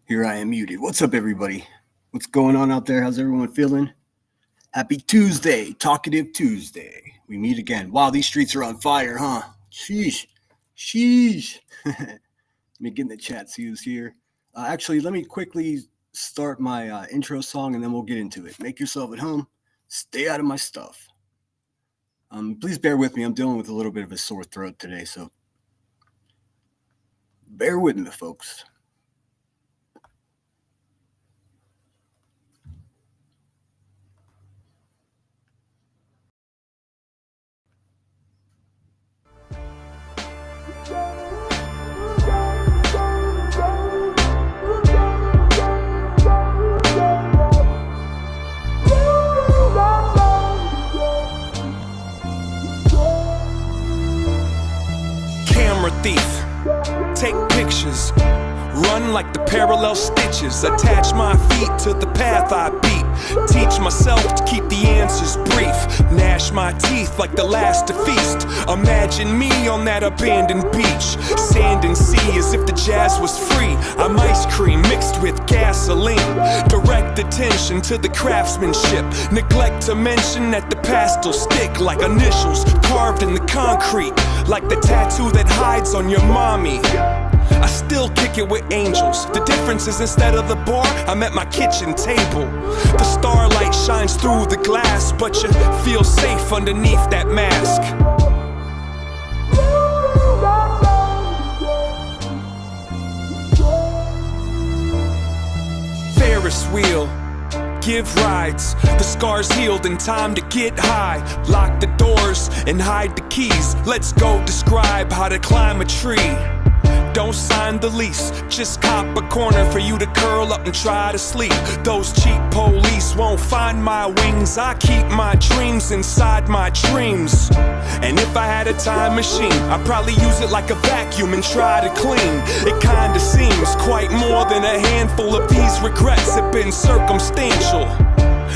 Here I am muted. What's up, everybody? What's going on out there? How's everyone feeling? Happy Tuesday, Talkative Tuesday. We meet again. Wow, these streets are on fire, huh? Sheesh. Let me get in the chat, see who's here. Actually, let me quickly start my intro song and then we'll get into it. Make yourself at home. Stay out of my stuff. Please bear with me. I'm dealing with a little bit of a sore throat today, so bear with me, folks. Thief, take pictures, run like the parallel stitches, attach my feet to the path I beat, teach myself to keep the answers brief, gnash my teeth like the last to feast, imagine me on that abandoned beach, sand and sea as if the jazz was free, I'm ice cream mixed with gasoline, direct attention to the craftsmanship, neglect to mention that the past'll stick like initials carved in the concrete, like the tattoo that hides on your mommy. I still kick it with angels. The difference is instead of the bar, I'm at my kitchen table. The starlight shines through the glass, but you feel safe underneath that mask. Ferris wheel, give rides, the scars healed in time to get high. Lock the doors and hide the keys. Let's go describe how to climb a tree. Don't sign the lease, just cop a corner for you to curl up and try to sleep. Those cheap police won't find my wings. I keep my dreams inside my dreams. And if I had a time machine, I'd probably use it like a vacuum and try to clean. It kinda seems quite more than a handful of these regrets have been circumstantial.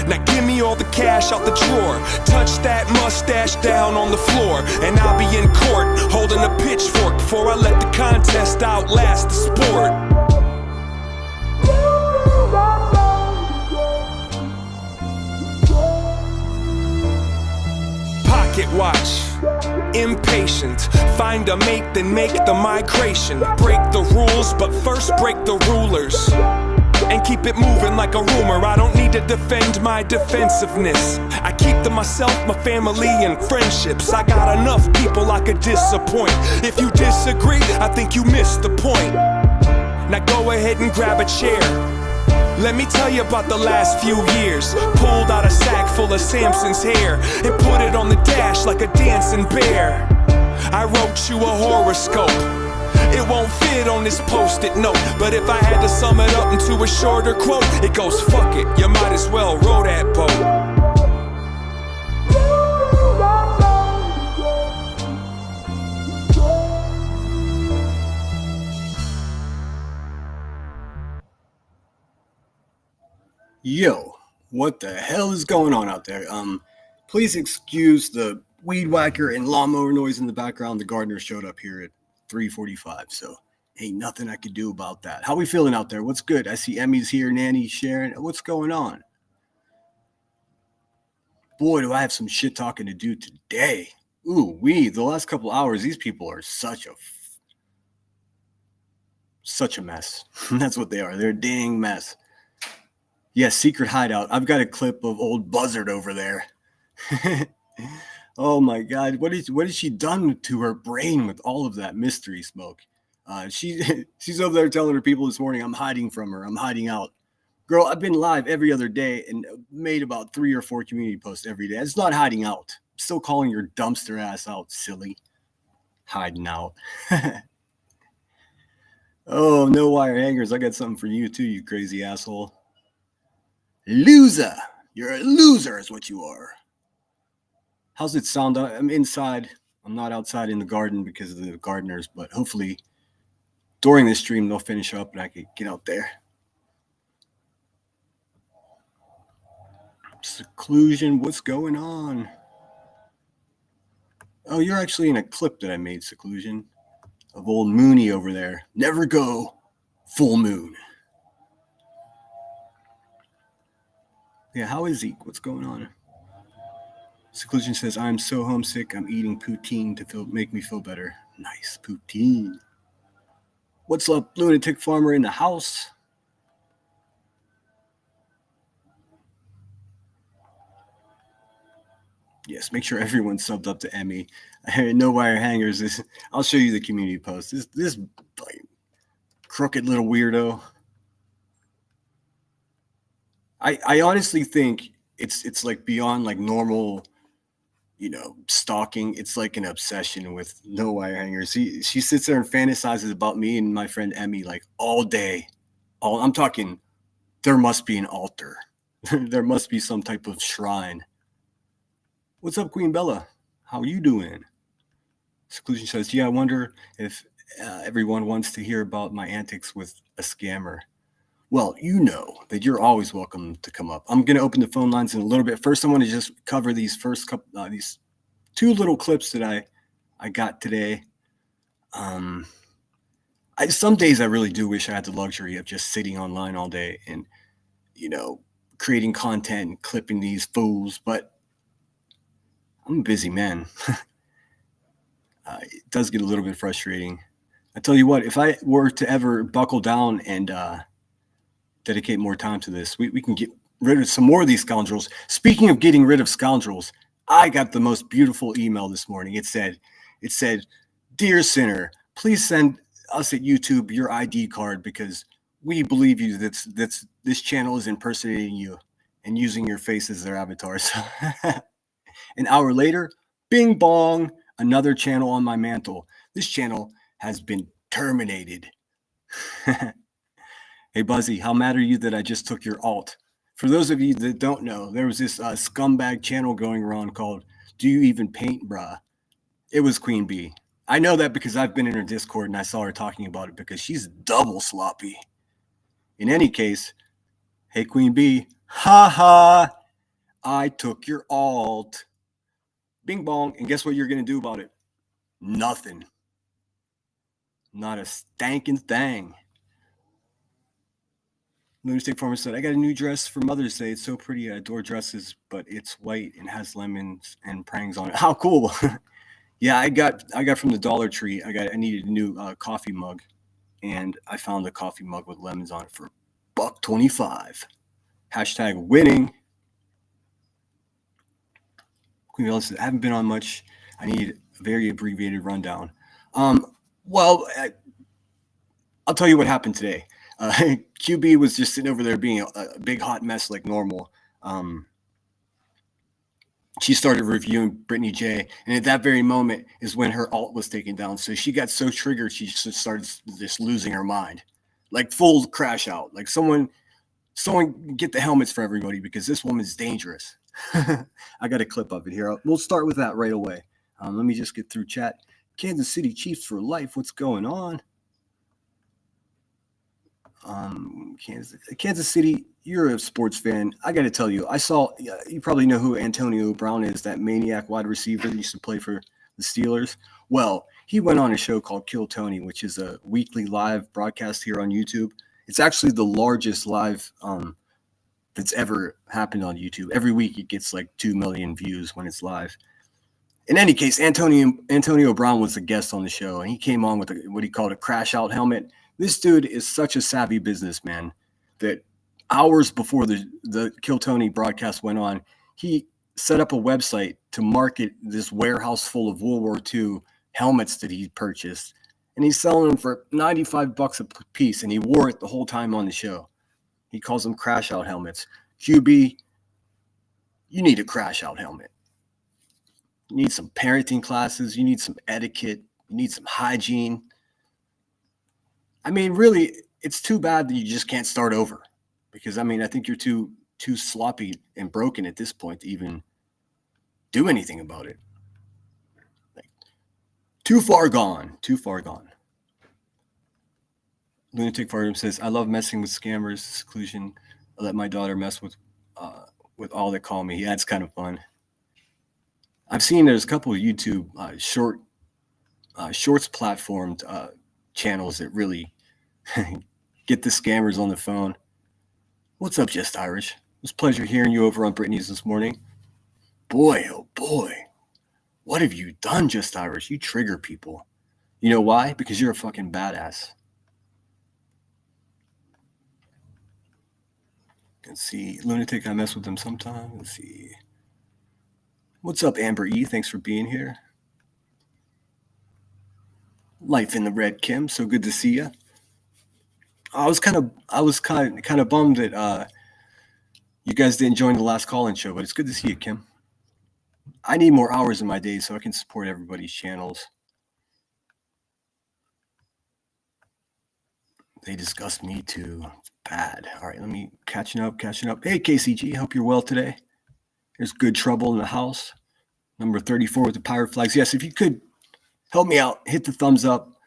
Now give me all the cash out the drawer, touch that mustache down on the floor, and I'll be in court holding a pitchfork before I let the contest outlast the sport. Pocket watch, impatient, find a mate then make the migration. Break the rules but first break the rulers and keep it moving like a rumor. I don't need to defend my defensiveness. I keep to myself, my family, and friendships. I got enough people I could disappoint. If you disagree, I think you missed the point. Now go ahead and grab a chair. Let me tell you about the last few years. Pulled out a sack full of Samson's hair and put it on the dash like a dancing bear. I wrote you a horoscope. It won't fit on this post-it note, but if I had to sum it up into a shorter quote, it goes, fuck it, you might as well row that boat. Yo, what the hell is going on out there? Please excuse the weed whacker and lawnmower noise in the background. The gardener showed up here at 3:45, so ain't nothing I could do about that. How we feeling out there? What's good? I see Emmy's here, Nanny's sharing. What's going on? Boy, do I have some shit talking to do today. Ooh, the last couple hours, these people are such a mess. That's what they are. They're a dang mess. Yes, secret hideout. I've got a clip of old Buzzard over there. Oh my God, what has she done to her brain with all of that mystery smoke? She's over there telling her people this morning, I'm hiding from her, I'm hiding out. Girl, I've been live every other day and made about 3 or 4 community posts every day. It's not hiding out. I'm still calling your dumpster ass out, silly. Hiding out. Oh, no wire hangers. I got something for you too, you crazy asshole. Loser. You're a loser is what you are. How's it sound? I'm inside. I'm not outside in the garden because of the gardeners, but hopefully during this stream they'll finish up and I can get out there. Seclusion, what's going on? Oh, you're actually in a clip that I made, Seclusion, of old Mooney over there. Never go full moon. Yeah, how is Zeke? What's going on? Seclusion says, I'm so homesick, I'm eating poutine to make me feel better. Nice, poutine. What's up, lunatic farmer in the house? Yes, make sure everyone's subbed up to Emmy. No wire hangers. I'll show you the community post. This like, crooked little weirdo. I honestly think it's like beyond like normal, stalking. It's like an obsession with no wire hangers. She sits there and fantasizes about me and my friend Emmy like all day. I'm talking. There must be an altar. There must be some type of shrine. What's up, Queen Bella? How are you doing? Seclusion says, yeah, I wonder if everyone wants to hear about my antics with a scammer. Well, you know that you're always welcome to come up. I'm going to open the phone lines in a little bit. First, I want to just cover these first couple, these two little clips that I got today. Some days I really do wish I had the luxury of just sitting online all day and, creating content and clipping these fools, but I'm a busy man. It does get a little bit frustrating. I tell you what, if I were to ever buckle down and dedicate more time to this, we can get rid of some more of these scoundrels. Speaking of getting rid of scoundrels, I got the most beautiful email this morning. It said, Dear Sinner, please send us at YouTube your ID card because we believe you that this channel is impersonating you and using your face as their avatars. An hour later, bing bong, another channel on my mantle. This channel has been terminated. Hey, Buzzy, how mad are you that I just took your alt? For those of you that don't know, there was this scumbag channel going around called Do You Even Paint, Bruh? It was Queen Bee. I know that because I've been in her Discord and I saw her talking about it because she's double sloppy. In any case, hey, Queen Bee, ha ha, I took your alt. Bing bong, and guess what you're going to do about it? Nothing. Not a stankin' thing. Lunatic Farmer said, I got a new dress for Mother's Day. It's so pretty. I adore dresses, but it's white and has lemons and prangs on it. How cool. Yeah, I got from the Dollar Tree. I needed a new coffee mug, and I found a coffee mug with lemons on it for $1.25. Hashtag winning. Queen Bella says, I haven't been on much. I need a very abbreviated rundown. Well, I'll tell you what happened today. QB was just sitting over there being a big hot mess like normal. She started reviewing Brittany J, and at that very moment is when her alt was taken down. So she got so triggered, she just started just losing her mind, like full crash out. Like someone get the helmets for everybody because this woman's dangerous. I got a clip of it here. We'll start with that right away. Let me just get through chat. Kansas City Chiefs for life. What's going on? Kansas City, you're a sports fan. I got to tell you, I saw, you probably know who Antonio Brown is, that maniac wide receiver that used to play for the Steelers. Well, he went on a show called Kill Tony, which is a weekly live broadcast here on YouTube. It's actually the largest live that's ever happened on YouTube. Every week it gets like 2 million views when it's live. In any case, Antonio Brown was a guest on the show, and he came on with what he called a crash out helmet. This dude is such a savvy businessman that hours before the Kill Tony broadcast went on, he set up a website to market this warehouse full of World War II helmets that he purchased. And he's selling them for $95 a piece, and he wore it the whole time on the show. He calls them crash out helmets. QB, you need a crash out helmet. You need some parenting classes. You need some etiquette. You need some hygiene. I mean, really, it's too bad that you just can't start over because, I mean, I think you're too sloppy and broken at this point to even do anything about it. Like, too far gone. Lunatic Farm says, I love messing with scammers, Seclusion. I let my daughter mess with all that call me. Yeah, it's kind of fun. I've seen there's a couple of YouTube shorts platformed channels that really get the scammers on the phone. What's up, Just Irish? was a pleasure hearing you over on Brittany's this morning. Boy, oh boy, what have you done, Just Irish? You trigger people. You know why? Because you're a fucking badass. Let's see. Lunatic, I mess with them sometime. Let's see. What's up, Amber E? Thanks for being here. Life in the Red, Kim. So good to see you. I was kind of bummed that you guys didn't join the last call-in show, but it's good to see you, Kim. I need more hours in my day so I can support everybody's channels. They disgust me too. It's bad. All right, let me catching up. Hey, KCG, hope you're well today. There's good trouble in the house. Number 34 with the pirate flags. Yes, if you could help me out, hit the thumbs up.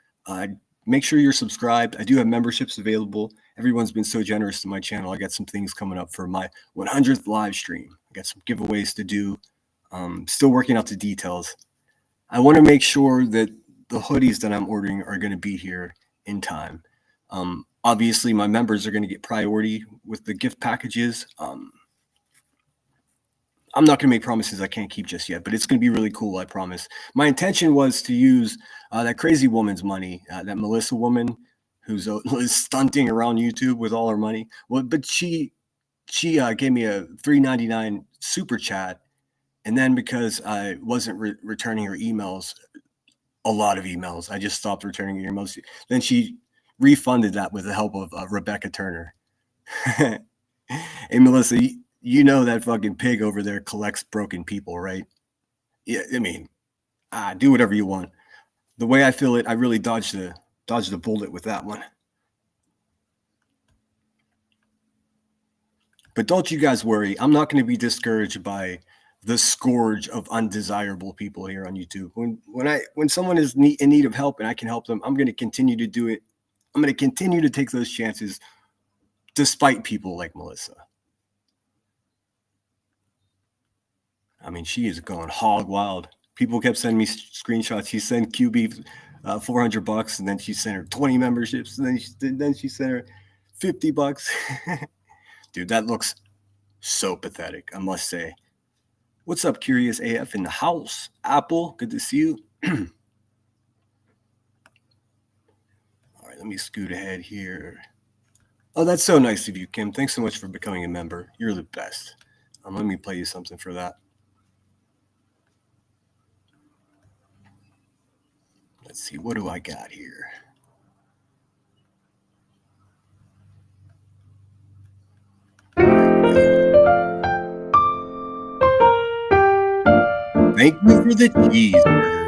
Make sure you're subscribed. I do have memberships available. Everyone's been so generous to my channel. I got some things coming up for my 100th live stream. I got some giveaways to do. Still working out the details. I want to make sure that the hoodies that I'm ordering are going to be here in time. Obviously, my members are going to get priority with the gift packages. I'm not going to make promises I can't keep just yet, but it's going to be really cool, I promise. My intention was to use that crazy woman's money, that Melissa woman who's stunting around YouTube with all her money. Well, but she gave me a $3.99 super chat, and then because I wasn't returning her emails, a lot of emails, I just stopped returning her emails. Then she refunded that with the help of Rebecca Turner. Hey, Melissa, you know that fucking pig over there collects broken people, right? Yeah, I mean, do whatever you want. The way I feel it, I really dodged the bullet with that one. But don't you guys worry. I'm not going to be discouraged by the scourge of undesirable people here on YouTube. When someone is in need of help and I can help them, I'm going to continue to do it. I'm going to continue to take those chances despite people like Melissa. I mean, she is going hog wild. People kept sending me screenshots. She sent QB $400, and then she sent her 20 memberships, and then she sent her $50. Dude, that looks so pathetic, I must say. What's up, Curious AF in the house? Apple, good to see you. All right, let me scoot ahead here. Oh, that's so nice of you, Kim. Thanks so much for becoming a member. You're the best. Let me play you something for that. Let's see, what do I got here? Thank you for the cheeseburger.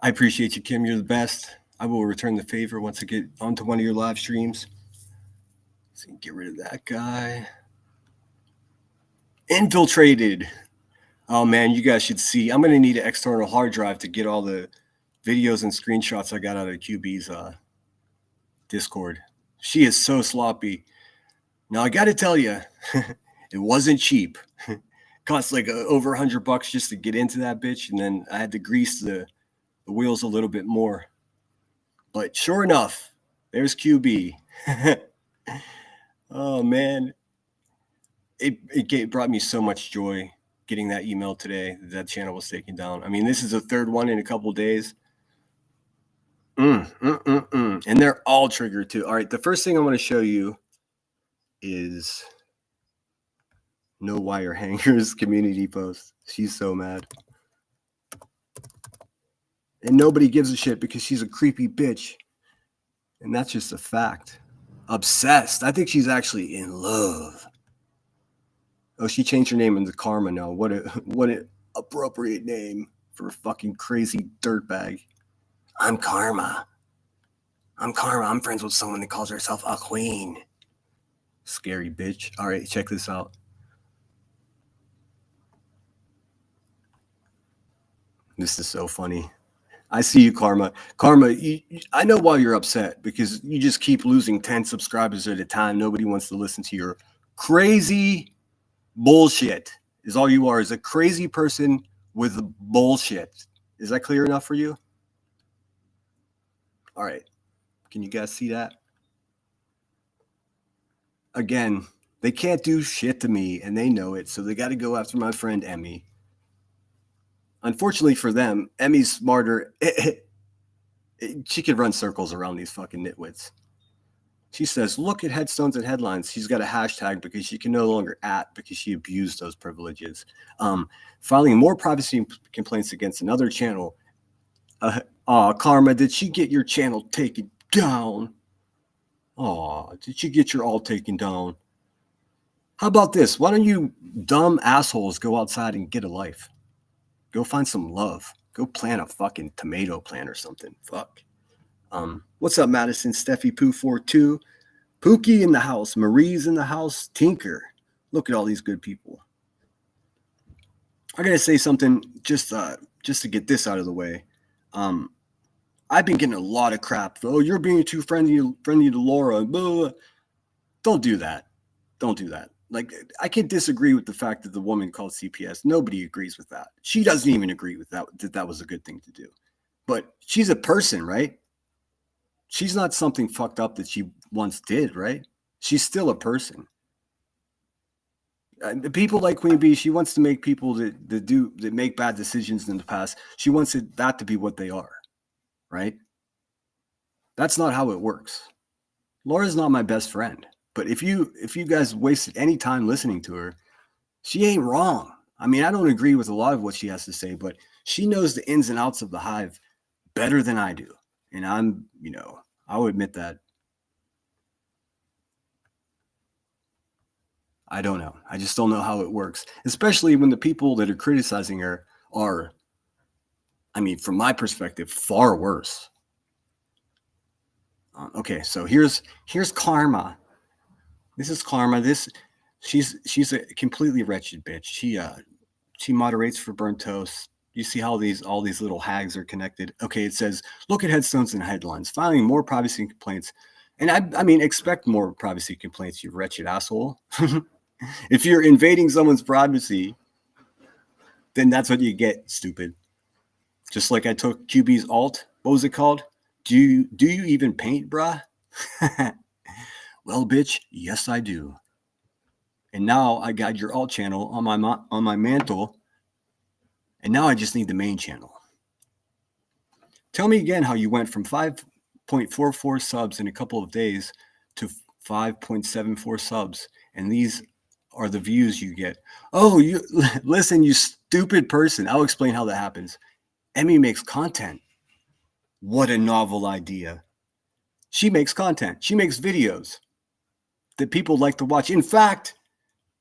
I appreciate you, Kim. You're the best. I will return the favor once I get onto one of your live streams. So get rid of that guy. Infiltrated. Oh, man, you guys should see. I'm going to need an external hard drive to get all the videos and screenshots I got out of QB's Discord. She is so sloppy. Now, I got to tell you, it wasn't cheap. Cost like over $100 just to get into that bitch, and then I had to grease the wheels a little bit more. But sure enough, there's QB. Oh, man. It brought me so much joy getting that email today that channel was taken down. I mean, this is the third one in a couple of days. And they're all triggered too. All right, the first thing I want to show you is No Wire Hangers community post. She's so mad. And nobody gives a shit because she's a creepy bitch. And that's just a fact. Obsessed. I think she's actually in love. Oh, she changed her name into Karma now. What an appropriate name for a fucking crazy dirtbag. I'm Karma. I'm friends with someone that calls herself a queen. Scary bitch. All right, check this out. This is so funny. I see you, Karma. Karma, I know why you're upset because you just keep losing 10 subscribers at a time. Nobody wants to listen to your crazy bullshit. Is all you are, is a crazy person with bullshit. Is that clear enough for you? All right. Can you guys see that? Again, they can't do shit to me and they know it, so they got to go after my friend Emmy. Unfortunately for them, Emmy's smarter. She could run circles around these fucking nitwits. She says, look at headstones and headlines. She's got a hashtag because she can no longer because she abused those privileges. Filing more privacy complaints against another channel. Karma, did she get your channel taken down? Did you get your all taken down? How about this? Why don't you dumb assholes go outside and get a life? Go find some love. Go plant a fucking tomato plant or something. Fuck. What's up, Madison? Steffi Poo42. Pookie in the house. Marie's in the house. Tinker. Look at all these good people. I gotta say something just to get this out of the way. I've been getting a lot of crap. Oh, you're being too friendly to Laura. Blah, blah. Don't do that. Don't do that. Like, I can disagree with the fact that the woman called CPS. Nobody agrees with that. She doesn't even agree with that was a good thing to do. But she's a person, right? She's not something fucked up that she once did, right? She's still a person. People like Queen Bee, she wants to make people that make bad decisions in the past. She wants that to be what they are, right? That's not how it works. Laura's not my best friend. But if you guys wasted any time listening to her, she ain't wrong. I mean, I don't agree with a lot of what she has to say, but she knows the ins and outs of the hive better than I do. And I'll admit that. I don't know. I just don't know how it works, especially when the people that are criticizing her are, I mean, from my perspective, far worse. Okay, so here's Karma. This is Karma. She's a completely wretched bitch. She moderates for Burnt Toast. You see how all these little hags are connected. Okay, it says, look at headstones and headlines, filing more privacy complaints. And I mean, expect more privacy complaints, you wretched asshole. If you're invading someone's privacy, then that's what you get, stupid. Just like I took QB's alt. What was it called? Do you even paint, bruh? Well, bitch, yes, I do. And now I got your alt channel on my mantle. And now I just need the main channel. Tell me again how you went from 5.44 subs in a couple of days to 5.74 subs. And these are the views you get. Oh, listen, you stupid person. I'll explain how that happens. Emmy makes content. What a novel idea. She makes content. She makes videos that people like to watch. In fact,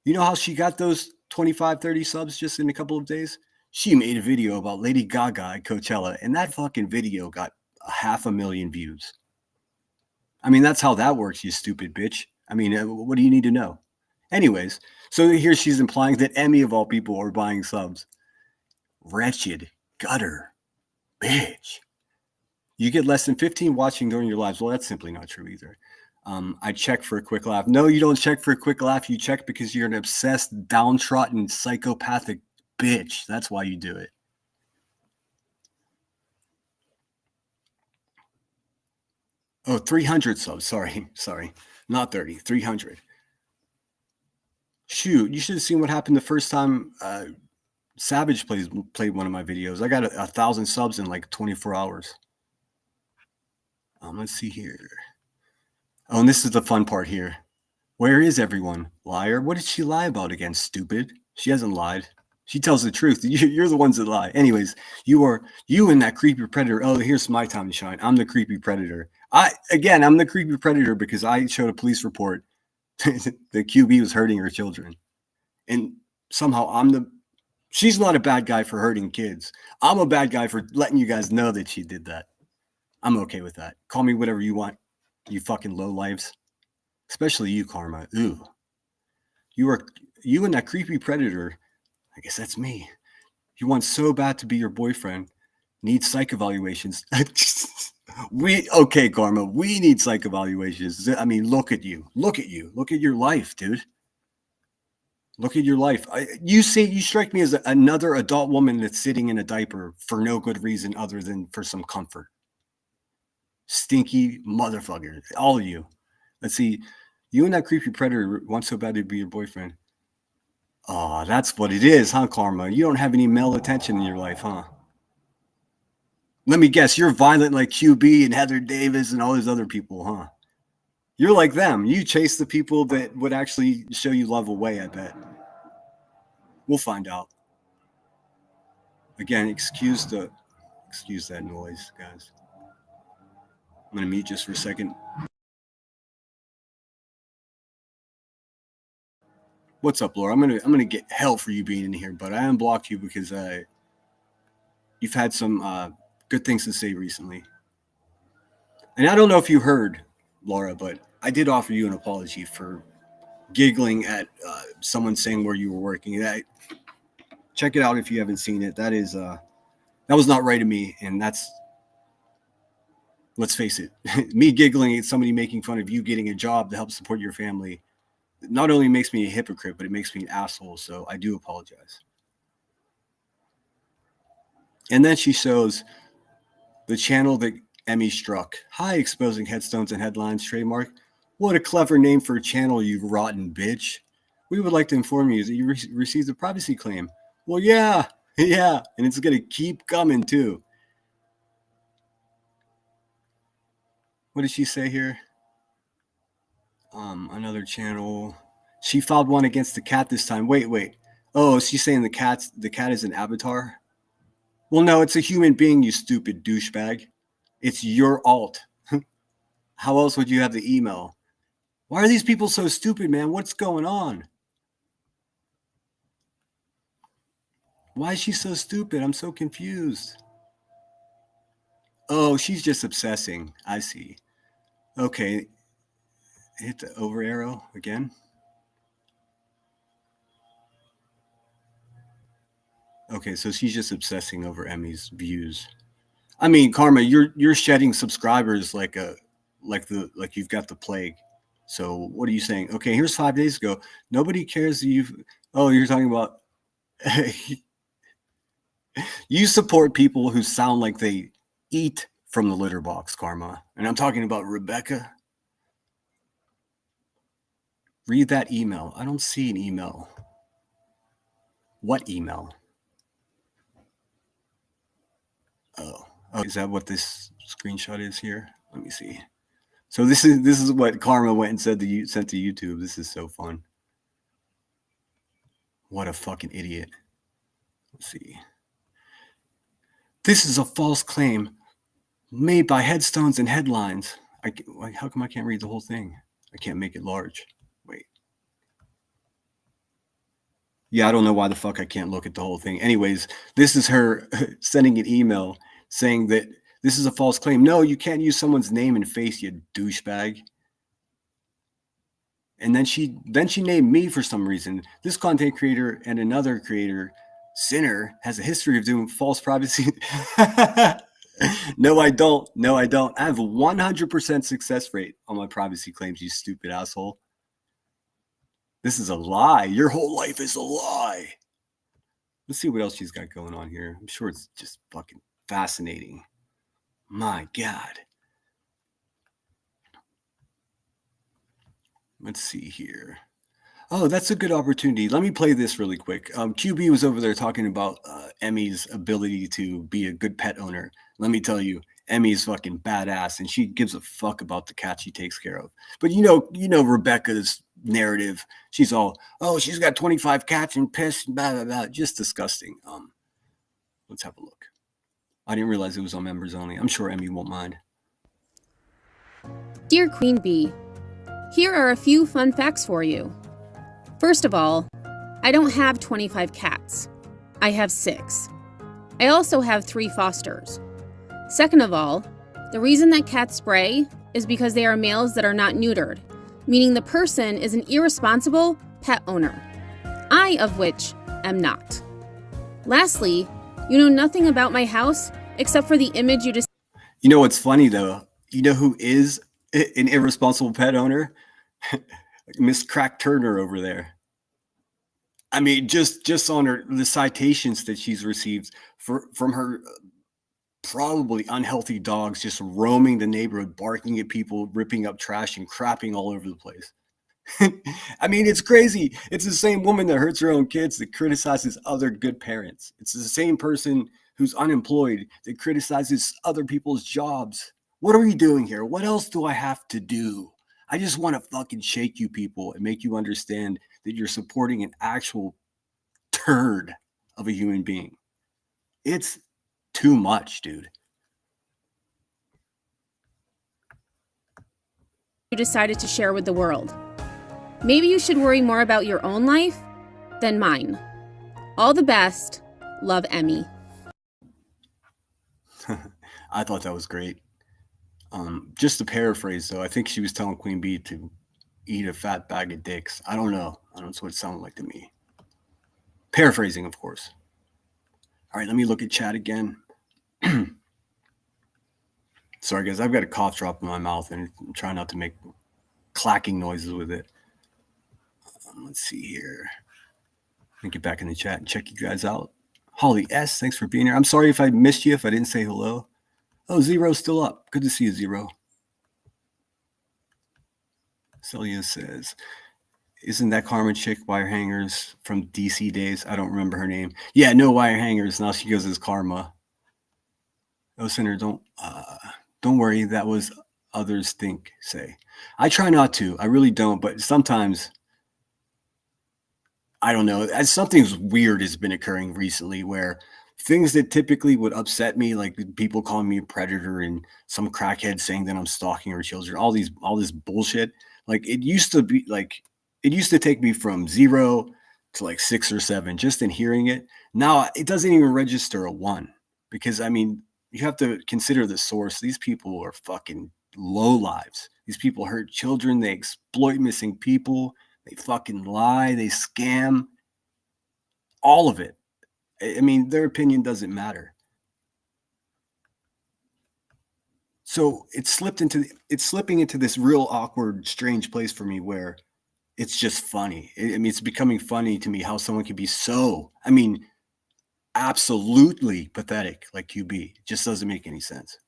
you know how she got those 25, 30 subs just in a couple of days? She made a video about Lady Gaga at Coachella, and that fucking video got 500,000 views. I mean, that's how that works, you stupid bitch. I mean, what do you need to know? Anyways, so here she's implying that Emmy, of all people, are buying subs. Wretched, gutter, bitch. You get less than 15 watching during your lives. Well, that's simply not true either. I check for a quick laugh. No, you don't check for a quick laugh. You check because you're an obsessed, downtrodden, psychopathic bitch. That's why you do it. Oh, 300 subs. Sorry. Not 30, 300. Shoot, you should have seen what happened the first time Savage played one of my videos. I got 1,000 subs in like 24 hours. Let's see here. Oh, and this is the fun part here. Where is everyone? Liar. What did she lie about again, stupid? She hasn't lied. She tells the truth. You're the ones that lie. Anyways, you and that creepy predator. Oh, here's my time to shine. I'm the creepy predator. I'm the creepy predator because I showed a police report that QB was hurting her children. And somehow she's not a bad guy for hurting kids. I'm a bad guy for letting you guys know that she did that. I'm okay with that. Call me whatever you want, you fucking lowlives. Especially you, Karma. Ooh. You and that creepy predator, I guess that's me. You want so bad to be your boyfriend Need psych evaluations. Okay, Karma, we need psych evaluations. I mean, look at you. Look at you. Look at your life, dude. Look at your life. You strike me as another adult woman that's sitting in a diaper for no good reason other than for some comfort. Stinky motherfucker. All of you. Let's see. You and that creepy predator want so bad to be your boyfriend. Oh, that's what it is, huh, Karma? You don't have any male attention in your life, huh? Let me guess, you're violent like QB and Heather Davis and all those other people, huh? You're like them. You chase the people that would actually show you love away, I bet. We'll find out. Again, excuse that noise, guys. I'm going to mute just for a second. What's up, Laura? I'm gonna get hell for you being in here, but I unblocked you because you've had some good things to say recently. And I don't know if you heard, Laura, but I did offer you an apology for giggling at someone saying where you were working. Check it out if you haven't seen it. That was not right of me, and that's, let's face it, me giggling at somebody making fun of you getting a job to help support your family not only makes me a hypocrite, but it makes me an asshole. So I do apologize. And then she shows the channel that Emmy struck. Hi, exposing headstones and headlines trademark. What a clever name for a channel, you rotten bitch. We would like to inform you that you received a privacy claim. Well, yeah, and it's going to keep coming too. What did she say here? Another channel. She filed one against the cat this time. Wait. Oh, she's saying the cat is an avatar? Well, no, it's a human being, you stupid douchebag. It's your alt. How else would you have the email? Why are these people so stupid, man? What's going on? Why is she so stupid? I'm so confused. Oh, she's just obsessing. I see. Okay. Hit the over arrow again. Okay, so she's just obsessing over Emmy's views. I mean, Karma, you're shedding subscribers like you've got the plague. So what are you saying? Okay, here's 5 days ago. Nobody cares that you're talking about you support people who sound like they eat from the litter box, Karma. And I'm talking about Rebecca. Read that email. I don't see an email. What email? Oh, is that what this screenshot is here? Let me see. So this is what Karma went and sent to YouTube. This is so fun. What a fucking idiot. Let's see. This is a false claim made by headstones and headlines. How come I can't read the whole thing? I can't make it large. Wait. Yeah, I don't know why the fuck I can't look at the whole thing. Anyways, this is her sending an email saying that this is a false claim. No, you can't use someone's name and face, you douchebag. And then she named me for some reason. This content creator and another creator, Sinner, has a history of doing false privacy. No, I don't. I have a 100% success rate on my privacy claims, you stupid asshole. This is a lie. Your whole life is a lie. Let's see what else she's got going on here. I'm sure it's just fucking fascinating. My God. Let's see here. Oh, that's a good opportunity. Let me play this really quick. QB was over there talking about Emmy's ability to be a good pet owner. Let me tell you, Emmy's fucking badass, and she gives a fuck about the cat she takes care of. But you know Rebecca's narrative. She's all, oh, she's got 25 cats and piss, blah, blah, blah. Just disgusting. Let's have a look. I didn't realize it was on members only. I'm sure Emmy won't mind. Dear Queen Bee, here are a few fun facts for you. First of all, I don't have 25 cats. I have 6. I also have 3 fosters. Second of all, the reason that cats spray is because they are males that are not neutered, meaning the person is an irresponsible pet owner. I, of which, am not. Lastly, you know nothing about my house except for the image you just. You know what's funny though? You know who is an irresponsible pet owner? Miss Crack Turner over there. I mean, just on the citations that she's received from her probably unhealthy dogs just roaming the neighborhood, barking at people, ripping up trash and crapping all over the place. I mean, it's crazy. It's the same woman that hurts her own kids that criticizes other good parents. It's the same person who's unemployed that criticizes other people's jobs. What are we doing here? What else do I have to do? I just want to fucking shake you people and make you understand that you're supporting an actual turd of a human being. It's too much, dude. You decided to share with the world. Maybe you should worry more about your own life than mine. All the best. Love, Emmy. I thought that was great. Just to paraphrase, though, I think she was telling Queen Bee to eat a fat bag of dicks. I don't know. That's what it sounded like to me. Paraphrasing, of course. All right, let me look at chat again. Sorry, guys. I've got a cough drop in my mouth, and I'm trying not to make clacking noises with it. Let's see here. Let me get back in the chat and check you guys out. Holly S., thanks for being here. I'm sorry if I missed you, if I didn't say hello. Oh, Zero's still up. Good to see you, Zero. Celia says, isn't that Carmen chick wire hangers from DC days? I don't remember her name. Yeah, no wire hangers. Now she goes as Karma. Oh, Sinner, don't worry. That was others say. I try not to. I really don't. But sometimes, I don't know. Something weird has been occurring recently where things that typically would upset me, like people calling me a predator and some crackhead saying that I'm stalking her children, all this bullshit. Like it used to take me from 0 to like 6 or 7 just in hearing it. Now it doesn't even register a 1 because I mean, you have to consider the source. These people are fucking low lives. These people hurt children. They exploit missing people. They fucking lie. They scam. All of it. I mean, their opinion doesn't matter. So it's slipping into this real awkward, strange place for me where it's just funny. I mean, it's becoming funny to me how someone can be so, I mean, absolutely pathetic like QB. It just doesn't make any sense.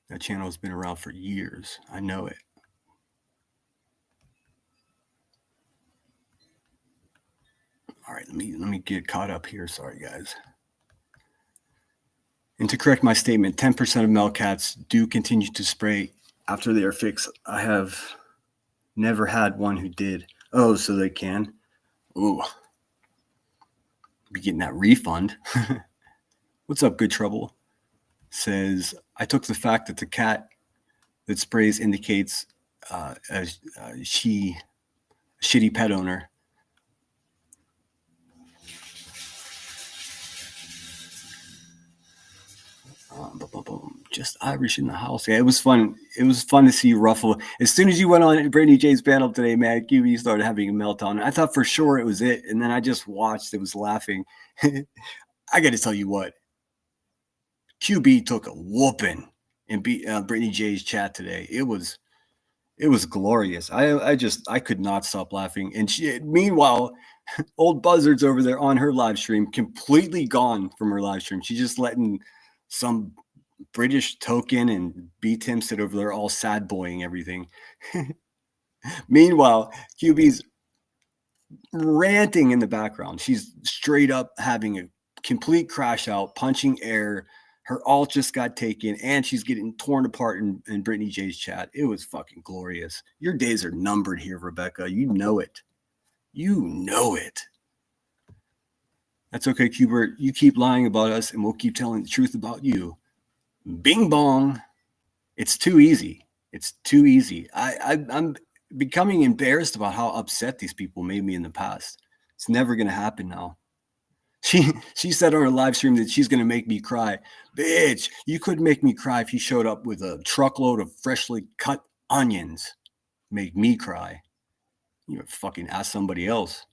That channel has been around for years. I know it. All right, let me get caught up here. Sorry, guys. And to correct my statement, 10% of male cats do continue to spray after they are fixed. I have never had one who did. Oh, so they can? Ooh. Be getting that refund. What's up, Good Trouble? Says, I took the fact that the cat that sprays indicates a shitty pet owner. Just Irish in the house. Yeah, it was fun. It was fun to see you ruffle. As soon as you went on Brittany J's panel today, man, QB started having a meltdown. I thought for sure it was it. And then I just watched. It was laughing. I got to tell you what. QB took a whooping in Brittany J's chat today. It was glorious. I could not stop laughing. And meanwhile, old Buzzard's over there on her live stream, completely gone from her live stream. She's just letting some British token and B-Tim sit over there all sad boying everything. Meanwhile, QB's ranting in the background. She's straight up having a complete crash out, punching air. Her alt just got taken, and she's getting torn apart in Brittany J's chat. It was fucking glorious. Your days are numbered here, Rebecca. You know it. You know it. That's okay, Qbert. You keep lying about us, and we'll keep telling the truth about you. Bing bong. It's too easy. It's too easy. I'm becoming embarrassed about how upset these people made me in the past. It's never going to happen now. She said on her live stream that she's going to make me cry. Bitch, you couldn't make me cry if you showed up with a truckload of freshly cut onions. Make me cry. You fucking ask somebody else.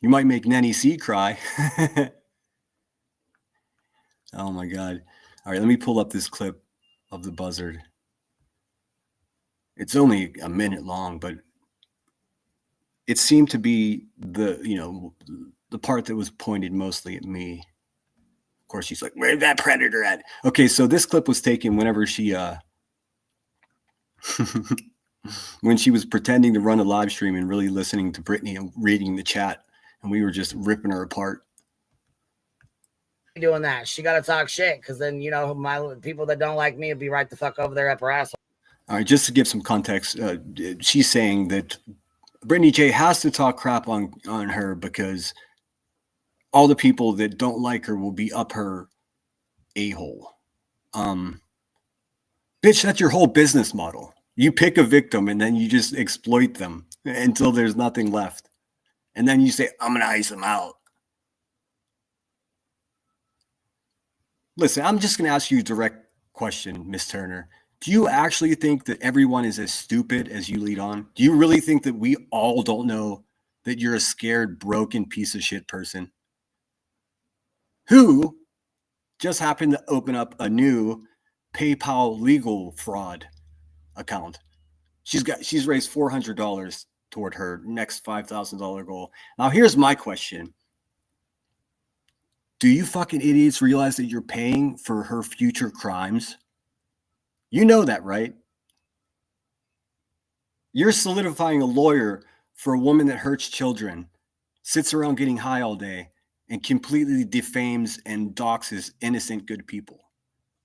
You might make Nanny C cry. Oh my God. All right, let me pull up this clip of the buzzard. It's only a minute long, but it seemed to be the part that was pointed mostly at me. Of course, she's like, "Where's that predator at?" Okay, so this clip was taken whenever she when she was pretending to run a live stream and really listening to Brittany and reading the chat, and we were just ripping her apart. Doing that, she got to talk shit, because then my people that don't like me would be right the fuck over there up her asshole. All right, just to give some context, she's saying that Brittany J has to talk crap on her because all the people that don't like her will be up her a-hole. Bitch, that's your whole business model. You pick a victim and then you just exploit them until there's nothing left. And then you say, I'm going to ice them out. Listen, I'm just going to ask you a direct question, Miss Turner. Do you actually think that everyone is as stupid as you lead on? Do you really think that we all don't know that you're a scared, broken piece of shit person who just happened to open up a new PayPal legal fraud account? She's raised $400 toward her next $5,000 goal. Now, here's my question. Do you fucking idiots realize that you're paying for her future crimes? You know that, right? You're solidifying a lawyer for a woman that hurts children, sits around getting high all day, and completely defames and doxes innocent good people.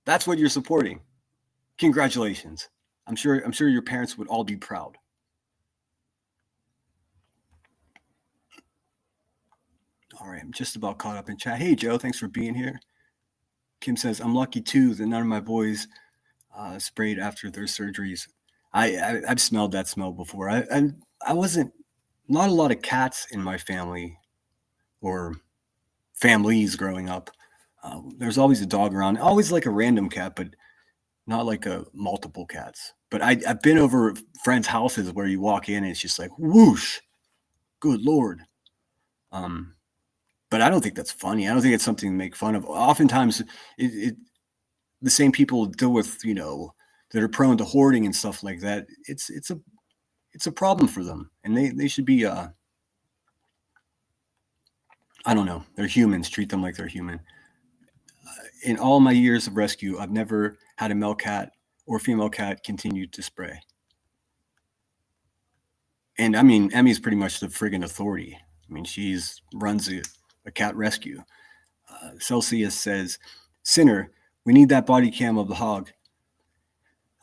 That's what you're supporting. Congratulations. I'm sure your parents would all be proud. All right, I'm just about caught up in chat. Hey, Joe, thanks for being here. Kim says, I'm lucky too that none of my boys sprayed after their surgeries. I've smelled that smell before. I wasn't, not a lot of cats in my family or families growing up. There's always a dog around, always like a random cat, but not like a multiple cats. But I've been over friends' houses where you walk in and it's just like whoosh, good Lord. But I don't think that's funny. I don't think it's something to make fun of. Oftentimes, the same people deal with, that are prone to hoarding and stuff like that. It's a problem for them, and they should be. I don't know. They're humans. Treat them like they're human. In all my years of rescue, I've never had a male cat or female cat continue to spray. And I mean, Emmy's pretty much the friggin' authority. I mean, she's runs a cat rescue. Celsius says, Sinner, we need that body cam of the hog.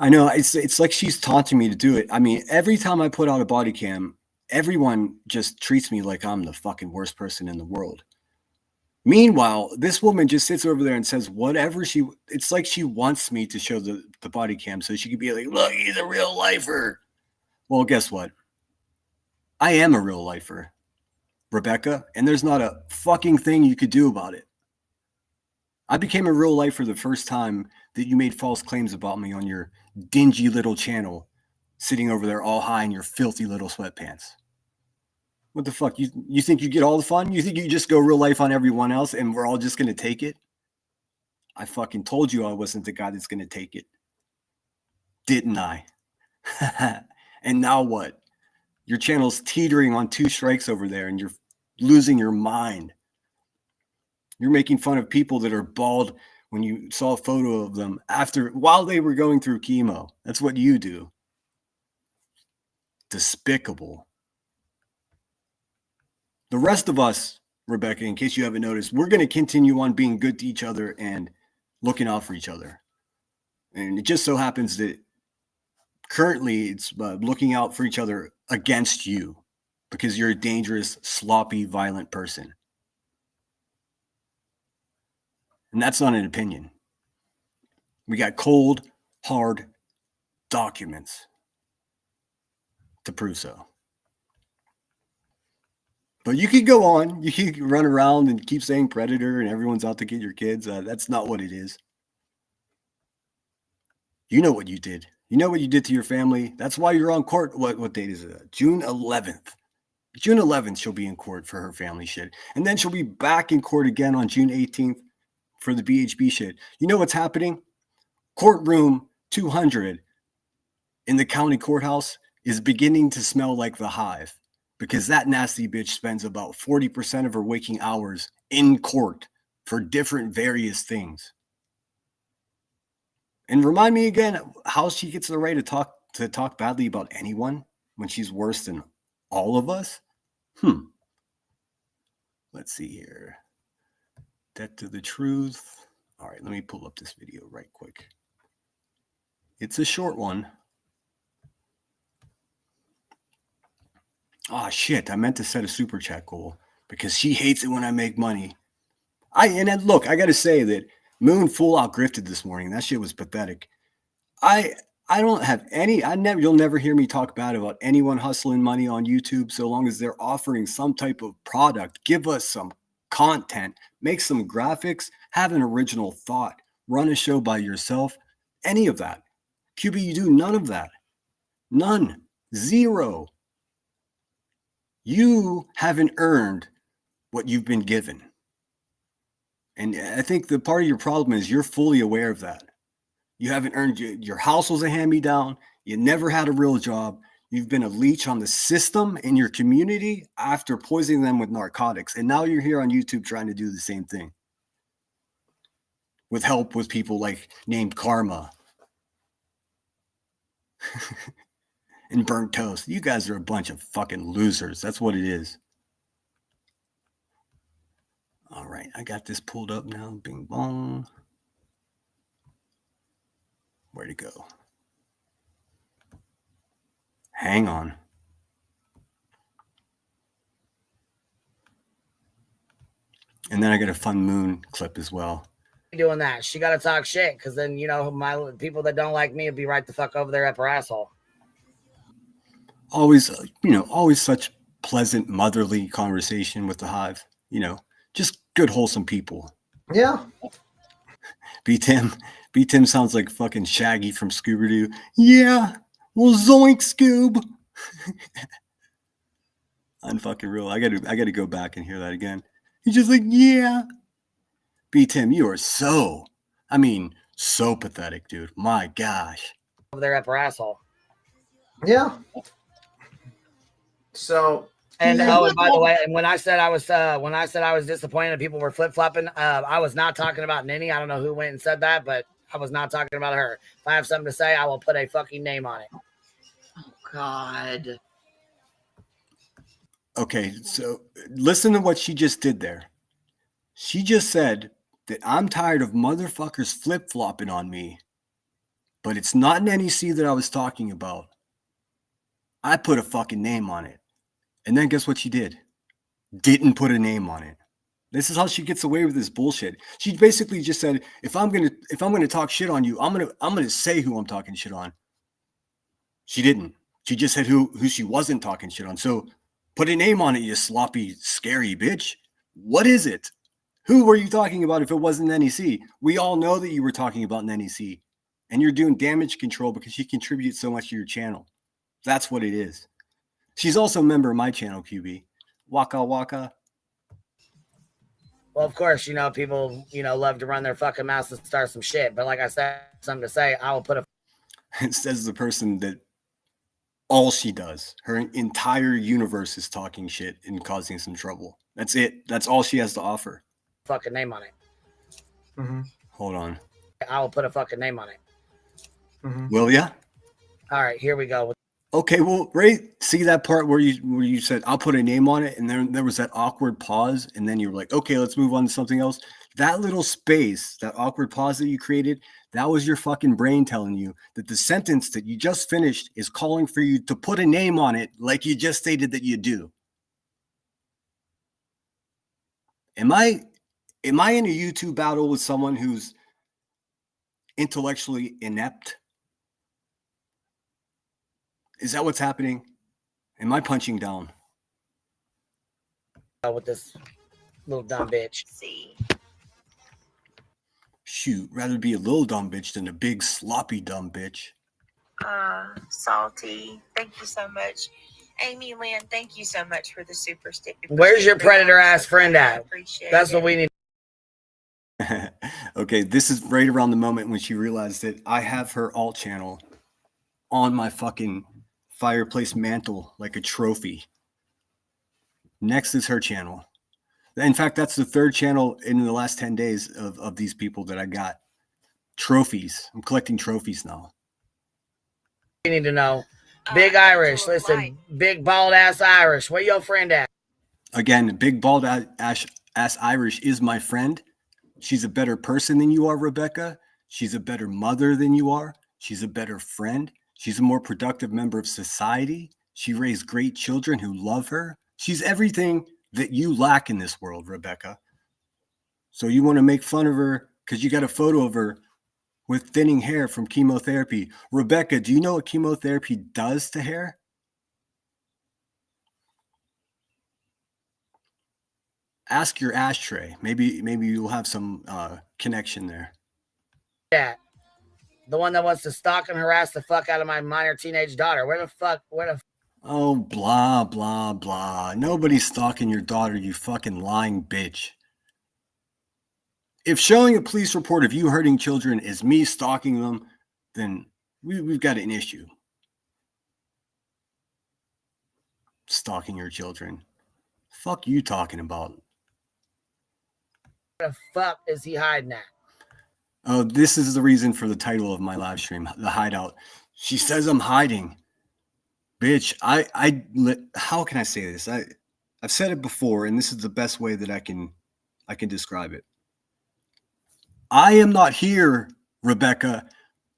I know, it's like she's taunting me to do it. I mean, every time I put out a body cam, everyone just treats me like I'm the fucking worst person in the world. Meanwhile, this woman just sits over there and says whatever it's like she wants me to show the body cam so she could be like, look, he's a real lifer. Well, guess what? I am a real lifer, Rebecca, and there's not a fucking thing you could do about it. I became a real lifer the first time that you made false claims about me on your dingy little channel, sitting over there all high in your filthy little sweatpants. What the fuck? You think you get all the fun? You think you just go real life on everyone else and we're all just going to take it? I fucking told you I wasn't the guy that's going to take it. Didn't I? And now what? Your channel's teetering on 2 strikes over there and you're losing your mind. You're making fun of people that are bald when you saw a photo of them while they were going through chemo. That's what you do. Despicable. The rest of us, Rebecca, in case you haven't noticed, we're going to continue on being good to each other and looking out for each other. And it just so happens that currently it's looking out for each other against you because you're a dangerous, sloppy, violent person. And that's not an opinion. We got cold, hard documents to prove so. But you could go on. You could run around and keep saying predator and everyone's out to get your kids. That's not what it is. You know what you did. You know what you did to your family. That's why you're on court. What date is it? June 11th. June 11th, she'll be in court for her family shit. And then she'll be back in court again on June 18th for the BHB shit. You know what's happening? Courtroom 200 in the county courthouse is beginning to smell like the Hive because that nasty bitch spends about 40% of her waking hours in court for different various things. And remind me again how she gets the right to talk badly about anyone when she's worse than all of us? Let's see here. Debt to the truth. All right, let me pull up this video right quick. It's a short one. Oh, shit. I meant to set a super chat goal because she hates it when I make money. And then look, I got to say that Moon full out grifted this morning. That shit was pathetic. I don't have any, you'll never hear me talk bad about anyone hustling money on YouTube so long as they're offering some type of product. Give us some content, make some graphics, have an original thought, run a show by yourself, any of that. QB, you do none of that. None. Zero. You haven't earned what you've been given. And I think the part of your problem is you're fully aware of that. You haven't earned your house was a hand-me-down. You never had a real job. You've been a leech on the system in your community after poisoning them with narcotics. And now you're here on YouTube trying to do the same thing. With help with people like named Karma. And Burnt Toast. You guys are a bunch of fucking losers. That's what it is. All right, I got this pulled up now. Bing bong. Where'd it go? Hang on. And then I got a fun Moon clip as well. Doing that. She got to talk shit because then, you know, my people that don't like me will be right the fuck over there up her asshole. Always, always such pleasant, motherly conversation with the Hive. Just good, wholesome people. Yeah. B Tim sounds like fucking Shaggy from Scooby-Doo. Yeah, well, zoink, Scoob. I'm fucking real. I gotta go back and hear that again. He's just like, yeah. B Tim, you are so pathetic, dude. My gosh. Over there up her asshole. Yeah. So. And and by the way, and when I said I was disappointed people were flip-flopping, I was not talking about Ninny. I don't know who went and said that, but I was not talking about her. If I have something to say, I will put a fucking name on it. Oh God. Okay, so listen to what she just did there. She just said that I'm tired of motherfuckers flip-flopping on me, but it's not an NEC that I was talking about. I put a fucking name on it. And then guess what she did? Didn't put a name on it. This is how she gets away with this bullshit. She basically just said, if I'm gonna talk shit on you, I'm gonna say who I'm talking shit on. She didn't. She just said who she wasn't talking shit on. So put a name on it, you sloppy, scary bitch. What is it? Who were you talking about if it wasn't NEC? We all know that you were talking about an NEC. And you're doing damage control because she contributes so much to your channel. That's what it is. She's also a member of my channel, QB. Waka waka. Well, of course, people, love to run their fucking mouths and start some shit. But like I said, something to say, I will put a... It says the person that all she does, her entire universe is talking shit and causing some trouble. That's it. That's all she has to offer. Fucking name on it. Mm-hmm. Hold on. I will put a fucking name on it. Mm-hmm. Will ya? All right, here we go. Okay, well, Ray, see that part where you said, I'll put a name on it, and then there was that awkward pause, and then you were like, okay, let's move on to something else. That little space, that awkward pause that you created, that was your fucking brain telling you that the sentence that you just finished is calling for you to put a name on it like you just stated that you do. Am I in a YouTube battle with someone who's intellectually inept? Is that what's happening? Am I punching down? With this little dumb bitch. See. Shoot, rather be a little dumb bitch than a big sloppy dumb bitch. Salty. Thank you so much. Amy Lynn, thank you so much for the super stick. Where's your predator ass friend at? Appreciate That's it. what we need. Okay, this is right around the moment when she realized that I have her alt channel on my fucking fireplace mantle like a trophy. Next is her channel. In fact, that's the third channel in the last 10 days of these people that I got. Trophies. I'm collecting trophies now. We need to know. Big Irish. Listen, big bald ass Irish. Where your friend at? Again, big bald ass Irish is my friend. She's a better person than you are, Rebecca. She's a better mother than you are. She's a better friend. She's a more productive member of society. She raised great children who love her. She's everything that you lack in this world, Rebecca. So you want to make fun of her because you got a photo of her with thinning hair from chemotherapy. Rebecca, do you know what chemotherapy does to hair? Ask your ashtray. Maybe you'll have some connection there. Yeah. The one that wants to stalk and harass the fuck out of my minor teenage daughter. Where the fuck? Oh, blah, blah, blah. Nobody's stalking your daughter, you fucking lying bitch. If showing a police report of you hurting children is me stalking them, then we've got an issue. Stalking your children. Fuck you talking about? Where the fuck is he hiding at? Oh, this is the reason for the title of my live stream, The Hideout. She says I'm hiding. Bitch, how can I say this? I've said it before, and this is the best way that I can describe it. I am not here, Rebecca,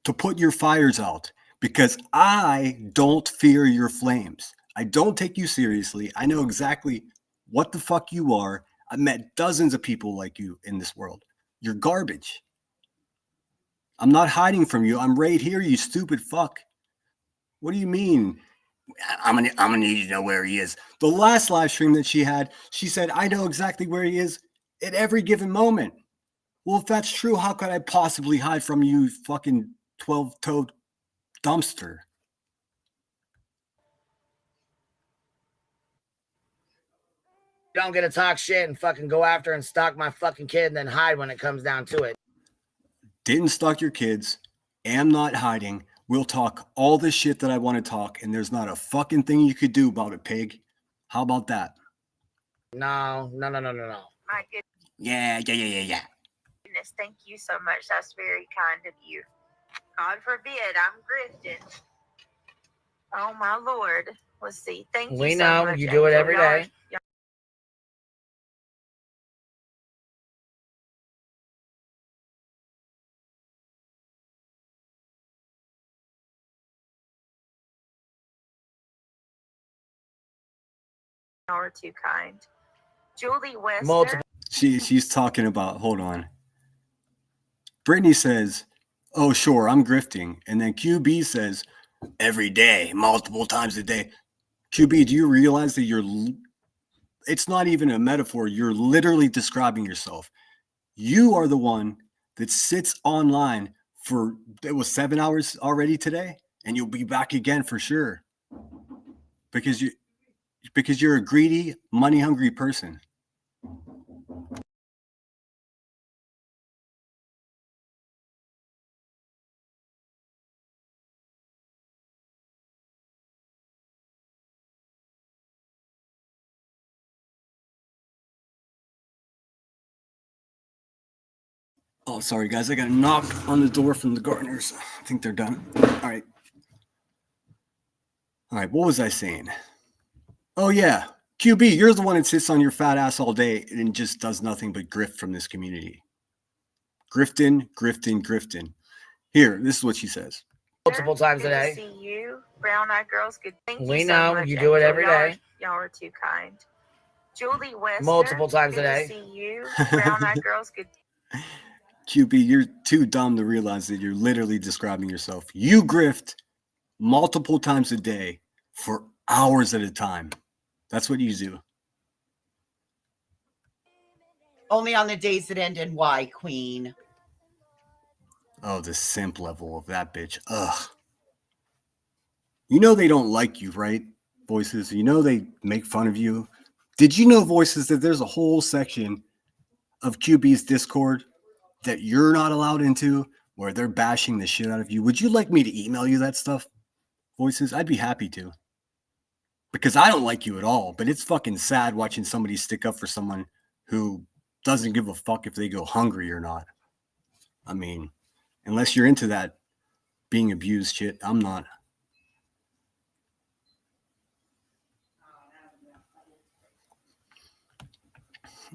to put your fires out because I don't fear your flames. I don't take you seriously. I know exactly what the fuck you are. I've met dozens of people like you in this world. You're garbage. I'm not hiding from you. I'm right here, you stupid fuck. What do you mean? I'm gonna need you to know where he is. The last live stream that she had, she said, I know exactly where he is at every given moment. Well, if that's true, how could I possibly hide from you, fucking 12-toed dumpster? You don't get to talk shit and fucking go after and stalk my fucking kid and then hide when it comes down to it. Didn't stalk your kids. Am not hiding. We'll talk all this shit that I want to talk, and there's not a fucking thing you could do about it, pig. How about that? No. My goodness, Yeah. thank you so much. That's very kind of you. God forbid I'm grifting. Oh my Lord. Let's see. Thank you. We so know much, you do it Angel. every day. Y'all are too kind. Julie Wester. Multiple. She's talking about, hold on. Brittany says, oh, sure, I'm grifting. And then QB says, every day, multiple times a day. QB, do you realize that it's not even a metaphor. You're literally describing yourself. You are the one that sits online for, it was 7 hours already today, and you'll be back again for sure. Because you're a greedy, money-hungry person. Oh, sorry, guys. I got a knock on the door from the gardeners. I think they're done. All right. What was I saying? Oh, yeah. QB, you're the one that sits on your fat ass all day and just does nothing but grift from this community. Grifting. Here, this is what she says. Multiple times a Good to day. see you, brown eyed girls. Good. Thank you. We so know much, you do it Angel. every day. Y'all are too kind. Julie Wester. Multiple times a Good day. to see you, brown eyed girls. Good. QB, you're too dumb to realize that you're literally describing yourself. You grift multiple times a day for hours at a time. That's what you do. Only on the days that end in Y, Queen. Oh, the simp level of that bitch. Ugh. You know they don't like you, right? Voices, you know they make fun of you. Did you know, Voices, that there's a whole section of QB's Discord that you're not allowed into where they're bashing the shit out of you? Would you like me to email you that stuff, Voices? I'd be happy to. Because I don't like you at all, but it's fucking sad watching somebody stick up for someone who doesn't give a fuck if they go hungry or not. I mean, unless you're into that being abused shit, I'm not.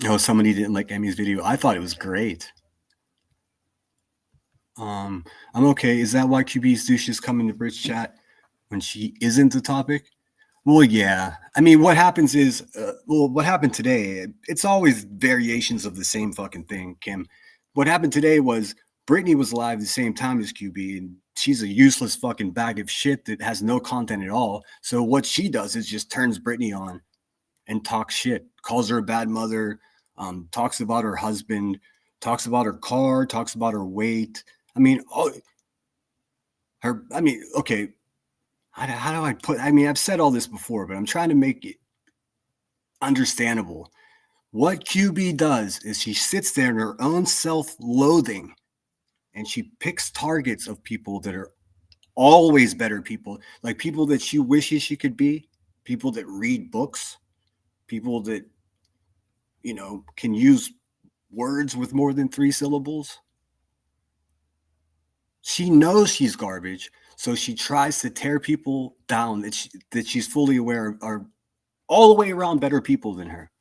No, somebody didn't like Emmy's video. I thought it was great. I'm okay. Is that why QB's douches come into Bridge chat when she isn't the topic? Well, yeah. I mean, what happens is, what happened today, it's always variations of the same fucking thing, Kim. What happened today was Brittany was live the same time as QB, and she's a useless fucking bag of shit that has no content at all. So what she does is just turns Brittany on and talks shit, calls her a bad mother, talks about her husband, talks about her car, talks about her weight. I mean, okay. How do I put? I mean, I've said all this before, but I'm trying to make it understandable. What QB does is she sits there in her own self-loathing, and she picks targets of people that are always better people, like people that she wishes she could be, people that read books, people that, you know, can use words with more than 3 syllables. She knows she's garbage, so she tries to tear people down that she's fully aware are all the way around better people than her.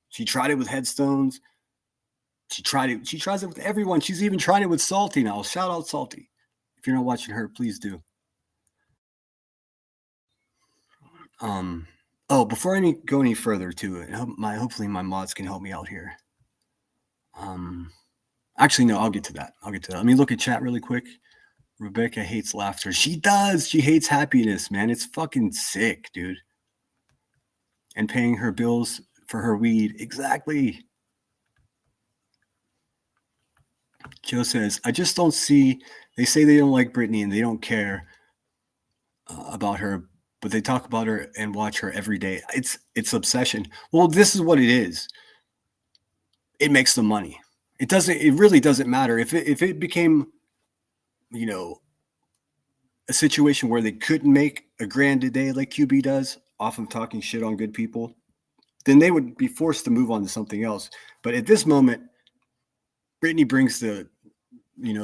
She tried it with Headstones. She tries it with everyone. She's even trying it with Salty now. Shout out Salty. If you're not watching her, please do. Before I go any further to it, hopefully my mods can help me out here. Actually, no, I'll get to that. Let me look at chat really quick. Rebecca hates laughter. She does. She hates happiness, man. It's fucking sick, dude. And paying her bills for her weed. Exactly. Joe says, I just don't see. They say they don't like Brittany and they don't care about her, but they talk about her and watch her every day. It's obsession. Well, this is what it is. It makes them money. It really doesn't matter if it became, you know, a situation where they couldn't make $1,000 a day like QB does off of talking shit on good people, then they would be forced to move on to something else. But at this moment, Brittany brings the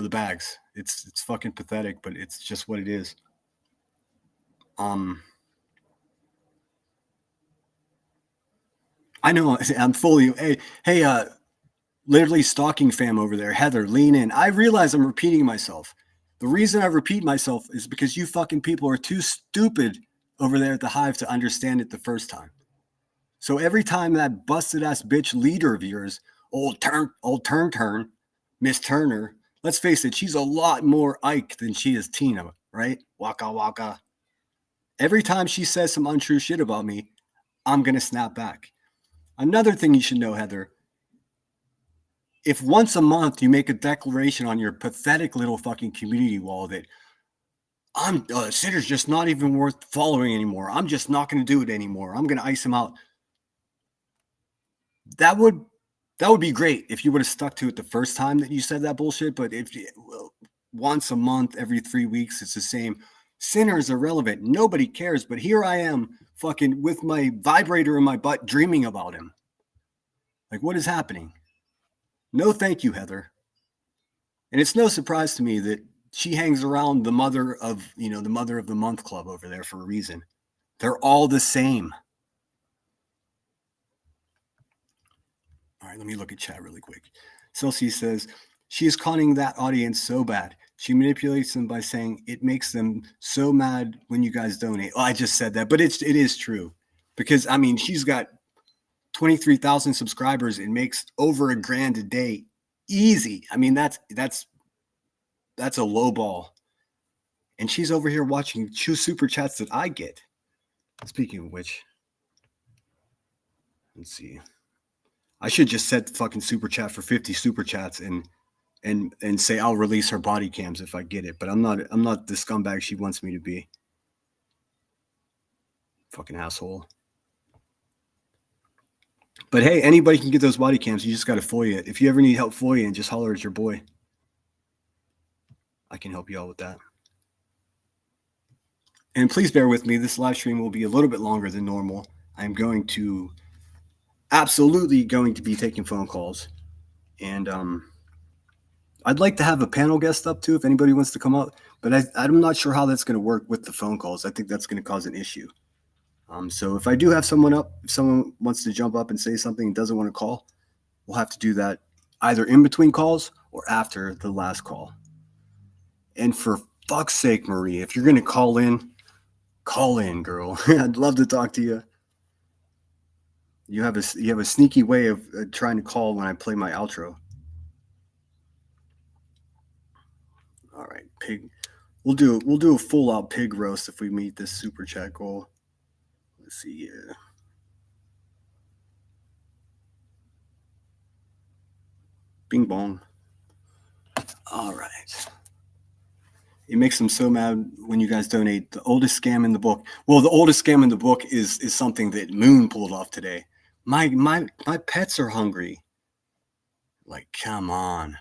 bags. It's fucking pathetic, but it's just what it is. I know I'm fully, hey, literally stalking fam over there. Heather, lean in. I realize I'm repeating myself. The reason I repeat myself is because you fucking people are too stupid over there at the Hive to understand it the first time. So every time that busted ass bitch leader of yours, old turn, Miss Turner, let's face it, she's a lot more Ike than she is Tina, right? Waka waka. Every time she says some untrue shit about me, I'm going to snap back. Another thing you should know, Heather, if once a month you make a declaration on your pathetic little fucking community wall that Sitter's just not even worth following anymore, I'm just not going to do it anymore, I'm going to ice him out. That would be great if you would have stuck to it the first time that you said that bullshit. But if once a month, every 3 weeks, it's the same. Sinner is irrelevant. Nobody cares. But here I am fucking with my vibrator in my butt dreaming about him. Like, what is happening? No, thank you, Heather. And it's no surprise to me that she hangs around the mother of the month club over there for a reason. They're all the same. All right, let me look at chat really quick. Celsi says, she is conning that audience so bad. She manipulates them by saying it makes them so mad when you guys donate. Oh, I just said that, but it is true. Because, I mean, she's got 23,000 subscribers and makes over $1,000 a day. Easy. I mean, that's a low ball. And she's over here watching 2 super chats that I get. Speaking of which, let's see. I should just set the fucking super chat for 50 super chats and say I'll release her body cams if I get it. But I'm not the scumbag she wants me to be. Fucking asshole. But hey, anybody can get those body cams. You just got to FOIA it. If you ever need help FOIA, just holler at your boy. I can help you out with that. And please bear with me. This live stream will be a little bit longer than normal. I'm absolutely going to be taking phone calls. And I'd like to have a panel guest up too if anybody wants to come up. But I'm not sure how that's going to work with the phone calls. I think that's going to cause an issue. So if I do have someone up, if someone wants to jump up and say something and doesn't want to call, we'll have to do that either in between calls or after the last call. And for fuck's sake, Marie, if you're going to call in, girl. I'd love to talk to you. You have a sneaky way of trying to call when I play my outro. All right, pig. We'll do a full out pig roast if we meet this super chat goal. Let's see here. Bing bong. All right. It makes them so mad when you guys donate. The oldest scam in the book. Well, the oldest scam in the book is something that Moon pulled off today. My pets are hungry. Like, come on.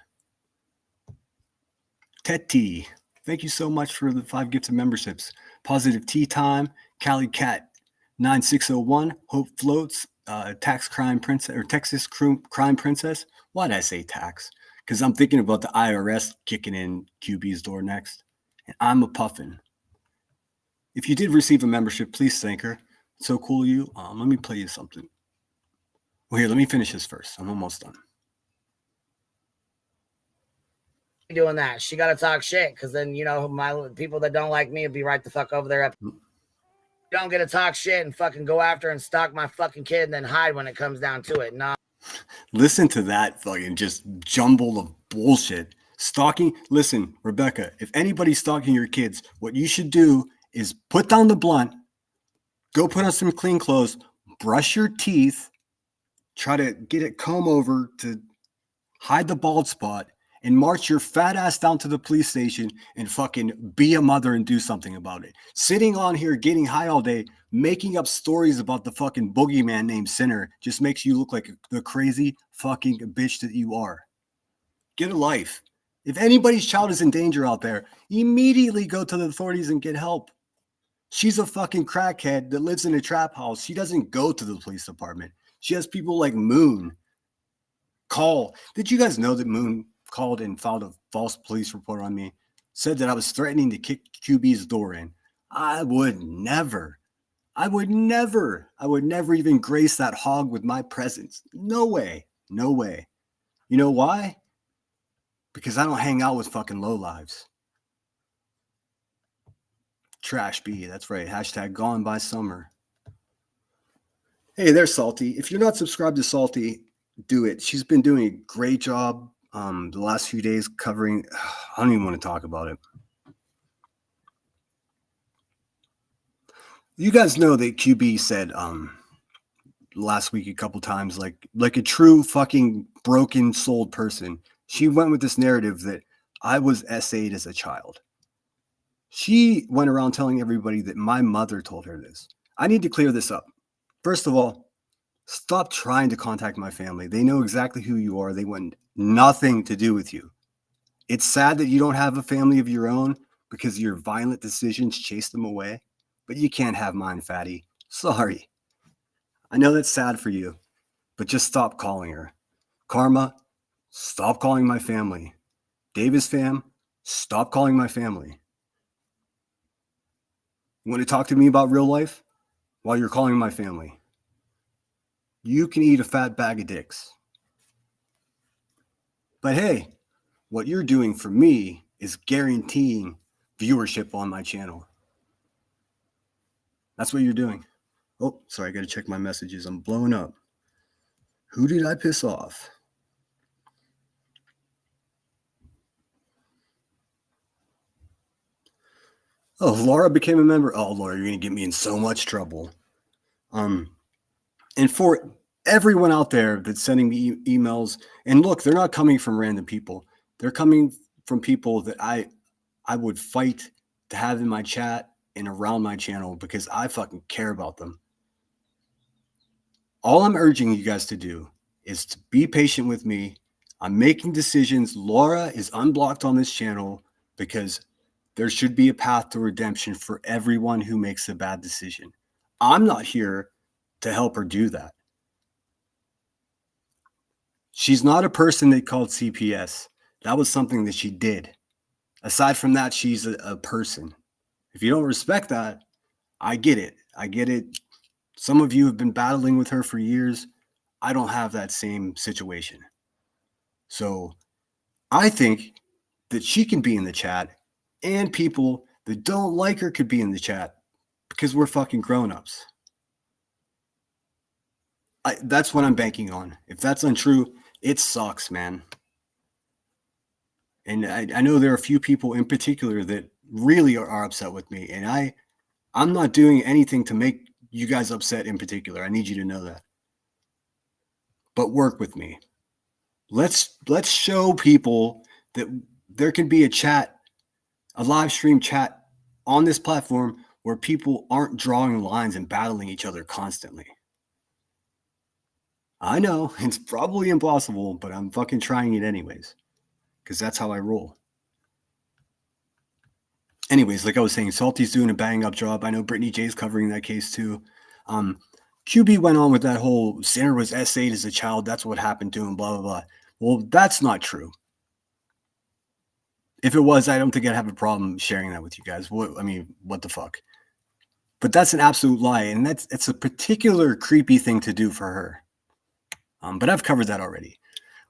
Tetty, thank you so much for the 5 gifted memberships. Positive Tea Time, Cali Cat 9601, Hope Floats, Tax Crime Princess or Texas Crime Princess. Why did I say tax? Because I'm thinking about the IRS kicking in QB's door next. And I'm a puffin. If you did receive a membership, please thank her. It's so cool of you. Let me play you something. Well, here, let me finish this first. I'm almost done. Doing that, she got to talk shit because then my people that don't like me will be right the fuck over there. You don't get to talk shit and fucking go after and stalk my fucking kid and then hide when it comes down to it. No. Listen to that fucking just jumble of bullshit. Stalking. Listen, Rebecca, if anybody's stalking your kids, what you should do is put down the blunt, go put on some clean clothes, brush your teeth, try to get it comb over to hide the bald spot, and march your fat ass down to the police station and fucking be a mother and do something about it. Sitting on here getting high all day, making up stories about the fucking boogeyman named Sinner just makes you look like the crazy fucking bitch that you are. Get a life. If anybody's child is in danger out there, immediately go to the authorities and get help. She's a fucking crackhead that lives in a trap house. She doesn't go to the police department. She has people like Moon call. Did you guys know that Moon called and filed a false police report on me? Said that I was threatening to kick QB's door in. I would never even grace that hog with my presence. No way. No way. You know why? Because I don't hang out with fucking lowlives. Trash B, that's right. Hashtag gone by summer. Hey, there's Salty. If you're not subscribed to Salty, do it. She's been doing a great job the last few days covering. I don't even want to talk about it. You guys know that QB said last week a couple times, like a true fucking broken souled person. She went with this narrative that I was SA'd as a child. She went around telling everybody that my mother told her this. I need to clear this up. First of all, stop trying to contact my family. They know exactly who you are. They want nothing to do with you. It's sad that you don't have a family of your own because your violent decisions chased them away, but you can't have mine, fatty. Sorry. I know that's sad for you, but just stop calling her. Karma, stop calling my family. Davis fam, stop calling my family. You want to talk to me about real life? While you're calling my family. You can eat a fat bag of dicks. But hey, what you're doing for me is guaranteeing viewership on my channel. That's what you're doing. Oh, sorry, I got to check my messages. I'm blowing up. Who did I piss off? Oh, Laura became a member. Oh, Laura, you're going to get me in so much trouble. And for everyone out there that's sending me emails, and look, they're not coming from random people. They're coming from people that I would fight to have in my chat and around my channel because I fucking care about them. All I'm urging you guys to do is to be patient with me. I'm making decisions. Laura is unblocked on this channel because there should be a path to redemption for everyone who makes a bad decision. I'm not here to help her do that. She's not a person they called CPS. That was something that she did. Aside from that, she's a person. If you don't respect that, I get it. I get it. Some of you have been battling with her for years. I don't have that same situation. So I think that she can be in the chat, and people that don't like her could be in the chat because we're fucking grown-ups. That's what I'm banking on. If that's untrue, it sucks, man. And I know there are a few people in particular that really are upset with me, and I'm not doing anything to make you guys upset in particular. I need you to know that. But work with me. Let's show people that there can be a chat, a live stream chat on this platform where people aren't drawing lines and battling each other constantly. I know it's probably impossible, but I'm fucking trying it anyways because that's how I roll. Anyways, like I was saying, Salty's doing a bang up job. I know Brittany J's covering that case too. QB went on with that whole Sinner was essayed as a child. That's what happened to him, blah, blah, blah. Well, that's not true. If it was, I don't think I'd have a problem sharing that with you guys. What the fuck? But that's an absolute lie. And it's a particular creepy thing to do for her. But I've covered that already.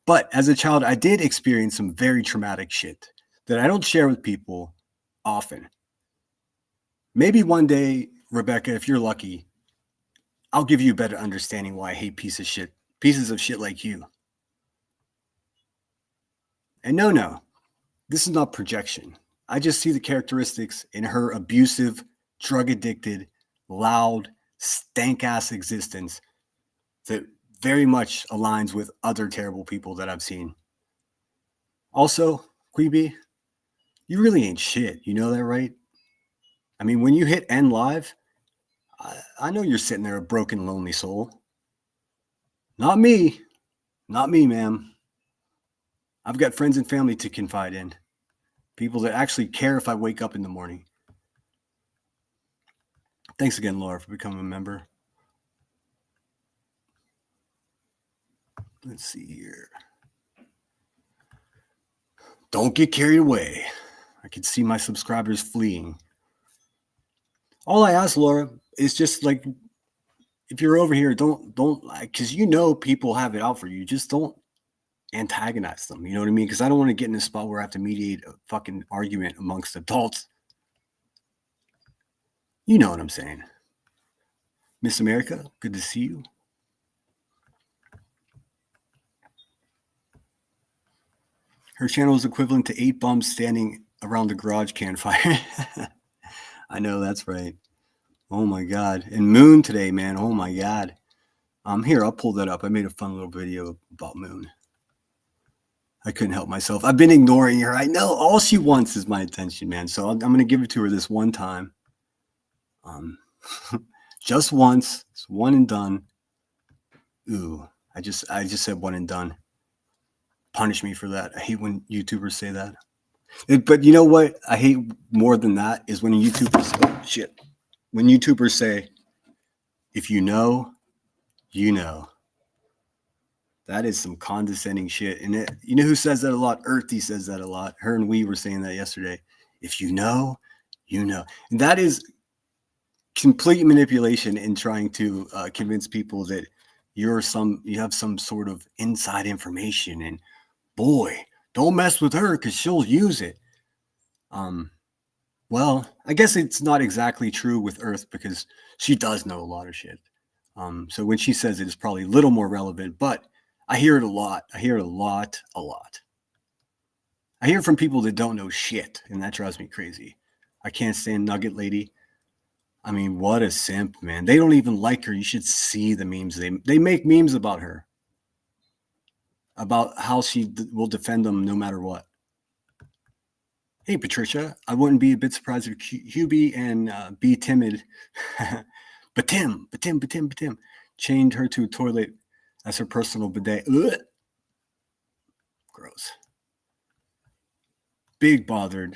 But as a child, I did experience some very traumatic shit that I don't share with people often. Maybe one day, Rebecca, if you're lucky, I'll give you a better understanding why I hate pieces of shit like you. And no, this is not projection. I just see the characteristics in her abusive, drug-addicted, loud, stank-ass existence that very much aligns with other terrible people that I've seen. Also, Queeby, you really ain't shit. You know that, right? I mean, when you hit end live, I know you're sitting there a broken, lonely soul. Not me. Not me, ma'am. I've got friends and family to confide in. People that actually care if I wake up in the morning. Thanks again, Laura, for becoming a member. Let's see here. Don't get carried away. I can see my subscribers fleeing. All I ask, Laura, is just like, if you're over here, don't because you know people have it out for you. Just don't antagonize them. You know what I mean? Because I don't want to get in a spot where I have to mediate a fucking argument amongst adults. You know what I'm saying. Miss America, good to see you. Her channel is equivalent to 8 bums standing around the garage campfire. I know, that's right. Oh my God. And Moon today, man. Oh my God. Here, I'll pull that up. I made a fun little video about Moon. I couldn't help myself. I've been ignoring her. I know all she wants is my attention, man. So I'm going to give it to her this one time. Just once. It's one and done. Ooh, I just said one and done. Punish me for that. I hate when YouTubers say that. But you know what I hate more than that is when YouTubers, when YouTubers say, if you know, you know. That is some condescending shit. And you know who says that a lot? Earthy says that a lot. Her and we were saying that yesterday. If you know, you know. And that is complete manipulation in trying to convince people that you have some sort of inside information. And boy, don't mess with her because she'll use it. Well, I guess it's not exactly true with Earth because she does know a lot of shit. So when she says it, it's probably a little more relevant, but I hear it a lot. I hear it a lot. I hear it from people that don't know shit, and that drives me crazy. I can't stand Nugget Lady. I mean, what a simp, man. They don't even like her. You should see the memes. They make memes about her, about how she will defend them no matter what. Hey, Patricia, I wouldn't be a bit surprised if Hubie and be timid, but Tim chained her to a toilet as her personal bidet. Ugh. Gross. Big bothered.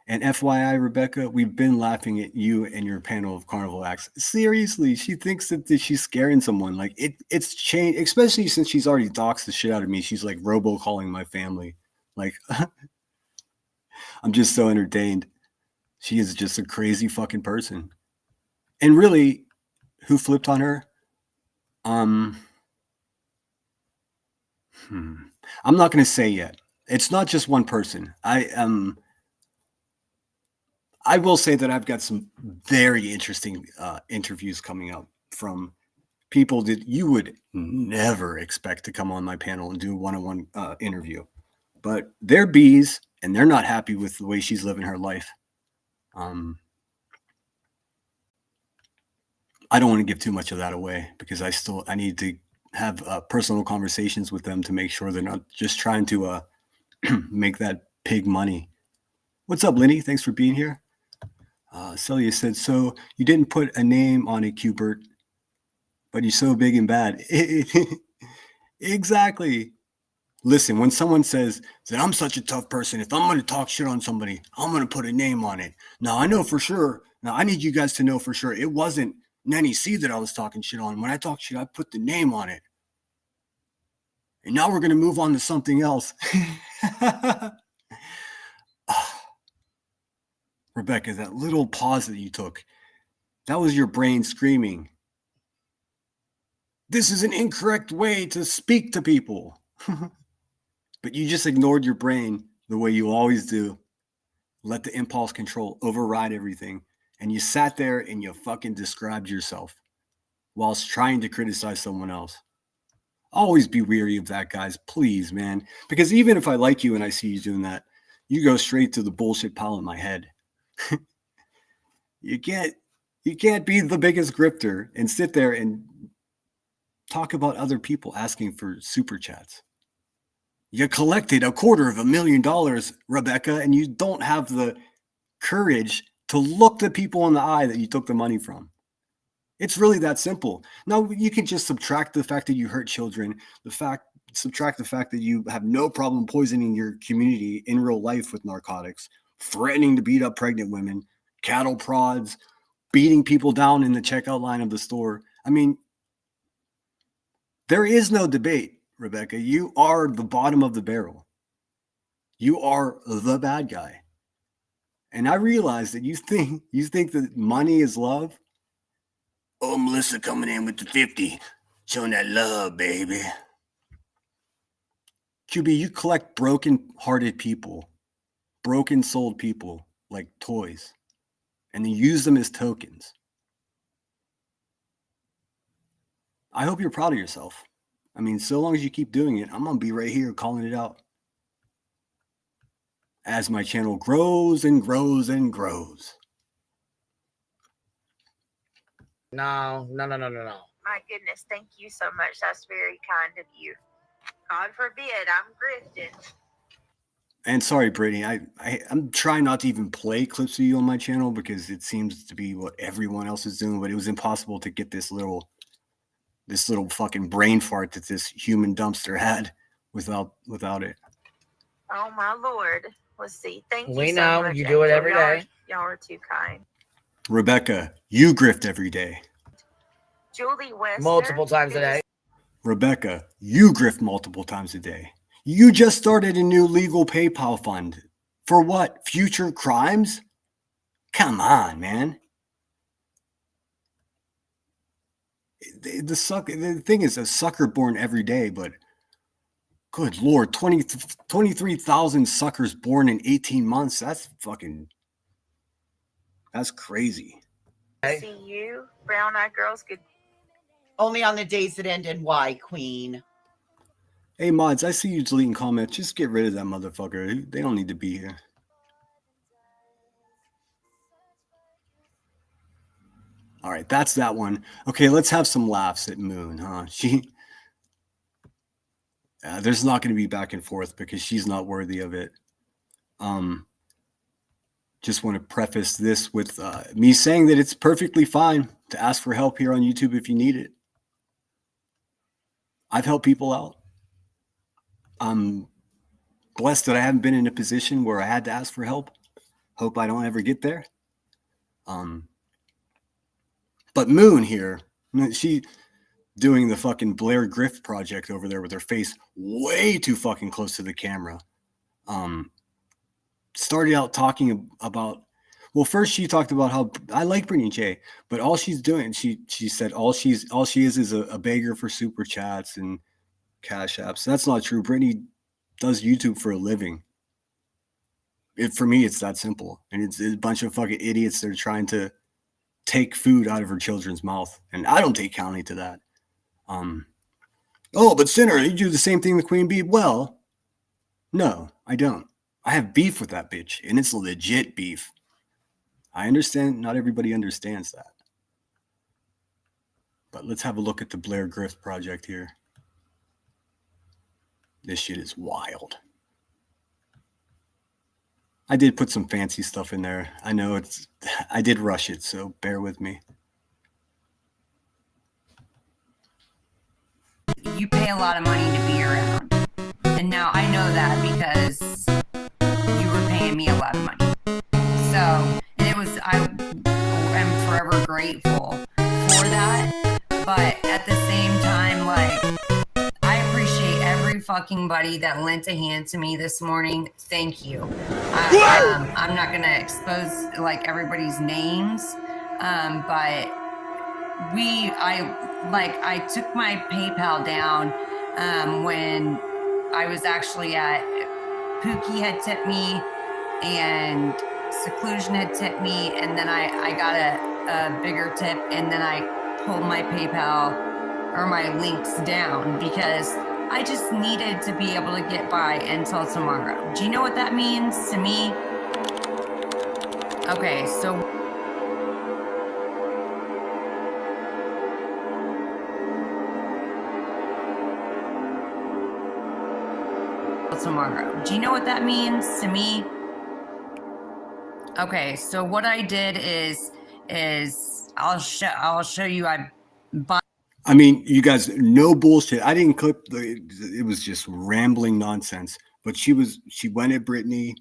And FYI, Rebecca, we've been laughing at you and your panel of carnival acts. Seriously, she thinks that she's scaring someone. Like it's changed, especially since she's already doxed the shit out of me. She's like robo-calling my family. Like, I'm just so entertained. She is just a crazy fucking person. And really, who flipped on her? I'm not going to say yet. It's not just one person. I will say that I've got some very interesting interviews coming up from people that you would never expect to come on my panel and do a one-on-one interview. But they're bees, and they're not happy with the way she's living her life. I don't want to give too much of that away because I need to have personal conversations with them to make sure they're not just trying to make that pig money. What's up, Lenny? Thanks for being here. Celia said, so you didn't put a name on it, Cubert, but you're so big and bad. Exactly. Listen, when someone says that I'm such a tough person, if I'm going to talk shit on somebody, I'm going to put a name on it. Now, I know for sure. Now, I need you guys to know for sure. It wasn't Nanny C that I was talking shit on. When I talk shit, I put the name on it. And now we're going to move on to something else. Rebecca, that little pause that you took, that was your brain screaming. This is an incorrect way to speak to people. But you just ignored your brain the way you always do. Let the impulse control override everything. And you sat there and you fucking described yourself whilst trying to criticize someone else. Always be weary of that, guys. Please, man. Because even if I like you and I see you doing that, you go straight to the bullshit pile in my head. You can't be the biggest grifter and sit there and talk about other people asking for super chats. You collected $250,000, Rebecca, and you don't have the courage to look the people in the eye that you took the money from. It's really that simple. Now, you can just subtract the fact that you hurt children, subtract the fact that you have no problem poisoning your community in real life with narcotics, threatening to beat up pregnant women, cattle prods, beating people down in the checkout line of the store. I mean, there is no debate, Rebecca. You are the bottom of the barrel. You are the bad guy. And I realize that you think that money is love. Oh, Melissa coming in with the 50, showing that love, baby. QB, you collect broken-hearted people, broken-souled people like toys, and then use them as tokens. I hope you're proud of yourself. I mean, so long as you keep doing it, I'm going to be right here calling it out. As my channel grows and grows and grows. No. My goodness, thank you so much. That's very kind of you. God forbid I'm grifting. And sorry, Brittany, I'm trying not to even play clips of you on my channel because it seems to be what everyone else is doing, but it was impossible to get this little fucking brain fart that this human dumpster had without it. Oh my Lord. Let's see. Thank you. We so know much, you do it Angel. every day. Y'all are too kind. Rebecca, you grift every day. Julie West. Multiple times a day. Rebecca, you grift multiple times a day. You just started a new legal PayPal fund. For what? Future crimes? Come on, man. The thing is a sucker born every day, but good Lord, 23,000 suckers born in 18 months. That's crazy. See you, brown eyed girls. Good. Only on the days that end in Y, Queen. Hey, mods, I see you deleting comments. Just get rid of that motherfucker. They don't need to be here. All right, that's that one. Okay, let's have some laughs at Moon, huh? There's not going to be back and forth because she's not worthy of it. just want to preface this with me saying that it's perfectly fine to ask for help here on YouTube if you need it. I've helped people out. I'm blessed that I haven't been in a position where I had to ask for help. Hope I don't ever get there. But Moon here, she doing the fucking Blair Grift project over there with her face way too fucking close to the camera. Started out talking about, well, first she talked about how I like Brittany J, but all she's doing, she said all she is a beggar for super chats and cash apps. That's not true. Brittany does YouTube for a living. For me, it's that simple. And it's a bunch of fucking idiots that are trying to take food out of her children's mouth. And I don't take county to that. Oh, but Sinner, you do the same thing with Queen Bee. Well, no, I don't. I have beef with that bitch, and it's legit beef. I understand not everybody understands that. But let's have a look at the Blair Grift project here. This shit is wild. I did put some fancy stuff in there. I know I did rush it, so bear with me. You pay a lot of money to be around. And now I know that because you were paying me a lot of money. So, and I am forever grateful for that. But at the same time, like, I appreciate every fucking buddy that lent a hand to me this morning. Thank you. I'm not going to expose like everybody's names, but I took my PayPal down when I was actually at Pookie had tipped me and Seclusion had tipped me, and then I got a bigger tip, and then I pulled my PayPal or my links down because I just needed to be able to get by until tomorrow. Do you know what that means to me? Okay, so tomorrow. Do you know what that means to me? Okay, so what I did is I'll show you. I mean, you guys, no bullshit. I didn't clip it was just rambling nonsense. But she went at Brittany.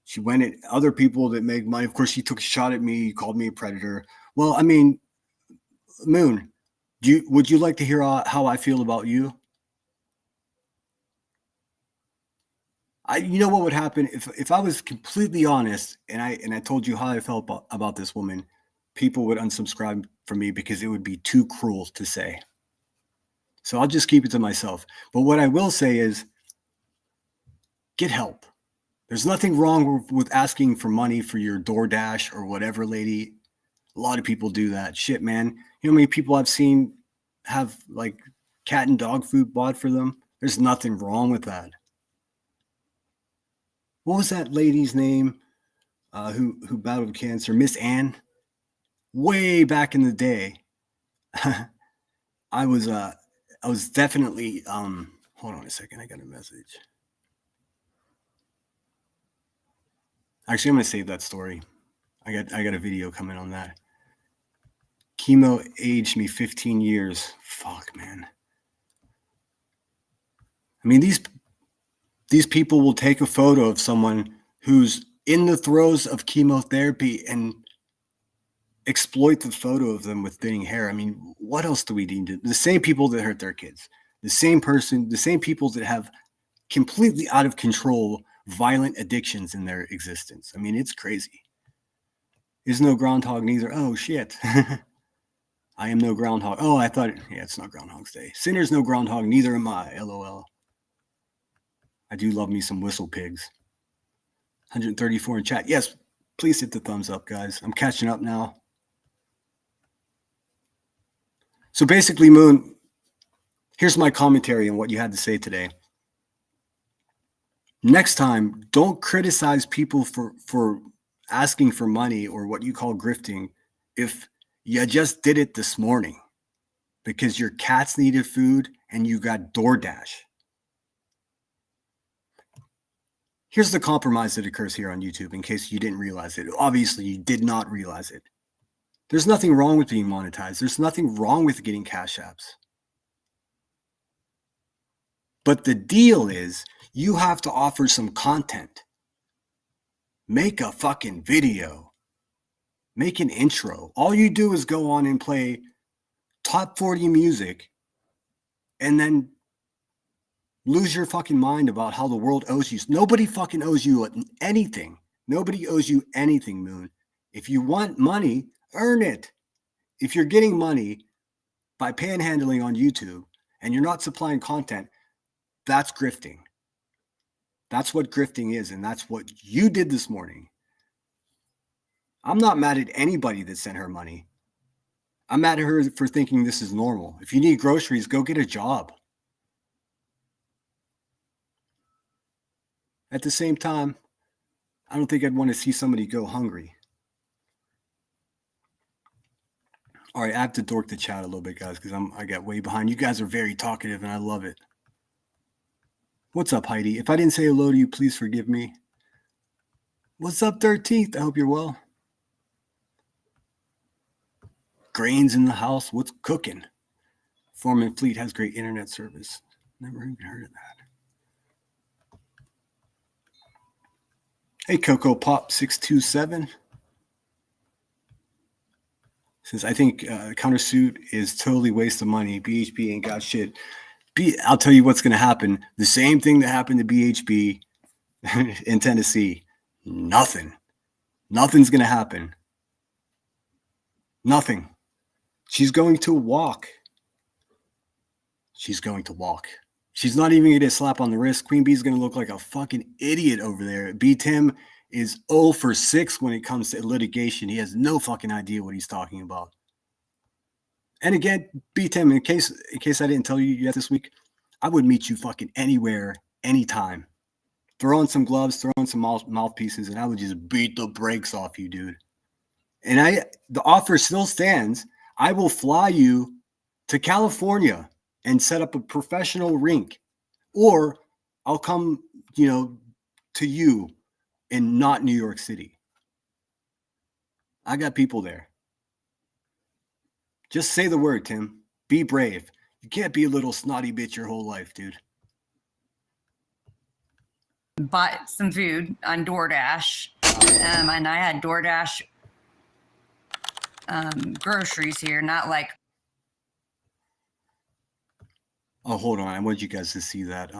She went at other people that make money. Of course, she took a shot at me, called me a predator. Well, I mean, Moon, would you like to hear how I feel about you? You know what would happen if I was completely honest and I told you how I felt about this woman, people would unsubscribe from me because it would be too cruel to say. So I'll just keep it to myself. But what I will say is get help. There's nothing wrong with asking for money for your DoorDash or whatever, lady. A lot of people do that. Shit, man. You know how many people I've seen have like cat and dog food bought for them? There's nothing wrong with that. What was that lady's name who battled cancer? Miss Ann? Way back in the day. I was definitely hold on a second, I got a message. Actually, I'm gonna save that story. I got a video coming on that. Chemo aged me 15 years. Fuck, man. I mean, these people will take a photo of someone who's in the throes of chemotherapy and exploit the photo of them with thinning hair. I mean, what else do we need to? The same people that hurt their kids, the same people that have completely out of control violent addictions in their existence. I mean, it's crazy. Is no groundhog neither. Oh shit. I am no groundhog. Oh, I thought it's not Groundhog's Day. Sinner's no groundhog, neither am I. LOL. I do love me some whistle pigs. 134 in chat. Yes, please hit the thumbs up, guys. I'm catching up now. So basically, Moon, here's my commentary on what you had to say today. Next time, don't criticize people for asking for money or what you call grifting if you just did it this morning because your cats needed food and you got DoorDash. Here's the compromise that occurs here on YouTube in case you didn't realize it. Obviously, you did not realize it. There's nothing wrong with being monetized. There's nothing wrong with getting cash apps. But the deal is you have to offer some content. Make a fucking video. Make an intro. All you do is go on and play top 40 music and then lose your fucking mind about how the world owes you. Nobody fucking owes you anything. Nobody owes you anything, Moon. If you want money, earn it. If you're getting money by panhandling on YouTube and you're not supplying content, that's grifting. That's what grifting is, and that's what you did this morning. I'm not mad at anybody that sent her money. I'm mad at her for thinking this is normal. If you need groceries, go get a job. At the same time, I don't think I'd want to see somebody go hungry. All right, I have to dork the chat a little bit, guys, because I got way behind. You guys are very talkative, and I love it. What's up, Heidi? If I didn't say hello to you, please forgive me. What's up, 13th? I hope you're well. Grains in the house. What's cooking? Foreman Fleet has great internet service. Never even heard of that. Hey, Coco Pop 627 says, I think countersuit is totally waste of money. BHP ain't got shit. I'll tell you what's going to happen. The same thing that happened to BHP in Tennessee. Nothing. Nothing's going to happen. Nothing. She's going to walk. She's going to walk. She's not even going to get a slap on the wrist. Queen Bee's going to look like a fucking idiot over there. B. Tim is 0 for 6 when it comes to litigation. He has no fucking idea what he's talking about. And again, B. Tim, in case I didn't tell you yet this week, I would meet you fucking anywhere, anytime. Throw on some gloves, throw on some mouthpieces, and I would just beat the brakes off you, dude. And the offer still stands. I will fly you to California and set up a professional rink, or I'll come, to you in not New York City. I got people there. Just say the word, Tim. Be brave. You can't be a little snotty bitch your whole life, dude. Bought some food on DoorDash, and I had DoorDash groceries here, not like. Oh, hold on. I want you guys to see that.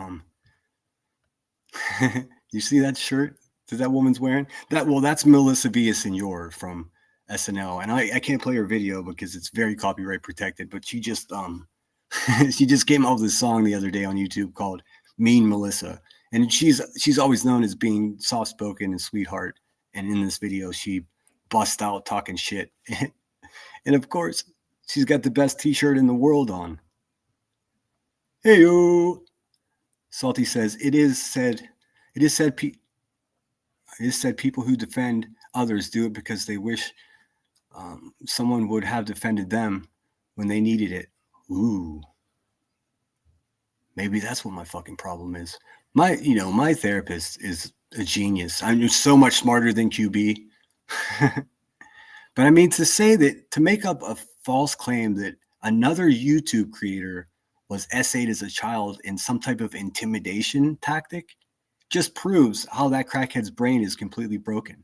You see that shirt that that woman's wearing? That's Melissa Villasenor from SNL, and I can't play her video because it's very copyright protected. But she just she just came out with a song the other day on YouTube called "Mean Melissa," and she's always known as being soft spoken and sweetheart. And in this video, she busts out talking shit, and of course, she's got the best T-shirt in the world on. Hey-o. Salty says, it is said people who defend others do it because they wish someone would have defended them when they needed it. Ooh. Maybe that's what my fucking problem is. My therapist is a genius. I'm just so much smarter than QB. But I mean, to make up a false claim that another YouTube creator was essayed as a child in some type of intimidation tactic just proves how that crackhead's brain is completely broken.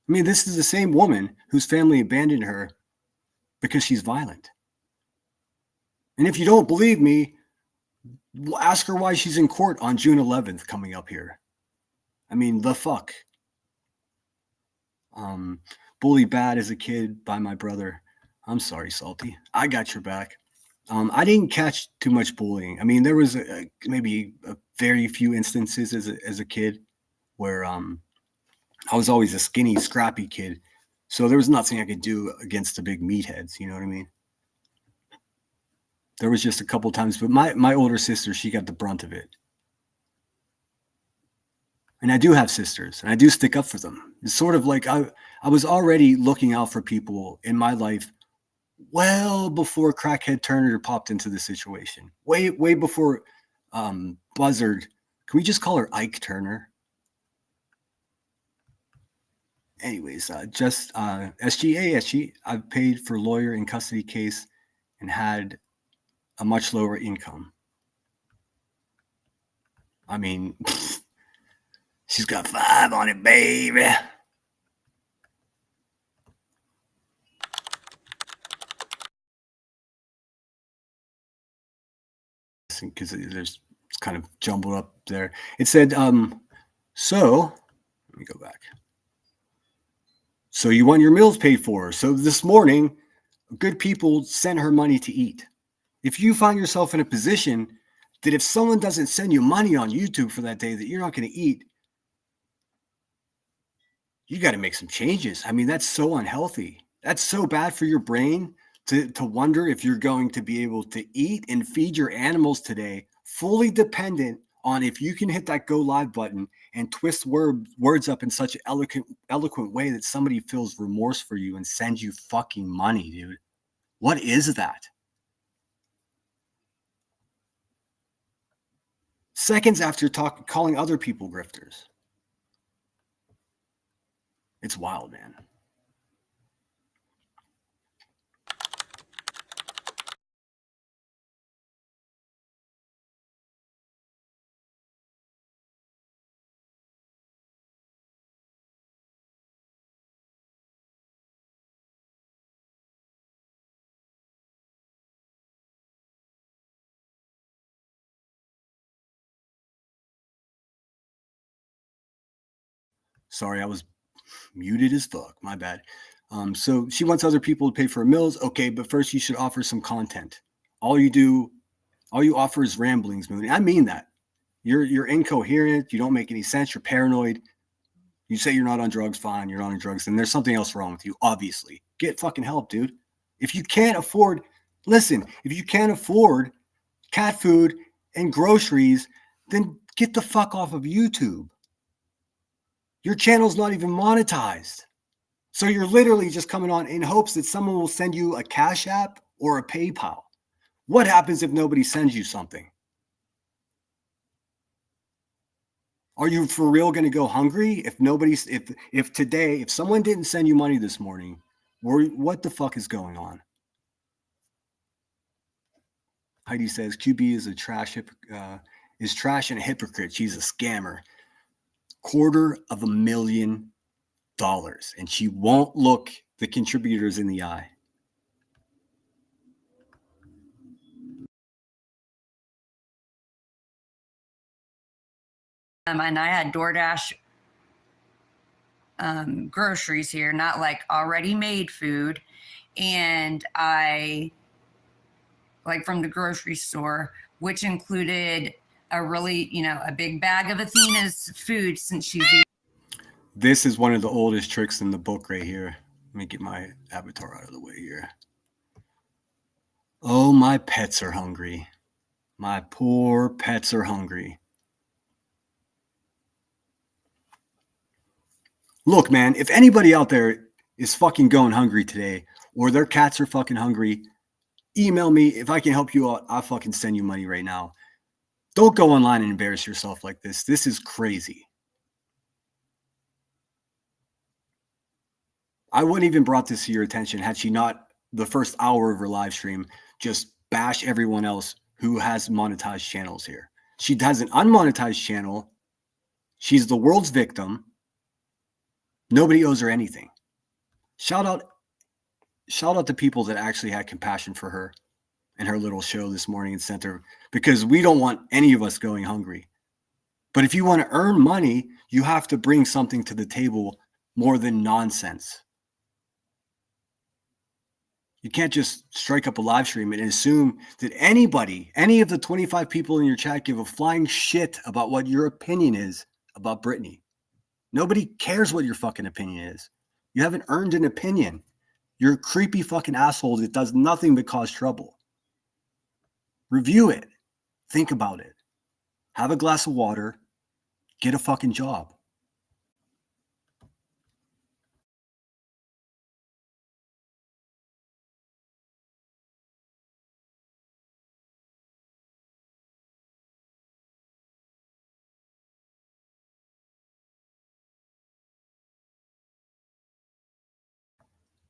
I mean, this is the same woman whose family abandoned her because she's violent. And if you don't believe me, ask her why she's in court on June 11th coming up here. I mean, the fuck. Bullied bad as a kid by my brother. I'm sorry, Salty. I got your back. I didn't catch too much bullying. I mean, there was maybe a very few instances as a kid where I was always a skinny, scrappy kid. So there was nothing I could do against the big meatheads. You know what I mean? There was just a couple times, but my older sister, she got the brunt of it. And I do have sisters, and I do stick up for them. It's sort of like I was already looking out for people in my life well before Crackhead Turner popped into the situation. Way before Buzzard Can we just call her Ike Turner? Anyways, SGA, I've paid for lawyer in custody case and had a much lower income. I mean, she's got 5 on it, baby. Because there's it's kind of jumbled up there. It said, so let me go back. So you want your meals paid for. So this morning, good people sent her money to eat. If you find yourself in a position that if someone doesn't send you money on YouTube for that day that you're not going to eat, you got to make some changes. I mean, that's so unhealthy. That's so bad for your brain to wonder if you're going to be able to eat and feed your animals today, fully dependent on if you can hit that go live button and twist words up in such an eloquent way that somebody feels remorse for you and sends you fucking money, dude. What is that? Seconds after calling other people grifters. It's wild, man. Sorry, I was muted as fuck. My bad. So she wants other people to pay for her meals. Okay, but first you should offer some content. All you offer is ramblings, Mooney. I mean that. You're incoherent. You don't make any sense. You're paranoid. You say you're not on drugs, fine. You're not on drugs, then there's something else wrong with you, obviously. Get fucking help, dude. If you can't afford cat food and groceries, then get the fuck off of YouTube. Your channel's not even monetized. So you're literally just coming on in hopes that someone will send you a Cash App or a PayPal. What happens if nobody sends you something? Are you for real going to go hungry if someone didn't send you money this morning? What the fuck is going on? Heidi says QB is trash and a hypocrite. She's a scammer. $250,000, and she won't look the contributors in the eye. And I had DoorDash groceries here, not like already made food. And I, like from the grocery store, which included a really, a big bag of Athena's food since she's. This is one of the oldest tricks in the book right here. Let me get my avatar out of the way here. Oh, my pets are hungry. My poor pets are hungry. Look, man, if anybody out there is fucking going hungry today, or their cats are fucking hungry, email me. If I can help you out, I'll fucking send you money right now. Don't go online and embarrass yourself like this. This is crazy. I wouldn't even brought this to your attention had she not, the first hour of her live stream, just bash everyone else who has monetized channels here. She has an unmonetized channel. She's the world's victim. Nobody owes her anything. Shout out to people that actually had compassion for her and her little show this morning and sent her, because we don't want any of us going hungry. But if you want to earn money, you have to bring something to the table more than nonsense. You can't just strike up a live stream and assume that any of the 25 people in your chat give a flying shit about what your opinion is about Britney. Nobody cares what your fucking opinion is. You haven't earned an opinion. You're a creepy fucking asshole that does nothing but cause trouble. Review it. Think about it. Have a glass of water. Get a fucking job.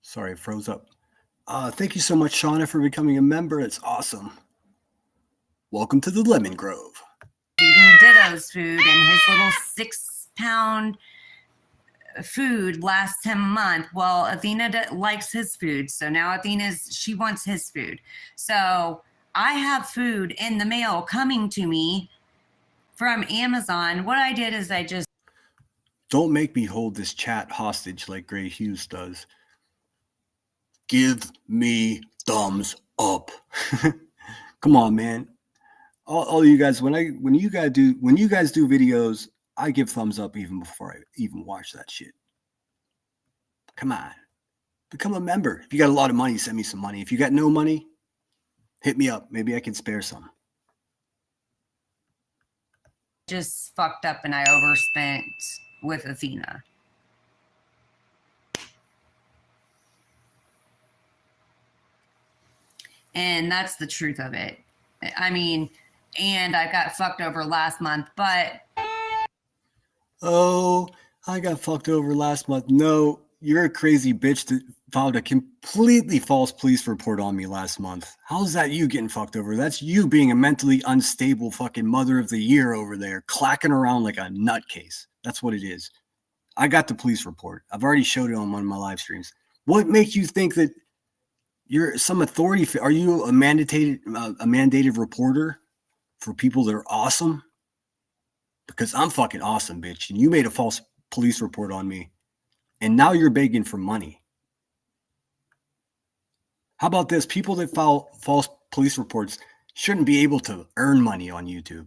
Sorry, it froze up. Thank you so much, Shauna, for becoming a member. It's awesome. Welcome to the Lemon Grove. Eating Ditto's food, and his little 6-pound food lasts him a month. Well, Athena likes his food, so now she wants his food. So I have food in the mail coming to me from Amazon. What I did is I just Don't make me hold this chat hostage like Gray Hughes does. Give me thumbs up. Come on, man. All you guys, when you guys do videos, I give thumbs up even before I even watch that shit. Come on. Become a member. If you got a lot of money, send me some money. If you got no money, hit me up. Maybe I can spare some. just fucked up and I overspent with Athena. And that's the truth of it. I mean, and I got fucked over last month, but... Oh, I got fucked over last month. No, you're a crazy bitch that filed a completely false police report on me last month. How's that you getting fucked over? That's you being a mentally unstable fucking mother of the year over there, clacking around like a nutcase. That's what it is. I got the police report. I've already showed it on one of my live streams. What makes you think that you're some authority? Are you a mandated reporter for people that are awesome? Because I'm fucking awesome, bitch. And you made a false police report on me. And now you're begging for money. How about this? People that file false police reports shouldn't be able to earn money on YouTube.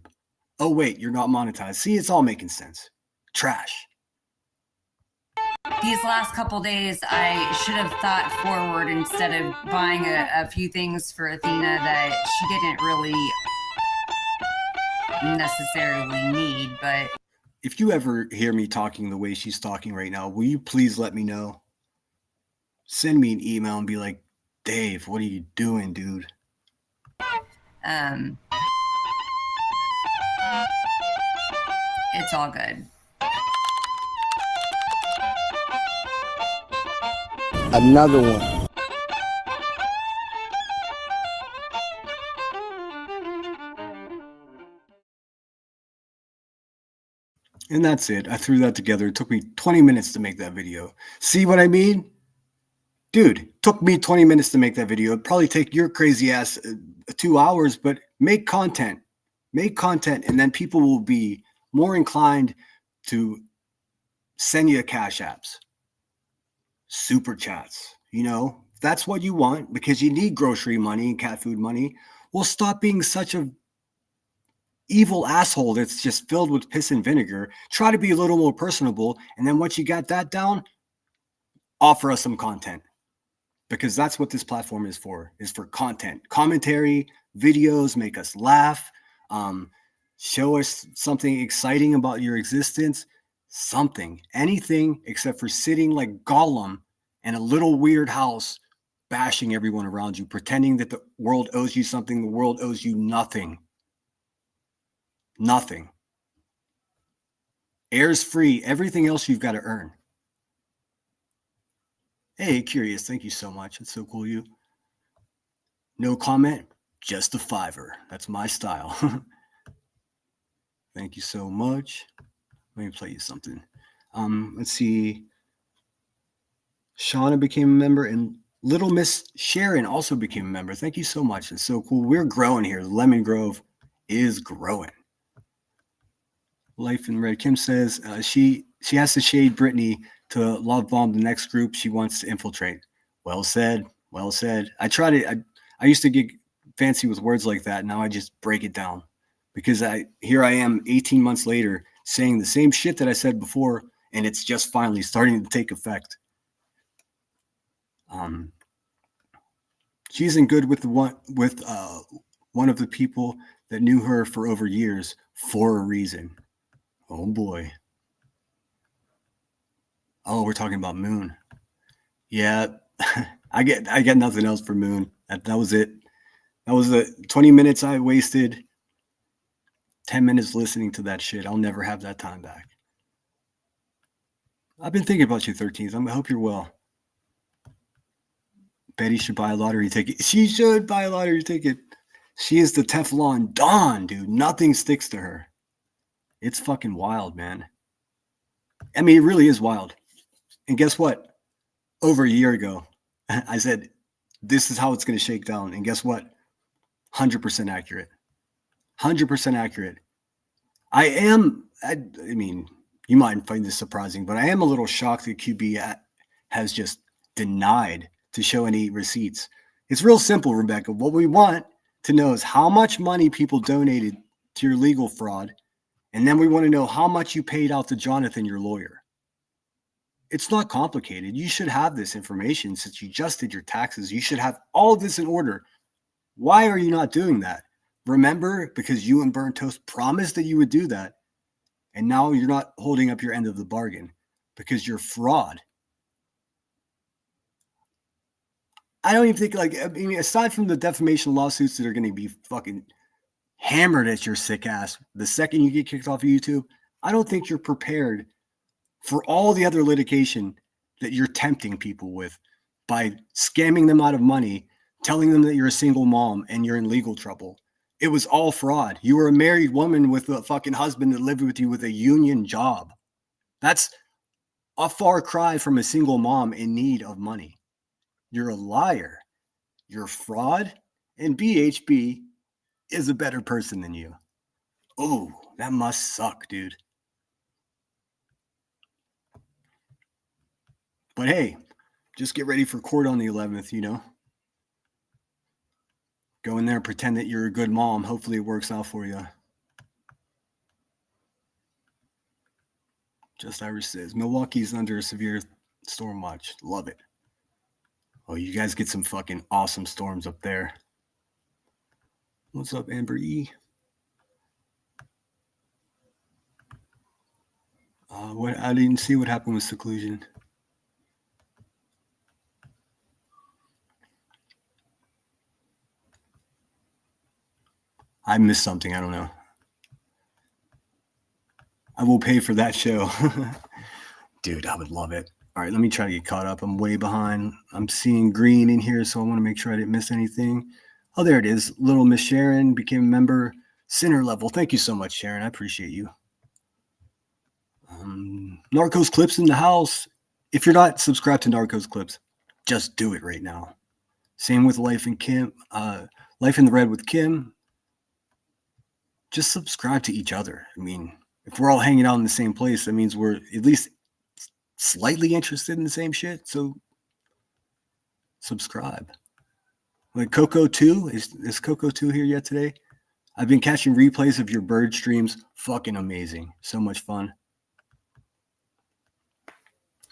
Oh, wait, you're not monetized. See, it's all making sense. Trash. These last couple days, I should have thought forward instead of buying a few things for Athena that she didn't really necessarily need, but... If you ever hear me talking the way she's talking right now, will you please let me know? Send me an email and be like, Dave, what are you doing, dude? It's all good. Another one. And that's it. I threw that together. It took me 20 minutes to make that video. See what I mean? Dude, it took me 20 minutes to make that video. It'd probably take your crazy ass 2 hours, but make content. Make content, and then people will be more inclined to send you cash apps, super chats. You know, if that's what you want because you need grocery money and cat food money. Well, stop being such a evil asshole that's just filled with piss and vinegar. Try to be a little more personable, and then once you got that down, offer us some content, because that's what this platform is for content, commentary, videos, make us laugh, show us something exciting about your existence, something, anything except for sitting like Gollum in a little weird house, bashing everyone around you, pretending that the world owes you something. The world owes you nothing. Nothing. Air's free. Everything else you've got to earn. Hey, Curious, thank you so much. It's so cool of you. No comment, just a $5. That's my style. Thank you so much. Let me play you something. Let's see. Shauna became a member, and Little Miss Sharon also became a member. Thank you so much. It's so cool. We're growing here. The Lemon Grove is growing. Life in Red. Kim says she has to shade Brittany to love bomb the next group she wants to infiltrate. Well said. Well said. I used to get fancy with words like that. Now I just break it down, because here I am 18 months later saying the same shit that I said before, and it's just finally starting to take effect. She isn't good with one of the people that knew her for over years for a reason. Oh boy. Oh, we're talking about Moon. Yeah, I get nothing else for Moon. That was it. That was the 20 minutes I wasted. 10 minutes listening to that shit. I'll never have that time back. I've been thinking about you, 13th. I hope you're well. Betty should buy a lottery ticket. She should buy a lottery ticket. She is the Teflon Don, dude. Nothing sticks to her. It's fucking wild, man. I mean, it really is wild. And guess what? Over a year ago, I said, this is how it's going to shake down. And guess what? 100% accurate. 100% accurate. I mean, you might find this surprising, but I am a little shocked that QB has just denied to show any receipts. It's real simple, Rebecca. What we want to know is how much money people donated to your legal fraud, and then we want to know how much you paid out to Jonathan, your lawyer. It's not complicated. You should have this information since you just did your taxes. You should have all of this in order. Why are you not doing that? Remember, because you and Burnt Toast promised that you would do that, and now you're not holding up your end of the bargain because you're fraud. I don't even think, I mean, aside from the defamation lawsuits that are going to be fucking hammered at your sick ass the second you get kicked off of YouTube, I don't think you're prepared for all the other litigation that you're tempting people with by scamming them out of money, telling them that you're a single mom and you're in legal trouble. It was all fraud. You were a married woman with a fucking husband that lived with you with a union job. That's a far cry from a single mom in need of money. You're a liar. You're a fraud. And BHB is a better person than you. Oh, that must suck, dude. But hey, just get ready for court on the 11th, you know. Go in there, pretend that you're a good mom. Hopefully it works out for you. Just Irish says, Milwaukee's under a severe storm watch. Love it. Oh, you guys get some fucking awesome storms up there. What's up, Amber E? What? I didn't see what happened with Seclusion. I missed something. I don't know. I will pay for that show. Dude, I would love it. All right, let me try to get caught up. I'm way behind. I'm seeing green in here, so I want to make sure I didn't miss anything. Oh, there it is. Little Miss Sharon became a member. Center level. Thank you so much, Sharon. I appreciate you. Narcos Clips in the house. If you're not subscribed to Narcos Clips, just do it right now. Same with Life in the Red with Kim. Just subscribe to each other. I mean, if we're all hanging out in the same place, that means we're at least slightly interested in the same shit. So subscribe. Like Coco 2, is Coco 2 here yet today? I've been catching replays of your bird streams. Fucking amazing. So much fun.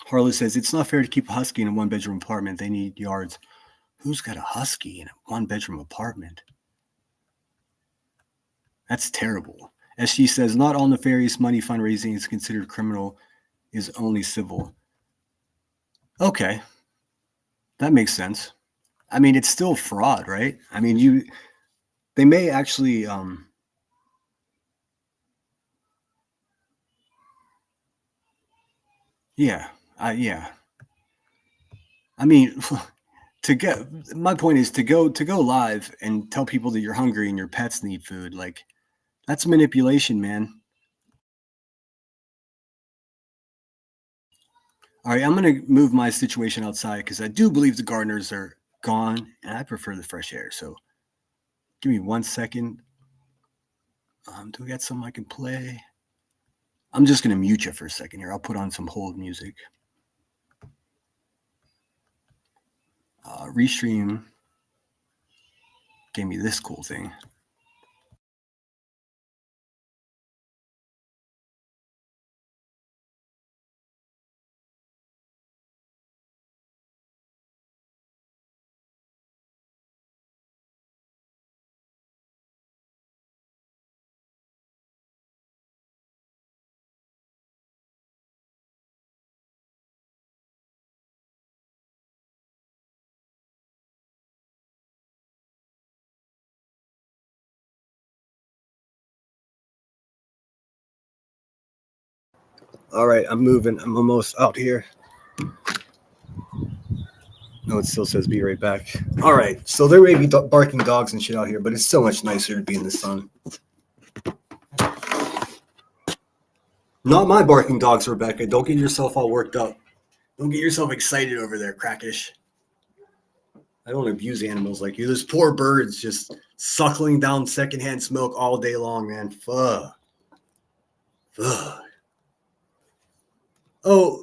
Harley says, it's not fair to keep a husky in a one-bedroom apartment. They need yards. Who's got a husky in a one-bedroom apartment? That's terrible. As she says, not all nefarious money fundraising is considered criminal, is only civil. Okay. That makes sense. I mean, it's still fraud, right? I mean, they may actually, yeah. I mean, my point is to go live and tell people that you're hungry and your pets need food. Like, that's manipulation, man. All right, I'm going to move my situation outside because I do believe the gardeners are gone and I prefer the fresh air. So give me 1 second. Do we got something I can play? I'm just going to mute you for a second here. I'll put on some hold music. Restream gave me this cool thing. All right, I'm moving. I'm almost out here. No, it still says be right back. All right, so there may be barking dogs and shit out here, but it's so much nicer to be in the sun. Not my barking dogs, Rebecca. Don't get yourself all worked up. Don't get yourself excited over there, crackish. I don't abuse animals like you. There's poor birds just suckling down secondhand smoke all day long, man. Fuck. Oh,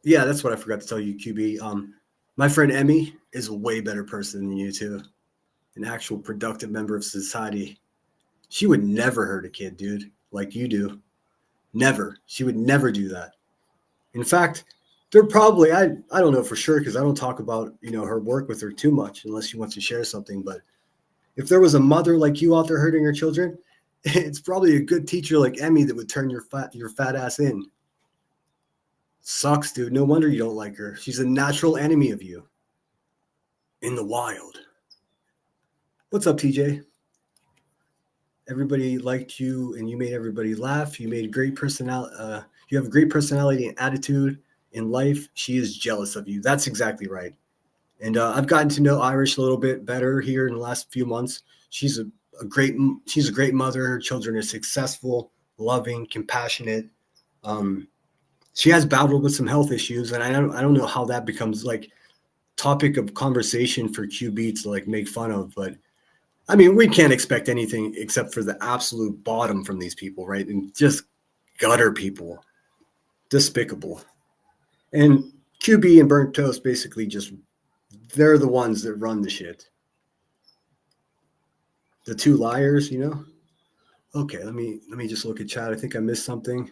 yeah, that's what I forgot to tell you, QB. My friend Emmy is a way better person than you two. An actual productive member of society. She would never hurt a kid, dude, like you do. Never. She would never do that. In fact, they're probably, I don't know for sure because I don't talk about, her work with her too much unless she wants to share something. But if there was a mother like you out there hurting her children, it's probably a good teacher like Emmy that would turn your fat ass in. Sucks, dude. No wonder you don't like her. She's a natural enemy of you. In the wild. What's up, TJ? Everybody liked you and you made everybody laugh. You made a great personality. You have a great personality and attitude in life. She is jealous of you. That's exactly right. And I've gotten to know Irish a little bit better here in the last few months. She's a great mother. Her children are successful, loving, compassionate. She has battled with some health issues, and I don't know how that becomes like topic of conversation for QB to like make fun of, but I mean, we can't expect anything except for the absolute bottom from these people, right? And just gutter people. Despicable. And QB and Burnt Toast basically just, they're the ones that run the shit. The two liars, Okay, let me just look at chat. I think I missed something.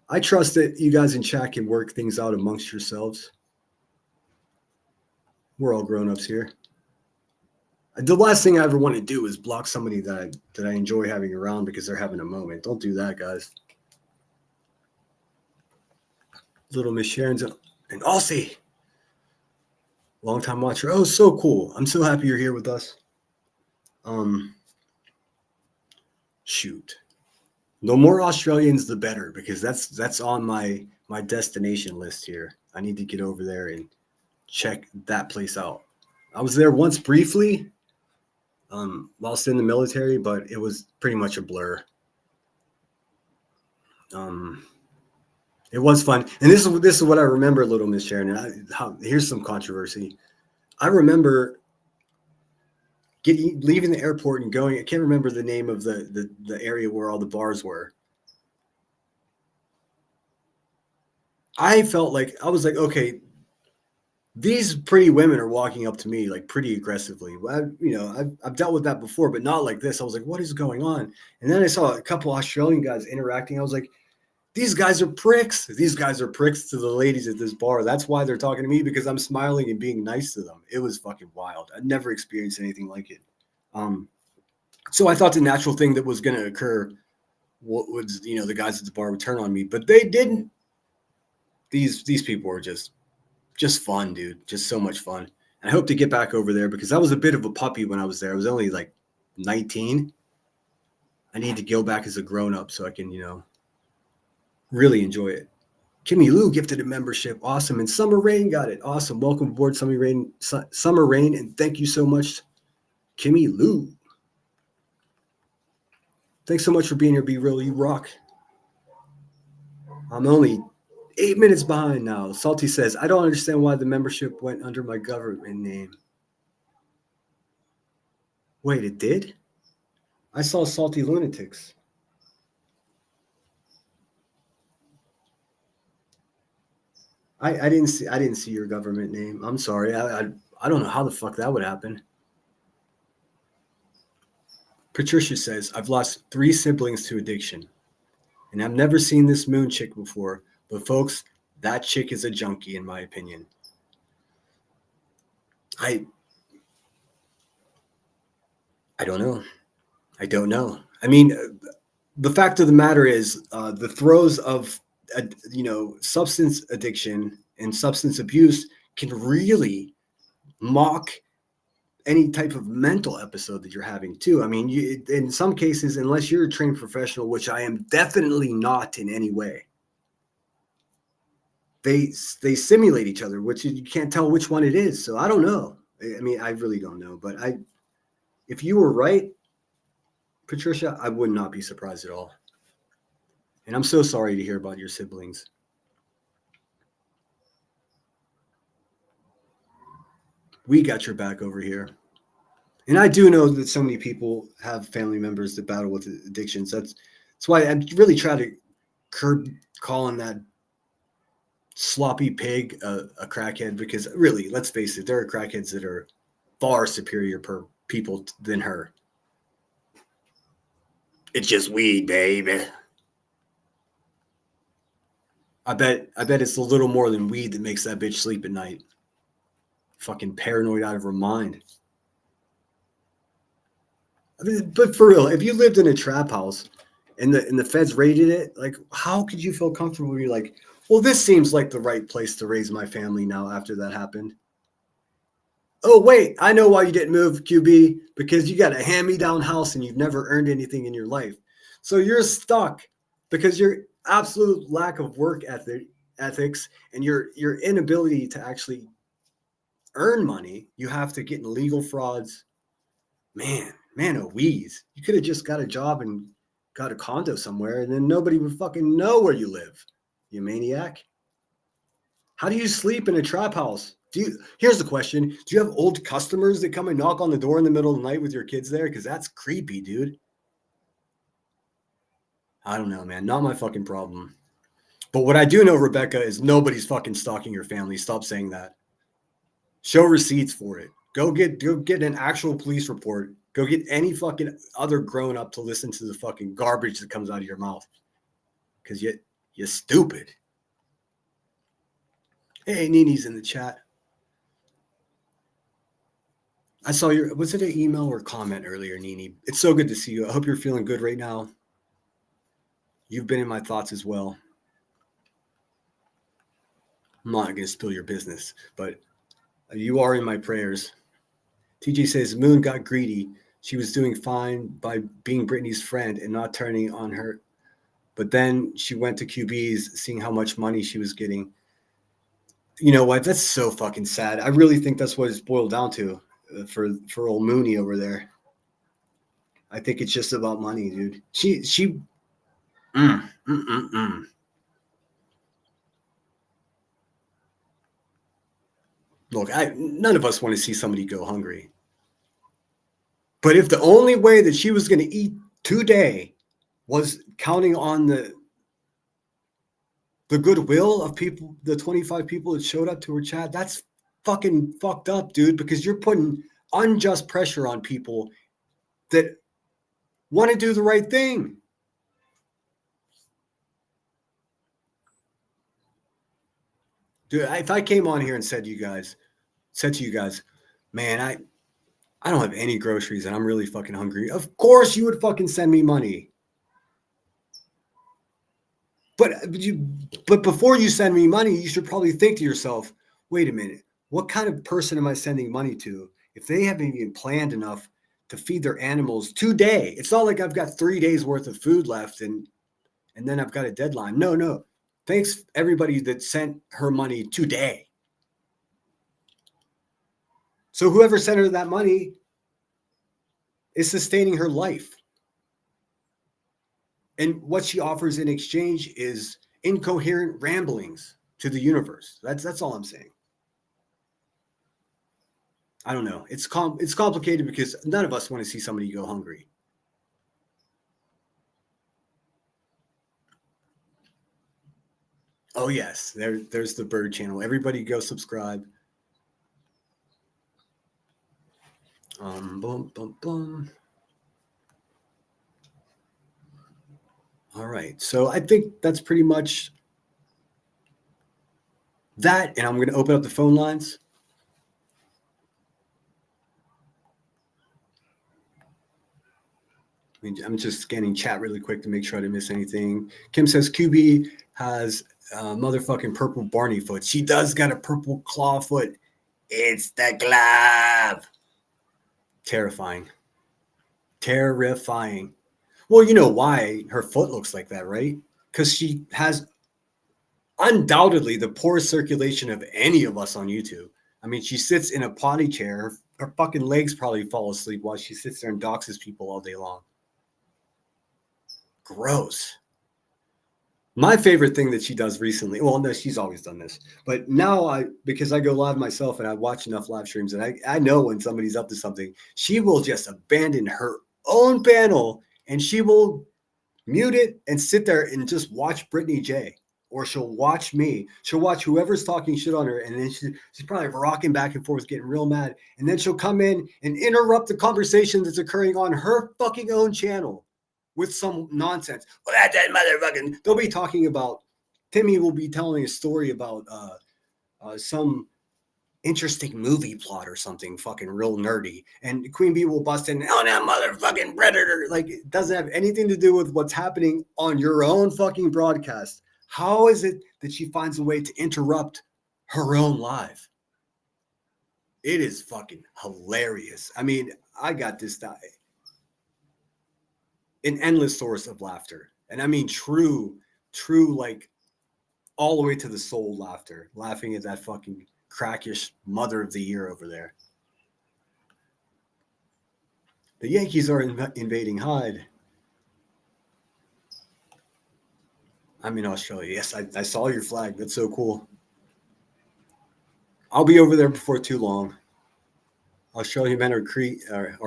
I trust that you guys in chat can work things out amongst yourselves. We're all grown-ups here. The last thing I ever want to do is block somebody that I enjoy having around because they're having a moment. Don't do that, guys. Little Miss Sharon's and Aussie. Long-time watcher. Oh, so cool. I'm so happy you're here with us. Shoot. No more Australians, the better, because that's on my destination list here. I need to get over there and check that place out. I was there once briefly, whilst in the military, but it was pretty much a blur. It was fun, and this is what I remember, Little Miss Sharon. Here's some controversy. I remember leaving the airport and going. I can't remember the name of the area where all the bars were. I felt like I was like, okay, these pretty women are walking up to me like pretty aggressively. I've dealt with that before, but not like this. I was like, what is going on? And then I saw a couple Australian guys interacting. I was like, these guys are pricks. These guys are pricks to the ladies at this bar. That's why they're talking to me, because I'm smiling and being nice to them. It was fucking wild. I'd never experienced anything like it. So I thought the natural thing that was going to occur was, the guys at the bar would turn on me, but they didn't. These people were just fun, dude. Just so much fun. And I hope to get back over there because I was a bit of a puppy when I was there. I was only like 19. I need to go back as a grown-up so I can, really enjoy it. Kimmy Lou gifted a membership. Awesome. And Summer Rain got it. Awesome. Welcome aboard, Summer Rain. And thank you so much, Kimmy Lou. Thanks so much for being here, Be Real. You rock. I'm only 8 minutes behind now. Salty says, I don't understand why the membership went under my government name. Wait, it did? I saw Salty Lunatics. I didn't see your government name. I'm sorry. I don't know how the fuck that would happen. Patricia says, I've lost 3 siblings to addiction. And I've never seen this moon chick before. But folks, that chick is a junkie, in my opinion. I don't know. I mean, the fact of the matter is the throes of, substance addiction and substance abuse can really mock any type of mental episode that you're having too. I mean, in some cases, unless you're a trained professional, which I am definitely not in any way, they simulate each other, which you can't tell which one it is. So I don't know. I mean, I really don't know. But if you were right, Patricia, I would not be surprised at all. And I'm so sorry to hear about your siblings. We got your back over here. And I do know that so many people have family members that battle with addictions. That's why I really try to curb calling that sloppy pig a crackhead, because really, let's face it, there are crackheads that are far superior per people than her. It's just weed, baby. I bet it's a little more than weed that makes that bitch sleep at night. Fucking paranoid out of her mind. I mean, but for real, if you lived in a trap house and the feds raided it, like, how could you feel comfortable? You're like, well, this seems like the right place to raise my family now after that happened. Oh, wait, I know why you didn't move, QB, because you got a hand-me-down house and you've never earned anything in your life. So you're stuck because your absolute lack of work ethics and your inability to actually earn money. You have to get in legal frauds. Man, oh wheeze. You could have just got a job and got a condo somewhere, and then nobody would fucking know where you live, you maniac. How do you sleep in a trap house? Here's the question. Do you have old customers that come and knock on the door in the middle of the night with your kids there? Because that's creepy, dude. I don't know, man. Not my fucking problem. But what I do know, Rebecca, is nobody's fucking stalking your family. Stop saying that. Show receipts for it. Go get an actual police report. Go get any fucking other grown up to listen to the fucking garbage that comes out of your mouth. Because you're stupid. Hey, Nini's in the chat. I saw was it an email or comment earlier, Nini? It's so good to see you. I hope you're feeling good right now. You've been in my thoughts as well. I'm not going to spill your business, but you are in my prayers. TJ says, Moon got greedy. She was doing fine by being Brittany's friend and not turning on her. But then she went to QB's, seeing how much money she was getting. You know what? That's so fucking sad. I really think that's what it's boiled down to for old Mooney over there. I think it's just about money, dude. Look, none of us want to see somebody go hungry. But if the only way that she was going to eat today was counting on the goodwill of people, the 25 people that showed up to her chat, that's fucking fucked up, dude, because you're putting unjust pressure on people that want to do the right thing. Dude, if I came on here and said to you guys, man, I don't have any groceries and I'm really fucking hungry, of course you would fucking send me money. But before you send me money, you should probably think to yourself, wait a minute, what kind of person am I sending money to if they haven't even planned enough to feed their animals today? It's not like I've got 3 days worth of food left and then I've got a deadline. No. Thanks everybody that sent her money today. So whoever sent her that money is sustaining her life. And what she offers in exchange is incoherent ramblings to the universe. That's all I'm saying. I don't know. It's complicated because none of us want to see somebody go hungry. Oh yes, there's the bird channel. Everybody go subscribe. Boom. All right, so I think that's pretty much that, and I'm going to open up the phone lines. I'm just scanning chat really quick to make sure I didn't miss anything. Kim says QB has motherfucking purple Barney foot. She does got a purple claw foot. It's the glove. Terrifying. Well, you know why her foot looks like that, right? Because she has undoubtedly the poorest circulation of any of us on YouTube. I mean, she sits in a potty chair. Her fucking legs probably fall asleep while she sits there and doxes people all day long. Gross. My favorite thing that she does recently, well, no, she's always done this, but now because I go live myself and I watch enough live streams and I know when somebody's up to something, she will just abandon her own panel and she will mute it and sit there and just watch Brittany J. Or she'll watch me. She'll watch whoever's talking shit on her, and then she's probably rocking back and forth, getting real mad. And then she'll come in and interrupt the conversation that's occurring on her fucking own channel with some nonsense. Well, that motherfucking. They'll be talking about. Timmy will be telling a story about some interesting movie plot or something fucking real nerdy, and Queen Bee will bust in. Oh, that motherfucking predator! Like, it doesn't have anything to do with what's happening on your own fucking broadcast. How is it that she finds a way to interrupt her own live? It is fucking hilarious. I mean, I got this an endless source of laughter. And I mean, true, like all the way to the soul laughter, laughing at that fucking crackish mother of the year over there. The Yankees are invading Hyde. I'm in Australia. Yes, I saw your flag. That's so cool. I'll be over there before too long. Australian men are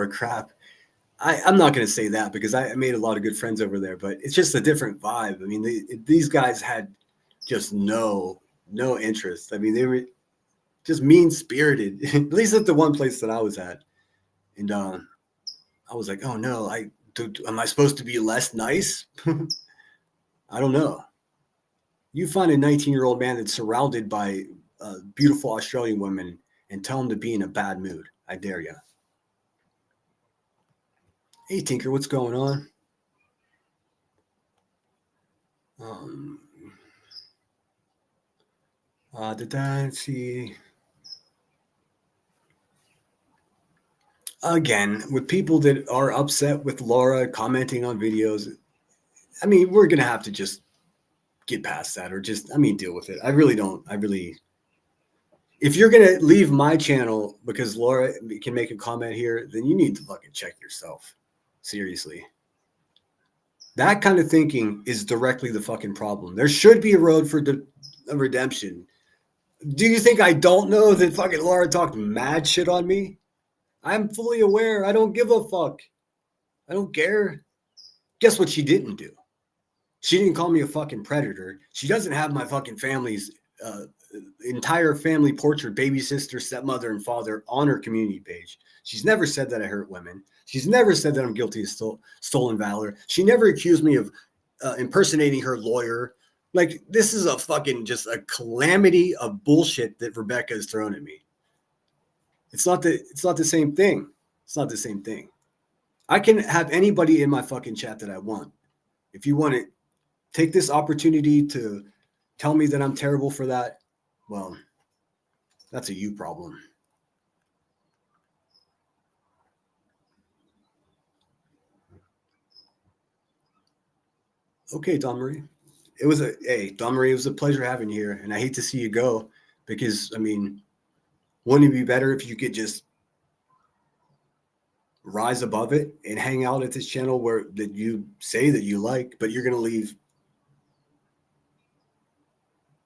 crap. I'm not going to say that because I made a lot of good friends over there, but it's just a different vibe. I mean, these guys had just no interest. I mean, they were just mean-spirited, at least at the one place that I was at. And I was like, oh, no, am I supposed to be less nice? I don't know. You find a 19-year-old man that's surrounded by beautiful Australian women and tell him to be in a bad mood. I dare you. Hey, Tinker, what's going on? Did I see? Again, with people that are upset with Laura commenting on videos, I mean, we're going to have to just get past that or just, I mean, deal with it. If you're going to leave my channel because Laura can make a comment here, then you need to fucking check yourself. Seriously. That kind of thinking is directly the fucking problem. There should be a road for redemption. Do you think I don't know that fucking Laura talked mad shit on me? I'm fully aware. I don't give a fuck. I don't care. Guess what she didn't do? She didn't call me a fucking predator. She doesn't have my fucking family's entire family portrait, baby sister, stepmother, and father on her community page. She's never said that I hurt women. She's never said that I'm guilty of stolen valor. She never accused me of impersonating her lawyer. Like, this is a fucking just a calamity of bullshit that Rebecca has thrown at me. It's not the same thing. It's not the same thing. I can have anybody in my fucking chat that I want. If you want to take this opportunity to tell me that I'm terrible for that, well, that's a you problem. Okay, Don Marie. Don Marie, it was a pleasure having you here, and I hate to see you go because, I mean, wouldn't it be better if you could just rise above it and hang out at this channel that you say that you like, but you're going to leave?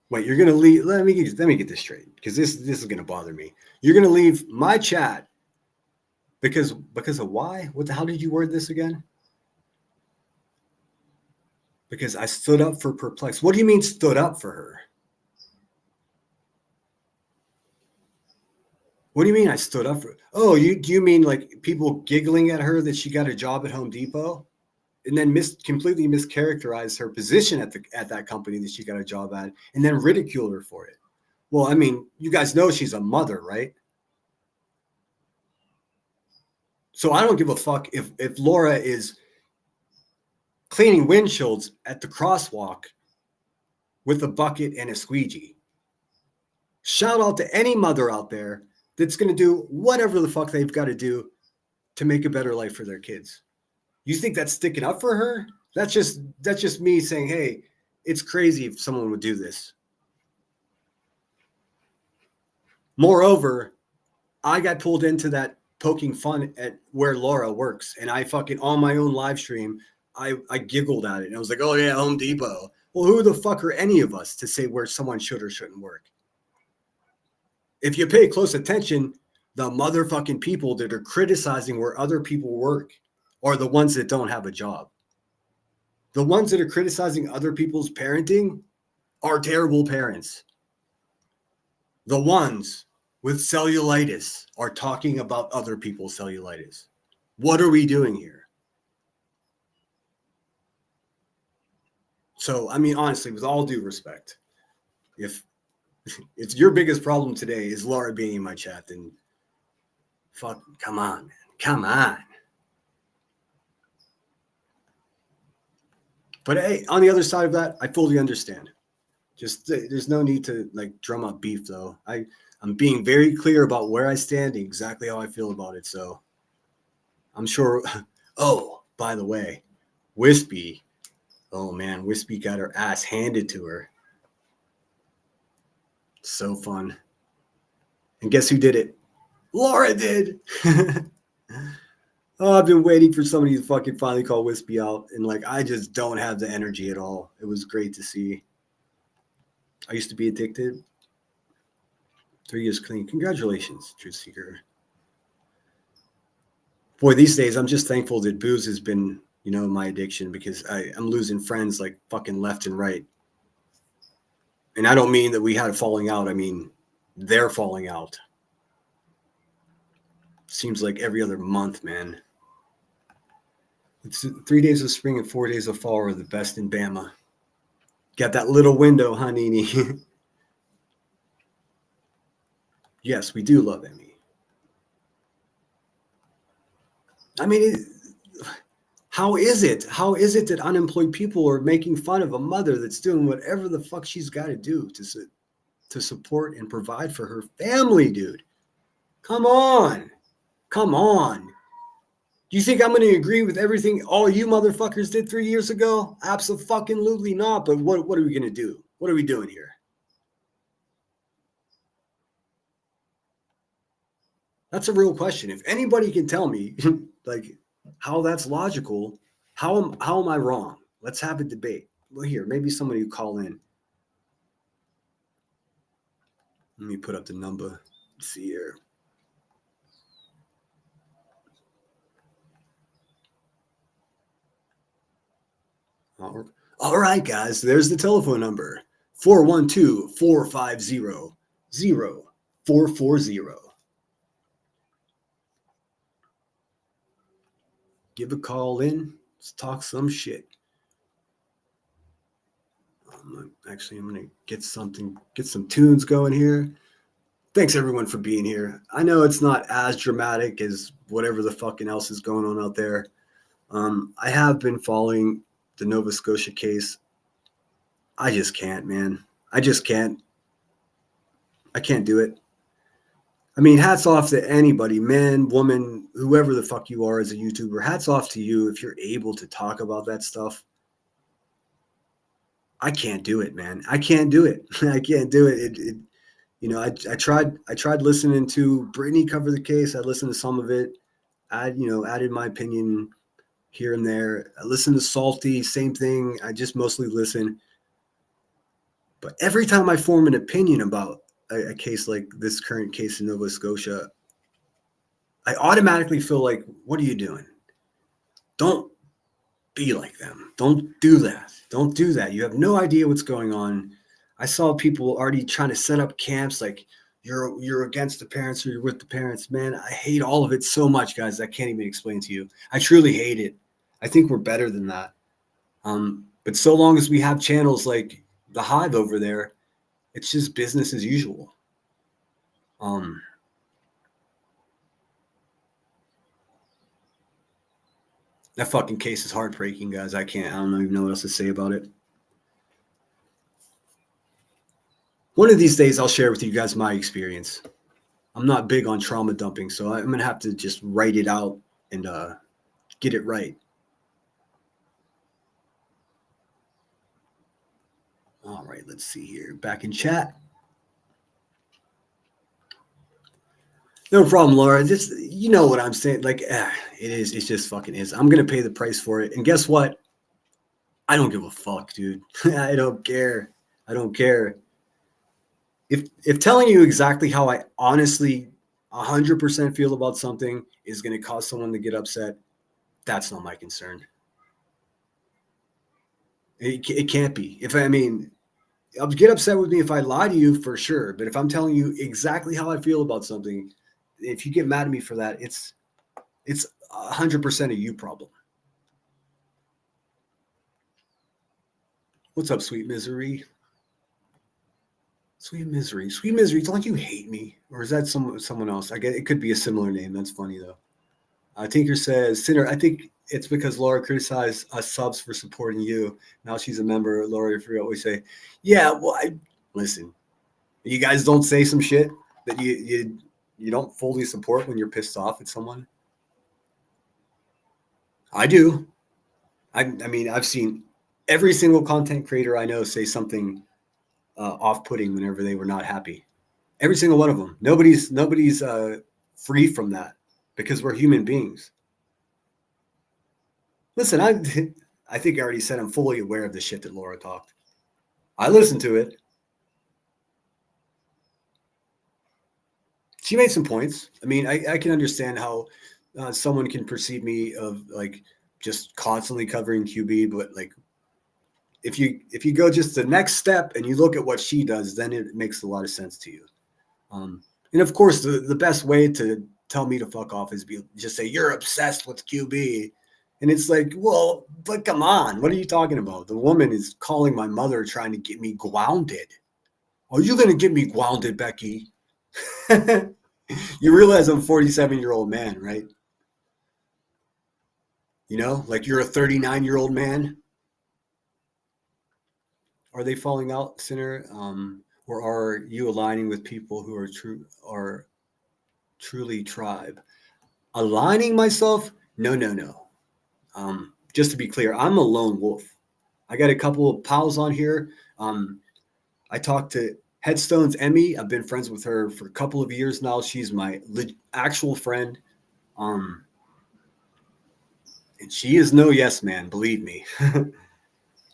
Wait, you're going to leave? Let me get this straight because this is going to bother me. You're going to leave my chat because of why? What the hell did you word this again? Because I stood up for Perplex. What do you mean stood up for her? What do you mean I stood up for her? Oh, do you mean like people giggling at her that she got a job at Home Depot and then completely mischaracterized her position at that company that she got a job at and then ridiculed her for it? Well, I mean, you guys know she's a mother, right? So I don't give a fuck if Laura is cleaning windshields at the crosswalk with a bucket and a squeegee. Shout out to any mother out there that's going to do whatever the fuck they've got to do to make a better life for their kids. You think that's sticking up for her? That's just me saying, hey, it's crazy if someone would do this. Moreover, I got pulled into that poking fun at where Laura works, and I fucking on my own live stream, I giggled at it, and I was like, "Oh yeah, Home Depot." Well, who the fuck are any of us to say where someone should or shouldn't work? If you pay close attention, the motherfucking people that are criticizing where other people work are the ones that don't have a job. The ones that are criticizing other people's parenting are terrible parents. The ones with cellulitis are talking about other people's cellulitis. What are we doing here? So, I mean, honestly, with all due respect, if your biggest problem today is Laura being in my chat, then fuck, come on, man. Come on. But hey, on the other side of that, I fully understand. Just there's no need to like drum up beef, though. I'm being very clear about where I stand and exactly how I feel about it. So I'm sure. Oh, by the way, Wispy. Oh man, Wispy got her ass handed to her. So fun. And guess who did it? Laura did. Oh, I've been waiting for somebody to fucking finally call Wispy out, and like I just don't have the energy at all. It was great to see. I used to be addicted. 3 years clean. Congratulations, Truth Seeker. Boy, these days I'm just thankful that booze has been, my addiction, because I'm losing friends like fucking left and right. And I don't mean that we had a falling out. I mean, they're falling out. Seems like every other month, man. It's 3 days of spring and 4 days of fall are the best in Bama. Got that little window, huh, Nini? Yes, we do love Emmy. I mean, how is it? How is it that unemployed people are making fun of a mother that's doing whatever the fuck she's got to do to support and provide for her family, dude? Come on. Come on. Do you think I'm going to agree with everything all you motherfuckers did 3 years ago? Absolutely not. But what are we going to do? What are we doing here? That's a real question. If anybody can tell me like how that's logical, how am I wrong? Let's have a debate. Well, here, maybe somebody will call in. Let me put up the number. Let's see here. All right, guys, there's the telephone number. 412-450-0440. Give a call in. Let's talk some shit. I'm going to get some tunes going here. Thanks everyone for being here. I know it's not as dramatic as whatever the fucking else is going on out there. I have been following the Nova Scotia case. I just can't, man. I just can't. I can't do it. I mean, hats off to anybody, man, woman, whoever the fuck you are as a YouTuber. Hats off to you if you're able to talk about that stuff. I can't do it, man. I can't do it. I can't do it. I tried listening to Brittany cover the case. I listened to some of it. Added my opinion here and there. I listened to Salty, same thing. I just mostly listen. But every time I form an opinion about a case like this current case in Nova Scotia, I automatically feel like, what are you doing? Don't be like them. Don't do that. Don't do that. You have no idea what's going on. I saw people already trying to set up camps like you're against the parents or you're with the parents. Man, I hate all of it so much, guys. I can't even explain to you. I truly hate it. I think we're better than that. But so long as we have channels like the Hive over there, it's just business as usual. That fucking case is heartbreaking, guys. I don't even know what else to say about it. One of these days, I'll share with you guys my experience. I'm not big on trauma dumping, so I'm going to have to just write it out and get it right. All right, let's see here. Back in chat. No problem, Laura. Just you know what I'm saying. Like, it is. It just fucking is. I'm gonna pay the price for it. And guess what? I don't give a fuck, dude. I don't care. I don't care. If telling you exactly how I honestly 100% feel about something is gonna cause someone to get upset, that's not my concern. It can't be. I'll get upset with me if I lie to you for sure. But if I'm telling you exactly how I feel about something, if you get mad at me for that, it's 100% a you problem. What's up, sweet misery? Sweet misery. Don't you hate me, or is that someone else? I get it could be a similar name. That's funny though. Tinker says, Sinner. I think it's because Laura criticized us subs for supporting you. Now she's a member. Laura, if you always say, yeah. Well, listen. You guys don't say some shit that you don't fully support when you're pissed off at someone. I do. I mean, I've seen every single content creator I know say something off-putting whenever they were not happy. Every single one of them. Nobody's free from that because we're human beings. Listen, I think I already said I'm fully aware of the shit that Laura talked. I listened to it. She made some points. I mean, I can understand how someone can perceive me of like just constantly covering QB, but like if you go just the next step and you look at what she does, then it makes a lot of sense to you. And of course, the best way to tell me to fuck off is just say you're obsessed with QB, and it's like, well, but come on, what are you talking about? The woman is calling my mother, trying to get me grounded. Are you going to get me grounded, Becky? You realize I'm a 47-year-old man, right? You know, like you're a 39-year-old man. Are they falling out, Sinner? Or are you aligning with people who are truly tribe? Aligning myself? No. Just to be clear, I'm a lone wolf. I got a couple of pals on here. I talked to Headstone's Emmy. I've been friends with her for a couple of years now. She's my actual friend. And she is no yes man, believe me.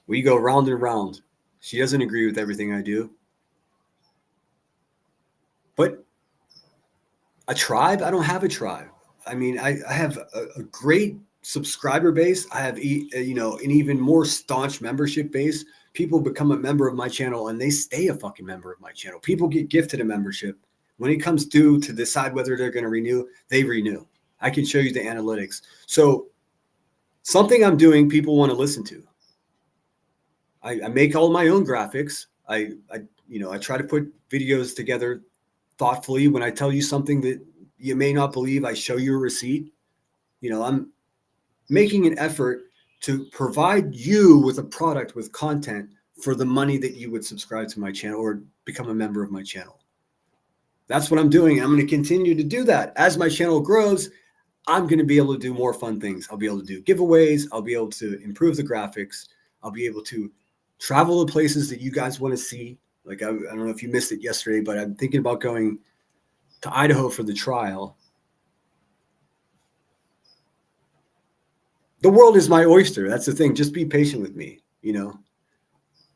We go round and round. She doesn't agree with everything I do. But a tribe? I don't have a tribe. I mean, I have a great subscriber base. I have, an even more staunch membership base. People become a member of my channel and they stay a fucking member of my channel. People get gifted a membership. When it comes due to decide whether they're going to renew, they renew. I can show you the analytics. So something I'm doing, people want to listen to. I make all my own graphics. I try to put videos together thoughtfully. When I tell you something that you may not believe, I show you a receipt. I'm making an effort to provide you with a product with content for the money that you would subscribe to my channel or become a member of my channel. That's what I'm doing. I'm going to continue to do that. As my channel grows, I'm going to be able to do more fun things. I'll be able to do giveaways. I'll be able to improve the graphics. I'll be able to travel to places that you guys want to see. Like, I don't know if you missed it yesterday, but I'm thinking about going to Idaho for the trial. The world is my oyster. That's the thing. Just be patient with me.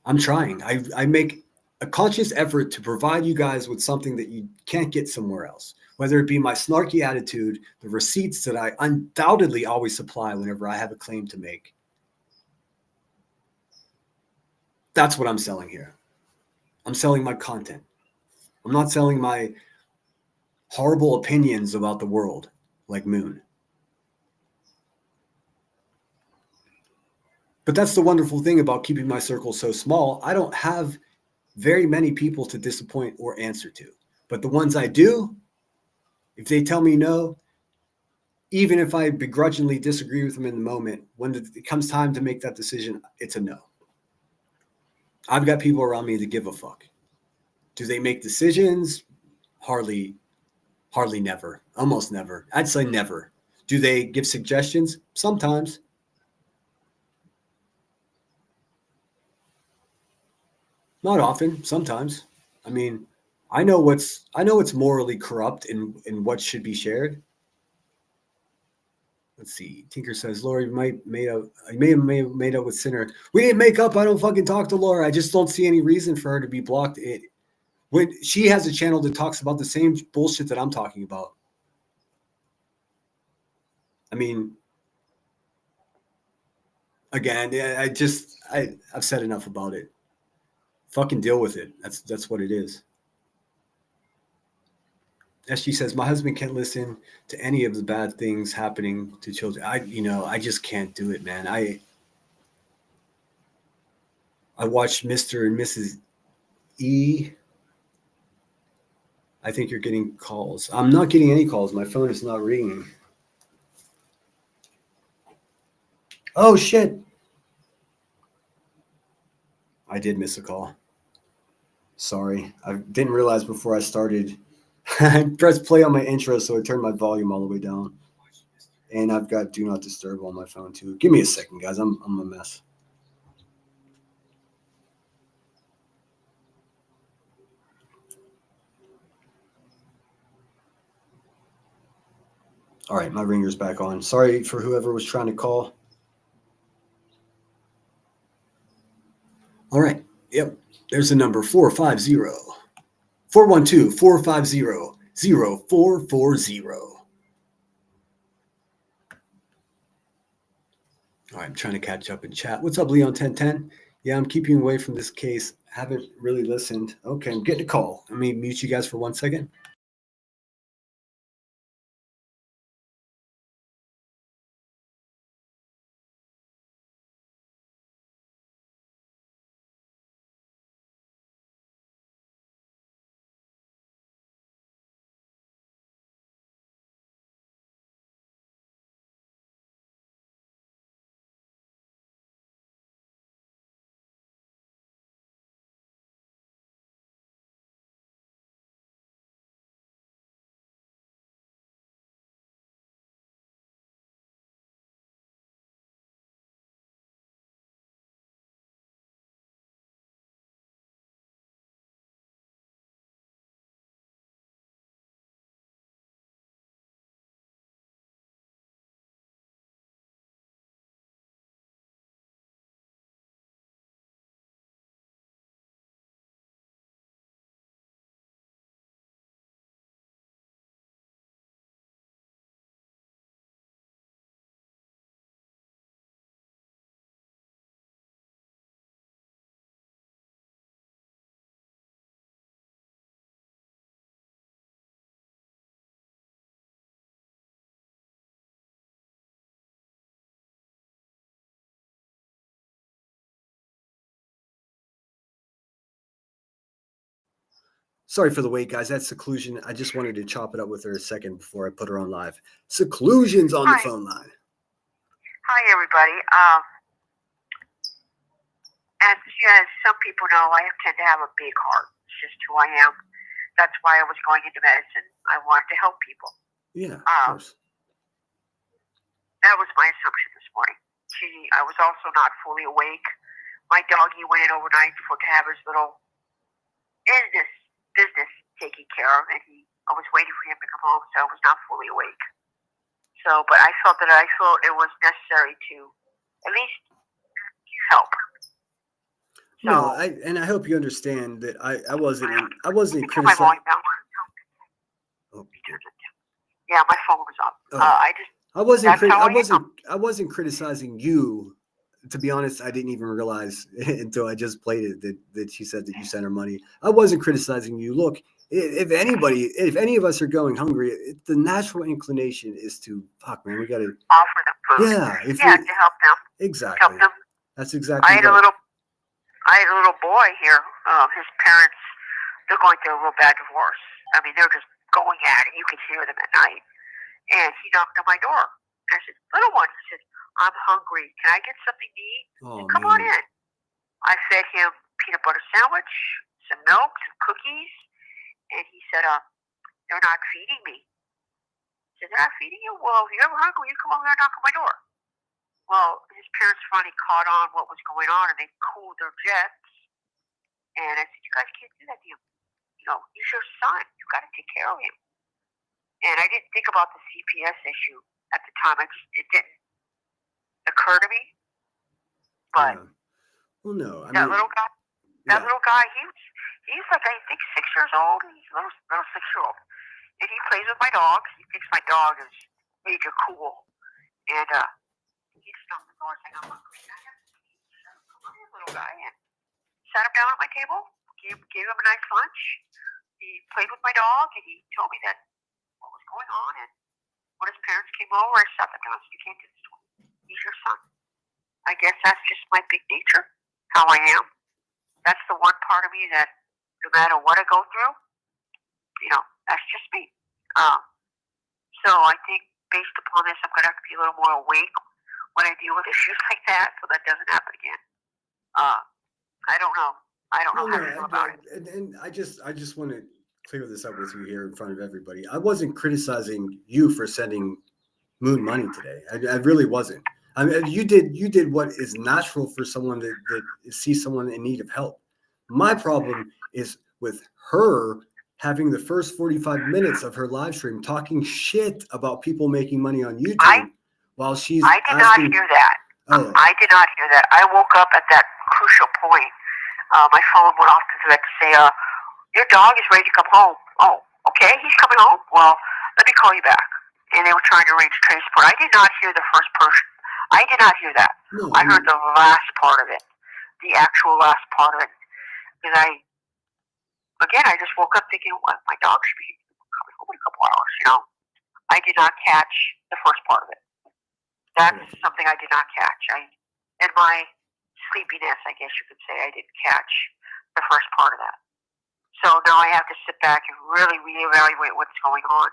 I'm trying. I make a conscious effort to provide you guys with something that you can't get somewhere else, whether it be my snarky attitude, the receipts that I undoubtedly always supply whenever I have a claim to make. That's what I'm selling here. I'm selling my content. I'm not selling my horrible opinions about the world like Moon. But that's the wonderful thing about keeping my circle so small. I don't have very many people to disappoint or answer to. But the ones I do, if they tell me no, even if I begrudgingly disagree with them in the moment, when it comes time to make that decision, it's a no. I've got people around me that give a fuck. Do they make decisions? Hardly never. Almost never. I'd say never. Do they give suggestions? Sometimes. Not often. Sometimes. I mean, I know it's morally corrupt in what should be shared. Let's see. Tinker says Lori may have made up with Sinner. We didn't make up. I don't fucking talk to Laura. I just don't see any reason for her to be blocked. When she has a channel that talks about the same bullshit that I'm talking about. I mean, again, I've said enough about it. Fucking deal with it. That's what it is. SG says, my husband can't listen to any of the bad things happening to children. I just can't do it, man. I watched Mr. and Mrs. E. I think you're getting calls. I'm not getting any calls. My phone is not ringing. Oh, shit. I did miss a call. Sorry. I didn't realize before I started. I pressed play on my intro, so I turned my volume all the way down. And I've got Do Not Disturb on my phone, too. Give me a second, guys. I'm a mess. All right, my ringer's back on. Sorry for whoever was trying to call. All right. Yep. There's the number 450-412-450-0440. All right, I'm trying to catch up in chat. What's up, Leon 1010? Yeah, I'm keeping away from this case. Haven't really listened. Okay, I'm getting a call. Let me mute you guys for 1 second. Sorry for the wait, guys. That's Seclusion. I just wanted to chop it up with her a second before I put her on live. Seclusion's on the phone line. Hi, everybody. As some people know, I tend to have a big heart. It's just who I am. That's why I was going into medicine. I wanted to help people. Yeah, of course. That was my assumption this morning. I was also not fully awake. My doggy went in overnight to have his little business taken care of, and I was waiting for him to come home, so I was not fully awake. So, but I felt it was necessary to at least help. So, No, I hope you understand that I wasn't turn my volume down. Oh. Yeah, my phone was up. Oh. I wasn't criticizing you. To be honest, I didn't even realize until I just played it that she said that you sent her money. I wasn't criticizing you. Look, if any of us are going hungry, the natural inclination is to man. We got to offer them food. Yeah, to help them. Exactly. Help them. That's exactly. I had a little boy here. His parents, they're going through a real bad divorce. I mean, they're just going at it. You could hear them at night. And he knocked on my door. I said, little one, he said, I'm hungry. Can I get something to eat? Oh, Come on in. I fed him peanut butter sandwich, some milk, some cookies. And he said, they're not feeding me. I said, they're not feeding you? Well, if you're ever hungry, you come over here and knock on my door. Well, his parents finally caught on what was going on, and they cooled their jets. And I said, you guys can't do that to him. he's your son. You got to take care of him. And I didn't think about the CPS issue at the time. It didn't occur to me. But well, no, that little guy, he's like, I think 6 years old. He's a little 6-year-old, and he plays with my dog. He thinks my dog is major cool, and he just knocked the door saying, "I'm hungry." Come on in, little guy, and sat him down at my table, gave him a nice lunch. He played with my dog, and he told me that what was going on. And when his parents came over, I sat them down and said, "You can't do this to him. He's your son." I guess that's just my big nature, how I am. That's the one part of me that no matter what I go through, that's just me. So I think based upon this, I'm going to have to be a little more awake when I deal with issues like that so that doesn't happen again. I don't know. I don't know how to feel about it. And I just want to clear this up with you here in front of everybody. I wasn't criticizing you for sending Moon money today. I really wasn't. I mean, you did what is natural for someone that sees someone in need of help. My problem is with her having the first 45 minutes of her live stream talking shit about people making money on YouTube while she's I did not hear that. Oh. I did not hear that. I woke up at that crucial point. My phone went off to that to say, your dog is ready to come home. Oh, okay, he's coming home? Well, let me call you back. And they were trying to arrange transport. I did not hear the first person. I did not hear that. No, I heard the last part of it, the actual last part of it. Because I just woke up thinking, well, my dog should be coming home in a couple hours, I did not catch the first part of it. That's something I did not catch. In my sleepiness, I guess you could say, I didn't catch the first part of that. So now I have to sit back and really reevaluate what's going on.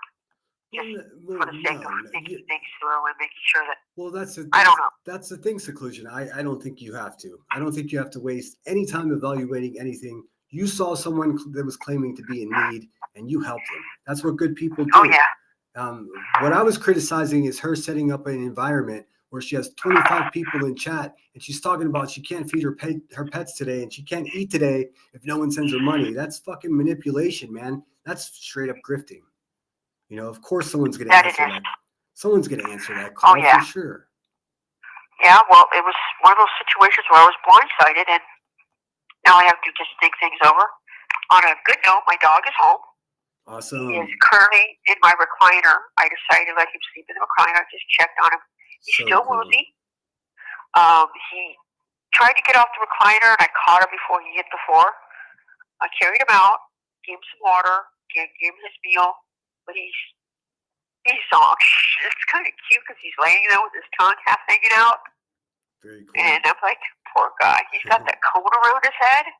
Just for the sake of thinking things through and making sure that. Well, I don't know. That's the thing, Seclusion. I don't think you have to. I don't think you have to waste any time evaluating anything. You saw someone that was claiming to be in need, and you helped them. That's what good people do. Oh yeah. What I was criticizing is her setting up an environment where she has 25 people in chat, and she's talking about she can't feed her pets today, and she can't eat today if no one sends her money. That's fucking manipulation, man. That's straight up grifting. Of course someone's going to answer that. Someone's going to answer that call for sure. Yeah, well, it was one of those situations where I was blindsided, and now I have to just think things over. On a good note, my dog is home. Awesome. He is currently in my recliner. I decided to let him sleep in the recliner. I just checked on him. He's still woozy. He tried to get off the recliner, and I caught him before he hit the floor. I carried him out, gave him some water, gave him his meal. But he's it's kind of cute because he's laying there with his tongue half hanging out. Very cool. And I'm like, poor guy. He's got that cone around his head.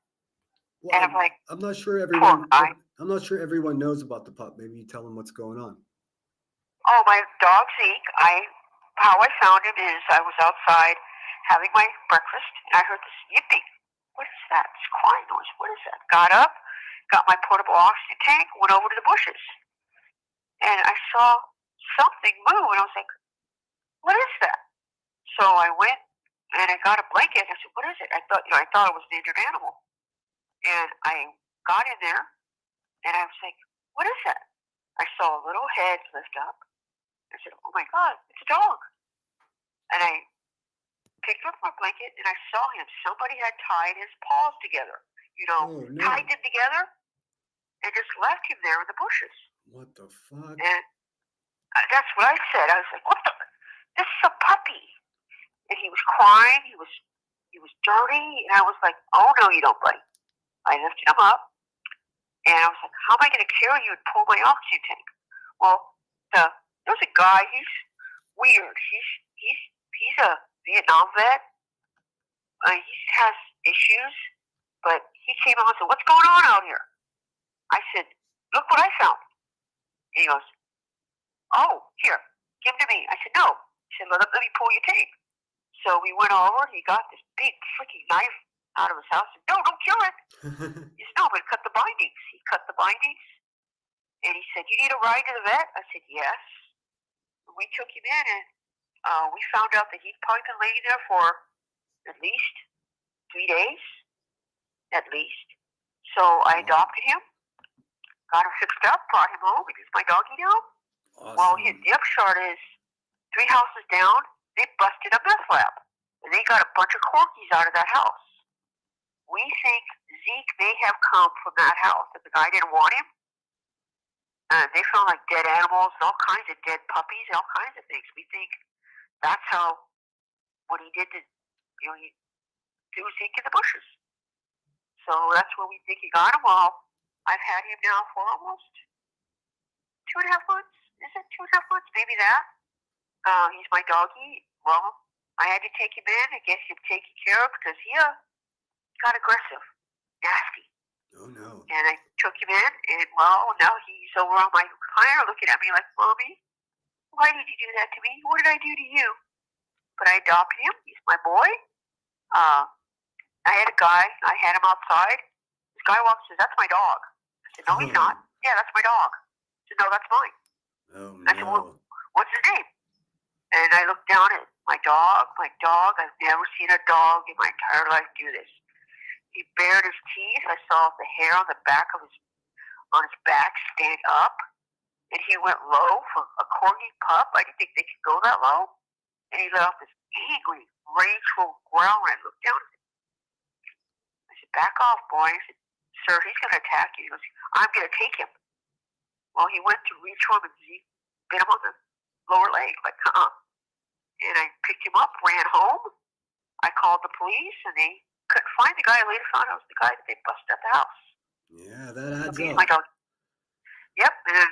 Well, and I'm like, I'm not sure everyone. I'm not sure everyone knows about the pup. Maybe you tell them what's going on. Oh, my dog Zeke. How I found him is I was outside having my breakfast and I heard this yipping. What is that? This crying noise. What is that? Got up, got my portable oxygen tank, went over to the bushes. And I saw something move, and I was like, what is that? So I went, and I got a blanket, and I said, what is it? I thought it was an injured animal. And I got in there, and I was like, what is that? I saw a little head lift up. I said, oh, my God, it's a dog. And I picked up my blanket, and I saw him. Somebody had tied his paws together, tied them together, and just left him there in the bushes. What the fuck? And that's what I said. I was like, what the? This is a puppy. And he was crying. He was dirty. And I was like, oh, no, you don't, buddy. I lifted him up. And I was like, how am I going to carry you and pull my oxygen tank? Well, there's a guy. He's weird. He's a Vietnam vet. He has issues. But he came out and said, what's going on out here? I said, look what I found. And he goes, oh, here, give him to me. I said, no. He said, let me pull your tape. So we went over. He got this big freaking knife out of his house. I said, no, don't kill it. He said, no, but cut the bindings. He cut the bindings. And he said, you need a ride to the vet? I said, yes. We took him in, and we found out that he'd probably been laying there for at least 3 days. At least. So I adopted him. got him fixed up, brought him home, and he's my doggy now. Awesome. Well, the upshot is 3 houses down, they busted a meth lab, and they got a bunch of corgis out of that house. We think Zeke may have come from that house, and the guy didn't want him. They found like dead animals, all kinds of dead puppies, all kinds of things. We think that's how what he did to, he threw Zeke in the bushes. So that's where we think he got him. Well, I've had him now for almost 2.5 months. Is it 2.5 months? Maybe that. He's my doggy. Well, I had to take him in and get him taken care of because he got aggressive, nasty. Oh, no. And I took him in, and well, now he's over on my recliner looking at me like, Mommy, why did you do that to me? What did I do to you? But I adopted him. He's my boy. I had a guy. I had him outside. This guy walks and says, that's my dog. I said, no, he's not. Yeah, that's my dog. I said, no, that's mine. Oh, no. I said, well, what's his name? And I looked down at my dog. I've never seen a dog in my entire life do this. He bared his teeth. I saw the hair on the back of his back stand up. And he went low for a corgi pup. I didn't think they could go that low. And he let off this angry, rageful growl. And I looked down at him. I said, back off, boy. I said, sir, he's going to attack you. He goes, I'm going to take him. Well, he went to reach for him and he bit him on the lower leg, like, And I picked him up, ran home. I called the police, and they couldn't find the guy. I later found out it was the guy that they busted up the house. Yeah, that adds He's up. my dog. Yep, and then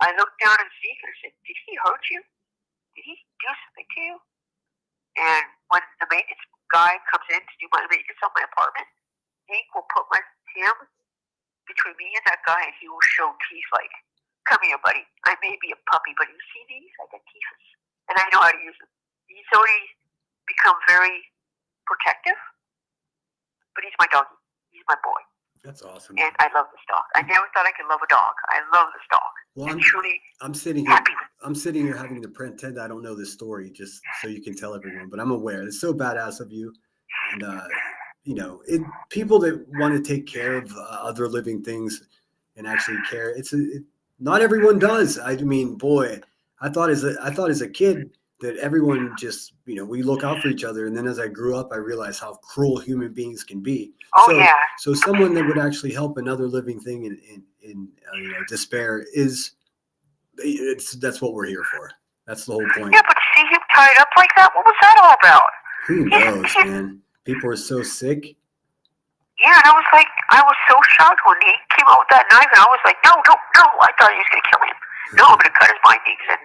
I looked down at Zeke and I said, did he hurt you? Did he do something to you? And when the maintenance guy comes in to do my maintenance on my apartment, Zeke will put him between me and that guy, and he will show teeth like, come here, buddy. I may be a puppy, but you see these? I got teeth. And I know how to use them. He's already become very protective, but he's my doggy. He's my boy. That's awesome. And I love this dog. I never thought I could love a dog. I love this dog. Well, I'm sitting here. happy. I'm sitting here having to pretend I don't know this story just so you can tell everyone. But I'm aware. It's so badass of you, and people that want to take care of other living things and actually care. Not everyone does. I mean, boy, I thought as a kid that everyone just, we look out for each other. And then as I grew up, I realized how cruel human beings can be. Oh, yeah. So someone that would actually help another living thing in despair that's what we're here for. That's the whole point. Yeah, but see him tied up like that? What was that all about? Who knows, man? People are so sick. Yeah, and I was so shocked when he came out with that knife, and I was like, no, I thought he was going to kill him. No, I'm going to cut his bindings. And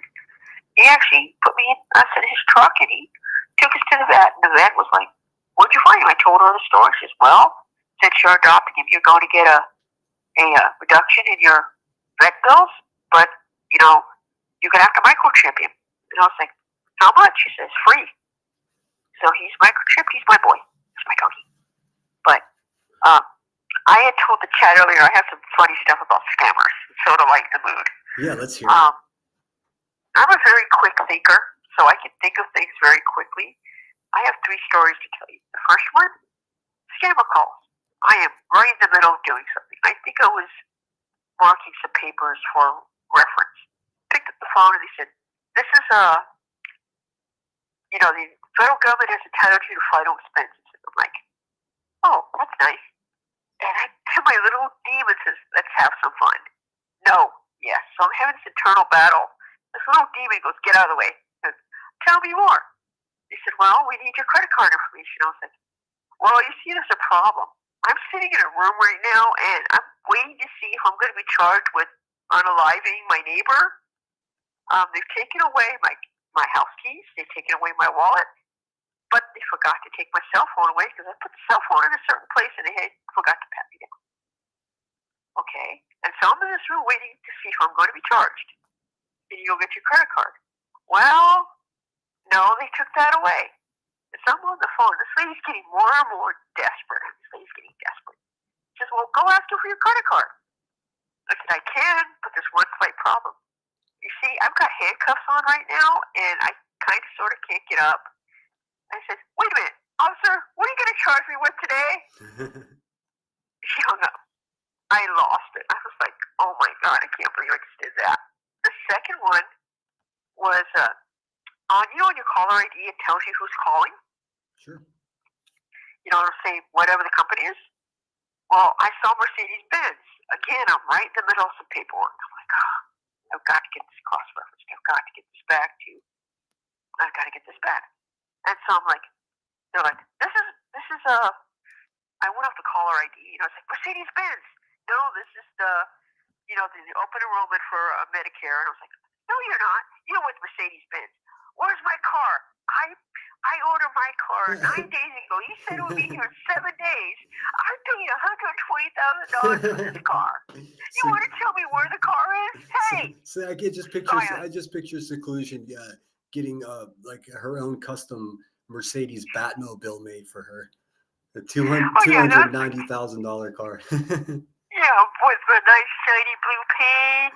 he actually put me in us in his truck, and he took us to the vet, and the vet was like, what'd you find him? I told her the story. She says, well, since you're adopting him, you're going to get a reduction in your vet bills, but, you're going to have to microchip him. And I was like, how much? She says, free. So he's microchipped. He's my boy. He's my doggy. But I had told the chat earlier I have some funny stuff about scammers, so to lighten the mood. Yeah, let's hear it. I'm a very quick thinker, so I can think of things very quickly. I have 3 stories to tell you. The first one, scammer calls. I am right in the middle of doing something. I think I was marking some papers for reference. Picked up the phone and they said, this is the federal government has entitled you to final expenses. I'm like, oh, that's nice. And my little demon says, let's have some fun. No, yes. So I'm having this internal battle. This little demon goes, get out of the way. He goes, tell me more. They said, well, we need your credit card information. I was like, well, you see, there's a problem. I'm sitting in a room right now, and I'm waiting to see if I'm going to be charged with unaliving my neighbor. They've taken away my house keys. They've taken away my wallet. But they forgot to take my cell phone away because I put the cell phone in a certain place and they forgot to pat me down. Okay. And so I'm in this room waiting to see if I'm going to be charged. And you'll get your credit card. Well, no, they took that away. And so I'm on the phone. This lady's getting more and more desperate. She says, well, go ask her for your credit card. I said, I can, but there's one slight problem. You see, I've got handcuffs on right now, and I kind of sort of can't get up. I said, wait a minute, officer, what are you going to charge me with today? She hung up. I lost it. I was like, oh my God, I can't believe I just did that. The second one was on your caller ID, it tells you who's calling. Sure. It'll say whatever the company is. Well, I saw Mercedes-Benz. Again, I'm right in the middle of some paperwork. I'm like, I've got to get this cost reference. I've got to get this back to you. I've got to get this back. And so I'm like, they're like, this is I went off the caller ID. It's like Mercedes-Benz. No, this is the open enrollment for Medicare. And I was like, no, you're not. You're with Mercedes-Benz. Where's my car? I ordered my car 9 days ago. You said it would be here in 7 days. I'm paying $120,000 for this car. You want to tell me where the car is? Hey. So I just picture Seclusion getting like her own custom Mercedes Batmobile made for her. A $290,000 car. Yeah, with a nice shiny blue paint,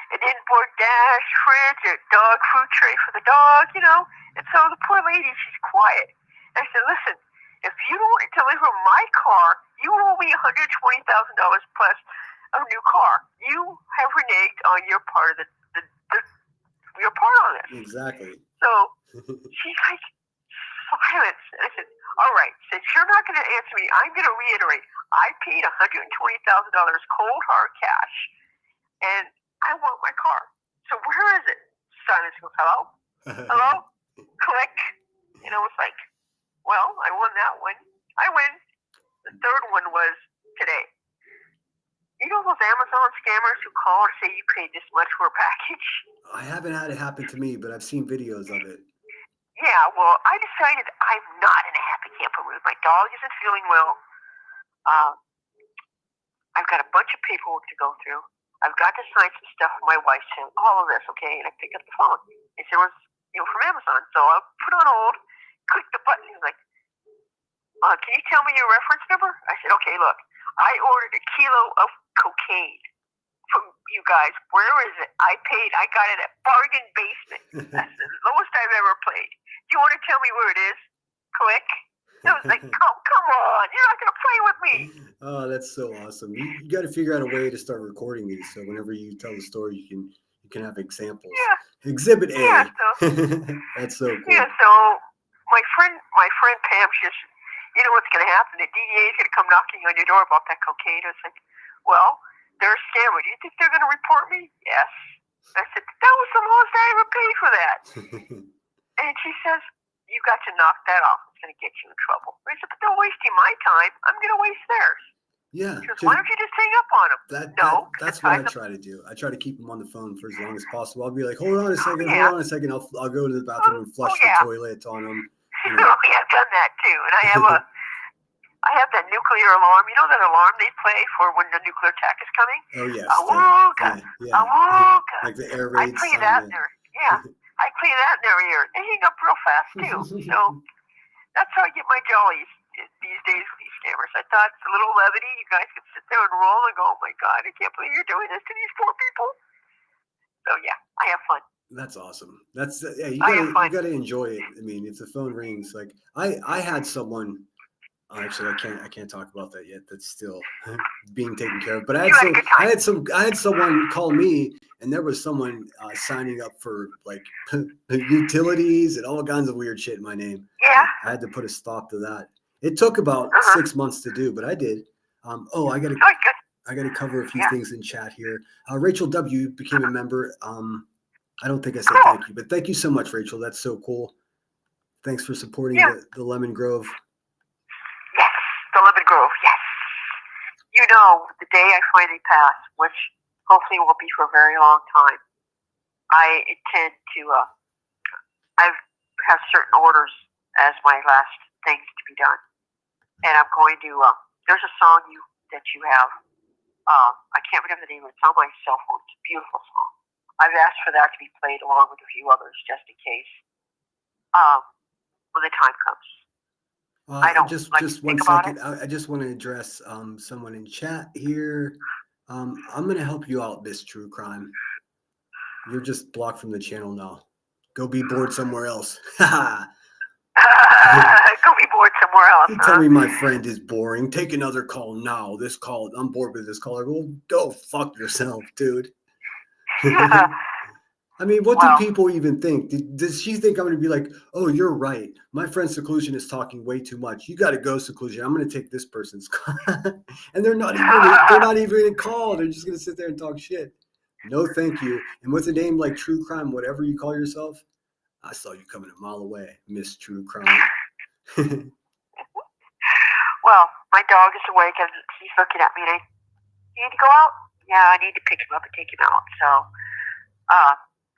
an inboard dash, fridge, a dog food tray for the dog, And so the poor lady, she's quiet. And I said, listen, if you don't deliver my car, you owe me $120,000 plus a new car. You have reneged on your part of your part on this. Exactly. So she's like, silence. And I said, all right, since you're not going to answer me, I'm going to reiterate. I paid $120,000 cold hard cash, and I want my car. So where is it? Silence goes, hello? Hello? Click. And I was like, well, I won that one. I win. The third one was today. You know those Amazon scammers who call and say you paid this much for a package? I haven't had it happen to me, but I've seen videos of it. Yeah, well, I decided I'm not in a happy camper mood. My dog isn't feeling well. I've got a bunch of paperwork to go through. I've got to sign some stuff for my wife, all of this, okay? And I picked up the phone. It was, from Amazon. So I put on hold, click the button. He's like, can you tell me your reference number? I said, okay, look, I ordered a kilo of cocaine from you guys. Where is it? I got it at Bargain Basement. That's the lowest I've ever paid. Do you want to tell me where it is? Click. I was like, oh, come on. You're not going to play with me. Oh, that's so awesome. You got to figure out a way to start recording these. So whenever you tell the story, you can have examples. Yeah. Exhibit A. Yeah, so, that's so cool. Yeah, so my friend Pam, she's, what's going to happen? The DEA is going to come knocking on your door about that cocaine. I was like, well, they're a scammer. Do you think they're going to report me? Yes. I said, that was the lowest I ever paid for that. And she says, you got to knock that off. It's going to get you in trouble. I said, but they're wasting my time. I'm going to waste theirs. Yeah. She goes, why don't you just hang up on them? That's what I try to do. I try to keep them on the phone for as long as possible. I'll be like, hold on a second. Hold on a second. I'll go to the bathroom and flush the toilet on them. Yeah, I've done that too. And I have that nuclear alarm. You know that alarm they play for when the nuclear attack is coming? Oh, yes. Awooga. Yeah. Awooga. Like the air raid I play sound, that in their, I play that in their ear. They hang up real fast too. So that's how I get my jollies these days with these scammers. I thought it's a little levity. You guys can sit there and roll and go, oh my God, I can't believe you're doing this to these poor people. So yeah, I have fun. That's awesome. That's you gotta enjoy it. I mean, if the phone rings, like I had someone. Actually, I can't talk about that yet. That's still being taken care of. But I had someone call me, and there was someone signing up for like utilities and all kinds of weird shit in my name. Yeah. I had to put a stop to that. It took about 6 months to do, but I did. I gotta cover a few things in chat here. Rachel W became a member. I don't think I said thank you, but thank you so much, Rachel. That's so cool. Thanks for supporting the Lemon Grove. Yes, the Lemon Grove, yes. The day I finally pass, which hopefully will be for a very long time, I intend to, I have certain orders as my last things to be done. And I'm going to, there's a song that you have, I can't remember the name of it, it's on my cell phone, it's a beautiful song. I've asked for that to be played along with a few others just in case when the time comes. I don't just like just one second. I just want to address someone in chat here. I'm going to help you out, Miss True Crime. You're just blocked from the channel now. Go be bored somewhere else. Yeah, Go be bored somewhere else. You tell me my friend is boring. Take another call now. This call, I'm bored with this caller. Well, go fuck yourself, dude. Yeah. I mean, what Well. do people even think? Does she think I'm going to be like, oh, you're right. My friend Seclusion is talking way too much. You got to go, Seclusion. I'm going to take this person's call. And they're not even in call. They're just going to sit there and talk shit. No, thank you. And with a name like True Crime, whatever you call yourself, I saw you coming a mile away, Miss True Crime. Well, my dog is awake and he's looking at me. And you need to go out? Yeah, I need to pick him up and take him out. So,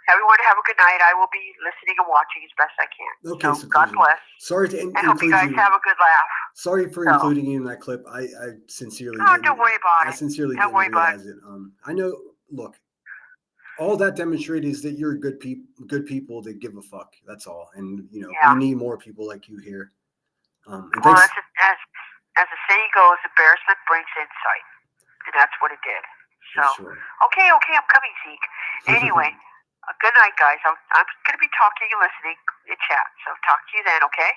everyone have a good night. I will be listening and watching as best I can. Okay, so God bless. Sorry to and hope you guys have a good laugh. Sorry for including you in that clip. I sincerely don't worry about it. I sincerely don't didn't worry realize it. I know. Look, all that demonstrated is that you're good people that give a fuck. That's all. And we need more people like you here. And well, thanks. as the saying goes, embarrassment brings insight, and that's what it did. So, sure. okay, I'm coming, Zeke. Anyway, good night, guys. I'm going to be talking and listening in chat. So, talk to you then, okay?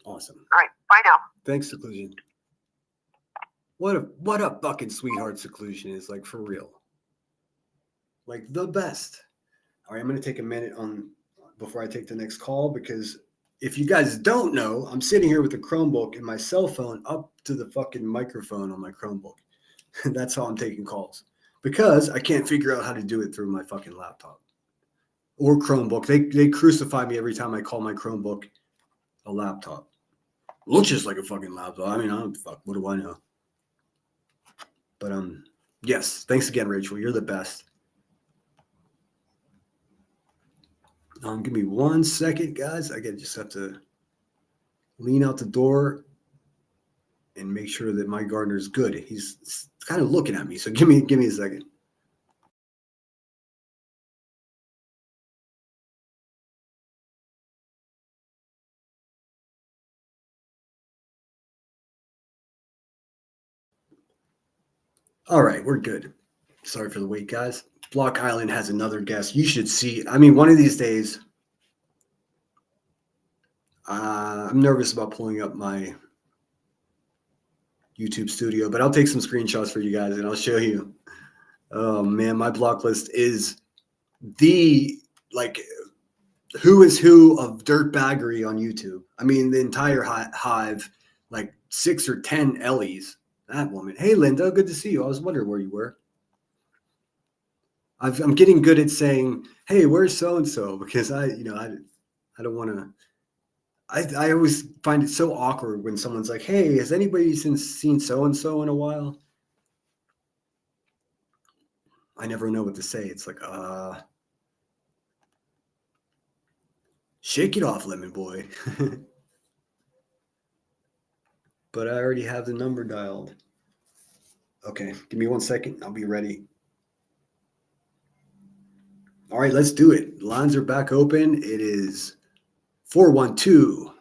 Awesome. All right, bye now. Thanks, Seclusion. What a fucking sweetheart Seclusion is, like, for real. Like, the best. All right, I'm going to take a minute before I take the next call, because if you guys don't know, I'm sitting here with a Chromebook and my cell phone up to the fucking microphone on my Chromebook. That's how I'm taking calls, because I can't figure out how to do it through my fucking laptop or Chromebook. They crucify me every time I call my Chromebook a laptop. Looks just like a fucking laptop. I mean, I don't fuck. What do I know? But yes. Thanks again, Rachel. You're the best. Give me 1 second, guys. I just have to lean out the door and make sure that my gardener's good. He's kind of looking at me, so give me a second. All right, we're good. Sorry for the wait, guys. Block Island has another guest. You should see. I mean, one of these days, I'm nervous about pulling up my YouTube studio, but I'll take some screenshots for you guys and I'll show you. Oh man, my block list is the who is who of dirtbaggery on YouTube. I mean, the entire hive, like 6 or 10 Ellies. That woman. Hey, Linda, good to see you. I was wondering where you were. I'm getting good at saying, "Hey, where's so and so?" Because I don't want to. I always find it so awkward when someone's like, "Hey, has anybody seen so and so in a while?" I never know what to say. It's like, shake it off, lemon boy. But I already have the number dialed. Okay, give me 1 second. I'll be ready. All right, let's do it. Lines are back open. It is 412.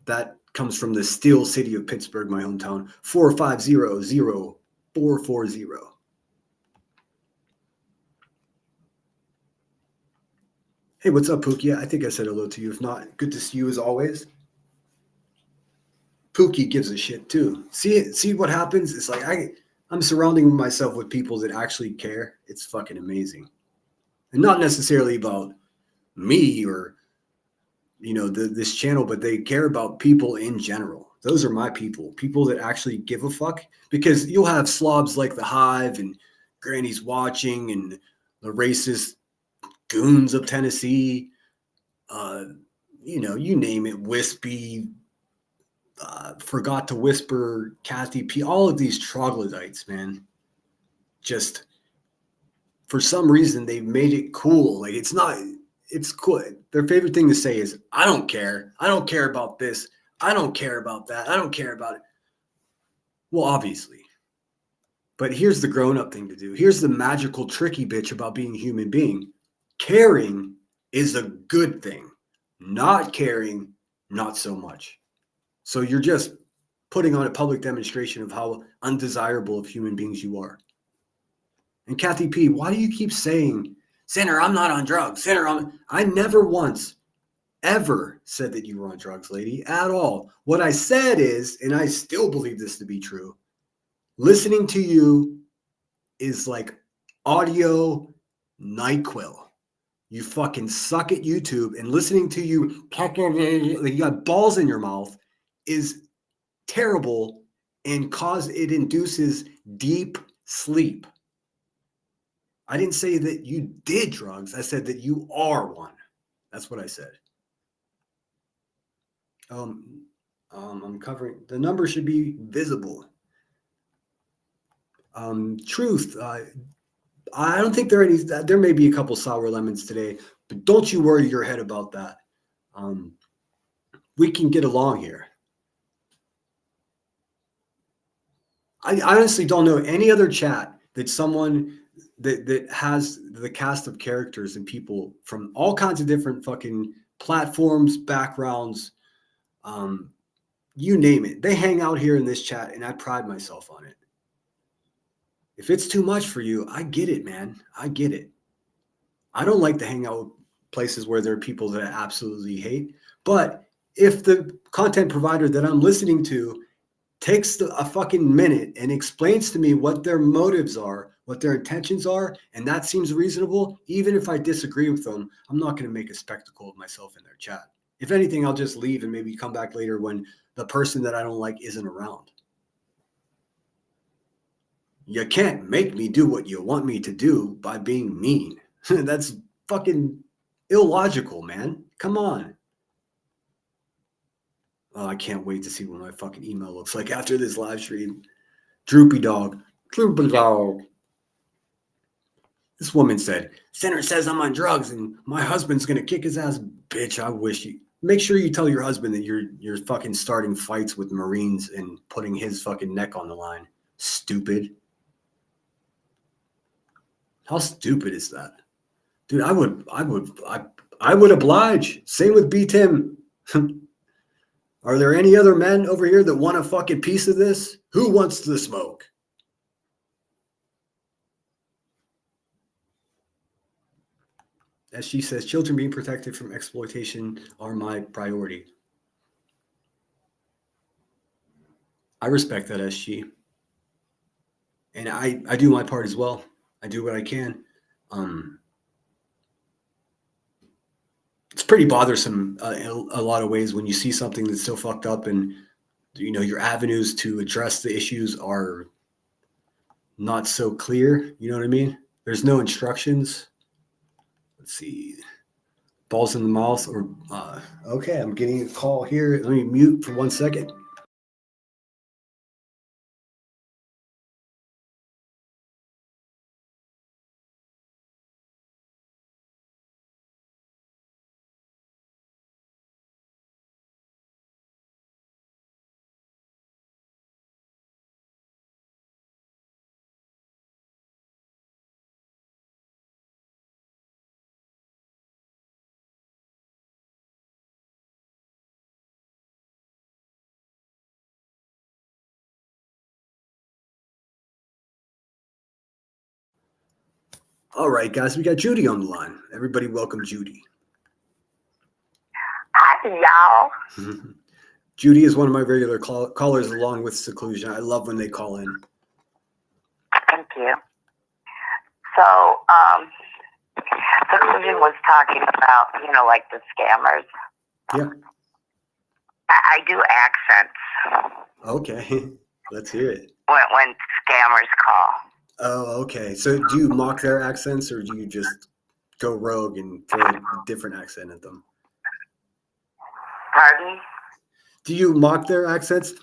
That comes from the steel city of Pittsburgh, my hometown. 450-0440. Hey, what's up, Pookie? I think I said hello to you. If not, good to see you as always. Pookie gives a shit too. See what happens? It's like I'm surrounding myself with people that actually care. It's fucking amazing. And not necessarily about me or this channel, but they care about people in general. Those are my people that actually give a fuck, because you'll have slobs like the Hive and Granny's Watching and the racist goons of Tennessee, you name it, Wispy, Forgot to Whisper, Kathy P, all of these troglodytes, man, just for some reason they've made it cool. Like, it's cool. Their favorite thing to say is, I don't care. I don't care about this. I don't care about that. I don't care about it. Well, obviously. But here's the grown-up thing to do. Here's the magical, tricky bitch about being a human being. Caring is a good thing. Not caring, not so much. So you're just putting on a public demonstration of how undesirable of human beings you are. And Kathy P, why do you keep saying, Sinner, I'm not on drugs. Sinner, I never once ever said that you were on drugs, lady, at all. What I said is, and I still believe this to be true, listening to you is like audio NyQuil. You fucking suck at YouTube, and listening to you, like you got balls in your mouth, is terrible and it induces deep sleep. I didn't say that you did drugs. I said that you are one. That's what I said. I'm covering, the number should be visible. Truth. I don't think there may be a couple sour lemons today, but don't you worry your head about that. We can get along here. I honestly don't know any other chat that someone that has the cast of characters and people from all kinds of different fucking platforms, backgrounds, you name it. They hang out here in this chat, and I pride myself on it. If it's too much for you, I get it, man. I get it. I don't like to hang out with places where there are people that I absolutely hate. But if the content provider that I'm listening to takes a fucking minute and explains to me what their motives are, what their intentions are, and that seems reasonable, even if I disagree with them, I'm not going to make a spectacle of myself in their chat. If anything, I'll just leave and maybe come back later when the person that I don't like isn't around. You can't make me do what you want me to do by being mean. That's fucking illogical, man. Come on. Oh, I can't wait to see what my fucking email looks like after this live stream. Droopy dog. Droopy dog. This woman said, Sinner says I'm on drugs and my husband's going to kick his ass. Bitch, I wish you. Make sure you tell your husband that you're fucking starting fights with Marines and putting his fucking neck on the line. Stupid. How stupid is that? Dude, I would oblige. Same with B Tim. Are there any other men over here that want a fucking piece of this? Who wants the smoke? As she says, children being protected from exploitation are my priority. I respect that, as she. And I do my part as well. I do what I can. It's pretty bothersome in a lot of ways when you see something that's so fucked up and, you know, your avenues to address the issues are not so clear. You know what I mean? There's no instructions. Let's see. Balls in the mouth or, okay, I'm getting a call here. Let me mute for 1 second. All right, guys, we got Judy on the line. Everybody welcome Judy. Hi, y'all. Judy is one of my regular callers along with Seclusion. I love when they call in. Thank you. So, Seclusion was talking about, you know, like the scammers. Yeah. I do accents. Okay. Let's hear it. When scammers call. Oh, okay. So do you mock their accents or do you just go rogue and throw a different accent at them? Pardon? Do you mock their accents?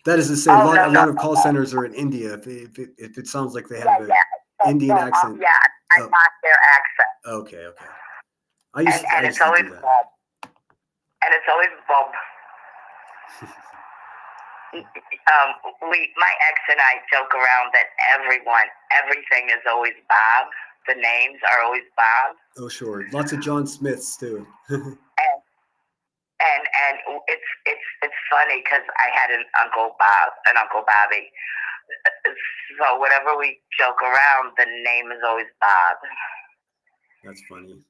That is to say, a lot of call centers are in India. If it sounds like they have an Indian accent. Yeah, I mock their accent. Okay. I used to it's always do that. Bob. And it's always Bob. My ex and I joke around that everything is always Bob. The names are always Bob. Oh, sure. Lots of John Smiths too. and it's funny because I had an Uncle Bobby. So whenever we joke around, the name is always Bob. That's funny.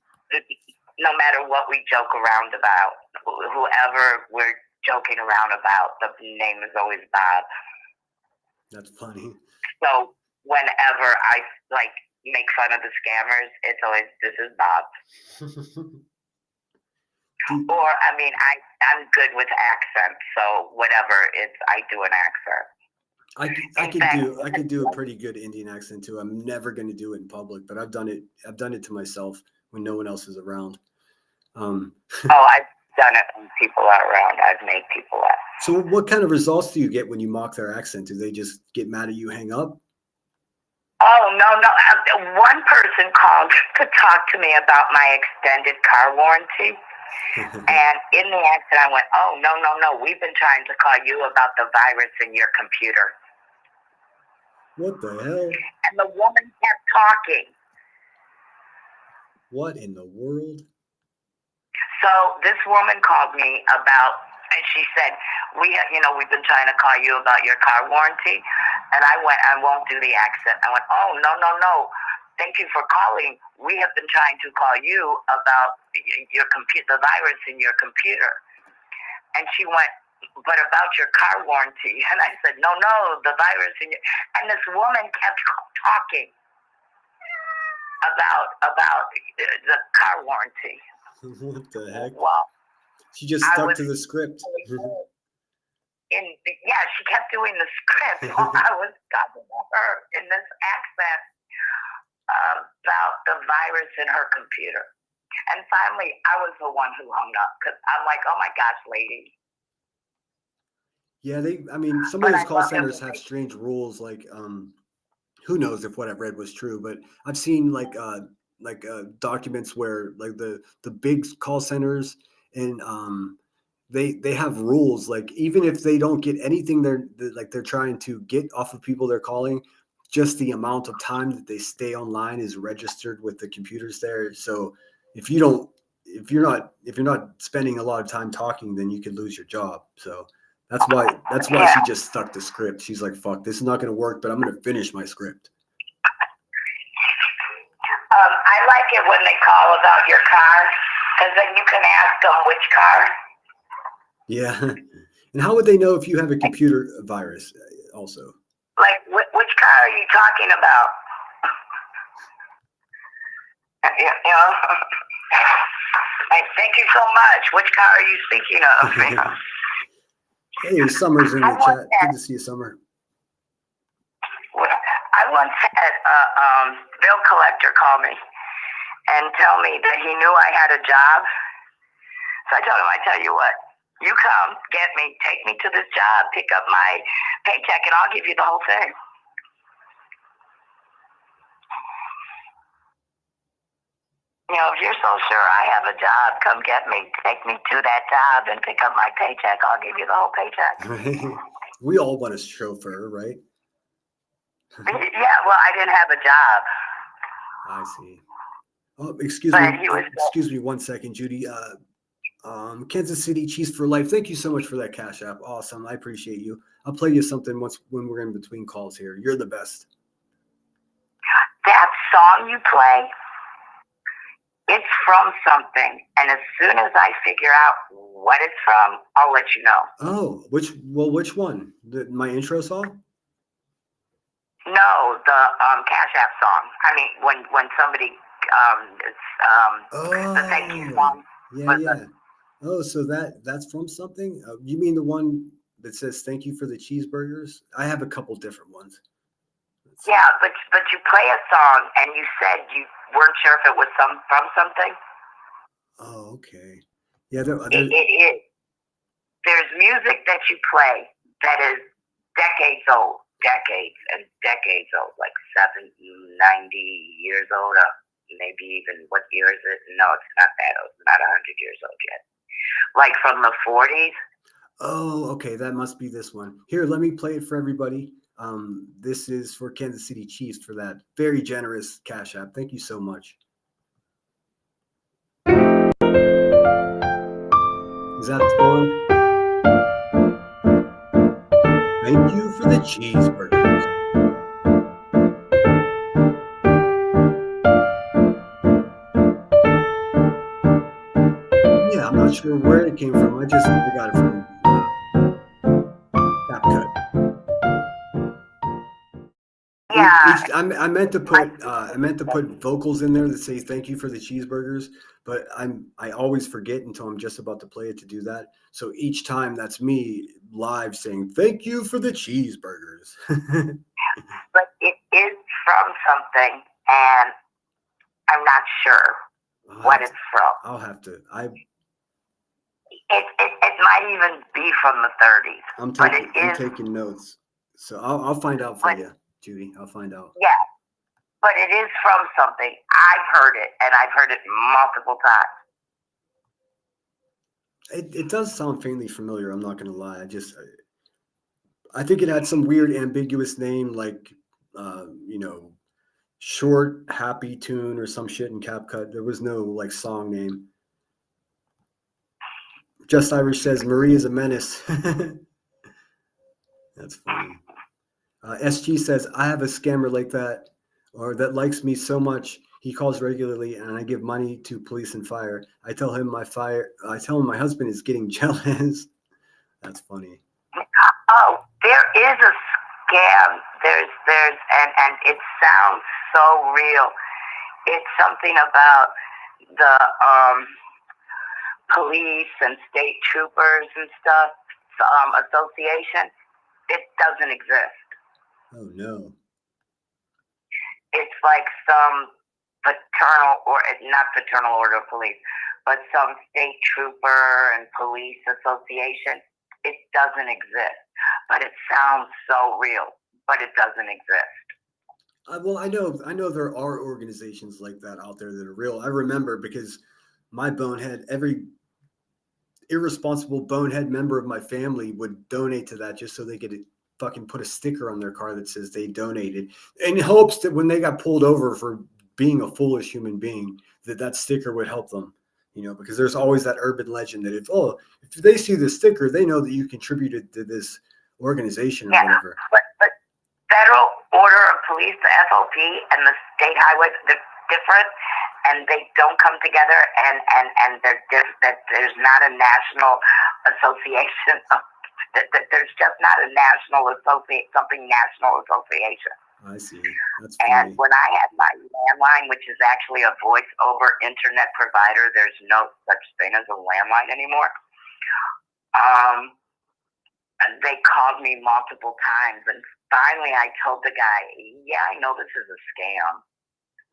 no matter what we joke around about, whoever we're joking around about, the name is always Bob. That's funny. So whenever I like make fun of the scammers, it's always, this is Bob. Or I mean, I'm good with accents, so whatever I do an accent. I can do a pretty good Indian accent too. I'm never going to do it in public, but I've done it to myself when no one else is around. Oh, I've done it when people are around. I've made people laugh. So what kind of results do you get when you mock their accent? Do they just get mad at you, hang up? Oh, no. One person called to talk to me about my extended car warranty. And in the accent, I went, oh, no. We've been trying to call you about the virus in your computer. What the hell? And the woman kept talking. What in the world? So this woman called me about, and she said, we've been trying to call you about your car warranty. And I went, I won't do the accent. I went, oh, no. Thank you for calling. We have been trying to call you about your computer, the virus in your computer. And she went, but about your car warranty. And I said, no, the virus in your. And this woman kept talking about the car warranty. What the heck? Well, she just stuck to the script. She kept doing the script while I was talking to her in this accent about the virus in her computer. And finally, I was the one who hung up because I'm like, oh my gosh, lady. Yeah, some of those call centers have strange rules. Like, who knows if what I've read was true, but I've seen documents where like the big call centers and they have rules. Like even if they don't get anything they're trying to get off of people they're calling, just the amount of time that they stay online is registered with the computers there. So if you're not spending a lot of time talking, then you could lose your job. So that's why she just stuck to script. She's like, fuck, this is not going to work, but I'm going to finish my script. I like it when they call about your car because then you can ask them which car. Yeah. And how would they know if you have a computer virus also? Like, which car are you talking about? Like, thank you so much. Which car are you speaking of? Hey, Summer's in the chat. Good to see you, Summer. I once had a bill collector call me and tell me that he knew I had a job. So I told him, I tell you what, you come, get me, take me to this job, pick up my paycheck, and I'll give you the whole thing. If you're so sure I have a job, come get me, take me to that job, and pick up my paycheck. I'll give you the whole paycheck. We all want a chauffeur, right? Yeah, well, I didn't have a job. I see. Oh, excuse me 1 second, Judy. Kansas City Chiefs for Life. Thank you so much for that Cash App. Awesome. I appreciate you. I'll play you something when we're in between calls here. You're the best. That song you play, it's from something. And as soon as I figure out what it's from, I'll let you know. Oh, which one? My intro song? No, the Cash App song. I mean, when somebody the thank you song. Yeah. Oh, so that's from something? You mean the one that says thank you for the cheeseburgers? I have a couple different ones. Yeah, but you play a song and you said you weren't sure if it was from something. Oh, okay. Yeah, it is. There's music that you play that is decades old. Decades and decades old, like 70, 90 years old, maybe even, what year is it? No, it's not that old. It's not 100 years old yet. Like from the 40s. Oh, okay. That must be this one. Here, let me play it for everybody. This is for Kansas City Chiefs for that very generous Cash App. Thank you so much. Is that the one? Thank you for the cheeseburgers. not sure where it came from. I got it from CapCut. Yeah. I meant to put vocals in there that say thank you for the cheeseburgers, but I always forget until I'm just about to play it to do that. So each time that's me live saying thank you for the cheeseburgers. But it is from something, and I'm not sure what it's from. I'll have to. It might even be from the 30s. I'm but it is, taking notes, so I'll find out for you, Judy. I'll find out. Yeah, but it is from something. I've heard it, and I've heard it multiple times. It does sound faintly familiar. I'm not gonna lie. I think it had some weird ambiguous name like, short happy tune or some shit in CapCut. There was no like song name. Just Irish says Marie is a menace. That's funny. SG says I have a scammer like that, or that likes me so much he calls regularly, and I give money to police and fire. I tell him my husband is getting jealous. That's funny. Oh, there is a scam. There's and it sounds so real. It's something about the police and state troopers and stuff association. It doesn't exist. Oh no. It's like some not fraternal order of police, but some state trooper and police association. It doesn't exist, but it sounds so real, but it doesn't exist. Well, I know there are organizations like that out there that are real. I remember because every irresponsible bonehead member of my family would donate to that just so they could fucking put a sticker on their car that says they donated, in hopes that when they got pulled over for being a foolish human being, that sticker would help them. Because there's always that urban legend that if they see the sticker, they know that you contributed to this organization or whatever. But Federal Order of Police, the FOP, and the state highways, they're different, and they don't come together, and that there's not a national association. There's just not a national national association. I see. That's funny. And when I had my landline, which is actually a voice over internet provider, there's no such thing as a landline anymore. They called me multiple times, and finally I told the guy, yeah, I know this is a scam.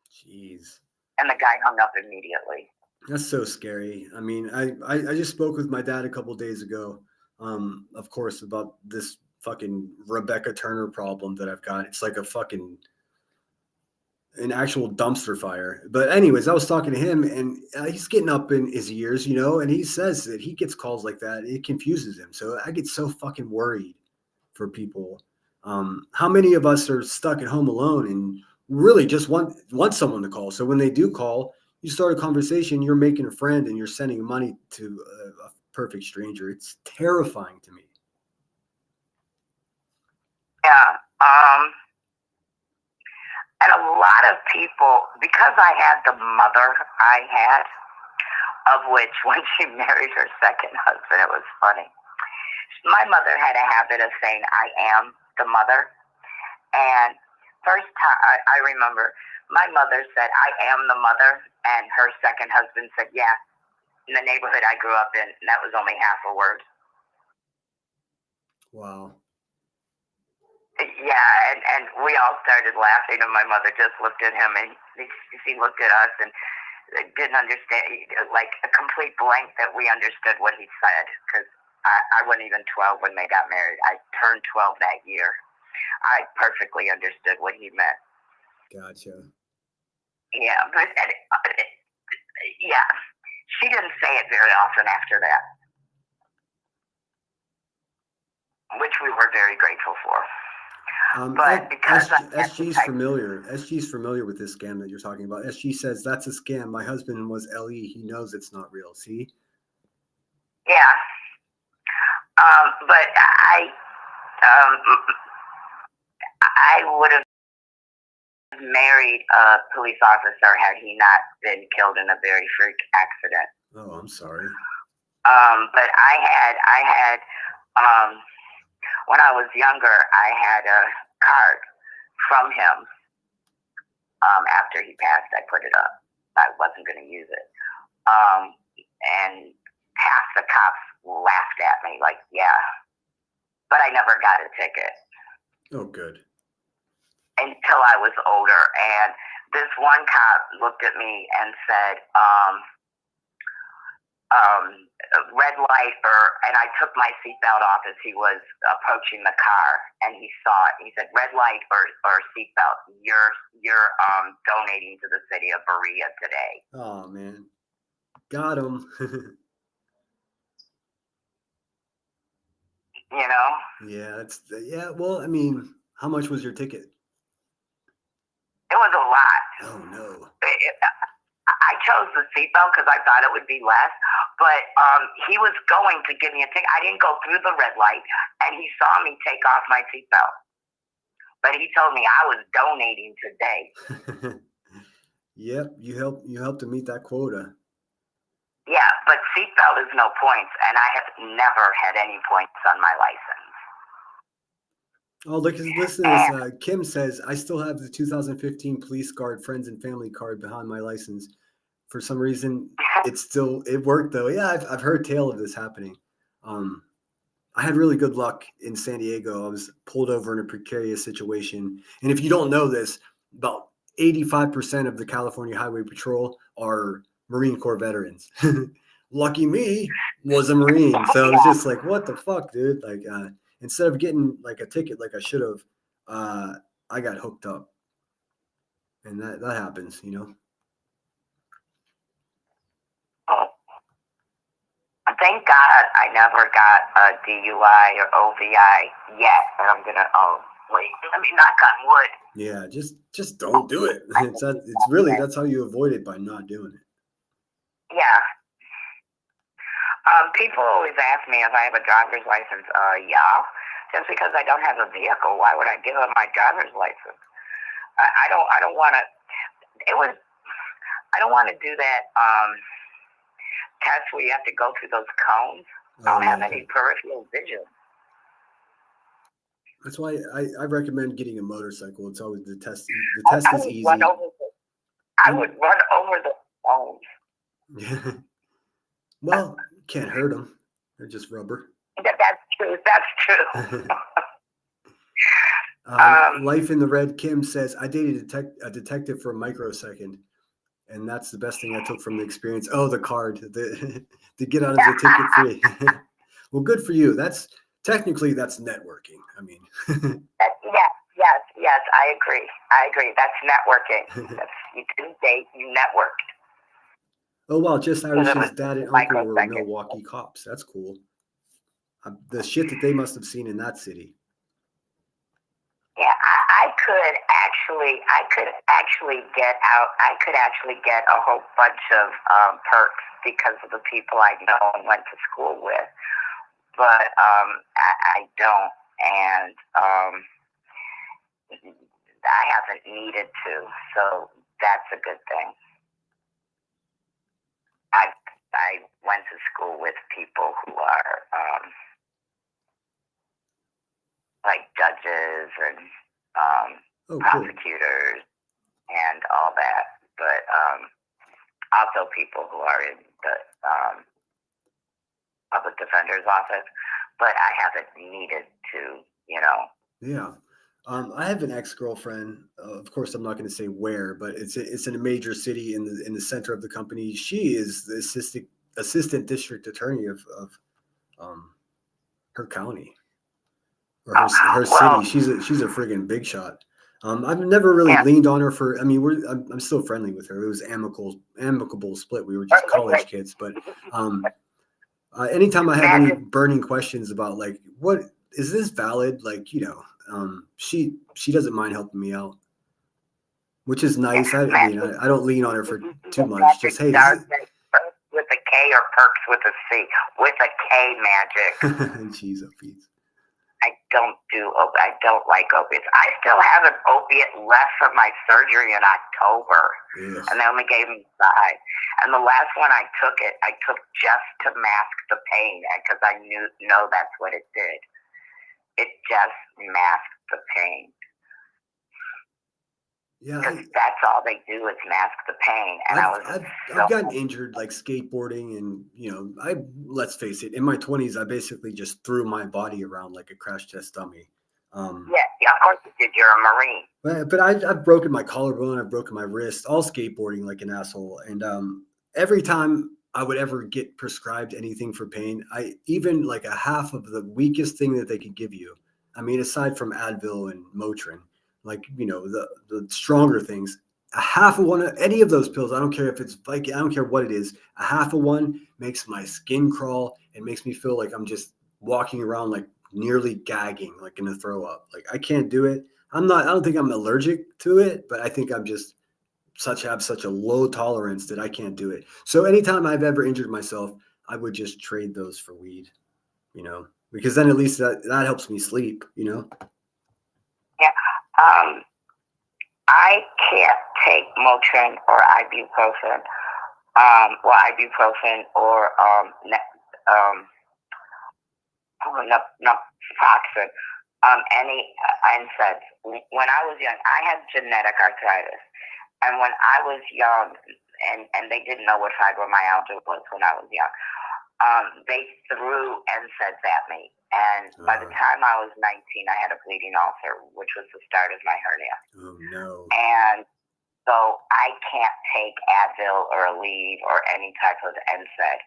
Jeez. And the guy hung up immediately. That's so scary. I mean, I just spoke with my dad a couple of days ago, of course, about this fucking Rebecca Turner problem that I've got. It's like an actual dumpster fire. But anyways, I was talking to him, and he's getting up in his years, and he says that he gets calls like that. It confuses him. So I get so fucking worried for people. How many of us are stuck at home alone and really just want someone to call? So when they do call, you start a conversation, you're making a friend, and you're sending money to a perfect stranger. It's terrifying to me. Yeah. And a lot of people, because I had the mother I had, of which when she married her second husband, it was funny. My mother had a habit of saying, I am the mother. And first time I remember, my mother said, I am the mother. And her second husband said, yeah, in the neighborhood I grew up in. And that was only half a word. Wow. Yeah, and we all started laughing, and my mother just looked at him, and she looked at us and didn't understand, like a complete blank that we understood what he said, because I wasn't even 12 when they got married. I turned 12 that year. I perfectly understood what he meant. Gotcha. Yeah, but yeah, she didn't say it very often after that, which we were very grateful for. But because SG's familiar. SG's familiar with this scam that you're talking about. SG says that's a scam. My husband was LE. He knows it's not real. See? Yeah. But I would have married a police officer had he not been killed in a very freak accident. Oh, I'm sorry. But I had, when I was younger, I had a card from him. After he passed, I put it up. I wasn't going to use it. And half the cops laughed at me, like, yeah. But I never got a ticket. Oh, good. Until I was older. And this one cop looked at me and said, red light, and I took my seatbelt off as he was approaching the car, and he saw it. He said, red light or seatbelt. You're donating to the city of Berea today. Oh, man. Got him. You know? Yeah, well, I mean, how much was your ticket? It was a lot. Oh, no. I chose the seatbelt because I thought it would be less, but he was going to give me a ticket. I didn't go through the red light, and he saw me take off my seatbelt. But he told me I was donating today. Yep, you helped to meet that quota. Yeah, but seatbelt is no points, and I have never had any points on my license. Oh, listen to this. Kim says, I still have the 2015 police guard friends and family card behind my license. For some reason, it worked though. Yeah, I've heard tale of this happening. I had really good luck in San Diego. I was pulled over in a precarious situation. And if you don't know this, about 85% of the California Highway Patrol are Marine Corps veterans. Lucky me, was a Marine. So it was just like, what the fuck, dude? Like, instead of getting like a ticket like I should have, I got hooked up. And that happens, you know? Thank God I never got a DUI or OVI yet. And I'm going to, knock on wood. Yeah, just don't do it. It's really, that's how you avoid it, by not doing it. Yeah. People always ask me if I have a driver's license. Yeah. Just because I don't have a vehicle, why would I give up my driver's license? I don't want to. I don't want to do that test where you have to go through those cones. I don't have any peripheral vision. That's why I recommend getting a motorcycle. It's always the test. The test is easy. I would run over the cones. Well, can't hurt them. They're just rubber. That's true. That's true. Life in the Red Kim says, I dated a detective for a microsecond, and that's the best thing I took from the experience. Oh, the card, to get out of the ticket free. Well, good for you. That's networking. I mean, yes, I agree. That's networking. You didn't date, you networked. Oh, wow, just Irish's dad and uncle were Milwaukee cops. That's cool. The shit that they must have seen in that city. Yeah, I could actually get out. I could actually get a whole bunch of perks because of the people I know and went to school with. But I don't, and I haven't needed to, so that's a good thing. I went to school with people who are like judges and prosecutors and all that, but also people who are in the public defender's office, but I haven't needed to, you know. Yeah. I have an ex-girlfriend. Of course, I'm not going to say where, but it's in a major city in the center of the company. She is the assistant district attorney of her county or her city. She's a friggin' big shot. I've never really leaned on her for. I mean, I'm still friendly with her. It was amicable split. We were just college kids, but anytime I have any burning questions about like what is this valid, like, you know. She doesn't mind helping me out, which is nice. I mean, I don't lean on her for too much. Just, hey, with a K or perks with a C? With a K, magic. Jeez, oh, Pete. I don't like opiates. I still have an opiate left from my surgery in October, and they only gave me 5. And the last one I took just to mask the pain because I know that's what it did. It just masked the pain. Yeah, that's all they do is mask the pain. And I've gotten injured like skateboarding, and let's face it, in my 20s, I basically just threw my body around like a crash test dummy. Yeah, of course you did. You're a Marine. But I've broken my collarbone, I've broken my wrist, all skateboarding like an asshole. And every time I would ever get prescribed anything for pain, I even like a half of the weakest thing that they could give you. I mean, aside from Advil and Motrin, like, the stronger things, a half of one of any of those pills, I don't care if it's like, I don't care what it is, a half of one makes my skin crawl and makes me feel like I'm just walking around like nearly gagging, like gonna throw up. Like, I can't do it. I don't think I'm allergic to it, but I think I'm just have such a low tolerance that I can't do it. So anytime I've ever injured myself, I would just trade those for weed, because then at least that helps me sleep, Yeah. I can't take Motrin or ibuprofen. Ibuprofen or naproxen. Any NSAIDs. When I was young, I had genetic arthritis, and when I was young, and they didn't know what fibromyalgia was when I was young, they threw NSAIDs at me, and by the time I was 19, I had a bleeding ulcer, which was the start of my hernia. Oh no! And so I can't take Advil or Aleve or any type of NSAID.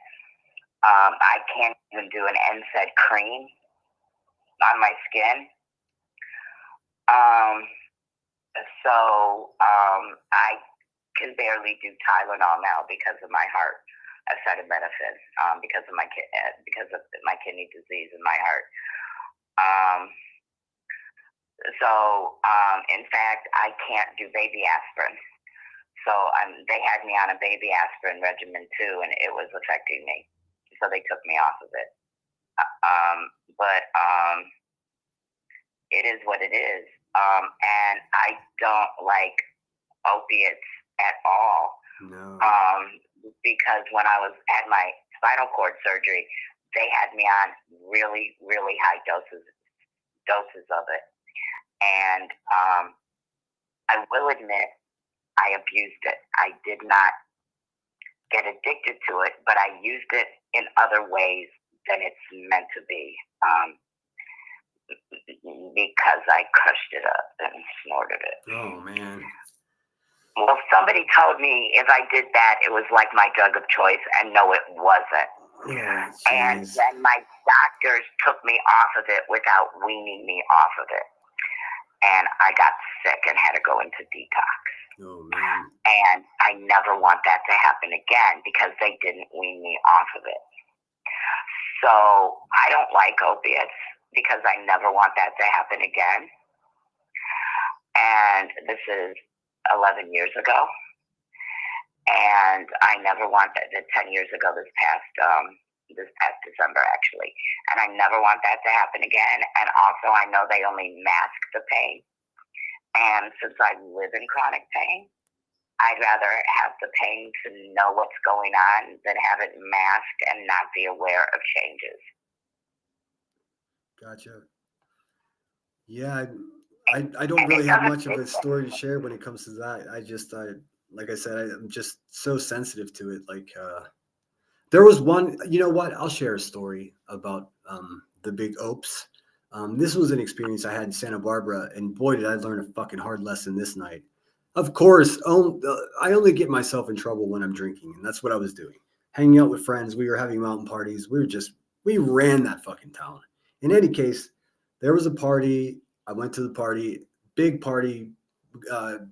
I can't even do an NSAID cream on my skin. I can barely do Tylenol now because of my heart. Acetaminophen, because of my kidney disease in my heart. In fact, I can't do baby aspirin. So they had me on a baby aspirin regimen too, and it was affecting me. So they took me off of it. But it is what it is. And I don't like opiates at all. No. Because when I was at my spinal cord surgery, they had me on really, really high doses of it. And I will admit, I abused it. I did not get addicted to it, but I used it in other ways than it's meant to be. Because I crushed it up and snorted it. Oh, man. Well, somebody told me if I did that, it was like my drug of choice, and no, it wasn't. Yeah, and then my doctors took me off of it without weaning me off of it. And I got sick and had to go into detox. Oh, man. And I never want that to happen again because they didn't wean me off of it. So I don't like opiates because I never want that to happen again. And this is 11 years ago, and I never want that. 10 years ago, this past December, actually, and I never want that to happen again. And also, I know they only mask the pain, and since I live in chronic pain, I'd rather have the pain to know what's going on than have it masked and not be aware of changes. Gotcha. Yeah. I don't really have much of a story to share when it comes to that. Like I said, I'm just so sensitive to it. Like, there was one, you know what? I'll share a story about the big opes. This was an experience I had in Santa Barbara, and boy, did I learn a fucking hard lesson this night. Of course, I only get myself in trouble when I'm drinking, and that's what I was doing. Hanging out with friends, we were having mountain parties. We ran that fucking town. In any case, there was a party. I went to the party, big party,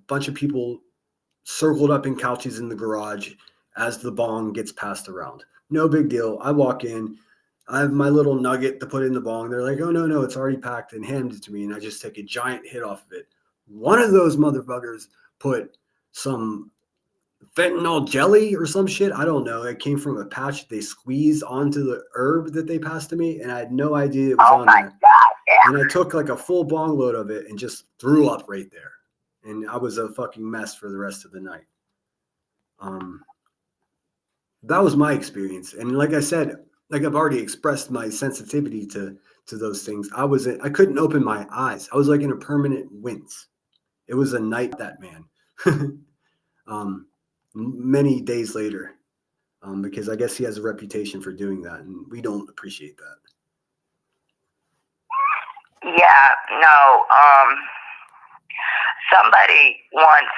bunch of people circled up in couches in the garage as the bong gets passed around. No big deal. I walk in. I have my little nugget to put in the bong. They're like, oh, no, it's already packed, and hand it to me, and I just take a giant hit off of it. One of those motherfuckers put some fentanyl jelly or some shit. I don't know. It came from a patch they squeezed onto the herb that they passed to me, and I had no idea it was on there. Oh, my God. And I took like a full bong load of it and just threw up right there. And I was a fucking mess for the rest of the night. That was my experience. And like I said, like I've already expressed my sensitivity to those things. I couldn't open my eyes. I was like in a permanent wince. It was a night that man. Many days later, because I guess he has a reputation for doing that, and we don't appreciate that. Yeah, no. Somebody once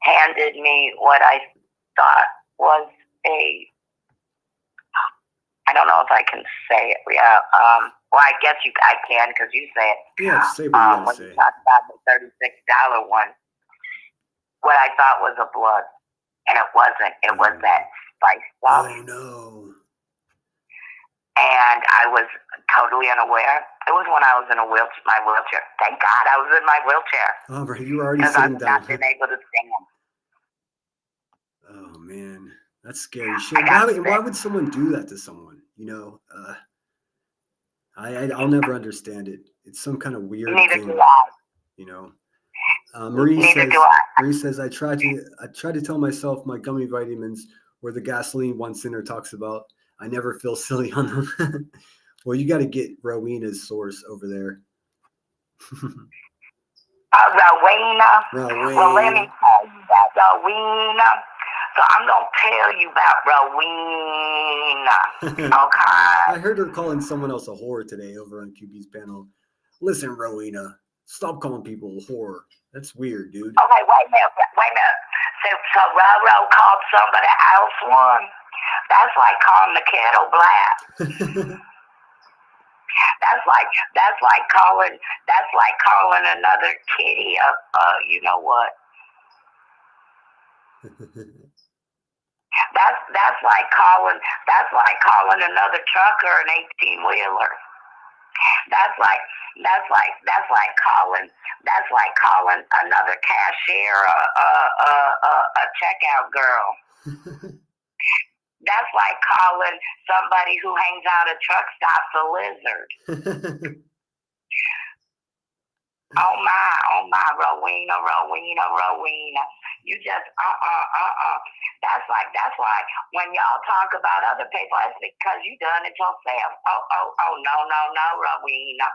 handed me what I thought was I don't know if I can say it. Yeah. Well, I guess I can because you say it. Yeah, say what you gotta say. When you talked about the $36 one, what I thought was a blood, and it wasn't. It was that spice stuff. Oh no. And I was totally unaware. It was when I was in my wheelchair. Thank God I was in my wheelchair. Oh, right. You were already because sitting I've down. not been able to stand. Oh man, that's scary shit. Why would someone do that to someone? You know, I'll never understand it. It's some kind of weird Neither thing. do I. You know, Marie Neither do I. Marie says I tried to tell myself my gummy vitamins were the gasoline one sinner talks about. I never feel silly on them. Well, you got to get Rowena's source over there. Rowena. Rowena. Well, let me tell you about Rowena. So I'm going to tell you about Rowena. Okay. I heard her calling someone else a whore today over on QB's panel. Listen, Rowena, stop calling people a whore. That's weird, dude. Okay, wait a minute. So Roro called somebody else one. That's like calling the kettle black. That's like calling another kitty you know what? That's like calling another trucker an 18-wheeler. That's like calling another cashier a checkout girl. That's like calling somebody who hangs out at truck stops a lizard. Oh my, Rowena. You just That's why when y'all talk about other people, it's because you done it yourself. Oh no, Rowena.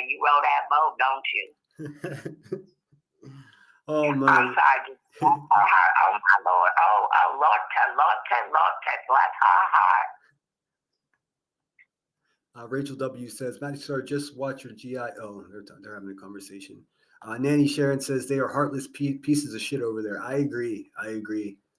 You row that boat, don't you? Oh my. I'm sorry. Oh my Lord. Oh Lord, bless her heart. Rachel W. says, Matty Star, just watch your GI. Oh, they're having a conversation. Nanny Sharon says they are heartless pieces of shit over there. I agree.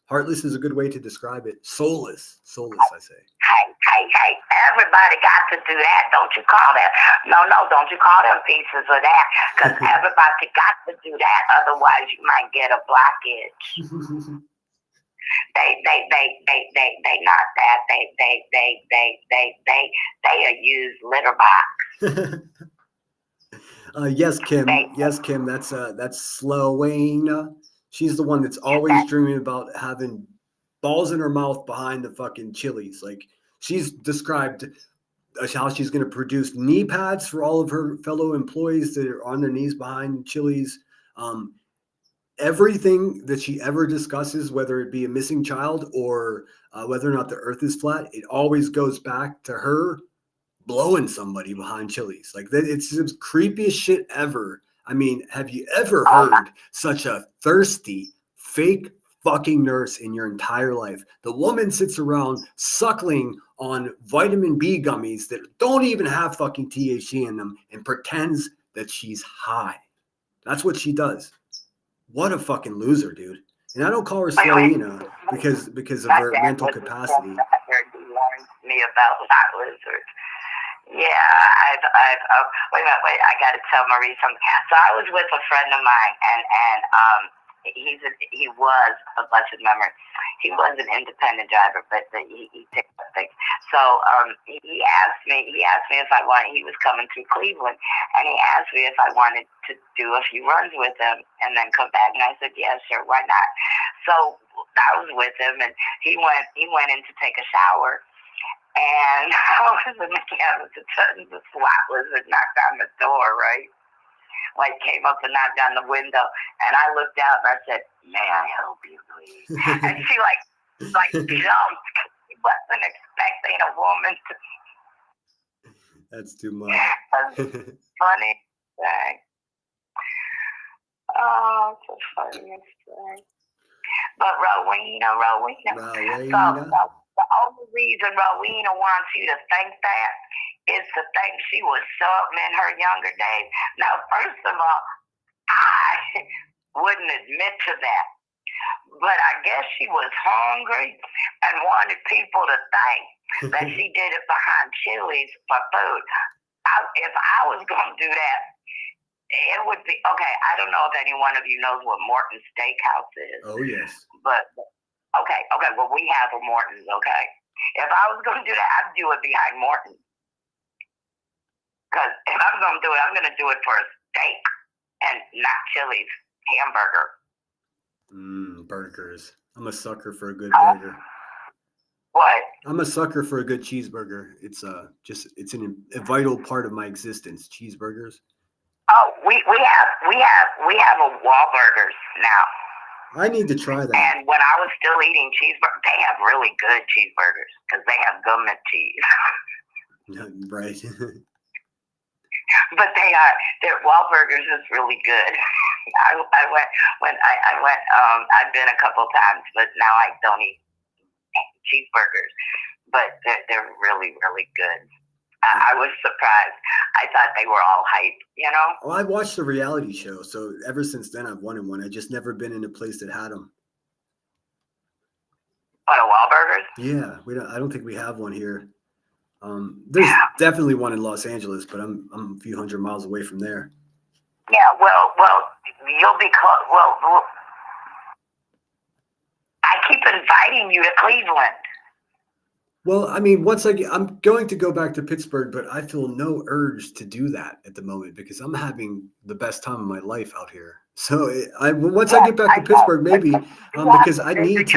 Heartless is a good way to describe it. Soulless, I say. Hey, everybody got to do that. Don't you call that. No, don't you call them pieces of that. Because everybody got to do that. Otherwise, you might get a blockage. They not that. They are used litter box. Yes, Kim. That's Slowena. She's the one that's always dreaming about having balls in her mouth behind the fucking Chili's. Like she's described how she's going to produce knee pads for all of her fellow employees that are on their knees behind Chili's. Everything that she ever discusses, whether it be a missing child or whether or not the earth is flat, it always goes back to her blowing somebody behind Chili's. Like it's the creepiest shit ever. I mean, have you ever heard such a thirsty, fake fucking nurse in your entire life? The woman sits around suckling on vitamin B gummies that don't even have fucking THC in them and pretends that she's high. That's what she does. What a fucking loser, dude. And I don't call her Slowena because of her mental capacity. He warned me about that lizard. Yeah, I've wait, I gotta tell Marie something. So I was with a friend of mine and he was a blessed memory. He was an independent driver, but he picked up things. So he asked me if I wanted. He was coming through Cleveland, and he asked me if I wanted to do a few runs with him and then come back. And I said, yeah, sure, why not? So I was with him, and he went in to take a shower. And I was in the cabin, and the SWAT lizard knocked on the door, right? Like came up and knocked on the window, and I looked out and I said, "May I help you, please?" And she like jumped. She wasn't expecting a woman to. That's too much. That's funny thing. Oh, it's the funniest thing. But Rowena. So the only reason Rowena wants you to think that is to think she was something in her younger days. Now, first of all, I wouldn't admit to that. But I guess she was hungry and wanted people to think that she did it behind Chili's for food. If I was going to do that, it would be, okay, I don't know if any one of you knows what Morton's Steakhouse is. Oh, yes. But, okay, well, we have a Morton's, okay? If I was going to do that, I'd do it behind Morton's. Because if I'm going to do it, I'm going to do it for a steak and not Chili's hamburger. Burgers. I'm a sucker for a good burger. What? I'm a sucker for a good cheeseburger. It's a vital part of my existence. Cheeseburgers. Oh, we have a Wahlburgers now. I need to try that. And when I was still eating cheeseburgers, they have really good cheeseburgers because they have government cheese. Right. But their Wahlburgers is really good. I went. I've been a couple times, but now I don't eat cheeseburgers. But they're really, really good. I was surprised. I thought they were all hype, you know? Well, I watched the reality show, so ever since then I've wanted one. I just never been in a place that had them. What, a Wahlburgers? Yeah, I don't think we have one here. There's definitely one in Los Angeles, but I'm a few hundred miles away from there. Yeah, well, you'll be close. Well, I keep inviting you to Cleveland. Well, I mean, I'm going to go back to Pittsburgh, but I feel no urge to do that at the moment because I'm having the best time of my life out here. So once I get back to Pittsburgh, maybe because I need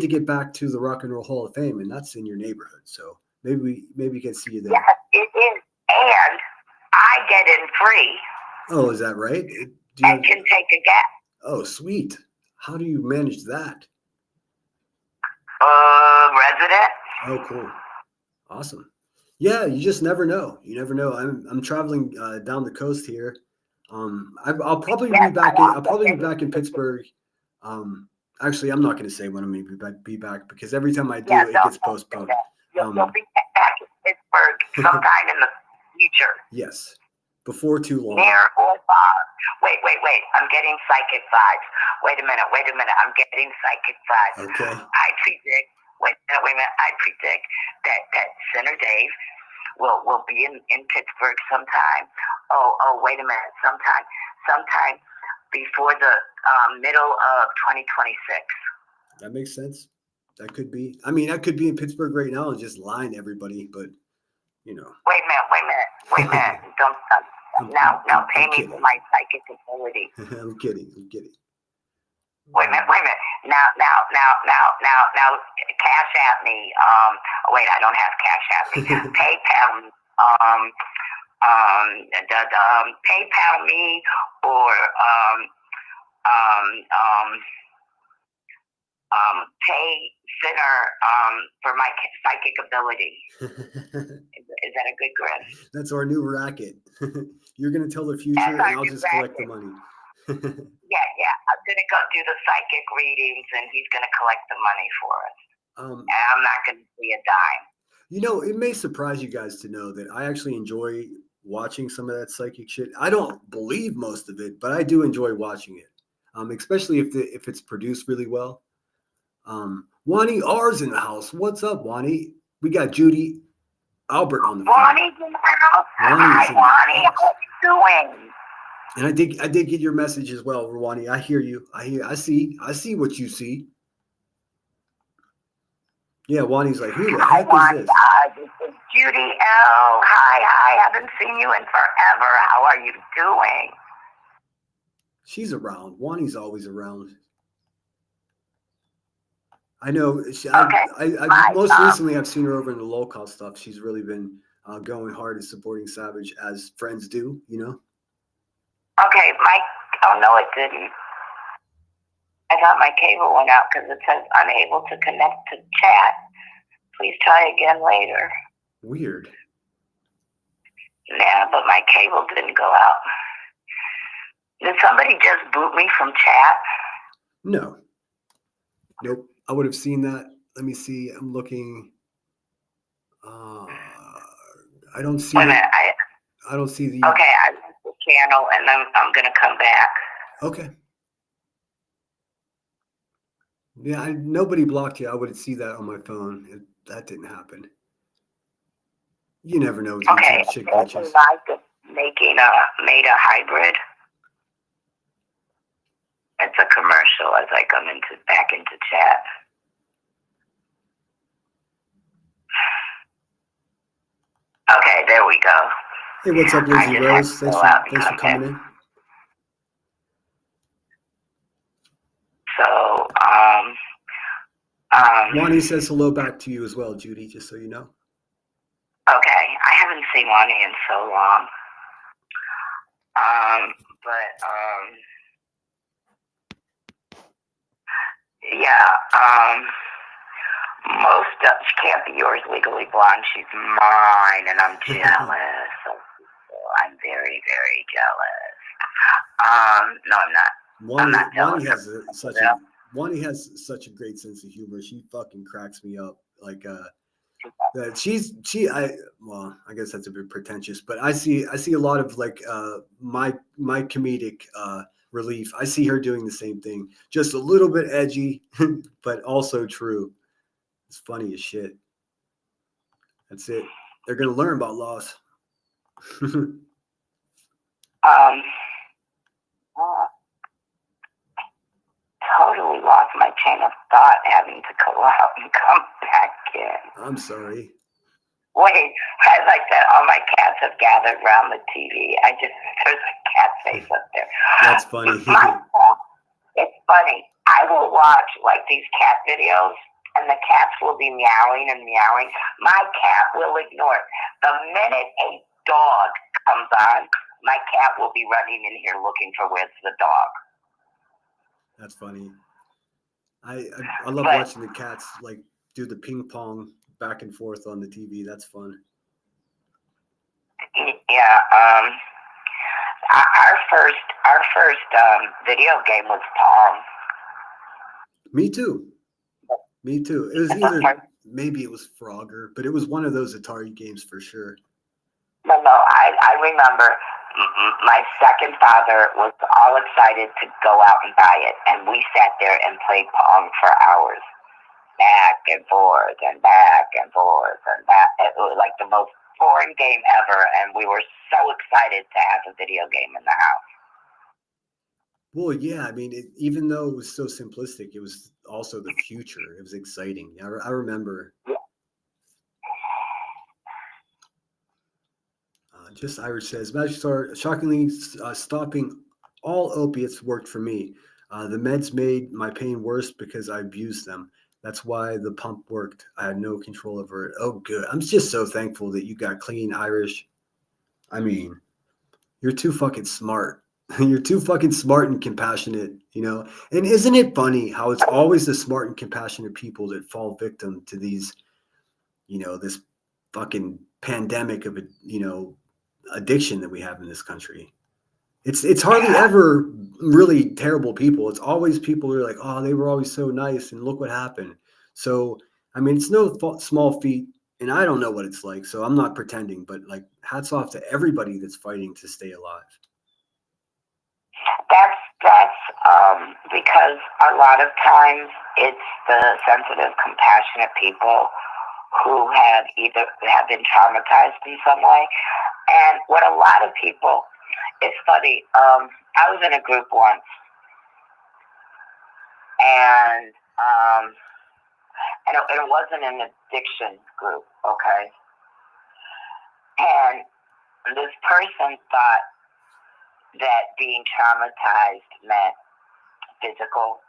to get back to the Rock and Roll Hall of Fame, and that's in your neighborhood. So maybe we can see you there. Yes, it is, and I get in free. Oh, is that right? And can take a guest. Oh, sweet. How do you manage that? Resident. Oh, cool. Awesome. Yeah, you just never know. You never know. I'm traveling down the coast here. I'll probably be back. I'll probably be back in Pittsburgh. Actually, I'm not going to say when I'm going to be back because every time I do, it gets postponed. You'll be back in Pittsburgh sometime in the future. Yes, before too long. Near or far. Wait. I'm getting psychic vibes. Wait a minute. I'm getting psychic vibes. Okay. I predict. Wait a minute. I predict that Senator Dave will be in Pittsburgh sometime. Oh, wait a minute. Sometime before the middle of 2026. That makes sense. That could be. I mean, I could be in Pittsburgh right now and just lying to everybody, but you know. Wait a minute. Don't now pay me for my psychic ability. I'm kidding. Wait a minute. Now, cash at me. Wait, I don't have cash at me. PayPal me. PayPal me or pay Sinner for my psychic ability. Is that a good grift? That's our new racket. You're going to tell the future and I'll just collect the money. Yeah. I'm going to go do the psychic readings and he's going to collect the money for us. And I'm not going to see a dime. You know, it may surprise you guys to know that I actually enjoy watching some of that psychic shit. I don't believe most of it, but I do enjoy watching it, especially if it's produced really well. Wani R's in the house. What's up, Wani? We got Judy Albert on the phone. Wani's in the house. Hi, Wani. How are you doing? And I did get your message as well, Wani. I hear you. I see what you see. Yeah, Wani's like, who the heck is this? This is Judy L. Hi. Haven't seen you in forever. How are you doing? She's around. Wani's always around. I know. Okay. I most recently I've seen her over in the local stuff. She's really been going hard at supporting Savage as friends do, you know? Okay, oh no, it didn't. I thought my cable went out because it says unable to connect to chat. Please try again later. Weird. Yeah, but my cable didn't go out. Did somebody just boot me from chat? No. Nope. I would have seen that. Let me see. I'm looking. I don't see. Wait a minute. I don't see the. Okay, I left the channel and I'm gonna come back. Okay. Yeah, nobody blocked you. I would see that on my phone. That didn't happen. You never know. Okay, Shit glitches. made a hybrid. It's a commercial as I come back into chat. Okay, there we go. Hey, what's up, Lindsay Rose? Thanks for coming in. So, Wani says hello back to you as well, Judy, just so you know. Okay, I haven't seen Wani in so long. She can't be yours, Legally Blonde. She's mine, and I'm jealous. I'm very, very jealous. No, I'm not. I'm not jealous. Wani has such a great sense of humor. She fucking cracks me up. Like I guess that's a bit pretentious, but I see a lot of like my comedic relief. I see her doing the same thing, just a little bit edgy, but also true. It's funny as shit. That's it. They're gonna learn about loss. Totally lost my chain of thought, having to go out and come back in. I'm sorry. Wait, I like that all my cats have gathered around the TV. There's a cat face up there. That's funny. It's funny. I will watch like these cat videos and the cats will be meowing and meowing. My cat will ignore it. The minute a dog comes on, my cat will be running in here looking for where's the dog. That's funny. I love watching the cats like do the ping pong back and forth on the TV. That's fun. Yeah. Our first video game was Pong. Me too. It was maybe it was Frogger, but it was one of those Atari games for sure. No, I remember my second father was all excited to go out and buy it, and we sat there and played Pong for hours, back and forth and back and forth and back. It was like the most boring game ever, and we were so excited to have a video game in the house. Well, yeah, I mean, even though it was so simplistic, it was also the future. It was exciting. I remember. Yeah. Just Irish says, Magic Star, shockingly, stopping all opiates worked for me. The meds made my pain worse because I abused them. That's why the pump worked. I had no control over it. Oh, good. I'm just so thankful that you got clean, Irish. I mean, you're too fucking smart. You're too fucking smart and compassionate, you know? And isn't it funny how it's always the smart and compassionate people that fall victim to these, you know, this fucking pandemic of, you know, addiction that we have in this country. It's hardly ever really terrible people. It's always people who are like, oh, they were always so nice and look what happened. So, I mean, it's no small feat, and I don't know what it's like, so I'm not pretending, but like hats off to everybody that's fighting to stay alive. That's because a lot of times it's the sensitive, compassionate people who have been traumatized in some way. And what a lot of people, it's funny, I was in a group once, and it wasn't an addiction group, okay? And this person thought that being traumatized meant physical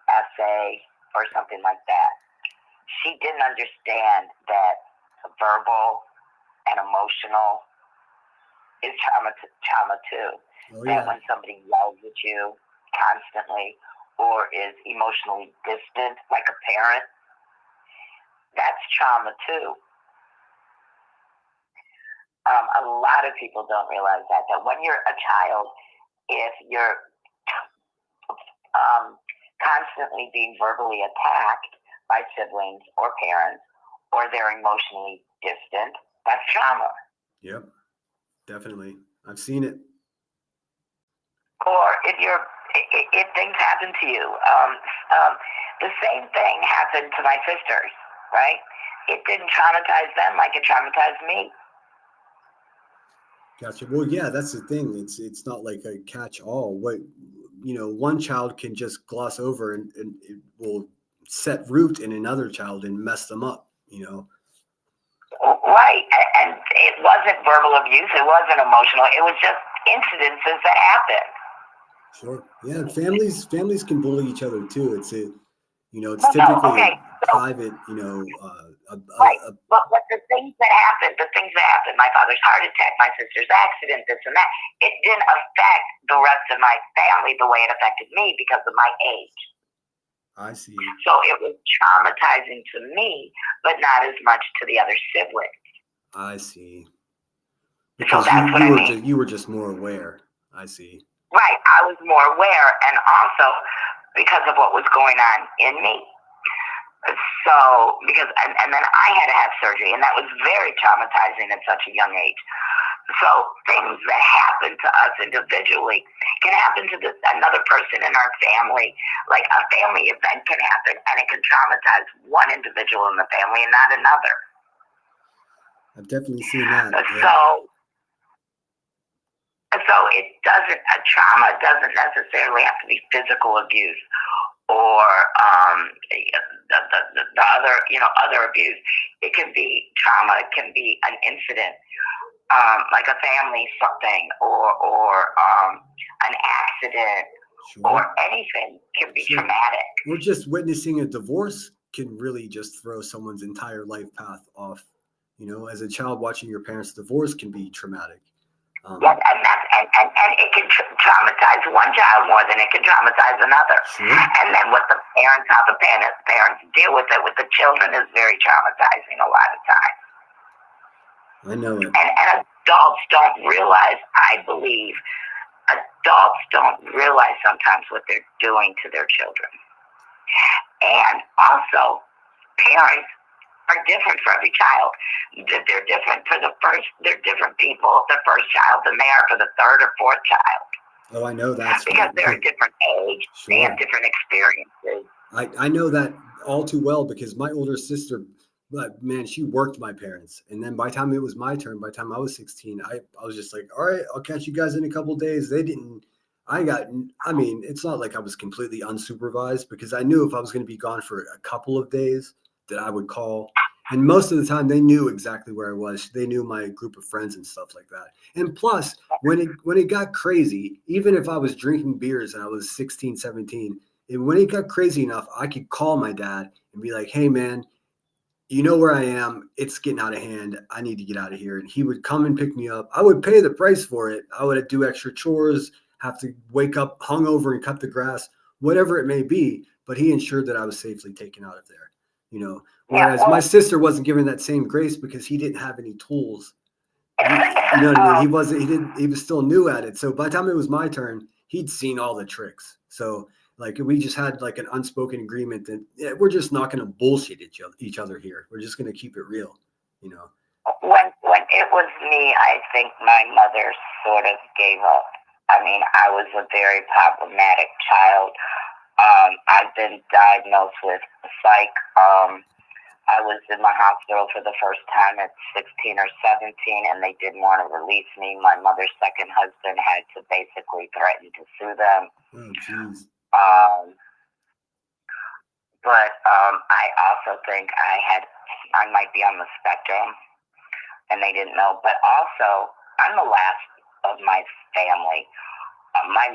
essay or something like that. She didn't understand that verbal and emotional is trauma too. Oh, That yeah. when somebody yells at you constantly or is emotionally distant, like a parent, that's trauma too. A lot of people don't realize that when you're a child, if you're constantly being verbally attacked by siblings or parents, or they're emotionally distant, that's trauma. Yep, definitely. I've seen it. Or if things happen to you, the same thing happened to my sisters, right? It didn't traumatize them like it traumatized me. Gotcha. Well, yeah, that's the thing. It's not like a catch-all. What, one child can just gloss over and it will set root in another child and mess them up, Right, and it wasn't verbal abuse. It wasn't emotional. It was just incidences that happened. Sure. Yeah, families can bully each other too. It's typically okay. a private, Right, but the things that happened, my father's heart attack, my sister's accident, this and that, it didn't affect the rest of my family the way it affected me because of my age. I see. So it was traumatizing to me, but not as much to the other siblings. I see. Because so that's what I mean. You were just more aware. I see. Right, I was more aware, and also because of what was going on in me. So, and then I had to have surgery, and that was very traumatizing at such a young age. So things that happen to us individually can happen to another person in our family. Like a family event can happen, and it can traumatize one individual in the family and not another. I've definitely seen that. Yeah. So a trauma doesn't necessarily have to be physical abuse or the other abuse. It can be trauma. It can be an incident, like a family something, or an accident, sure. or anything can be traumatic. Or just witnessing a divorce can really just throw someone's entire life path off. As a child, watching your parents divorce can be traumatic. Yes, and it can traumatize one child more than it can traumatize another. Sure. And then how the parents deal with it with the children is very traumatizing a lot of times. I know it. And adults don't realize, I believe, sometimes what they're doing to their children. And also, parents are different for every child. They're different for they're different people, the first child, than they are for the third or fourth child. Oh, I know that. Because they're a different age, sure. They have different experiences. I know that all too well because my older sister, man, she worked my parents. And then by the time it was my turn, by the time I was 16, I was just like, all right, I'll catch you guys in a couple of days. It's not like I was completely unsupervised because I knew if I was going to be gone for a couple of days that I would call. And most of the time they knew exactly where I was. They knew my group of friends and stuff like that. And plus, when it got crazy, even if I was drinking beers and I was 16, 17, and when it got crazy enough, I could call my dad and be like, hey, man, you know where I am. It's getting out of hand. I need to get out of here. And he would come and pick me up. I would pay the price for it. I would do extra chores, have to wake up hungover and cut the grass, whatever it may be. But he ensured that I was safely taken out of there. Whereas my sister wasn't given that same grace because he didn't have any tools. You know what I mean? He was still new at it. So by the time it was my turn, he'd seen all the tricks. So we just had like an unspoken agreement that we're just not going to bullshit each other here. We're just going to keep it real, When it was me, I think my mother sort of gave up. I mean, I was a very problematic child. I've been diagnosed with psych. I was in the hospital for the first time at 16 or 17, and they didn't want to release me. My mother's second husband had to basically threaten to sue them. Oh, jeez. But I also think I might be on the spectrum, and they didn't know. But also, I'm the last of my family My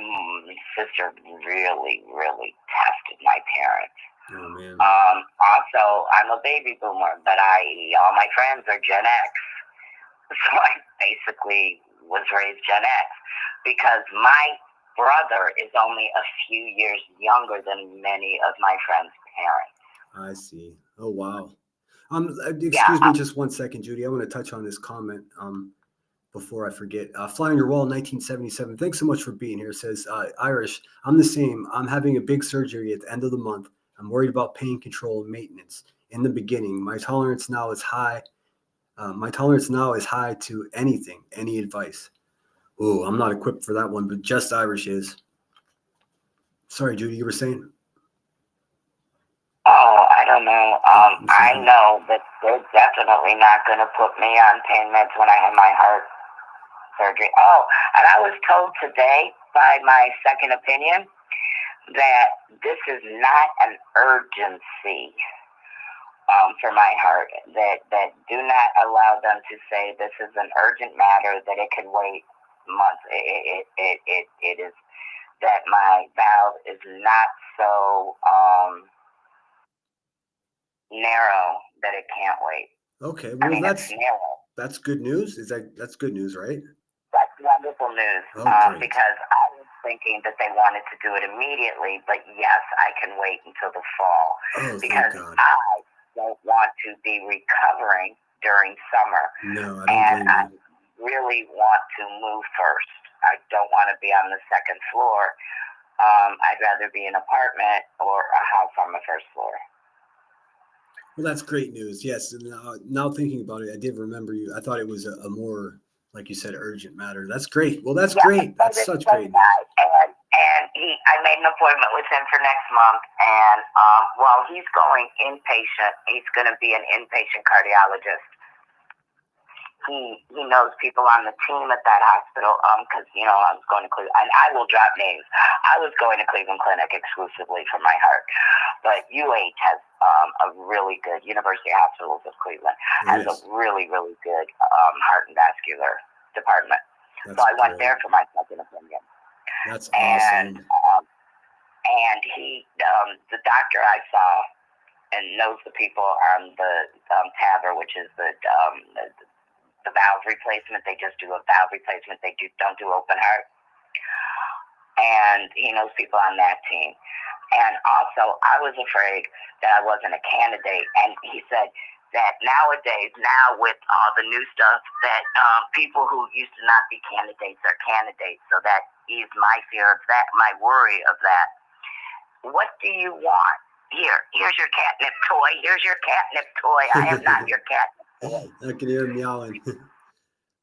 sister really, really tested my parents. Oh man. Also, I'm a baby boomer, but all my friends are Gen X. So I basically was raised Gen X because my brother is only a few years younger than many of my friends' parents. I see. Oh wow. Excuse me just 1 second, Judy. I want to touch on this comment before I forget. Fly on Your Wall 1977. Thanks so much for being here. It says Irish, I'm the same. I'm having a big surgery at the end of the month. I'm worried about pain control and maintenance. In the beginning, my tolerance now is high. To anything. Any advice? Ooh, I'm not equipped for that one, but just Irish is. Sorry, Judy, you were saying? Oh, I don't know. I know that they're definitely not going to put me on pain meds when I have my heart surgery. Oh, and I was told today by my second opinion that this is not an urgency for my heart. That do not allow them to say this is an urgent matter, that it can wait months. It is that my valve is not so narrow that it can't wait. Okay, well it's narrow. That's good news. That's good news, right? That's wonderful news. Because I was thinking that they wanted to do it immediately, but yes, I can wait until the fall. Oh, because thank God. I don't want to be recovering during summer. No, I don't blame you. I really want to move first. I don't want to be on the second floor. I'd rather be in an apartment or a house on the first floor. Well, that's great news. Yes. And now thinking about it, I did remember you. I thought it was a more, like you said, urgent matter. That's great. Well, that's great. That's such great news. And I made an appointment with him for next month. And while he's going inpatient, he's going to be an inpatient cardiologist. He knows people on the team at that hospital because, I was going to Cleveland. And I will drop names. I was going to Cleveland Clinic exclusively for my heart. But UH has a really good, University Hospitals of Cleveland has a really, really good heart and vascular department. So I went there for my second opinion. That's awesome. And he, the doctor I saw and knows the people on the TAVR, which is the valve replacement. They just do a valve replacement. They don't do open heart. And he knows people on that team. And also, I was afraid that I wasn't a candidate. And he said that nowadays, now with all the new stuff, that people who used to not be candidates are candidates. So that eased my fear of that, my worry of that. What do you want? Here's your catnip toy. Here's your catnip toy. I am not your catnip toy. I can hear him meowing.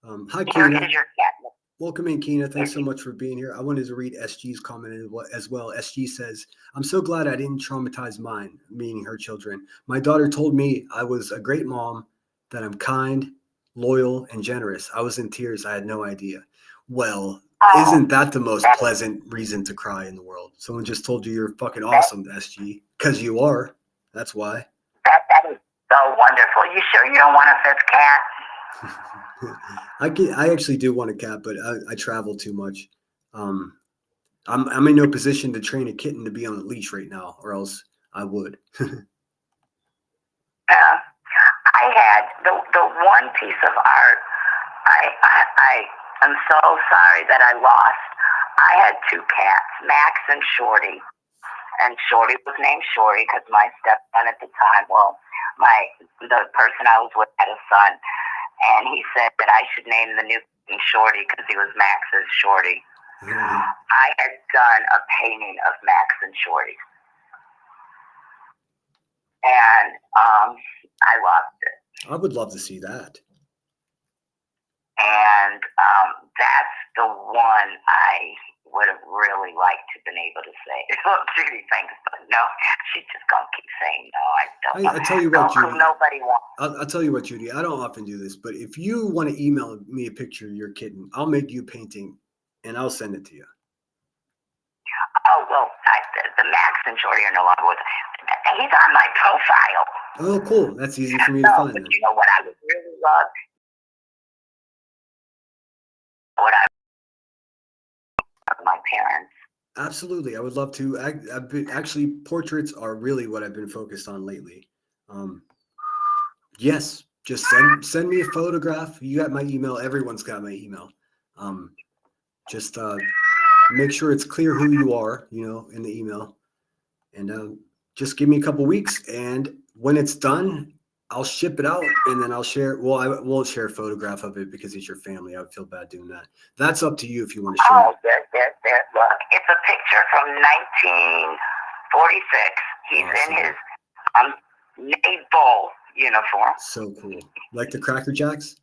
Hi, Here Keena. is your catnip. Welcome in, Keena. Thanks so much for being here. I wanted to read SG's comment as well. SG says, I'm so glad I didn't traumatize mine, meaning her children. My daughter told me I was a great mom, that I'm kind, loyal, and generous. I was in tears. I had no idea. Well, isn't that the most pleasant reason to cry in the world? Someone just told you you're fucking awesome, SG. Because you are. That's why. That is so wonderful. You sure you don't want a fifth cat? I actually do want a cat, but I travel too much. I'm in no position to train a kitten to be on a leash right now, or else I would. I had the one piece of art. I am so sorry that I lost. I had two cats, Max and Shorty. And Shorty was named Shorty because my stepson at the time, the person I was with had a son. And he said that I should name the new Shorty because he was Max's Shorty. Mm-hmm. I had done a painting of Max and Shorty. And I lost it. I would love to see that. And that's the one I would have really liked to have been able to say. Judy thinks, but no, she's just going to keep saying no. I don't. I tell you what, Judy. Nobody wants. I'll tell you what, Judy. I don't often do this, but if you want to email me a picture of your kitten, I'll make you a painting, and I'll send it to you. Oh, well, the Max and Shorty are no longer with us. He's on my profile. Oh, cool. That's easy for me to find. But you know what I would really love? my parents. Absolutely, I would love to. Actually, portraits are really what I've been focused on lately. Yes, just send me a photograph. You got my email. Everyone's got my email. Just make sure it's clear who you are, in the email, and just give me a couple weeks. And when it's done, I'll ship it out, and then I'll share. Well, I won't share a photograph of it because it's your family. I would feel bad doing that. That's up to you if you want to share. Oh, there. Look, it's a picture from 1946. He's Awesome. in his naval uniform. So cool. Like the Cracker Jacks?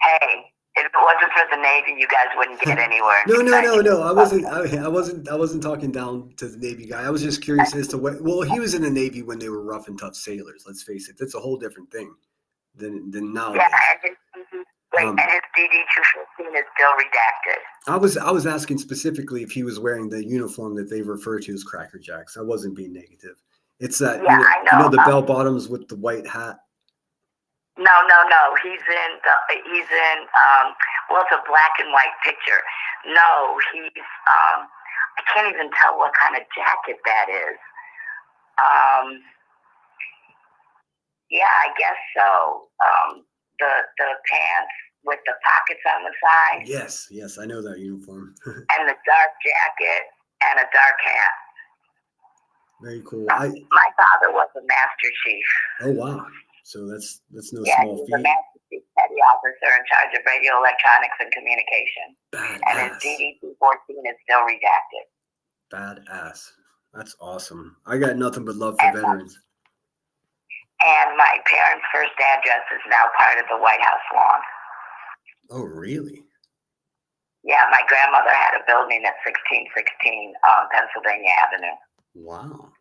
Hey, if it wasn't for the Navy, you guys wouldn't get anywhere. No. I wasn't talking down to the Navy guy. I was just curious as to what. Well, he was in the Navy when they were rough and tough sailors. Let's face it, that's a whole different thing than nowadays. Yeah, and his DD-215 is still redacted. I was asking specifically if he was wearing the uniform that they refer to as Cracker Jacks. I wasn't being negative. It's that I know. The bell bottoms with the white hat. No. He's in well, it's a black and white picture. No, he's I can't even tell what kind of jacket that is. Yeah, I guess so. The pants with the pockets on the side. Yes, I know that uniform. And the dark jacket and a dark hat. Very cool. My father was a Master Chief. Oh wow! So that's no small He's feat. a Master Chief Petty Officer in charge of radio, electronics, and communication. Badass. And his DD-214 is still redacted. Badass. That's awesome. I got nothing but love for veterans. And my parents' first address is now part of the White House lawn. Oh, really? Yeah, my grandmother had a building at 1616 Pennsylvania Avenue. Wow.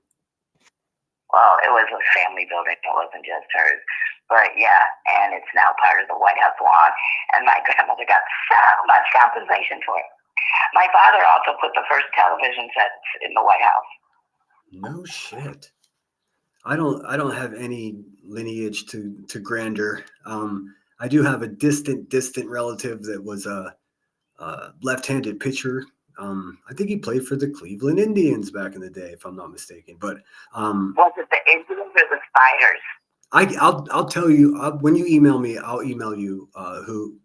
Well, it was a family building. It wasn't just hers. But yeah, and it's now part of the White House lawn. And my grandmother got so much compensation for it. My father also put the first television sets in the White House. No shit. I don't have any lineage to grandeur. I do have a distant relative that was a left-handed pitcher. I think he played for the Cleveland Indians back in the day, if I'm not mistaken. But was it the Indians or the Spiders? I'll tell you when you email me. I'll email you who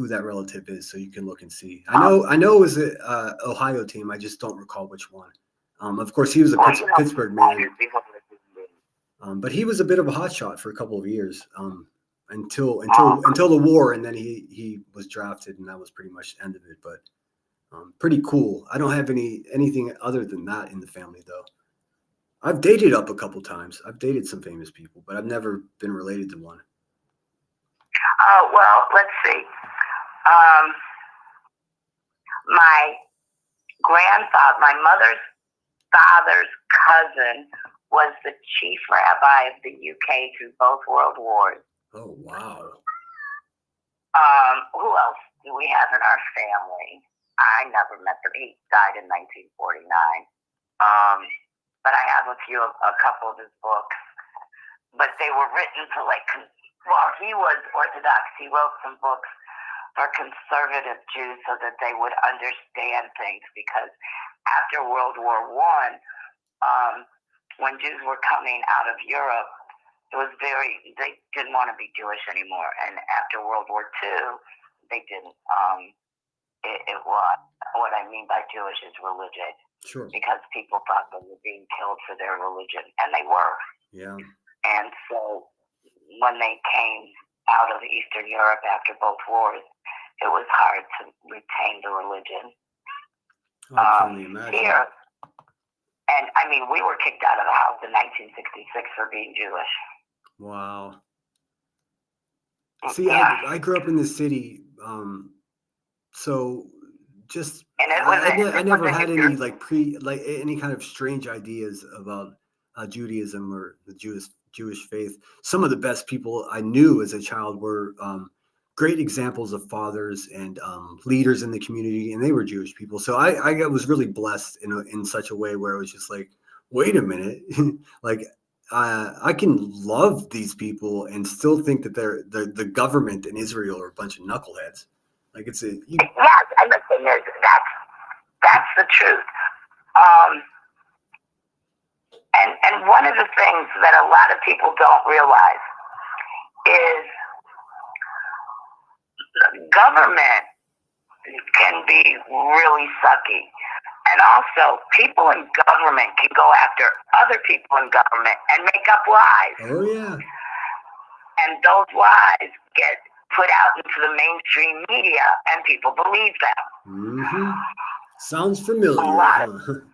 that relative is, so you can look and see. I know it was an Ohio team. I just don't recall which one. Of course, he was a Pittsburgh man. But he was a bit of a hotshot for a couple of years until the war, and then he was drafted, and that was pretty much the end of it. But pretty cool. I don't have anything other than that in the family, though. I've dated up a couple times. I've dated some famous people, but I've never been related to one. Oh, well, let's see. My mother's father's cousin was the chief rabbi of the UK through both world wars. Oh, wow. Who else do we have in our family? I never met him. He died in 1949. But I have a couple of his books. But they were written to he was Orthodox. He wrote some books for conservative Jews so that they would understand things, because after World War I, when Jews were coming out of Europe, they didn't want to be Jewish anymore. And after World War II, they didn't. It was, what I mean by Jewish is religion. Sure. Because people thought they were being killed for their religion, and they were. Yeah. And so when they came out of Eastern Europe after both wars, it was hard to retain the religion. I can imagine. Here, and I mean, we were kicked out of the house in 1966 for being Jewish. Wow. See, yeah. I grew up in the city, so just I never had any any kind of strange ideas about Judaism or the Jewish faith. Some of the best people I knew as a child were great examples of fathers and leaders in the community, and they were Jewish people. So I was really blessed in such a way where it was just like, wait a minute, I can love these people and still think that the government in Israel are a bunch of knuckleheads. Like it's a. Yes, and the thing is, that's the truth. And one of the things that a lot of people don't realize is government can be really sucky. And also, people in government can go after other people in government and make up lies. Oh, yeah. And those lies get put out into the mainstream media, and people believe them. Mm-hmm. Sounds familiar.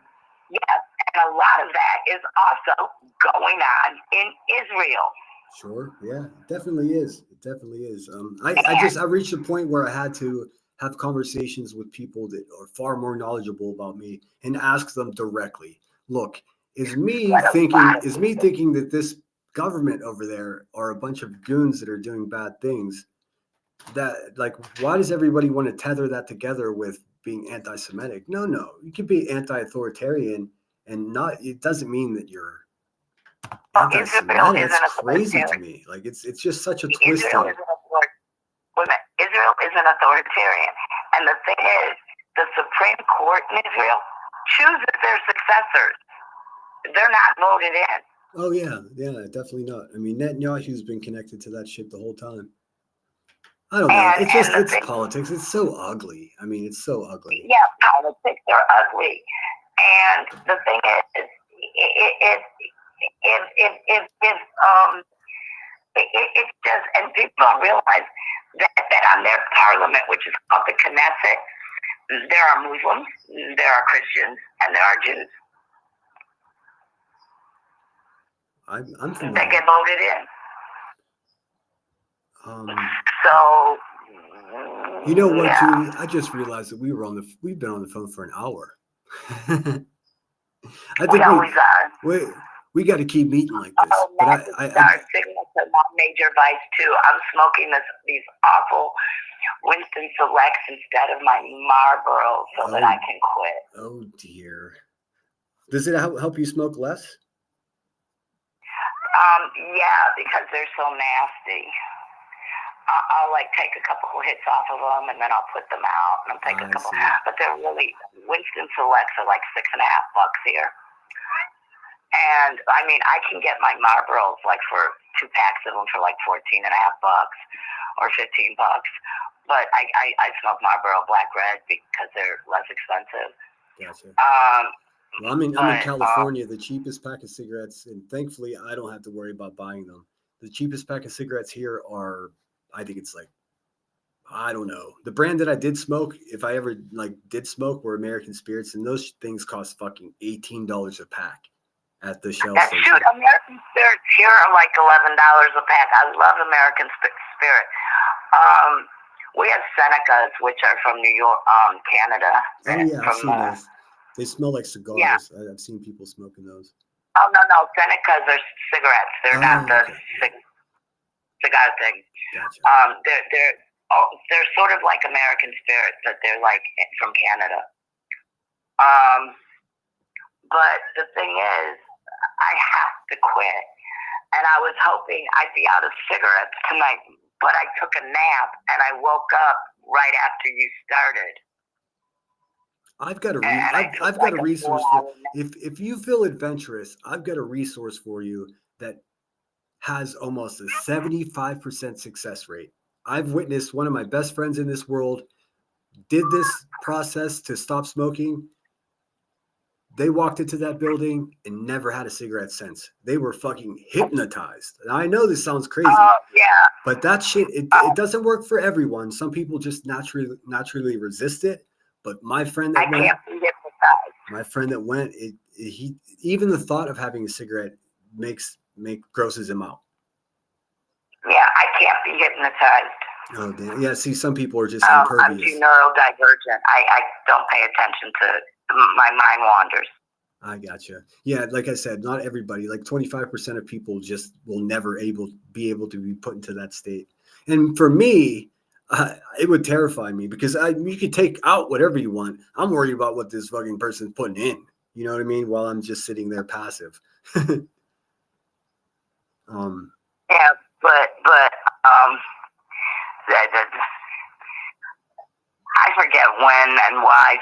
Yes, and a lot of that is also going on in Israel. Sure. Yeah, it definitely is. It definitely is. I reached a point where I had to have conversations with people that are far more knowledgeable about me and ask them directly. Look, is me thinking that this government over there are a bunch of goons that are doing bad things? That, like, why does everybody want to tether that together with being anti-Semitic? No, you can be anti-authoritarian and not. It doesn't mean that you're anti-Semitic. That's crazy to me. Like it's just such a twisted. Israel is an authoritarian, and the thing is, the Supreme Court in Israel chooses their successors. They're not voted in. Oh yeah, definitely not. I mean, Netanyahu's been connected to that shit the whole time. I don't know. It's politics. It's so ugly. I mean, it's so ugly. Yeah, politics are ugly, and the thing is, it's just, and people don't realize that on their parliament, which is called the Knesset, there are Muslims, there are Christians, and there are Jews. I'm familiar. They get voted in. So. You know what, Judy? I just realized that we've been on the phone for an hour. I think we got to keep meeting like this. But I major vice too. I'm smoking these awful Winston Selects instead of my Marlboro so that I can quit. Oh dear. Does it help you smoke less? Yeah, because they're so nasty. I'll like take a couple hits off of them and then I'll put them out and I'll take a couple. But they're really, Winston Selects are like $6.50 here. And I mean, I can get my Marlboros like for 2 packs of them for like $14.50 or $15. But I smoke Marlboro Black Red because they're less expensive. Gotcha. Well, I'm in California. The cheapest pack of cigarettes, and thankfully I don't have to worry about buying them. The cheapest pack of cigarettes here are, I think it's like, I don't know. The brand that I did smoke, if I ever did smoke, were American Spirits, and those things cost fucking $18 a pack at the Shell station. Shoot, American Spirits here are like $11 a pack. I love American Spirit. We have Senecas, which are from New York, Canada. Oh yeah, I've seen those. They smell like cigars. Yeah. I've seen people smoking those. Oh no, Senecas are cigarettes. They're not the cigar thing. Gotcha. They're sort of like American Spirits, but they're like from Canada. But the thing is, I have to quit. And I was hoping I'd be out of cigarettes tonight, but I took a nap and I woke up right after you started. I've got a resource for, if you feel adventurous, I've got a resource for you that has almost a 75% success rate. I've witnessed one of my best friends in this world did this process to stop smoking. They walked into that building and never had a cigarette since. They were fucking hypnotized. And I know this sounds crazy. Yeah. But that shit, it doesn't work for everyone. Some people just naturally resist it. But my friend that went, he even the thought of having a cigarette grosses him out. Yeah, I can't be hypnotized. Oh damn! Yeah, see, some people are just impervious. I'm too neurodivergent. I don't pay attention to my mind wanders. I gotcha. Yeah, like I said, not everybody. Like 25% of people just will never be able to be put into that state. And for me, it would terrify me because you could take out whatever you want. I'm worried about what this fucking person's putting in. You know what I mean? While I'm just sitting there passive. Yeah, but why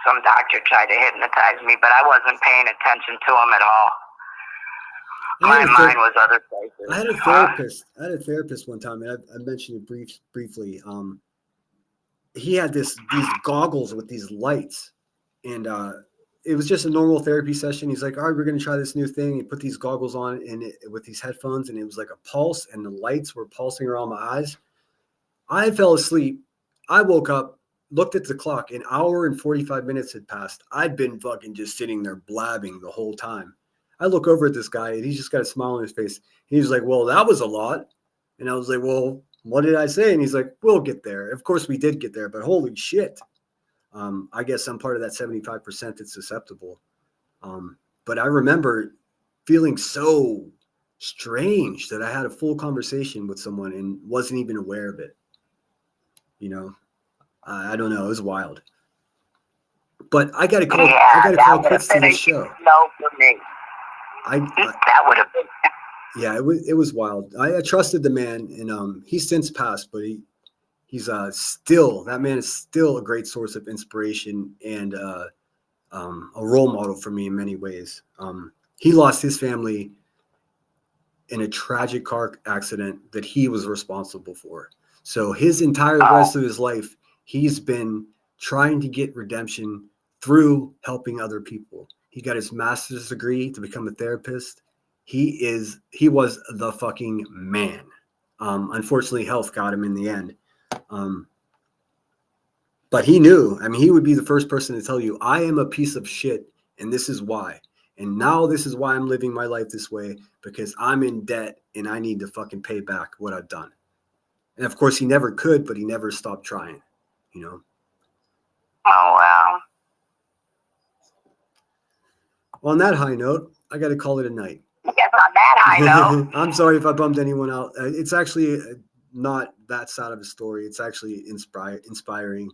some doctor tried to hypnotize me, but I wasn't paying attention to him at all. My mind was other places. I had a therapist. I had a therapist one time, and I mentioned it briefly. He had these goggles with these lights, and it was just a normal therapy session. He's like, "All right, we're going to try this new thing." He put these goggles on and with these headphones, and it was like a pulse, and the lights were pulsing around my eyes. I fell asleep. I woke up, looked at the clock. An hour and 45 minutes had passed. I'd been fucking just sitting there blabbing the whole time. I look over at this guy, and he's just got a smile on his face. He's like, "Well, that was a lot." And I was like, "Well, what did I say?" And he's like, "We'll get there." Of course, we did get there, but holy shit. I guess I'm part of that 75% that's susceptible. But I remember feeling so strange that I had a full conversation with someone and wasn't even aware of it. You know, I don't know. It was wild. But I got to call. Yeah, I got to call quits to this show. No, for me. That would have been. Yeah, it was wild. I trusted the man, and he's since passed, but he's still, that man is still a great source of inspiration and a role model for me in many ways. He lost his family in a tragic car accident that he was responsible for. So his entire rest of his life, he's been trying to get redemption through helping other people. He got his master's degree to become a therapist. He was the fucking man. Unfortunately, health got him in the end. But he knew. I mean, he would be the first person to tell you, I am a piece of shit, and this is why. And now this is why I'm living my life this way, because I'm in debt and I need to fucking pay back what I've done. And of course, he never could, but he never stopped trying, you know? Oh, wow. On that high note, I got to call it a night. Yes, on that high note. I'm sorry if I bummed anyone out. It's actually not that sad of a story. It's actually inspiring.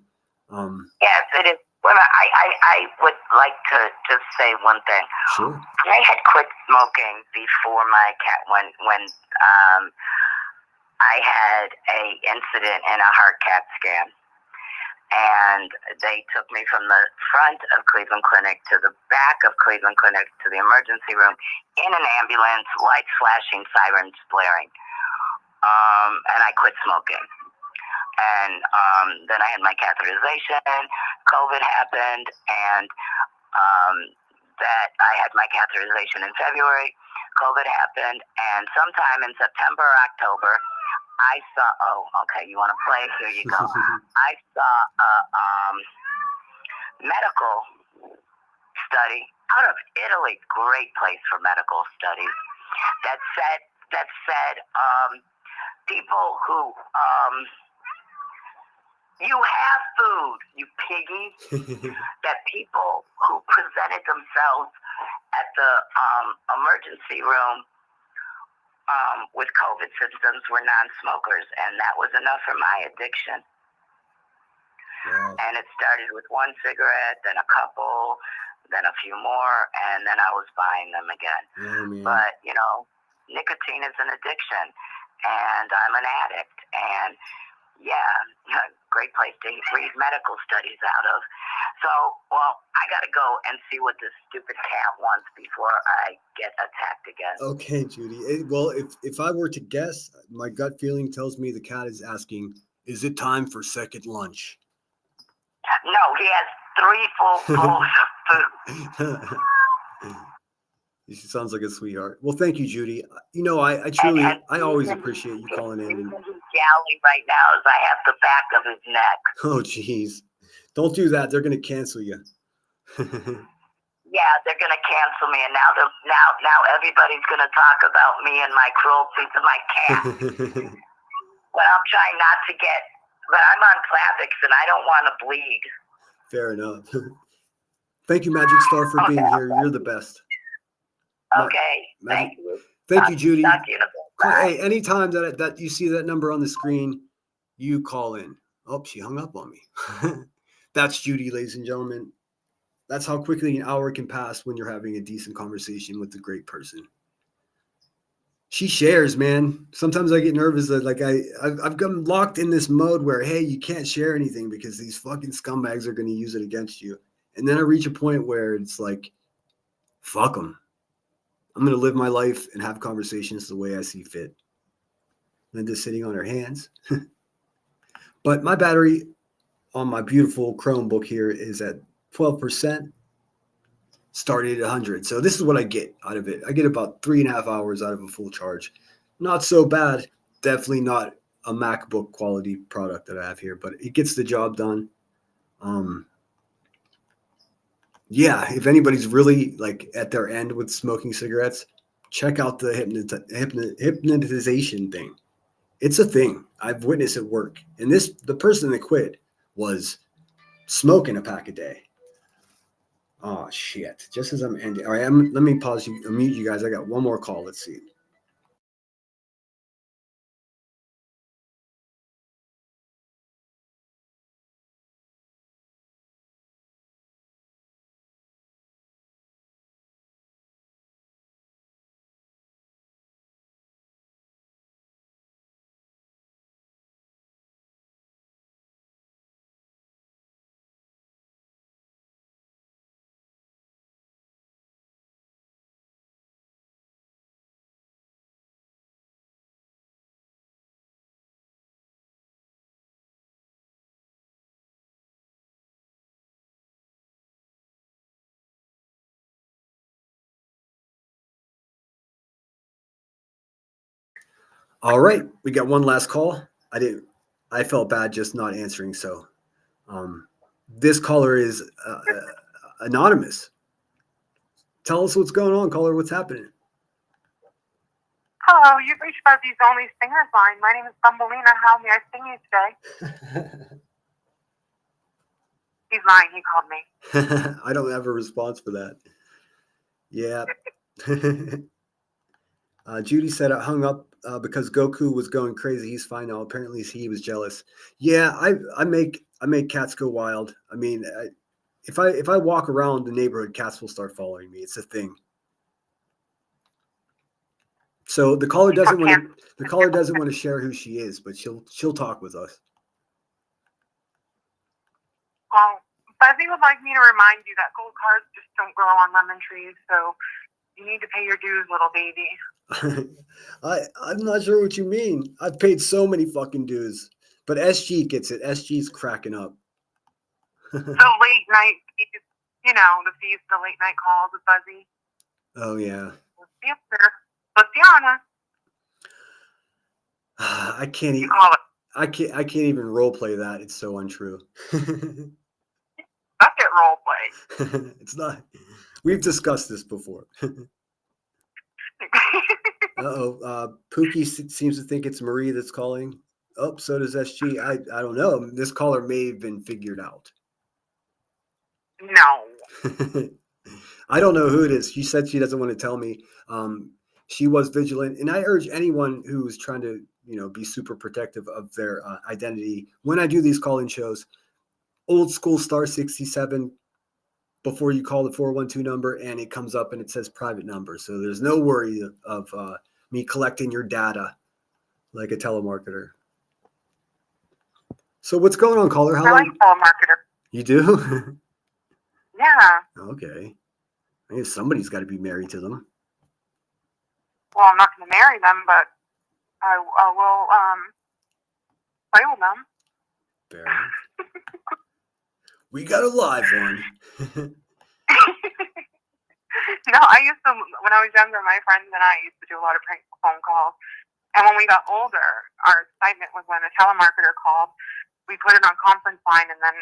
Yes, it is. Well, I would like to just say one thing. Sure. I had quit smoking before my cat when I had a incident in a heart CAT scan, and they took me from the front of Cleveland Clinic to the back of Cleveland Clinic to the emergency room in an ambulance, lights flashing, sirens blaring, and I quit smoking. And then I had my catheterization. COVID happened, and that I had my catheterization in February. COVID happened, and sometime in September or October, I saw. Oh, okay. You want to play? Here you go. I saw a medical study out of Italy. Great place for medical studies. That said, people who you have food, you piggy. That people who presented themselves at the emergency room with COVID symptoms were non-smokers, and that was enough for my addiction. Wow. And it started with one cigarette, then a couple, then a few more, and then I was buying them again. Oh, but, you know, nicotine is an addiction, and I'm an addict, and yeah, great place to read medical studies out of. So, well, I got to go and see what this stupid cat wants before I get attacked again. Okay, Judy. Well, if I were to guess, my gut feeling tells me the cat is asking, is it time for second lunch? No, he has 3 full bowls of food. She sounds like a sweetheart. Well, thank you, Judy. You know, I truly, I always appreciate you calling in. He's yowling right now as I have the back of his neck. Oh, geez. Don't do that. They're going to cancel you. Yeah, they're going to cancel me, and now everybody's going to talk about me and my cruelty to my cat. But I'm trying not to get. But I'm on Plavix, and I don't want to bleed. Fair enough. Thank you, Magic Star, for being here. You're the best. Okay, thank you. Thank you, Judy. Talk to you in a bit. Hey, anytime that you see that number on the screen, you call in. Oh, she hung up on me. That's Judy, ladies and gentlemen. That's how quickly an hour can pass when you're having a decent conversation with a great person. She shares, man. Sometimes I get nervous that like I've gotten locked in this mode where, hey, you can't share anything because these fucking scumbags are going to use it against you. And then I reach a point where it's like, fuck them. I'm going to live my life and have conversations the way I see fit. Linda's sitting on her hands. But my battery on my beautiful Chromebook here is at 12%. Started at 100. So this is what I get out of it. I get about 3.5 hours out of a full charge. Not so bad. Definitely not a MacBook quality product that I have here, but it gets the job done. Yeah, if anybody's really like at their end with smoking cigarettes, check out the hypnotization thing. It's a thing. I've witnessed it work. And the person that quit was smoking a pack a day. Oh, shit. Just as I'm ending. All right, let me pause you, mute you guys. I got one more call. Let's see. All right, we got one last call. I felt bad just not answering. So this caller is anonymous. Tell us what's going on, caller. What's happening? Hello, you've reached Fuzzy's Only Singers line. My name is Thumbelina. How may I sing you today? He's lying. He called me. I don't have a response for that. Yeah. Judy said I hung up because Goku was going crazy. He's fine now. Apparently he was jealous. Yeah, I make cats go wild. I mean, if I walk around the neighborhood, cats will start following me. It's a thing. So the caller doesn't want to share who she is, but she'll talk with us. Well, Fuzzy would like me to remind you that gold cards just don't grow on lemon trees, so you need to pay your dues, little baby. I'm not sure what you mean. I've paid so many fucking dues. But SG gets it. SG's cracking up. The late night fees, the fees, the late night calls with Fuzzy. Oh, yeah. Luciana. I can't even. I can't even role play that. It's so untrue. Suck it, role play. It's not. We've discussed this before. Uh-oh. Pookie seems to think it's Marie that's calling. Oh, so does SG. I don't know. This caller may have been figured out. No. I don't know who it is. She said she doesn't want to tell me. She was vigilant. And I urge anyone who's trying to, be super protective of their identity. When I do these call-in shows, old school *67 before you call the 412 number, and it comes up and it says private number. So there's no worry of me collecting your data like a telemarketer. So what's going on, caller? How I long? like telemarketer. You do? Yeah. Okay. I guess somebody's got to be married to them. Well, I'm not going to marry them, but I will play with them. Fair enough. We got a live one. No, I used to, when I was younger, my friends and I used to do a lot of prank phone calls. And when we got older, our excitement was when a telemarketer called, we put it on conference line and then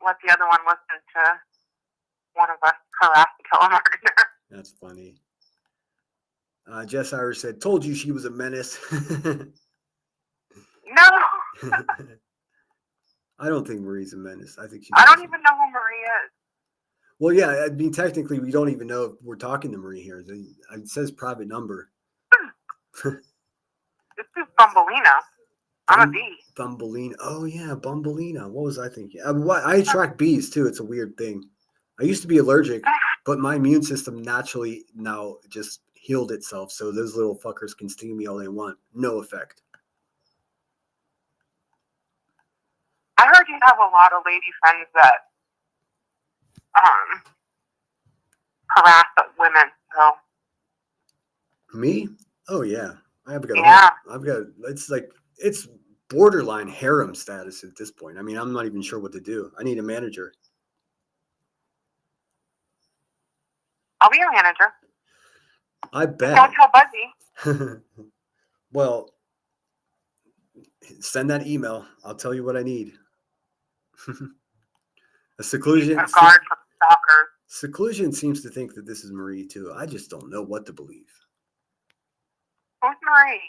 let the other one listen to one of us harass the telemarketer. That's funny. Jess Irish said, told you she was a menace. No. I don't think Marie's a menace. I think I don't even know who Marie is. Well, yeah, I mean, technically, we don't even know if we're talking to Marie here. It says private number. This is Thumbelina. I'm a bee. Thumbelina. Oh, yeah, Bumbelina. What was I thinking? I attract bees, too. It's a weird thing. I used to be allergic, but my immune system naturally now just healed itself, so those little fuckers can sting me all they want. No effect. I heard you have a lot of lady friends that harass women. So Me? Oh yeah. I've got yeah. it's borderline harem status at this point. I mean, I'm not even sure what to do. I need a manager. I'll be your manager. I bet. Don't tell Buzzy. Well, send that email. I'll tell you what I need. A seclusion. A guard for stalkers. Seclusion seems to think that this is Marie too. I just don't know what to believe. Who's Marie?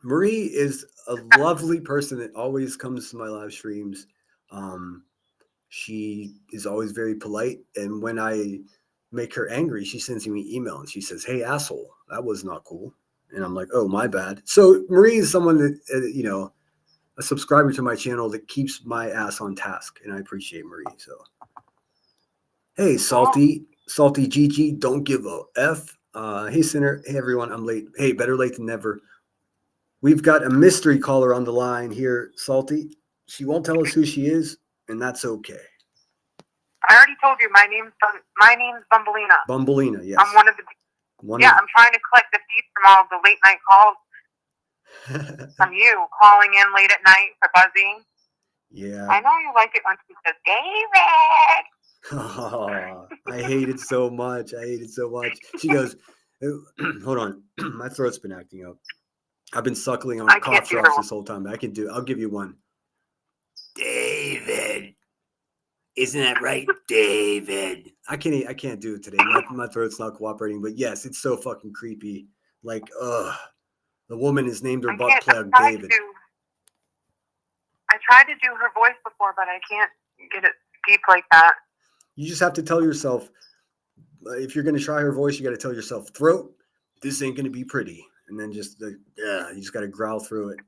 Marie is a lovely person that always comes to my live streams. She is always very polite, and when I make her angry, she sends me an email and she says, "Hey, asshole, that was not cool." And I'm like, "Oh, my bad." So Marie is someone that a subscriber to my channel that keeps my ass on task, and I appreciate Marie. So, hey, salty GG, don't give a f. Hey, Sinner. Hey, everyone. I'm late. Hey, better late than never. We've got a mystery caller on the line here, Salty. She won't tell us who she is, and that's okay. I already told you my name's Bumbleina. Bumbleina, yes. I'm one of the. I'm trying to collect the fees from all the late night calls from you calling in late at night for Buzzy. Yeah. I know you like it when she says David. Oh, I hate it so much. She goes, hold on. My throat's been acting up. I've been suckling on cough drops this whole time. I'll give you one. David. Isn't that right, David? I can't do it today. My throat's not cooperating, but yes, it's so fucking creepy. Like, the woman is named her butt plug David. I tried to do her voice before, but I can't get it deep like that. You just have to tell yourself, if you're going to try her voice, you got to tell yourself, throat, this ain't going to be pretty. And then you just got to growl through it.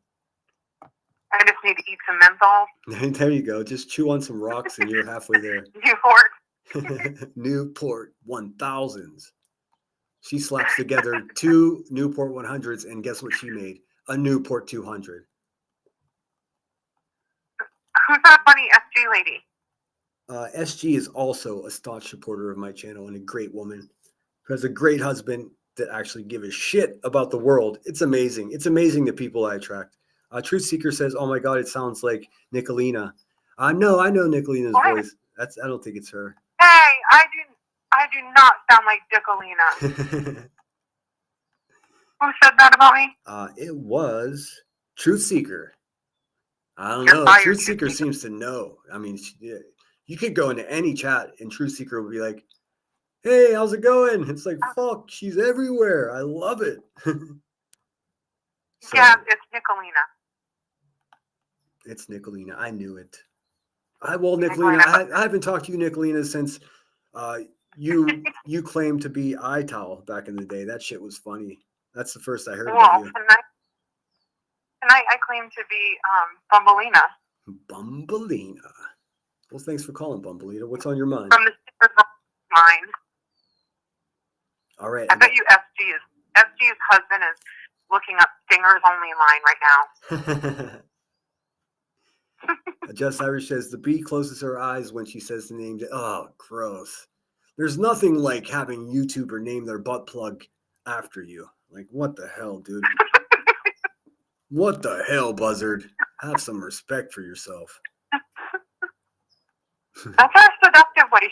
I just need to eat some menthol. There you go. Just chew on some rocks and you're halfway there. Newport. Newport 1000s. She slaps together 2 Newport 100s, and guess what she made? A Newport 200. Who's that funny SG lady? SG is also a staunch supporter of my channel and a great woman who has a great husband that actually give a shit about the world. It's amazing. It's amazing the people I attract. Truth Seeker says, "Oh my God, it sounds like Nicolina." No, I know Nicolina's voice. I don't think it's her. Hey, I do not sound like Nicolina. Who said that about me? It was Truth Seeker. I don't know. Truth Seeker seems to know. I mean, you could go into any chat and Truth Seeker would be like, "Hey, how's it going?" It's like, fuck, she's everywhere. I love it. Yeah, it's Nicolina. It's Nicolina. I knew it. Nicolina, I haven't talked to you, Nicolina, since you claimed to be iTowel back in the day. That shit was funny. That's the first I heard about you. Tonight I claim to be Bumbleina. Bumbleina. Well, thanks for calling, Bumbleina. What's on your mind? From the Secret mind. All right. I bet you SG's husband is looking up Stinger's only line right now. Just Irish says the bee closes her eyes when she says the name. Oh, gross. There's nothing like having YouTuber name their butt plug after you. Like, what the hell, dude? What the hell, Buzzard? Have some respect for yourself. That's her seductive way.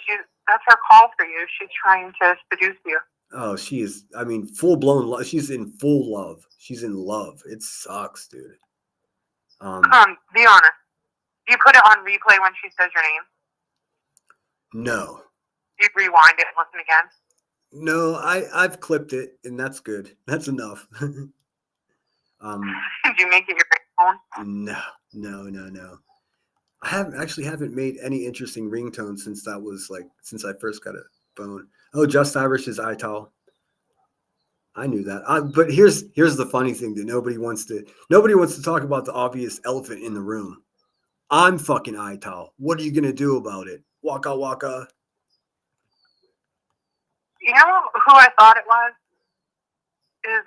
That's her call for you. She's trying to seduce you. Oh, she is. I mean, full blown love. She's in full love. She's in love. It sucks, dude. Be honest. Do you put it on replay when she says your name? No. Do you rewind it and listen again? No, I've clipped it, and that's good. That's enough. Did you make it your ringtone? No. I haven't made any interesting ringtones since I first got a phone. Oh, Just Irish is iTowel. I knew that. But here's the funny thing that nobody wants to talk about, the obvious elephant in the room. I'm fucking iTowel. What are you gonna do about it? Waka waka. You know who I thought it was? is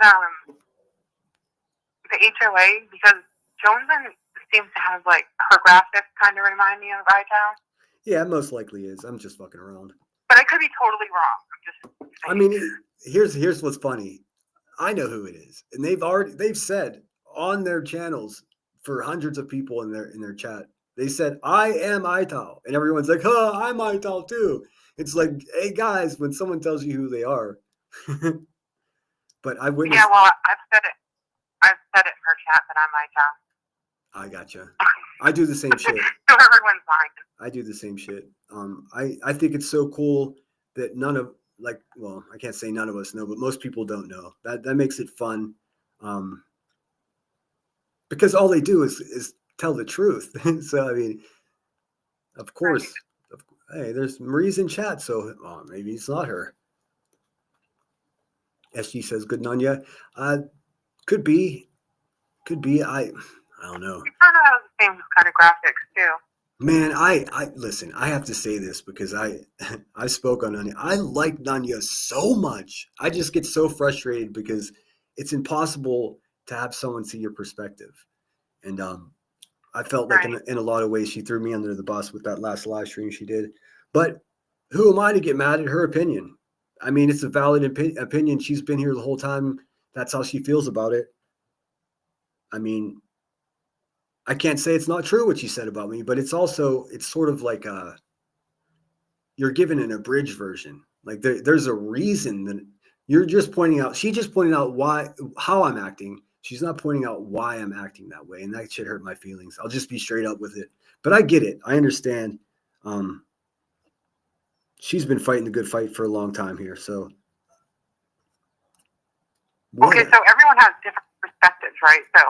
the HOA, because Jonesman seems to have, like, her graphics kind of remind me of iTown. Yeah, it most likely is. I'm just fucking around. But I could be totally wrong. I'm just saying. I mean, here's what's funny. I know who it is, and they've said on their channels for hundreds of people in their chat. They said, "I am Ital," and everyone's like, "Huh, I'm Ital too." It's like, hey guys, when someone tells you who they are. But I witnessed. Yeah, well, I've said it. I've said it in her chat that I'm iTown. I gotcha. I do the same shit. So everyone's lying. I do the same shit. I think it's so cool that I can't say none of us know, but most people don't know. That makes it fun. Because all they do is tell the truth. So I mean, of course, hey, there's Marie's in chat, so maybe it's not her. SG says, "Good on ya." Could be. I don't know. You kind of have the same kind of graphics too. Man, I listen, I have to say this because I spoke on Nanya. I like Nanya so much. I just get so frustrated because it's impossible to have someone see your perspective. And I felt like in a lot of ways she threw me under the bus with that last live stream she did. But who am I to get mad at her opinion? I mean, it's a valid opinion. She's been here the whole time. That's how she feels about it. I mean, I can't say it's not true what she said about me, but it's sort of like you're given an abridged version. Like there's a reason that she just pointed out how I'm acting. She's not pointing out why I'm acting that way. And that shit hurt my feelings. I'll just be straight up with it, but I get it. I understand. She's been fighting the good fight for a long time here. So. Okay. So everyone has different perspectives, right? So.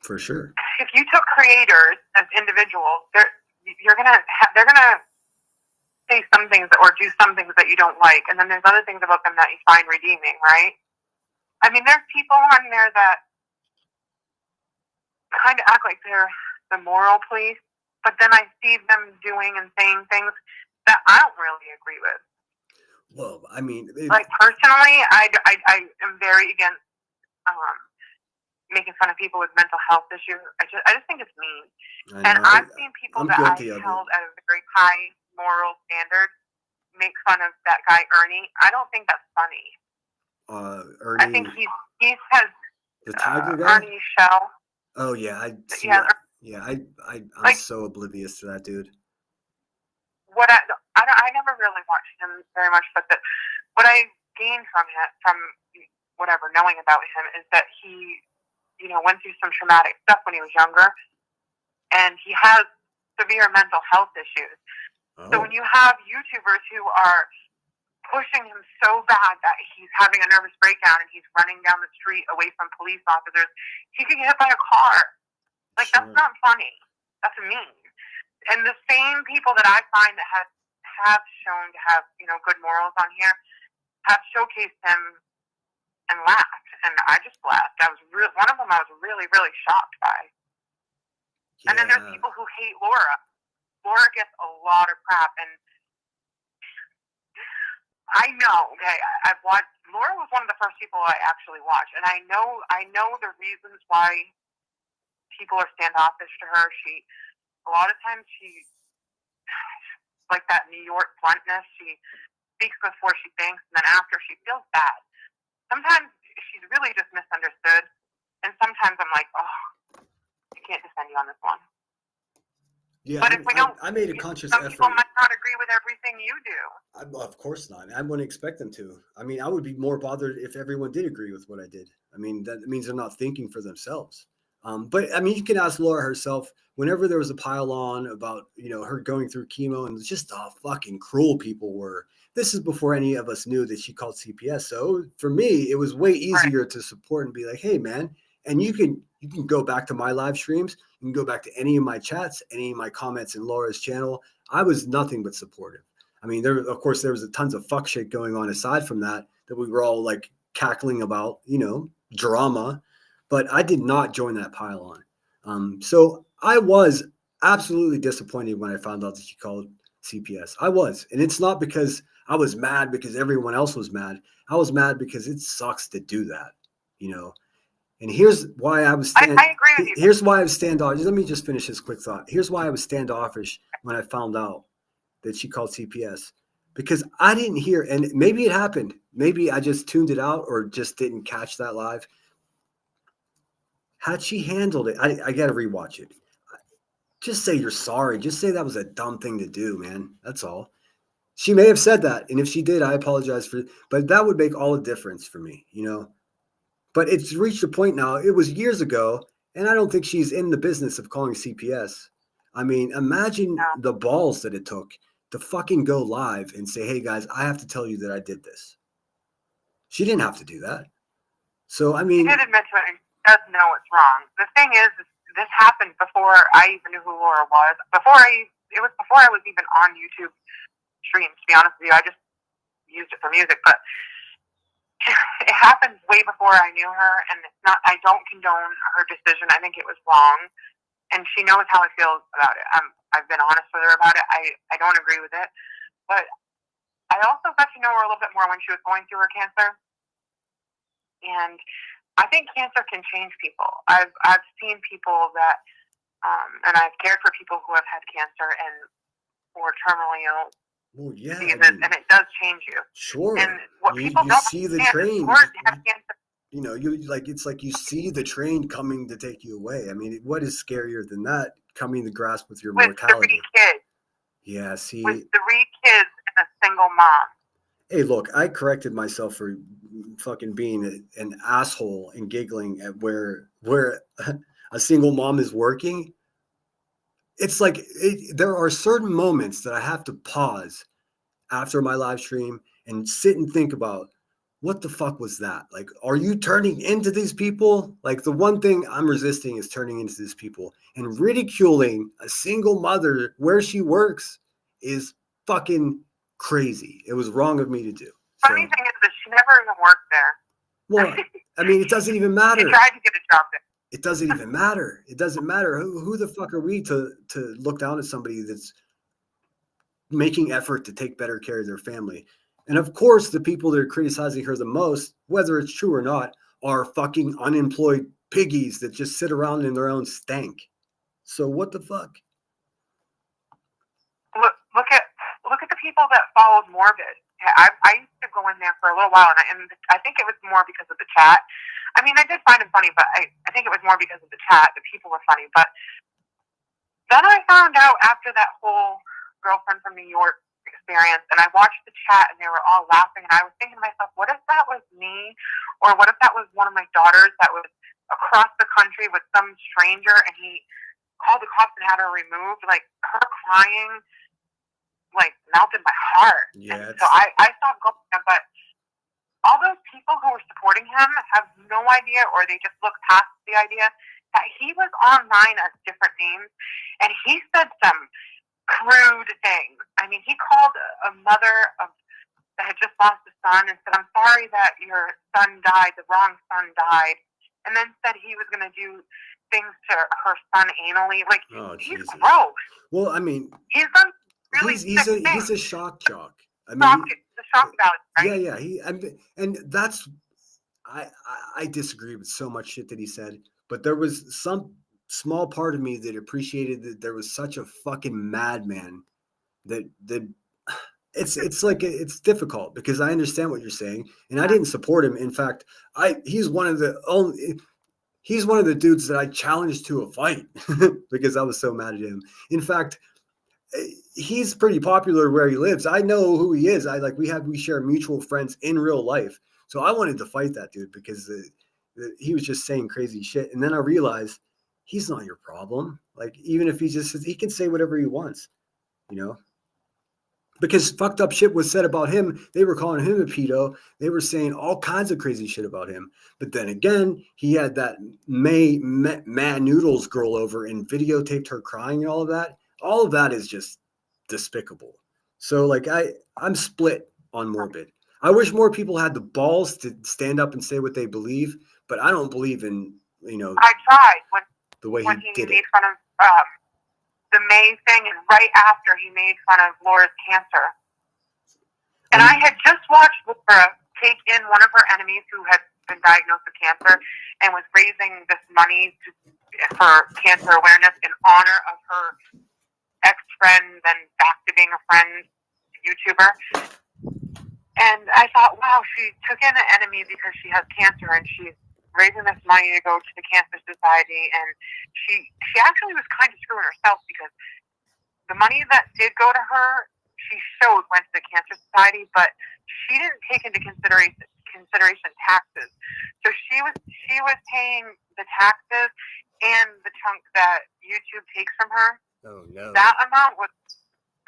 For sure. If you took creators as individuals, they're gonna say some things or do some things that you don't like, and then there's other things about them that you find redeeming, right? I mean, there's people on there that kind of act like they're the moral police, but then I see them doing and saying things that I don't really agree with. Well, I mean, like personally, I am very against making fun of people with mental health issues. I just think it's mean. I've seen people that I held at a very high moral standard make fun of that guy Ernie. I don't think that's funny. Ernie, I think he has the tiger guy? Ernie Shell. Oh yeah, I'm like, so oblivious to that dude. What I never really watched him very much, but what I gained from whatever knowing about him is that he, went through some traumatic stuff when he was younger, and he has severe mental health issues. Oh. So when you have YouTubers who are pushing him so bad that he's having a nervous breakdown and he's running down the street away from police officers, he could get hit by a car. Like, sure. That's not funny. That's mean. And the same people that I find that have shown to have, good morals on here have showcased him and laughed. And I just laughed. One of them I was really, really shocked by. Yeah. And then there's people who hate Laura. Laura gets a lot of crap, and I know, okay, I've watched, Laura was one of the first people I actually watched, and I know the reasons why people are standoffish to her. A lot of times like that New York bluntness, she speaks before she thinks, and then after she feels bad. Sometimes she's really just misunderstood, and sometimes I'm like, oh, I can't defend you on this one. Yeah, but if we don't, I made a conscious some effort. People might not agree with everything you do. Of course not. I wouldn't expect them to. I mean, I would be more bothered if everyone did agree with what I did. I mean, that means they're not thinking for themselves. But I mean, you can ask Laura herself. Whenever there was a pile on about her going through chemo and just how fucking cruel people were. This is before any of us knew that she called CPS. So for me, it was way easier to support and be like, hey man, and you can go back to my live streams. You can go back to any of my chats, any of my comments in Laura's channel. I was nothing but supportive. I mean, there was a tons of fuck shit going on aside from that we were all like cackling about, drama, but I did not join that pile on. So I was absolutely disappointed when I found out that she called CPS. I was, and it's not because I was mad because everyone else was mad. I was mad because it sucks to do that, you know. And here's why I was I agree with you. here's why I was standoffish. Let me just finish this quick thought. Here's why I was standoffish when I found out that she called CPS, because I didn't hear, and maybe it happened. Maybe I just tuned it out or just didn't catch that live. Had she handled it, I got to rewatch it. Just say you're sorry. Just say that was a dumb thing to do, man. That's all. She may have said that, and if she did, I apologize for it. But that would make all the difference for me, you know. But it's reached a point now. It was years ago, and I don't think she's in the business of calling CPS. I mean, imagine the balls that it took to fucking go live and say, "Hey guys, I have to tell you that I did this." She didn't have to do that. So I mean, She did admit to it and does know it's wrong. The thing is this happened before I even knew who Laura was. It was before I was even on YouTube streams, to be honest with you. I just used it for music, but it happened way before I knew her, and it's not. I don't condone her decision. I think it was wrong, and she knows how I feel about it. I've been honest with her about it. I don't agree with it, but I also got to know her a little bit more when she was going through her cancer, and I think cancer can change people. I've seen people that, and I've cared for people who have had cancer and or terminally ill. well, yeah, Diseases, and it does change you. sure. And what people You don't see the understand train. is worse to have cancer. You know, it's like you see the train coming to take you away. I mean, what is scarier than that? Coming to grasp with your With mortality. 3 kids. Yeah, see. With 3 kids and a single mom. Hey, look, I corrected myself for fucking being an asshole and giggling at where a single mom is working. It's like there are certain moments that I have to pause after my live stream and sit and think about, what the fuck was that? Like, are you turning into these people? Like, the one thing I'm resisting is turning into these people, and ridiculing a single mother where she works is fucking crazy. It was wrong of me to do. Funny thing is that she never even worked there. Well, I mean, it doesn't even matter. She tried to get a job there. It doesn't even matter. It doesn't matter. Who the fuck are we to look down at somebody that's making effort to take better care of their family? And of course, the people that are criticizing her the most, whether it's true or not, are fucking unemployed piggies that just sit around in their own stank. So what the fuck? Look at the people that followed Morbid. I used to go in there for a little while, and I think it was more because of the chat. I mean, I did find him funny, but I think it was more because of the chat. The people were funny. But then I found out after that whole girlfriend from New York experience, and I watched the chat, and they were all laughing, and I was thinking to myself, what if that was me? Or what if that was one of my daughters that was across the country with some stranger, and he called the cops and had her removed? Like, her crying like melted my heart. Yeah. So I stopped going there, but all those people who were supporting him have no idea, or they just look past the idea that he was online as different names, and he said some crude things. I mean, he called a mother that had just lost a son and said, "I'm sorry that your son died, the wrong son died," and then said he was going to do things to her son anally. Like, he's gross. Well, I mean, he's done really he's a shock jock. I mean, the shock value, right? Yeah. And that's I disagree with so much shit that he said, but there was some small part of me that appreciated that there was such a fucking madman that it's like it's difficult, because I understand what you're saying, and I didn't support him. In fact, he's one of the dudes that I challenged to a fight because I was so mad at him. In fact, he's pretty popular where he lives. I know who he is. We share mutual friends in real life. So I wanted to fight that dude because he was just saying crazy shit. And then I realized he's not your problem. Like, even if he can say whatever he wants, you know, because fucked up shit was said about him. They were calling him a pedo. They were saying all kinds of crazy shit about him. But then again, he had that Man Noodles girl over and videotaped her crying and all of that. All of that is just despicable. So like I'm split on Morbid. I wish more people had the balls to stand up and say what they believe, but I don't believe in, you know, I tried the way when he he did made it. fun of the May thing, and right after he made fun of Laura's cancer. And I had just watched Laura take in one of her enemies who had been diagnosed with cancer and was raising this money for cancer awareness in honor of her ex-friend, then back to being a friend, YouTuber. And I thought, wow, she took in an enemy because she has cancer and she's raising this money to go to the Cancer Society. And she actually was kind of screwing herself because the money that did go to her, she showed went to the Cancer Society, but she didn't take into consideration taxes. So she was paying the taxes and the chunk that YouTube takes from her. Oh no. That amount was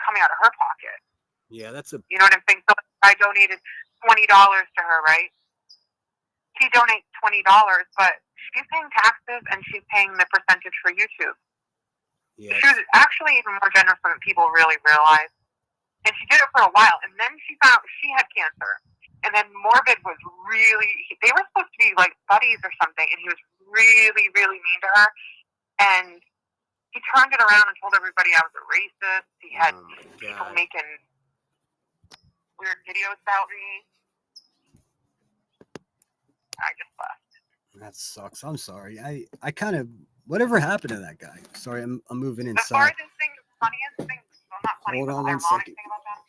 coming out of her pocket. Yeah, that's a. You know what I'm saying? So I donated $20 to her, right? She donates $20, but she's paying taxes and she's paying the percentage for YouTube. Yeah. She was actually even more generous than people really realize. And she did it for a while. And then she found she had cancer. And then Morbid was really, they were supposed to be like buddies or something. And he was really, really mean to her. And he turned it around and told everybody I was a racist. He had people making weird videos about me. I just left. That sucks. I'm sorry. I kind of, whatever happened to that guy? Sorry, I'm moving The inside. farthest thing, the funniest thing, well, not funny, Hold but on the one ironic second. thing about that.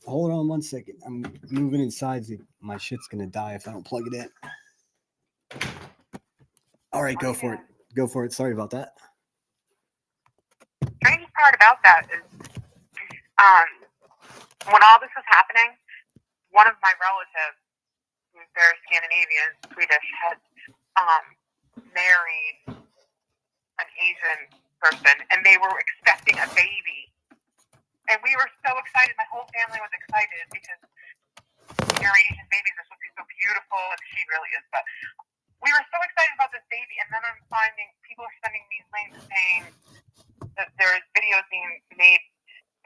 Hold on 1 second. I'm moving inside. My shit's gonna die if I don't plug it in. All right, go for it. Go for it. Sorry about that. The strangest part about that is, when all this was happening, one of my relatives, who's very Scandinavian, Swedish, had married an Asian person, and they were expecting a baby. And we were so excited. My whole family was excited because your Asian babies are supposed to be so beautiful, and she really is. But we were so excited about this baby, and then I'm finding people are sending these links saying that there's videos being made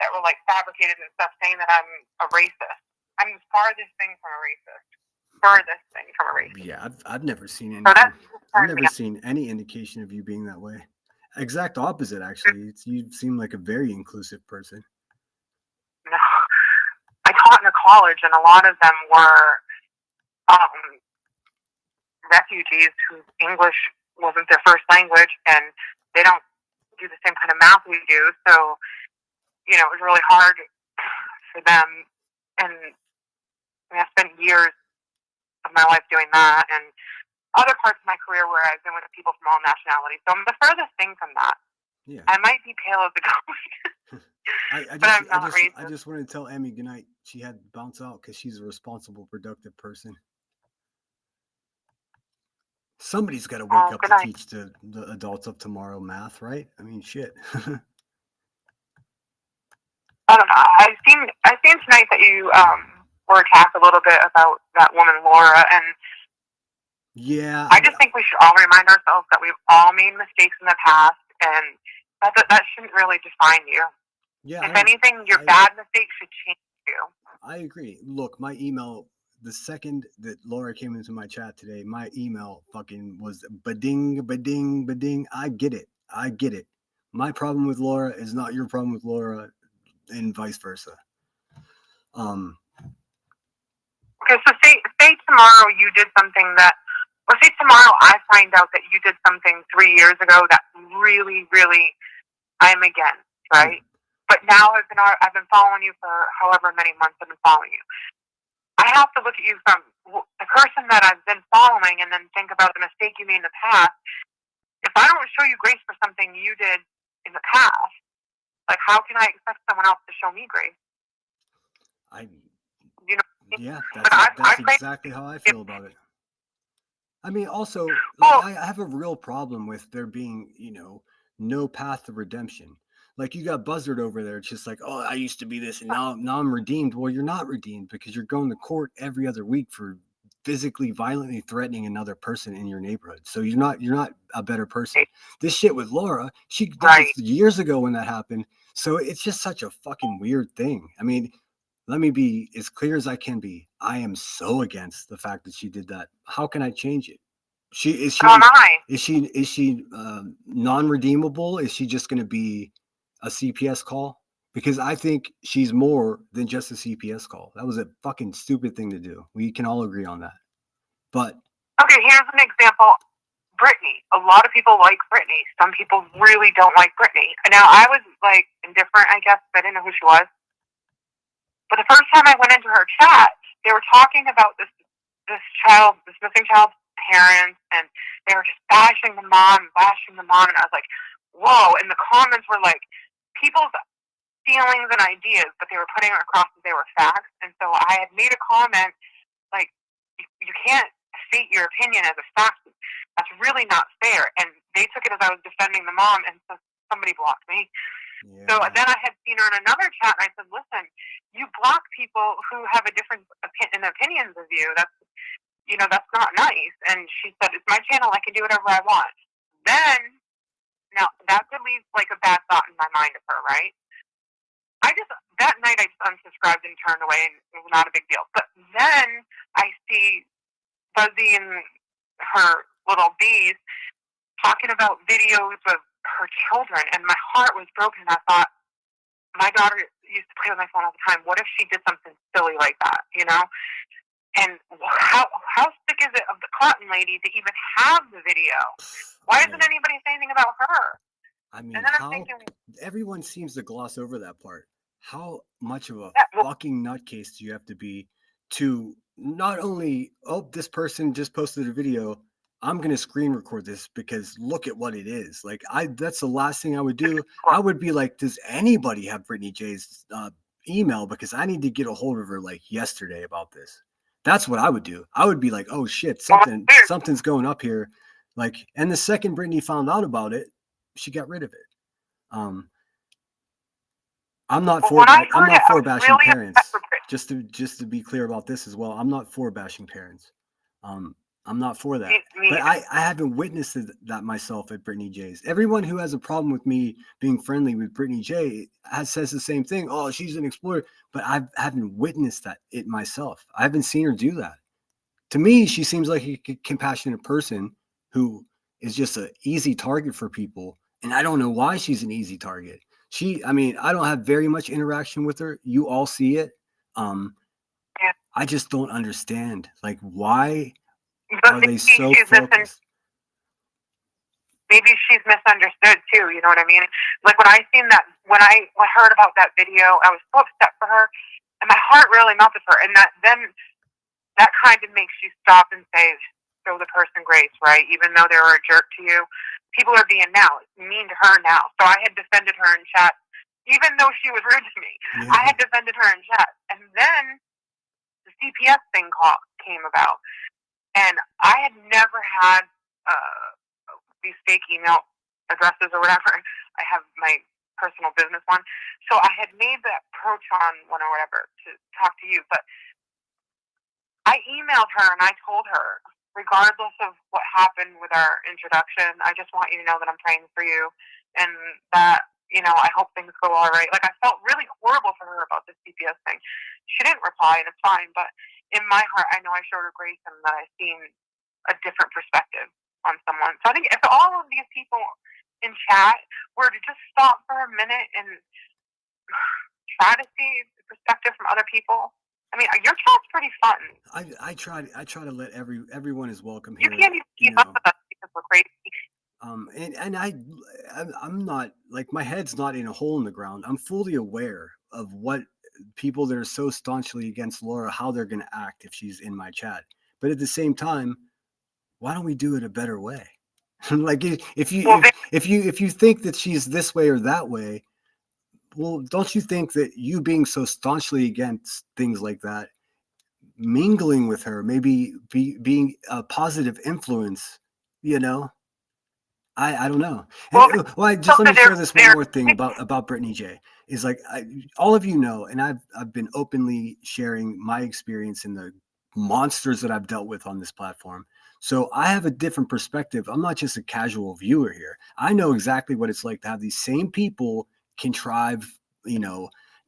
that were like fabricated and stuff, saying that I'm a racist. I'm the farthest thing from a racist. Furthest thing from a racist. Yeah, I've never seen So anything. that's I've never seen any indication of you being that way. Exact opposite, actually. You seem like a very inclusive person. No. I taught in a college, and a lot of them were refugees whose English wasn't their first language, and they don't do the same kind of math we do. So, you know, it was really hard for them. And I spent years of my life doing that, and other parts of my career where I've been with people from all nationalities. So I'm the furthest thing from that. Yeah. I might be pale as a ghost. I just wanted to tell Emmy goodnight. She had to bounce out because she's a responsible, productive person. Somebody's got to wake up to teach the adults of tomorrow math, right? I mean, shit. I don't know. I seen tonight that you were attacked a little bit about that woman Laura, and yeah, I just think we should all remind ourselves that we've all made mistakes in the past, and that shouldn't really define you. Yeah. If anything, your bad mistakes should change you. I agree. Look, my email, the second that Laura came into my chat today, my email fucking was bading, bading, bading. I get it. My problem with Laura is not your problem with Laura, and vice versa. Okay, so say tomorrow you did something that, or say tomorrow I find out that you did something 3 years ago that really, really I'm against, right? But now I've been following you for however many months I've been following you. I have to look at you from the person that I've been following and then think about the mistake you made in the past. If I don't show you grace for something you did in the past, like how can I expect someone else to show me grace? Yeah, that's exactly how I feel about it. I mean, also, like, I have a real problem with there being, no path to redemption. Like, you got Buzzard over there. It's just like, oh, I used to be this, and now I'm redeemed. Well, you're not redeemed because you're going to court every other week for physically, violently threatening another person in your neighborhood. So you're not a better person. This shit with Laura, she did this years ago when that happened. So it's just such a fucking weird thing. I mean, let me be as clear as I can be. I am so against the fact that she did that. How can I change it? Is she non-redeemable? Is she just going to be a CPS call? because I think she's more than just a CPS call. That was a fucking stupid thing to do. We can all agree on that. But Okay, here's an example. Britney. A lot of people like Britney. Some people really don't like Britney. Now, I was like indifferent, I guess, because I didn't know who she was. But the first time I went into her chat, they were talking about this missing child's parents, and they were just bashing the mom, and I was like, whoa. And the comments were like people's feelings and ideas, but they were putting it across as they were facts. And so I had made a comment like, you can't state your opinion as a fact. That's really not fair. And they took it as I was defending the mom, and so somebody blocked me. Yeah. So then I had seen her in another chat, and I said, listen, you block people who have a different opinions of you. That's not nice. And she said, it's my channel. I can do whatever I want. Then, now that could leave like a bad thought in my mind of her, right? That night I just unsubscribed and turned away, and it was not a big deal. But then I see Fuzzy and her little bees talking about videos of her children, and my heart was broken. I thought, my daughter used to play with my phone all the time. What if she did something silly like that, you know? And how sick is it of the cotton lady to even have the video? Why doesn't anybody say anything about her? I mean, and then I'm thinking, everyone seems to gloss over that part. How much of a fucking nutcase do you have to be to not only, oh, this person just posted a video, I'm going to screen record this because look at what it is. Like, that's the last thing I would do. I would be like, does anybody have Brittany J's email? Because I need to get a hold of her like yesterday about this. That's what I would do. I would be like, oh shit, something's going up here. Like, and the second Brittany found out about it, she got rid of it. I'm not for bashing parents. Just to be clear about this as well, I'm not for bashing parents. I'm not for that. But I haven't witnessed that myself at Brittany J's. Everyone who has a problem with me being friendly with Brittany J says the same thing. Oh, she's an explorer. But I haven't witnessed it myself. I haven't seen her do that. To me, she seems like a compassionate person who is just an easy target for people. And I don't know why she's an easy target. I don't have very much interaction with her. You all see it. I just don't understand. Like, why are they so focused? Maybe she's misunderstood too. You know what I mean? Like when I heard about that video, I was so upset for her, and my heart really melted for her. And that kind of makes you stop and say, show the person grace, right? Even though they were a jerk to you, people are being mean to her now. So I had defended her in chat, even though she was rude to me. Yeah. I had defended her in chat, and then the CPS thing came about, and I had never had these fake email addresses or whatever. I have my personal business one, so I had made that Proton one or whatever to talk to you, but I emailed her and I told her, regardless of what happened with our introduction, I just want you to know that I'm praying for you, and that, I hope things go all right. Like, I felt really horrible for her about this CPS thing. She didn't reply, and it's fine, but in my heart, I know I showed her grace and that I've seen a different perspective on someone. So I think if all of these people in chat were to just stop for a minute and try to see the perspective from other people. I mean, your chat's pretty fun. I try to let everyone is welcome here. You can't even keep up with us because we're crazy. And I'm not, like, my head's not in a hole in the ground. I'm fully aware of what people that are so staunchly against Laura, how they're going to act if she's in my chat. But at the same time, why don't we do it a better way? Like, if you think that she's this way or that way, well, don't you think that you being so staunchly against things like that, mingling with her, maybe being a positive influence, I don't know. Let me share this one more thing about Brittany J. Is like, all of you know, and I've been openly sharing my experience in the monsters that I've dealt with on this platform. So I have a different perspective. I'm not just a casual viewer here. I know exactly what it's like to have these same people contrive,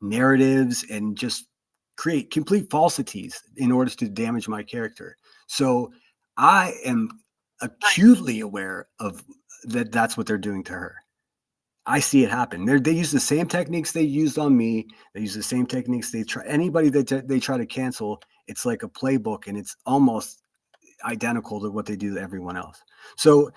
narratives and just create complete falsities in order to damage my character. So I am acutely aware of that's what they're doing to her. I see it happen. They use the same techniques they used on me. They use the same techniques they try. Anybody that they try to cancel, it's like a playbook, and it's almost identical to what they do to everyone else. So,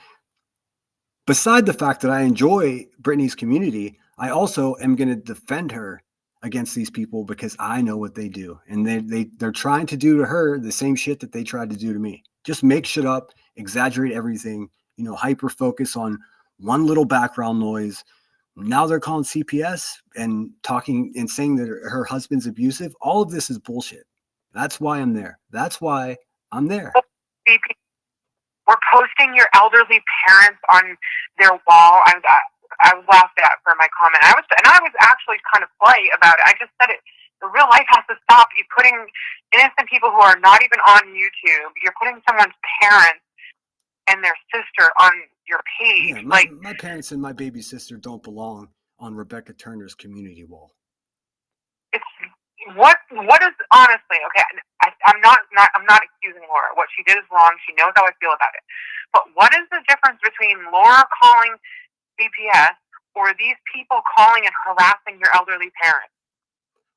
beside the fact that I enjoy Britney's community, I also am going to defend her against these people because I know what they do, and they're trying to do to her the same shit that they tried to do to me. Just make shit up, exaggerate everything, hyper focus on one little background noise. Now they're calling CPS and talking and saying that her husband's abusive. All of this is bullshit. That's why I'm there. That's why I'm there. We're posting your elderly parents on their wall. I was laughed at for my comment. I was actually kind of polite about it. I just said it. The real life has to stop. You're putting innocent people who are not even on YouTube. You're putting someone's parents and their sister on your page. Yeah, my parents and my baby sister don't belong on Rebecca Turner's community wall. It's what is honestly okay. I'm not accusing Laura. What she did is wrong. She knows how I feel about it. But what is the difference between Laura calling CPS or these people calling and harassing your elderly parents?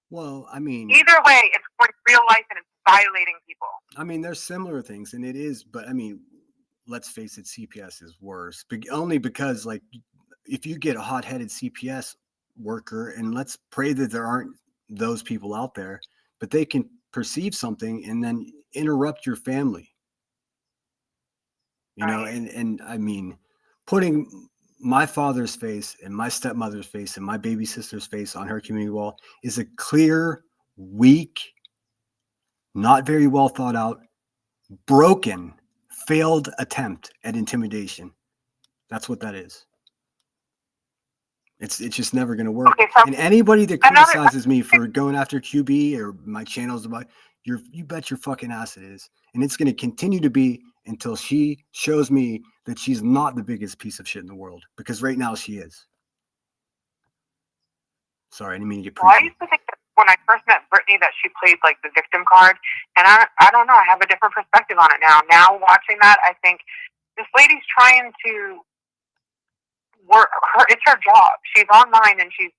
Well, I mean, either way, it's for real life and it's violating people. I mean, there's similar things, and it is, but I mean, let's face it, CPS is worse. Only because, like, if you get a hot-headed CPS worker, and let's pray that there aren't those people out there, but they can perceive something and then interrupt your family. And I mean, putting my father's face and my stepmother's face and my baby sister's face on her community wall is a clear, weak, not very well thought out, broken, failed attempt at intimidation. That's what that is. It's just never going to work. Okay, so and anybody that criticizes me for going after QB or my channels about you bet your fucking ass it is. And it's going to continue to be until she shows me that she's not the biggest piece of shit in the world. Because right now she is. Sorry, I didn't mean to get preachy. Well, I used to think that when I first met Brittany that she played like the victim card. And I don't know, I have a different perspective on it now. Now watching that, I think this lady's trying to work. It's her job. She's online and she's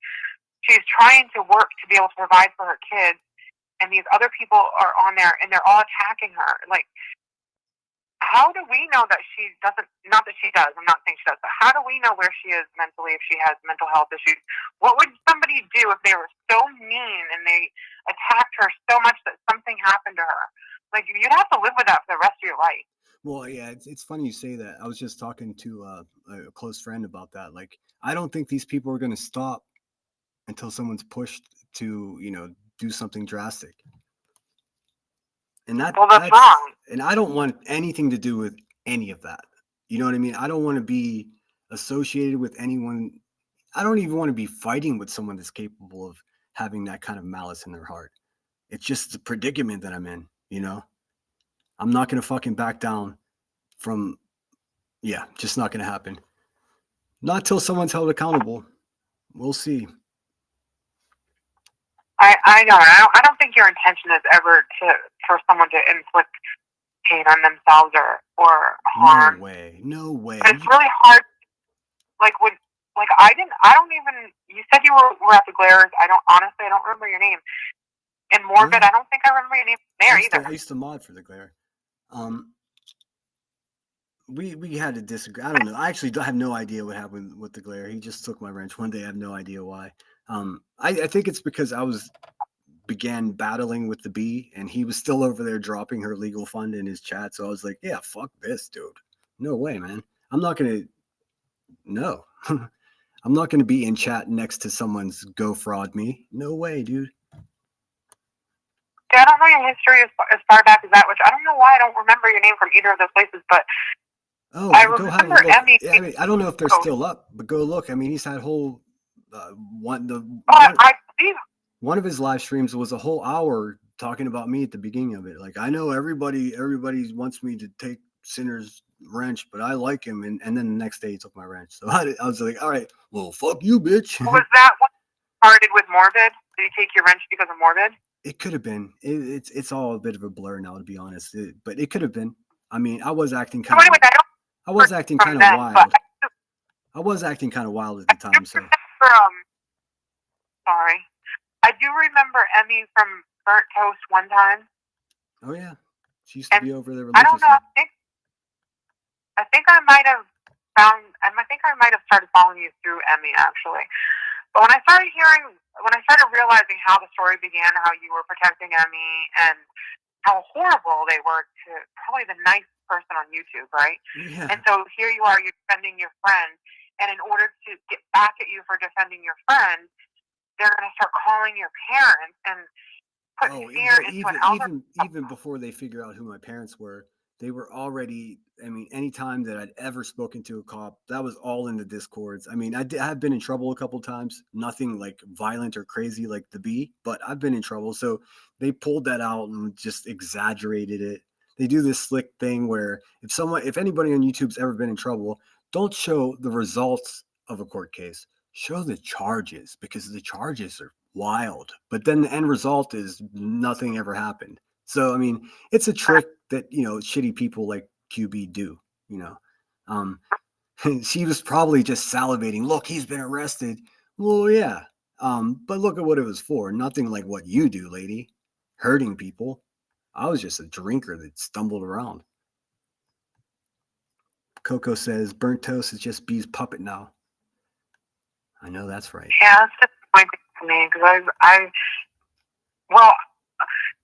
trying to work to be able to provide for her kids. And these other people are on there and they're all attacking her. Like, how do we know that she doesn't, not that she does, I'm not saying she does, but how do we know where she is mentally if she has mental health issues? What would somebody do if they were so mean and they attacked her so much that something happened to her? Like, you'd have to live with that for the rest of your life. Well, yeah, it's funny you say that. I was just talking to a close friend about that. Like, I don't think these people are going to stop until someone's pushed to, do something drastic. And that's wrong. And I don't want anything to do with any of that. You know what I mean? I don't want to be associated with anyone. I don't even want to be fighting with someone that's capable of having that kind of malice in their heart. It's just the predicament that I'm in, I'm not going to fucking back down from, just not going to happen. Not till someone's held accountable. We'll see. I don't think your intention is ever for someone to inflict pain on themselves or harm. No way. But it's really hard. You said you were at the Glares. I don't remember your name. In Morbid, I don't think I remember your name there either. I used to mod for the Glare. We had to disagree. I don't know. I actually have no idea what happened with the Glare. He just took my wrench one day. I have no idea why. I think it's because I began battling with the bee and he was still over there dropping her legal fund in his chat. So I was like, yeah, fuck this, dude. No way, man. I'm not going to be in chat next to someone's go fraud me. No way, dude. I don't know your history as far back as that, which I don't know why I don't remember your name from either of those places, but I remember Emmy. I don't know if they're still up, but go look. I mean, he's had whole I believe one of his live streams was a whole hour talking about me at the beginning of it. Like, I know everybody wants me to take Sinner's wrench, but I like him. And then the next day he took my wrench. So I was like, all right, well, fuck you, bitch. Was that what started with Morbid? Did he take your wrench because of Morbid? It could have been. It's all a bit of a blur now, to be honest. But it could have been. I mean, I was acting kind of wild. I was acting kind of wild at the time, so. Sorry. I do remember Emmy from Burnt Toast one time. Oh yeah, she used to be over there I don't religiously. know. I think I might have started following you through Emmy actually. But when I started realizing how the story began, how you were protecting Emmy, and how horrible they were to probably the nice person on YouTube, right? Yeah. And so here you are, you're defending your friend, and in order to get back at you for defending your friend, they're going to start calling your parents and putting fear into an elder. Even before they figure out who my parents were, they were already. I mean, any time that I'd ever spoken to a cop, that was all in the discords. I mean, I have been in trouble a couple times. Nothing like violent or crazy like the bee, but I've been in trouble. So they pulled that out and just exaggerated it. They do this slick thing where if anybody on YouTube's ever been in trouble, don't show the results of a court case. Show the charges, because the charges are wild. But then the end result is nothing ever happened. So I mean, it's a trick that shitty people like QB do. She was probably just salivating. Look, he's been arrested. Well, yeah. But look at what it was for. Nothing like what you do, lady. Hurting people. I was just a drinker that stumbled around. Coco says Burnt Toast is just Bee's puppet now. I know that's right. Yeah, it's disappointing to me because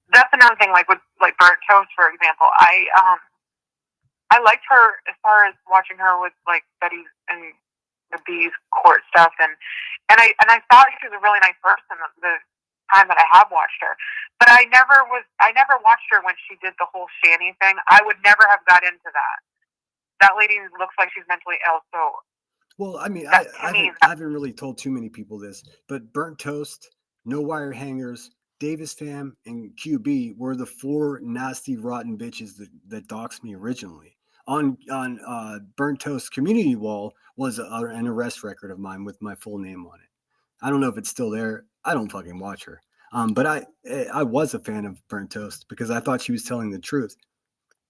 that's another thing. Like with Burnt Toast, for example, I liked her as far as watching her with like Betty and the Bees court stuff, and I thought she was a really nice person the time that I have watched her. But I never watched her when she did the whole Shanny thing. I would never have got into that. That lady looks like she's mentally ill, so. Well, I mean, I haven't really told too many people this, but Burnt Toast, No Wire Hangers, Davis Fam, and QB were the 4 nasty, rotten bitches that doxed me originally. On Burnt Toast community wall was an arrest record of mine with my full name on it. I don't know if it's still there. I don't fucking watch her. But I was a fan of Burnt Toast because I thought she was telling the truth.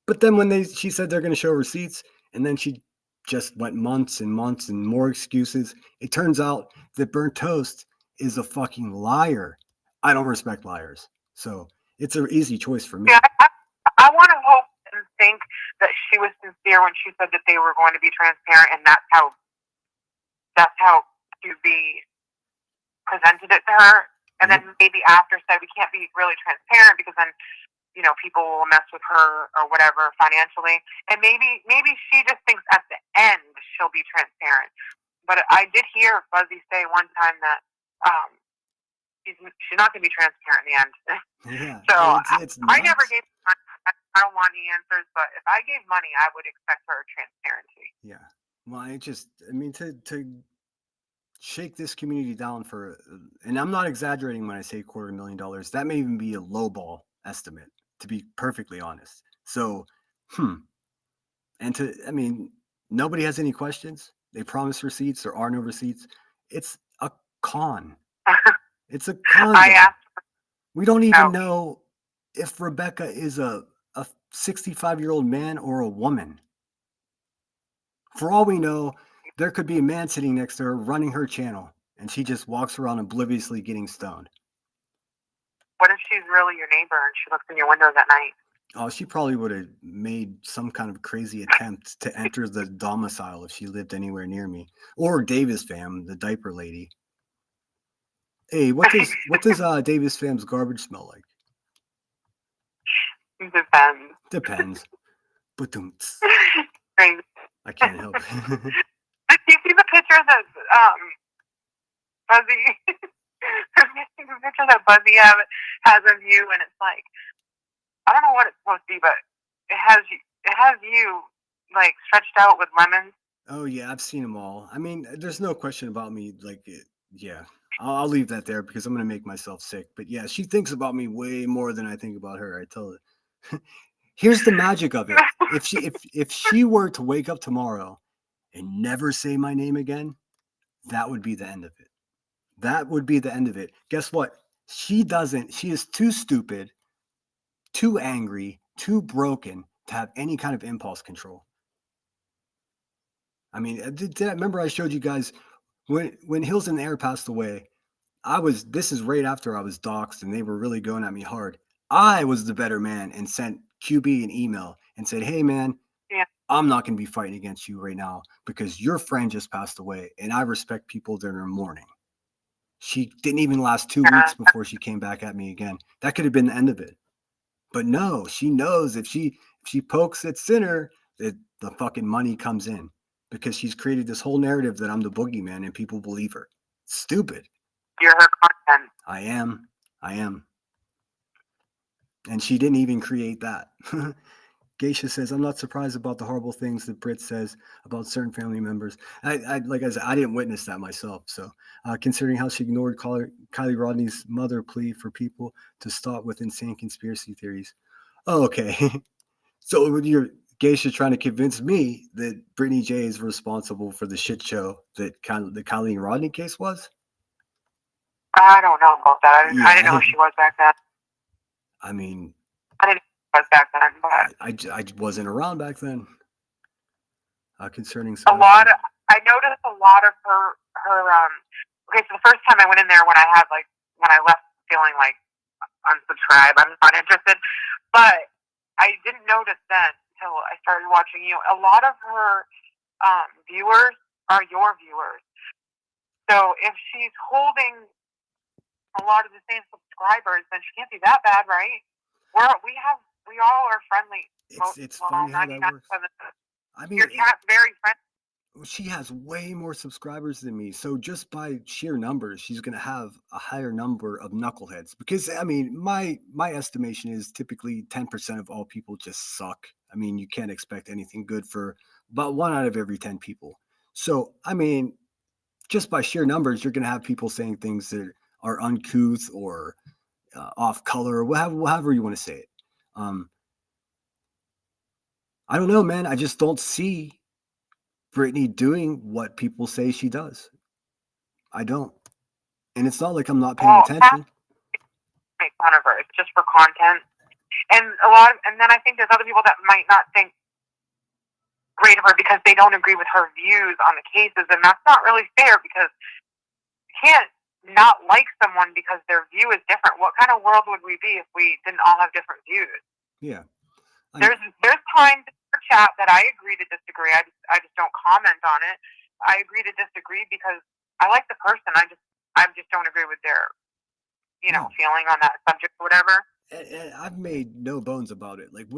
But then when she said they're going to show receipts, and then she just went months and months and more excuses. It turns out that Burnt Toast is a fucking liar. I don't respect liars. So it's an easy choice for me. Yeah, I want to hope and think that she was sincere when she said that they were going to be transparent, and that's how QB presented it to her. And then maybe after said we can't be really transparent because then people will mess with her or whatever financially. And maybe she just thinks at the end she'll be transparent. But I did hear Buzzy say one time that she's not going to be transparent in the end. Yeah, so it's I never gave money. I don't want any answers, but if I gave money, I would expect her transparency. Yeah. Well, to shake this community down and I'm not exaggerating when I say $250,000, that may even be a lowball estimate, to be perfectly honest. So, and nobody has any questions. They promise receipts. There are no receipts. It's a con. It's a con. We don't even know if Rebecca is a 65-year-old man or a woman. For all we know, there could be a man sitting next to her running her channel, and she just walks around obliviously getting stoned. What if she's really your neighbor and she looks in your windows at night? Oh, she probably would have made some kind of crazy attempt to enter the domicile if she lived anywhere near me. Or Davis Fam, the diaper lady. Hey, what does Davis Fam's garbage smell like? Depends. Depends. Crazy. I can't help it. Did you see the picture that Buzzy? The picture that Buzzy has of you, and it's like, I don't know what it's supposed to be, but it has you like stretched out with lemons. Oh yeah, I've seen them all. I mean, there's no question about me. Yeah, I'll leave that there because I'm gonna make myself sick. But yeah, she thinks about me way more than I think about her. I tell her. Here's the magic of it. If she were to wake up tomorrow and never say my name again, that would be the end of it. That would be the end of it. Guess what? She doesn't. She is too stupid, too angry, too broken to have any kind of impulse control. I mean, did I remember I showed you guys when Hills in the Air passed away? This is right after I was doxxed and they were really going at me hard. I was the better man and sent QB an email and said, hey, man, Yeah. I'm not going to be fighting against you right now because your friend just passed away and I respect people that are mourning. She didn't even last 2 weeks before she came back at me again. That could have been the end of it. But no, she knows if she pokes at Sinner, that the fucking money comes in because she's created this whole narrative that I'm the boogeyman and people believe her. Stupid. You're her content. I am. And she didn't even create that. Geisha says, I'm not surprised about the horrible things that Britt says about certain family members. Like I said, I didn't witness that myself. So considering how she ignored Kylie Rodney's mother plea for people to stop with insane conspiracy theories. Oh, okay. So you're Geisha trying to convince me that Brittany J is responsible for the shit show that the Kylie and Rodney case was? I don't know about that. Yeah. I didn't know who she was back then. I mean, I didn't know who she was back then, but I wasn't around back then. Concerning I noticed a lot of her okay, so the first time I went in there when I left feeling like unsubscribe, I'm not interested, but I didn't notice then until I started watching you. A lot of her viewers are your viewers. So if she's holding a lot of the same subscribers, then she can't be that bad, right? We all are friendly. It's funny how that works. I mean, your chat's very friendly. She has way more subscribers than me. So just by sheer numbers, she's going to have a higher number of knuckleheads. Because, I mean, my estimation is typically 10% of all people just suck. I mean, you can't expect anything good for about 1 out of every 10 people. So, I mean, just by sheer numbers, you're going to have people saying things that are uncouth or off color or however you want to say it. I don't know, man. I just don't see Brittany doing what people say she does. I don't. And it's not like I'm not paying attention. Make fun of her. It's just for content. And then I think there's other people that might not think great of her because they don't agree with her views on the cases, and that's not really fair because you can't not like someone because their view is different. What kind of world would we be if we didn't all have different views? Yeah. There's times in our chat that I agree to disagree. I just don't comment on it. I agree to disagree because I like the person. I just don't agree with their feeling on that subject or whatever. And I've made no bones about it. Like,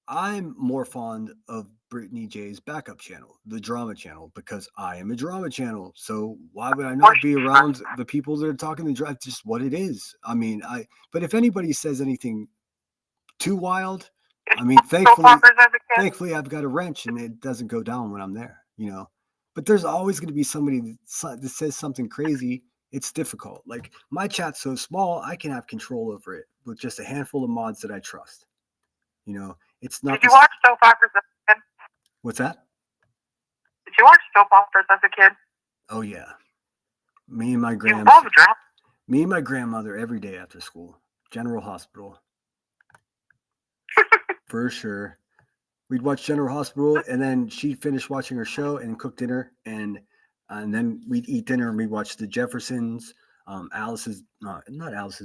I'm more fond of Brittany J's backup channel, the drama channel, because I am a drama channel. So why would I not be around the people that are talking the drama? Just what it is. I mean, but if anybody says anything too wild, I mean, thankfully I've got a wrench and it doesn't go down when I'm there, But there's always going to be somebody that says something crazy. It's difficult. Like, my chat's so small, I can have control over it with just a handful of mods that I trust. It's not. Did you watch soap operas as a kid? What's that? Did you watch soap operas as a kid? Oh yeah. Me and my grandmother every day after school. General Hospital. For sure. We'd watch General Hospital, and then she'd finish watching her show and cook dinner, and then we'd eat dinner and we'd watch The Jeffersons, not Alice's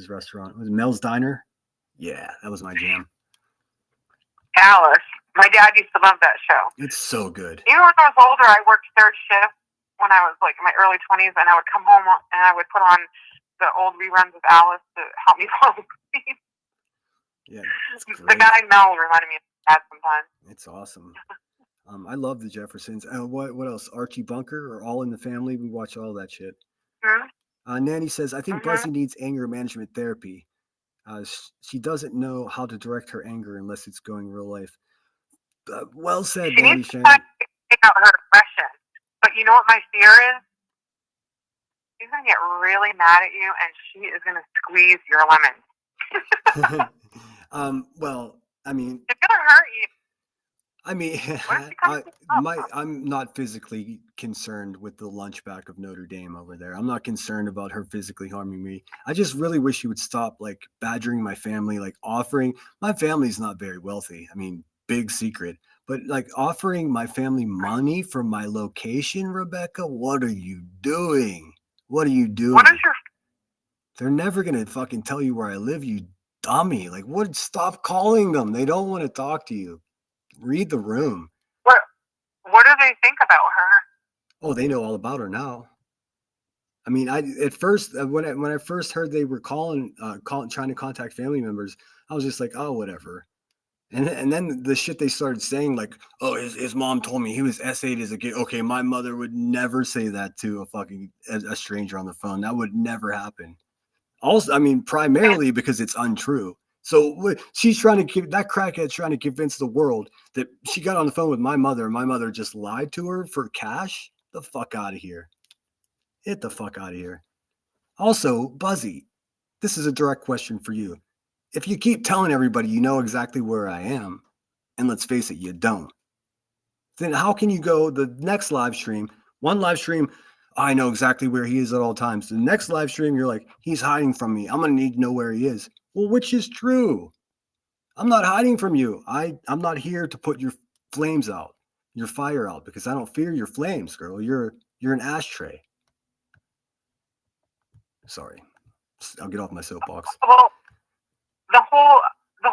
restaurant. It was Mel's Diner. Yeah, that was my jam. Alice. My dad used to love that show. It's so good. Even when I was older, I worked third shift when I was like in my early 20s, and I would come home and I would put on the old reruns of Alice to help me fall asleep. Yeah, the guy Mel reminded me of dad sometimes. It's awesome. I love The Jeffersons. What else? Archie Bunker or All in the Family. We watch all that shit. Mm-hmm. Nanny says, I think Buzzy needs anger management therapy. She doesn't know how to direct her anger unless it's going real life. Well said, she Danny needs Shane. to take out her aggression. But you know what my fear is? She's going to get really mad at you, and she is going to squeeze your lemon. Well, I mean, it's going to hurt you. I mean, I'm not physically concerned with the lunchback of Notre Dame over there. I'm not concerned about her physically harming me. I just really wish she would stop, like, badgering my family, like offering. My family's not very wealthy. I mean, big secret. But like offering my family money for my location, Rebecca, what are you doing? What are you doing? What is your They're never gonna fucking tell you where I live, you dummy. Like, what? Stop calling them. They don't want to talk to you. Read the room. what do they think about her? Oh, they know all about her now. I mean, I at first when I first heard they were calling trying to contact family members, I was just like, oh, whatever. And then the shit they started saying, like, oh, his mom told me he was S8 as a kid. Okay, my mother would never say that to a stranger on the phone. That would never happen. Also, I mean, primarily because it's untrue. So she's trying to give that crackhead's trying to convince the world that she got on the phone with my mother. My mother just lied to her for cash. The fuck out of here. Get the fuck out of here. Also, Buzzy, this is a direct question for you. If you keep telling everybody you know exactly where I am, and let's face it, you don't, then how can you go the next live stream, one live stream, I know exactly where he is at all times. The next live stream, you're like, he's hiding from me. I'm going to need to know where he is. Well, which is true? I'm not hiding from you. I'm not here to put your flames out, your fire out, because I don't fear your flames, girl. You're an ashtray. Sorry. I'll get off my soapbox. Well, the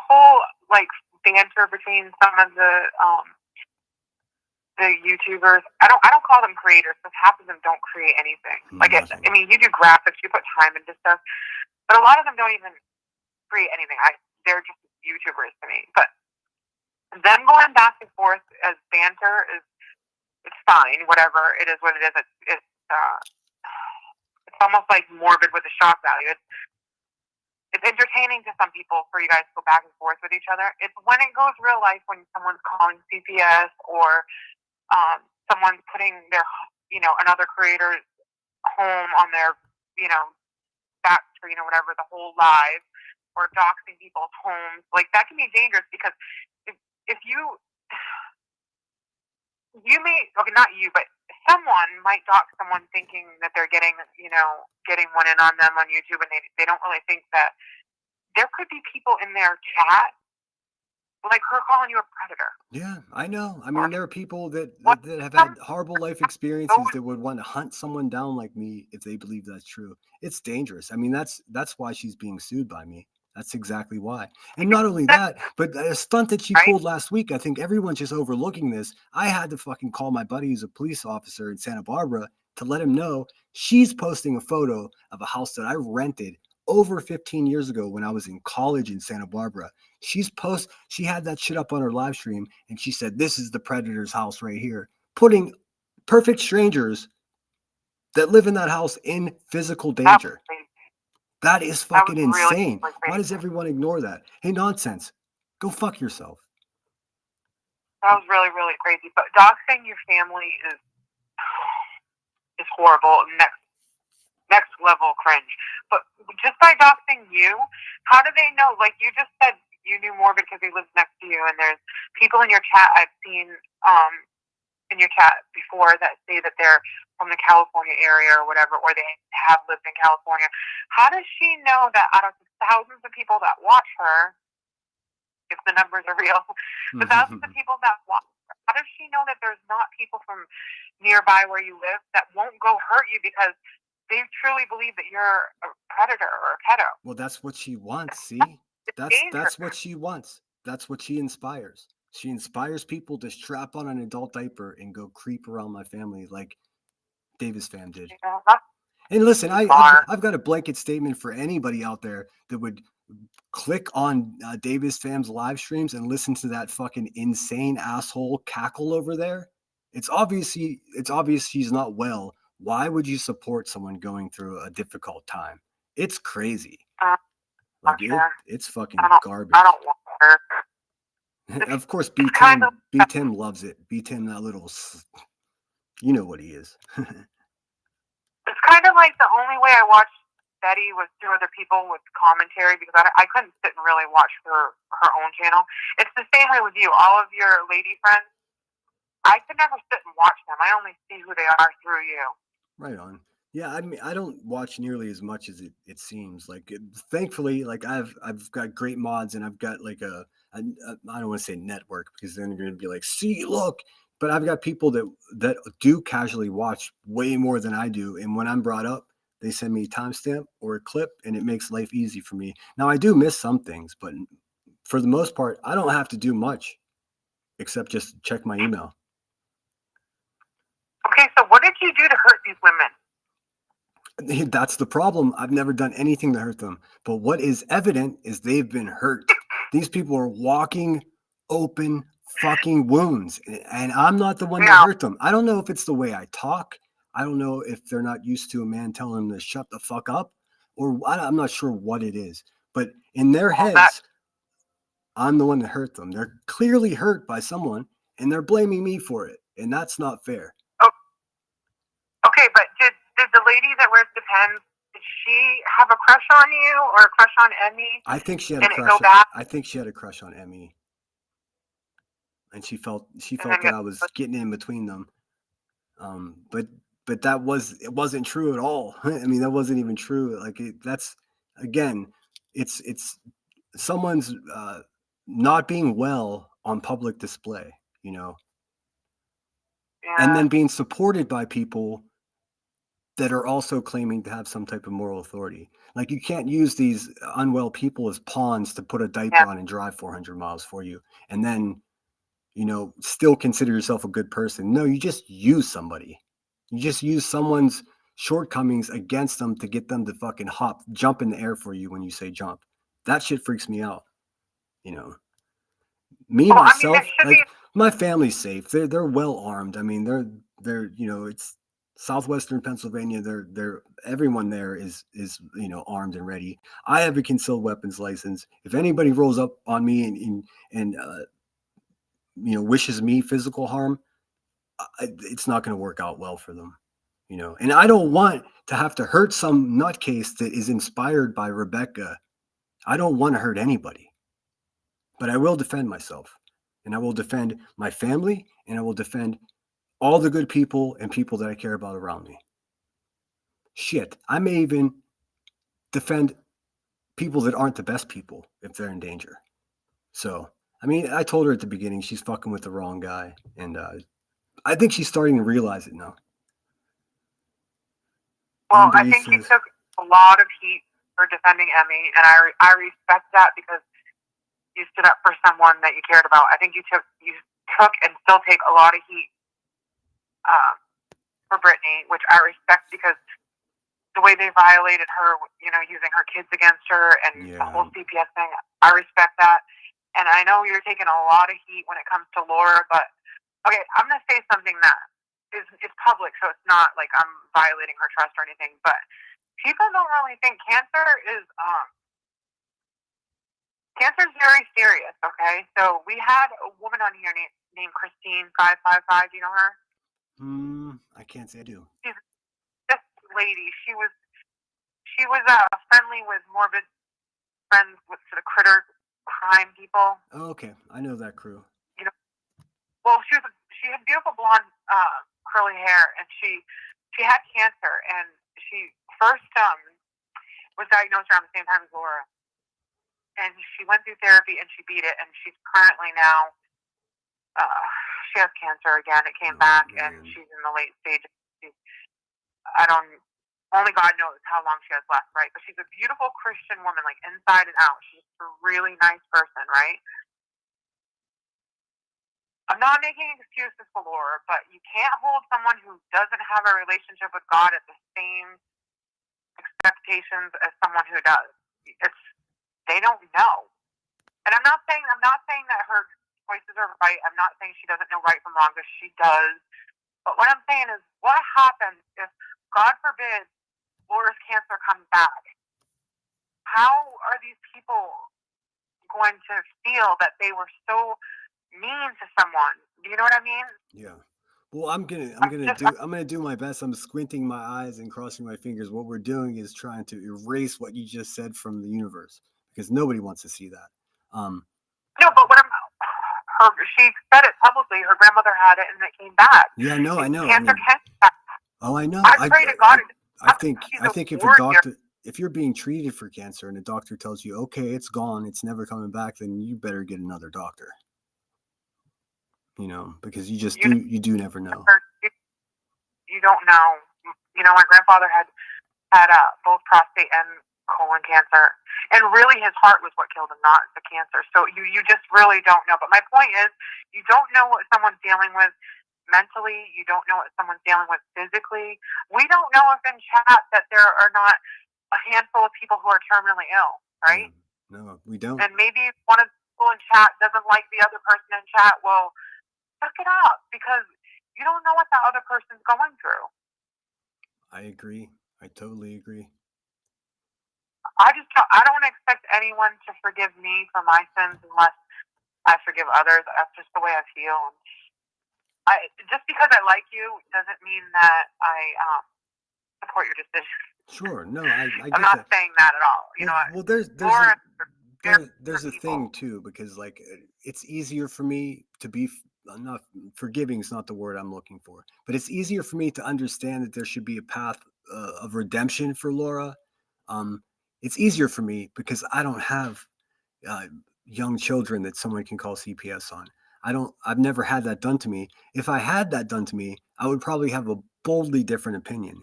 whole like banter between some of the YouTubers, I don't call them creators because half of them don't create anything. I mean, you do graphics, you put time into stuff, but a lot of them don't even create anything. They're just YouTubers to me. But them going back and forth as banter it's fine, whatever. It is what it is. It's almost like morbid with a shock value. It's entertaining to some people for you guys to go back and forth with each other. It's when it goes real life, when someone's calling CPS or someone's putting their, another creator's home on their, back screen or whatever, the whole live, or doxing people's homes. Like, that can be dangerous because if you may, okay, not you, but someone might dox someone thinking that they're getting one in on them on YouTube, and they don't really think that there could be people in their chat like her calling you a predator. Yeah, I know. I mean, there are people that have had horrible life experiences that would want to hunt someone down like me if they believe that's true. It's dangerous. I mean, that's why she's being sued by me. That's exactly why. And not only that, but a stunt that she pulled last week, I think everyone's just overlooking this. I had to fucking call my buddy who's a police officer in Santa Barbara to let him know she's posting a photo of a house that I rented over 15 years ago when I was in college in Santa Barbara. She had that shit up on her live stream, and she said, this is the predator's house right here, putting perfect strangers that live in that house in physical danger. That is fucking insane. Why does everyone ignore that? Hey, nonsense. Go fuck yourself. That was really, really crazy. But doxing your family is horrible. Next level cringe. But just by doxing you, how do they know? Like you just said, you knew more because he lives next to you, and there's people in your chat I've seen in your chat before that say that they're from the California area or whatever, or they have lived in California. How does she know that out of the thousands of people that watch her, if the numbers are real, the thousands of people that watch her, how does she know that there's not people from nearby where you live that won't go hurt you because they truly believe that you're a predator or a pedo? Well, that's what she wants, see? That's what she wants. That's what she inspires. She inspires people to strap on an adult diaper and go creep around my family like Davis fam did. And listen, I've got a blanket statement for anybody out there that would click on Davis fam's live streams and listen to that fucking insane asshole cackle over there. It's obvious she's not well. Why would you support someone going through a difficult time? It's crazy. Like it's fucking garbage. I don't want her. Of course, B10 loves it. B10, that little, you know what he is. It's kind of like the only way I watched Betty was through other people with commentary, because I couldn't sit and really watch her own channel. It's the same way with you. All of your lady friends, I could never sit and watch them. I only see who they are through you. Right on. Yeah, I mean, I don't watch nearly as much as it seems. Like, thankfully, like I've got great mods, and I've got like a I don't want to say network because then you're going to be like, see, look. But I've got people that do casually watch way more than I do. And when I'm brought up, they send me a timestamp or a clip, and it makes life easy for me. Now, I do miss some things, but for the most part, I don't have to do much except just check my email. Okay, so what did you do to hurt these women? That's the problem. I've never done anything to hurt them. But what is evident is they've been hurt. These people are walking open fucking wounds. And I'm not the one that hurt them. I don't know if it's the way I talk. I don't know if they're not used to a man telling them to shut the fuck up. Or I'm not sure what it is. But in their heads, I'm the one that hurt them. They're clearly hurt by someone, and they're blaming me for it. And that's not fair. Okay, but did the lady that wears the pens, did she have a crush on you or a crush on Emmy? I think she had a crush. I think she had a crush on Emmy, and she felt that I was getting in between them. But it wasn't true at all. I mean, that wasn't even true. Like that's again, it's someone's not being well on public display, you know, and then being supported by people that are also claiming to have some type of moral authority. Like you can't use these unwell people as pawns to put a diaper on and drive 400 miles for you. And then, you know, still consider yourself a good person. No, you just use somebody. You just use someone's shortcomings against them to get them to fucking jump in the air for you when you say jump. That shit freaks me out. You know, myself, like my family's safe. They're well armed. I mean, they're, you know, it's Southwestern Pennsylvania. They're everyone there is, you know, armed and ready. I have a concealed weapons license. If anybody rolls up on me and you know, wishes me physical harm, it's not going to work out well for them, you know. And I don't want to have to hurt some nutcase that is inspired by Rebecca. I don't want to hurt anybody, but I will defend myself, and I will defend my family, and I will defend all the good people and people that I care about around me. Shit, I may even defend people that aren't the best people if they're in danger. So, I mean, I told her at the beginning she's fucking with the wrong guy, and I think she's starting to realize it now. Well, I think you took a lot of heat for defending Emmy, and I respect that because you stood up for someone that you cared about. I think you took and still take a lot of heat for Brittany, which I respect because the way they violated her, you know, using her kids against her and the whole CPS thing, I respect that. And I know you're taking a lot of heat when it comes to Laura, but okay, I'm going to say something that is public, so it's not like I'm violating her trust or anything, but people don't really think cancer is very serious, okay? So we had a woman on here named Christine 555. Do you know her? I can't say I do. This lady, she was friendly with morbid friends with sort of critter crime people. Oh, okay, I know that crew. You know, well, she had beautiful blonde curly hair, and she had cancer, and she first was diagnosed around the same time as Laura, and she went through therapy and she beat it, and she's currently now she has cancer again. It came back, and she's in the late stages. Only God knows how long she has left, right? But she's a beautiful Christian woman, like inside and out. She's a really nice person, right? I'm not making excuses for Laura, but you can't hold someone who doesn't have a relationship with God at the same expectations as someone who does. They don't know. And I'm not saying that her choices are right. I'm not saying she doesn't know right from wrong, because she does. But what I'm saying is, what happens if, God forbid, Laura's cancer comes back? How are these people going to feel that they were so mean to someone? Do you know what I mean? Yeah. Well, I'm gonna do my best. I'm squinting my eyes and crossing my fingers. What we're doing is trying to erase what you just said from the universe, because nobody wants to see that. No, but she said it publicly. Her grandmother had it, and it came back. Yeah, no, I know. Cancer can come back. Oh, I know. I pray to God. I think if a doctor, if you're being treated for cancer and a doctor tells you, okay, it's gone, it's never coming back, then you better get another doctor. You know, because you do never know. You don't know. You know, my grandfather had both prostate and colon cancer, and really his heart was what killed him, not the cancer. So you just really don't know. But my point is, you don't know what someone's dealing with mentally. You don't know what someone's dealing with physically. We don't know if in chat that there are not a handful of people who are terminally ill, right? No, we don't. And maybe one of the people in chat doesn't like the other person in chat. Well, look it up, because you don't know what that other person's going through. I agree. I totally agree. I don't expect anyone to forgive me for my sins unless I forgive others. That's just the way I feel. Just because I like you doesn't mean that I support your decision. Sure. No, I I'm not saying that at all. You know, well, there's a thing too, because like it's easier for me to be not forgiving is not the word I'm looking for, but it's easier for me to understand that there should be a path of redemption for Laura. It's easier for me because I don't have young children that someone can call CPS on. I've never had that done to me. If I had that done to me, I would probably have a boldly different opinion.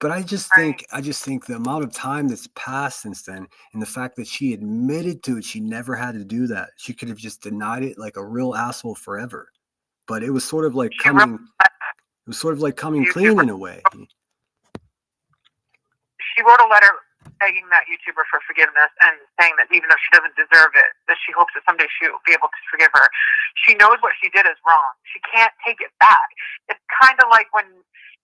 But I just think the amount of time that's passed since then, and the fact that she admitted to it, she never had to do that. She could have just denied it like a real asshole forever. But it was sort of like coming clean in a way. She wrote a letter begging that YouTuber for forgiveness and saying that even though she doesn't deserve it, that she hopes that someday she will be able to forgive her. She knows what she did is wrong. She can't take it back. It's kind of like when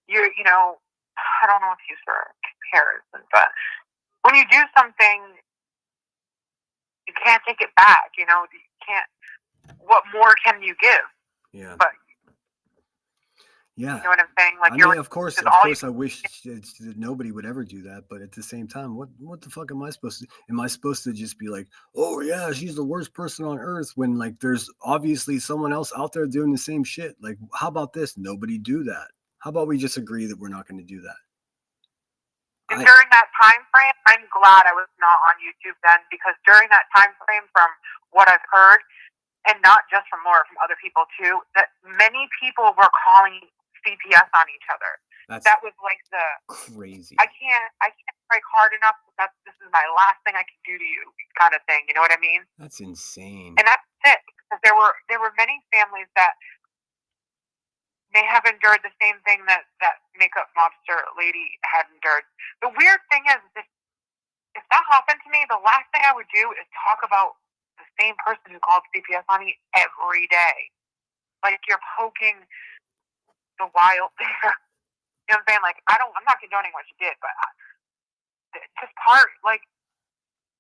you're, you know, I don't know what to use for comparison, but when you do something, you can't take it back. You know, you can't. What more can you give? Yeah. But yeah, you know what I'm saying? Like, I mean, of course, I wish that nobody would ever do that. But at the same time, what the fuck am I supposed to? Am I supposed to just be like, oh yeah, she's the worst person on earth, when like there's obviously someone else out there doing the same shit? Like, how about this? Nobody do that. How about we just agree that we're not going to do that? And during that time frame, I'm glad I was not on YouTube then, because during that time frame, from what I've heard, and not just from Laura, from other people too, that many people were calling CPS on each other. That was like the crazy. I can't strike hard enough. This is my last thing I can do to you, kind of thing. You know what I mean? That's insane. And that's sick, because there were many families that may have endured the same thing that makeup mobster lady had endured. The weird thing is, if that happened to me, the last thing I would do is talk about the same person who called CPS on me every day. Like, you're poking the wild there. You know what I'm saying? Like, I'm not condoning what she did, but just part, like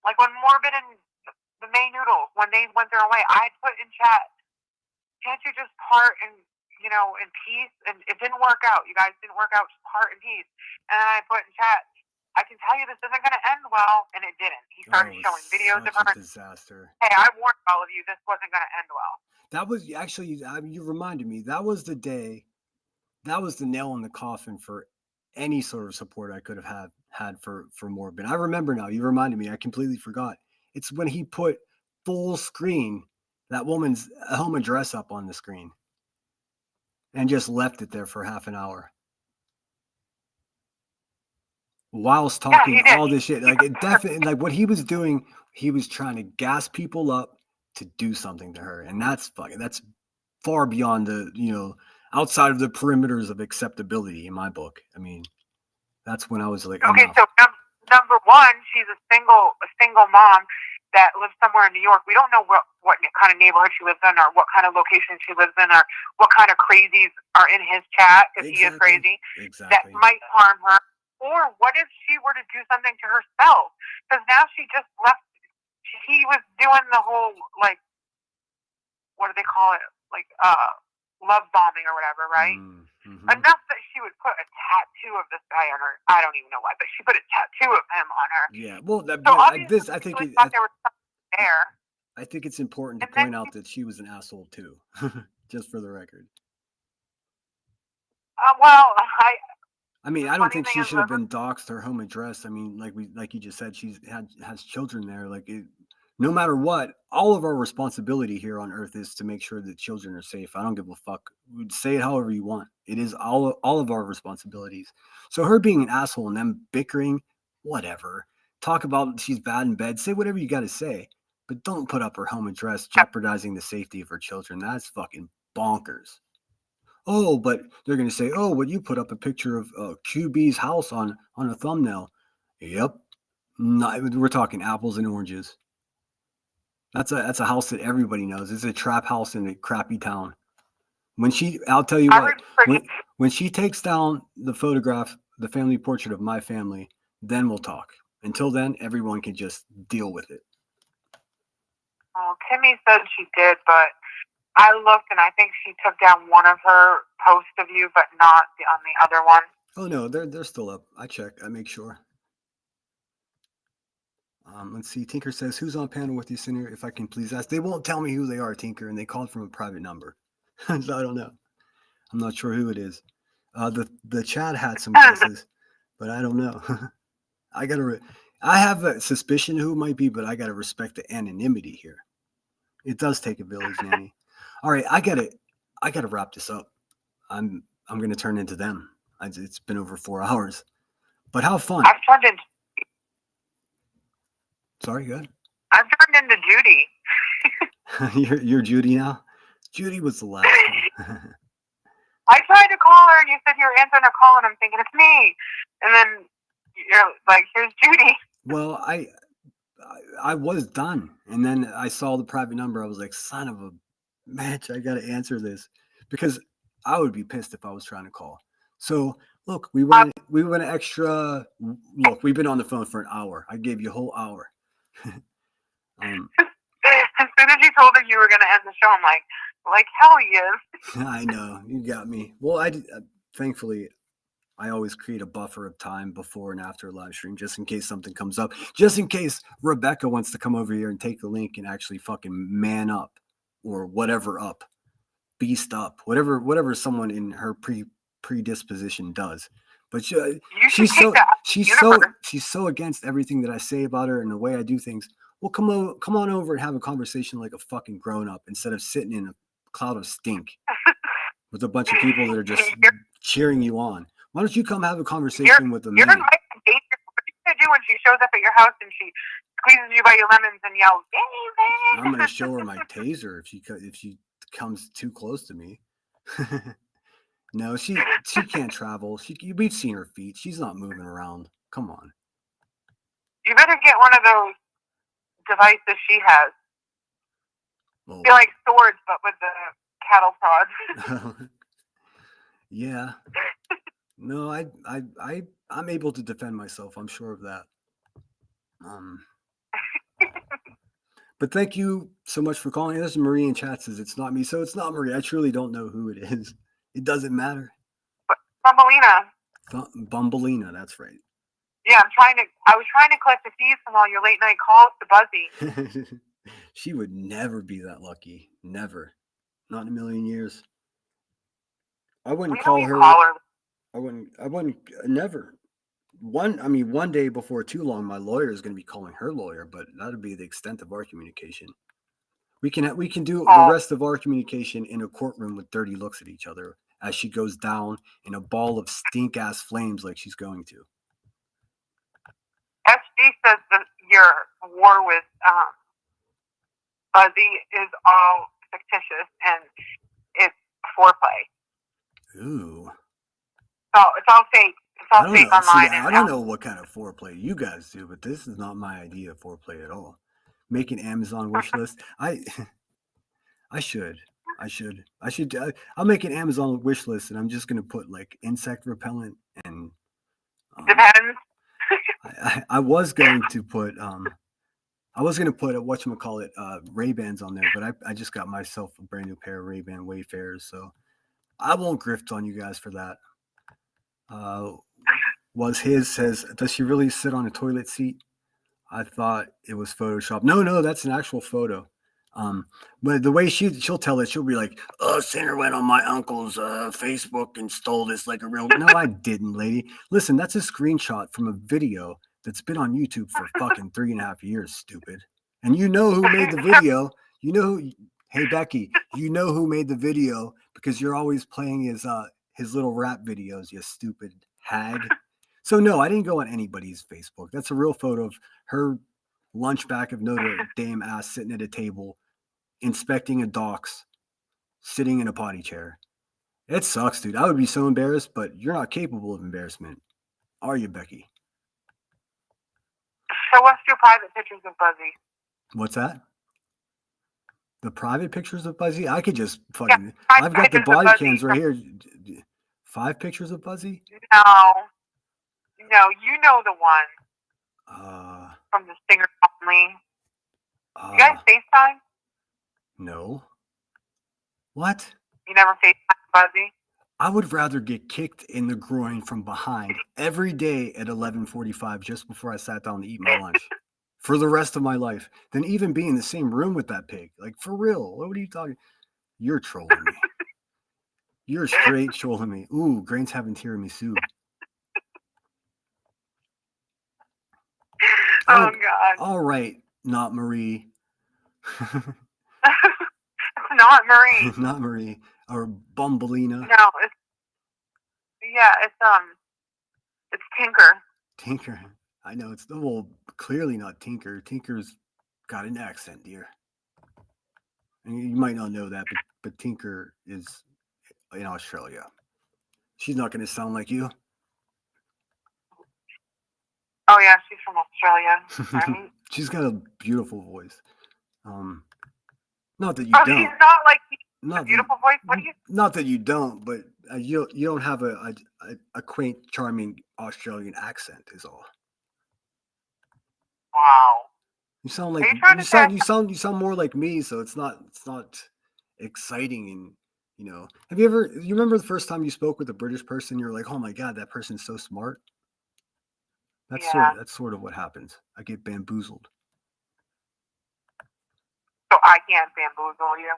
when Morbid and the May Noodles, when they went their own way, I put in chat, can't you just part in peace? And it didn't work out. You guys didn't work out, just part in peace. And then I put in chat, I can tell you this isn't going to end well, and it didn't. He started showing videos of her. Disaster. Hey, I warned all of you, this wasn't going to end well. That was actually, you reminded me, that was the day. That was the nail in the coffin for any sort of support I could have had for Morbid. I remember now. You reminded me. I completely forgot. It's when he put full screen that woman's home address up on the screen and just left it there for half an hour whilst talking all this shit. Like, it definitely, like what he was doing, he was trying to gas people up to do something to her, and that's far beyond the outside of the perimeters of acceptability in my book. I mean, that's when I was like, okay, enough. So number one, she's a single mom that lives somewhere in New York. We don't know what kind of neighborhood she lives in, or what kind of location she lives in, or what kind of crazies are in his chat, because he is crazy. That might harm her. Or what if she were to do something to herself? Because now she just left. He was doing the whole, like, what do they call it? Like, love bombing or whatever, right? Mm-hmm. Enough that she would put a tattoo of this guy on her. I don't even know why, but she put a tattoo of him on her. Yeah, well, I think there was something there. I think it's important to point out that she was an asshole too, just for the record. I mean, The I don't funny think thing she is, should have been doxxed her home address. I mean, like you just said, has children there. No matter what, all of our responsibility here on Earth is to make sure that children are safe. I don't give a fuck. Say it however you want. It is all of our responsibilities. So her being an asshole and them bickering, whatever. Talk about she's bad in bed. Say whatever you got to say, but don't put up her home address jeopardizing the safety of her children. That's fucking bonkers. Oh, but they're going to say, oh, well, you put up a picture of QB's house on a thumbnail. Yep. We're talking apples and oranges. That's a house that everybody knows. It's a trap house in a crappy town. I'll tell you what, when she takes down the photograph, the family portrait of my family, then we'll talk. Until then, everyone can just deal with it. Well, Kimmy said she did, but I looked and I think she took down one of her posts of you, but not on the other one. Oh no, they're still up. I check. I make sure. Let's see. Tinker says, "Who's on panel with you, Sinner? If I can please ask." They won't tell me who they are, Tinker, and they called from a private number, so I don't know. I'm not sure who it is. The chat had some guesses, but I don't know. I have a suspicion who it might be, but I gotta respect the anonymity here. It does take a village, Nanny. All right, I gotta wrap this up. I'm gonna turn into them. It's been over 4 hours, but how fun! I've turned into Sorry, go ahead. I've turned into Judy. You're Judy now. Judy was the last one. I tried to call her and you said you were answering a call and I'm thinking it's me. And then you're like, here's Judy. Well, I was done. And then I saw the private number. I was like, son of a bitch, I got to answer this. Because I would be pissed if I was trying to call. So, look, we went extra. Look, we've been on the phone for an hour. I gave you a whole hour. As soon as you told her you were going to end the show, I'm like hell he is. I know, you got me. Well, thankfully, I always create a buffer of time before and after a live stream, just in case something comes up, just in case Rebecca wants to come over here and take the link and actually fucking man up or whatever up, beast up, whatever someone in her predisposition does. But she's so against everything that I say about her and the way I do things. Well, come on over and have a conversation like a fucking grown up instead of sitting in a cloud of stink with a bunch of people that are just cheering you on. Why don't you come have a conversation with the man? What are you gonna do when she shows up at your house and she squeezes you by your lemons and yells, "Baby"? I'm gonna show her my taser if she comes too close to me. No, she can't travel. We've seen her feet. She's not moving around. Come on. You better get one of those devices she has. Oh. They're like swords, but with the cattle prods. Yeah. No, I'm able to defend myself. I'm sure of that. But thank you so much for calling. This is Marie in chat says it's not me. So it's not Marie. I truly don't know who it is. It doesn't matter. Bumbleina. Bumbleina, that's right. Yeah, I was trying to collect the fees from all your late night calls to Buzzy. She would never be that lucky. Never. Not in a million years. I wouldn't call her. I wouldn't never. One day before too long, my lawyer is going to be calling her lawyer, but that'll be the extent of our communication. We can do the rest of our communication in a courtroom with dirty looks at each other as she goes down in a ball of stink ass flames like she's going to. SG says that your war with Buzzy is all fictitious and it's foreplay. Ooh. So it's all fake. It's all fake online. I don't know what kind of foreplay you guys do, but this is not my idea of foreplay at all. Make an Amazon wish list. I should. I'll make an Amazon wish list, and I'm just gonna put like insect repellent and. Depends. I was going to put whatchamacallit, Ray-Bans on there, but I just got myself a brand new pair of Ray-Ban Wayfarers, so I won't grift on you guys for that. Says, does she really sit on a toilet seat? I thought it was Photoshop. No, that's an actual photo. But the way she'll tell it, she'll be like, "Oh, Sinner went on my uncle's Facebook and stole this like a real." No, I didn't, lady. Listen, that's a screenshot from a video that's been on YouTube for fucking 3.5 years, stupid. And you know who made the video. You know who. Hey, Becky, you know who made the video because you're always playing his little rap videos, you stupid hag. So no, I didn't go on anybody's Facebook. That's a real photo of her lunchback of Notre Dame ass sitting at a table, inspecting a docs, sitting in a potty chair. It sucks, dude. I would be so embarrassed, but you're not capable of embarrassment, are you, Becky? So what's your private pictures of Buzzy? What's that? The private pictures of Buzzy? I could just Yeah, fucking. private I've got the pictures of body Buzzy cams right from- here. 5 pictures of Buzzy? No, you know the one from the Singer Only. You guys FaceTime? No. What? You never FaceTime Buzzy? I would rather get kicked in the groin from behind every day at 11:45 just before I sat down to eat my lunch for the rest of my life than even be in the same room with that pig. Like, for real. What are you talking? You're trolling me. You're straight trolling me. Ooh, Grain's having tiramisu. Oh, God. All right, not Marie. It's not Marie. Not Marie. Or Bumbleina. No, it's Tinker. Tinker. I know it's clearly not Tinker. Tinker's got an accent, dear. And you might not know that, but Tinker is in Australia. She's not going to sound like you. Oh yeah, she's from Australia. Right? She's got a beautiful voice. Not that you Oh, don't. she's not like Not a beautiful voice. What do you? Not that you don't, but you don't have a quaint, charming Australian accent. Is all. Wow. You sound like you sound more like me, so it's not exciting. And you remember the first time you spoke with a British person? You're like, oh my god, that person's so smart. That's sort of what happens. I get bamboozled. So I can't bamboozle you.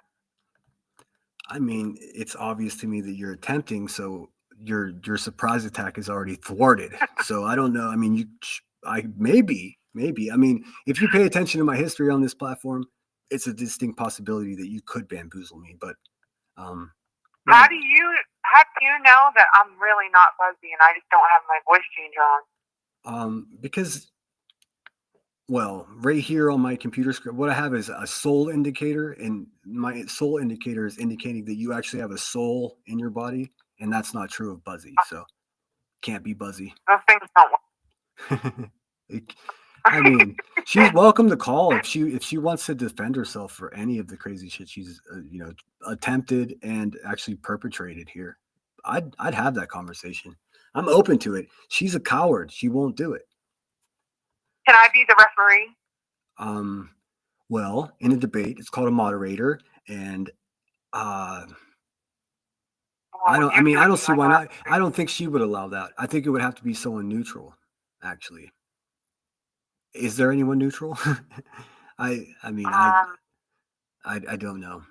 I mean, it's obvious to me that you're attempting, so your surprise attack is already thwarted. So I don't know. I mean, maybe. I mean, if you pay attention to my history on this platform, it's a distinct possibility that you could bamboozle me. But how do you know that I'm really not Buzzy and I just don't have my voice changer on? Because, well, right here on my computer screen, what I have is a soul indicator, and my soul indicator is indicating that you actually have a soul in your body, and that's not true of Buzzy, so can't be Buzzy. Those things don't work. I mean, she's welcome to call if she wants to defend herself for any of the crazy shit she's attempted and actually perpetrated here. I'd have that conversation. I'm open to it. She's a coward. She won't do it. Can I be the referee? Well, in a debate, it's called a moderator, and I don't see why not. I don't think she would allow that. I think it would have to be someone neutral, actually. Is there anyone neutral? I don't know.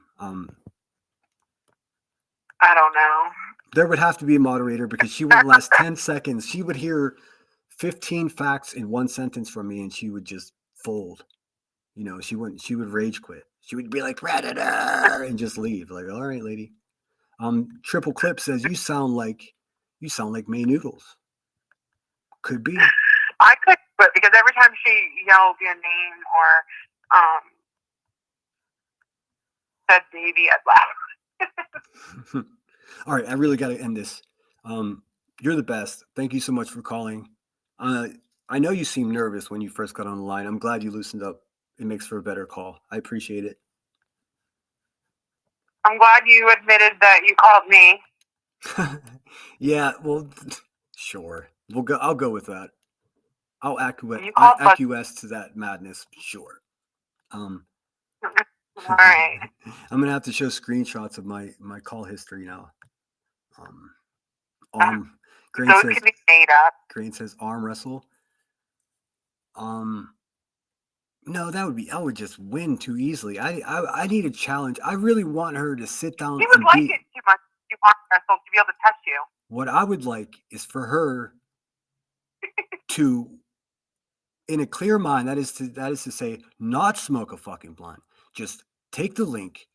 I don't know. There would have to be a moderator because she wouldn't last 10 seconds. She would hear 15 facts in one sentence from me and she would just fold. She would rage quit. She would be like, Predator, and just leave. Like, all right, lady. Triple Clip says you sound like May Noodles. Could be. I could, but because every time she yelled your name or said baby, I'd laugh. All right, I really got to end this. You're the best. Thank you so much for calling. I know you seemed nervous when you first got on the line. I'm glad you loosened up. It makes for a better call. I appreciate it. I'm glad you admitted that you called me. Yeah, well, sure. I'll go with that. I'll acquiesce to that madness. Sure. All right. I'm gonna have to show screenshots of my call history now. Grain Those says, can be made up. Grain says arm wrestle. No, I would just win too easily. I need a challenge. I really want her to sit down You would and like be. it too much. You want Crystal to be able to test you. What I would like is for her to, in a clear mind, that is to say, not smoke a fucking blunt. Just take the link,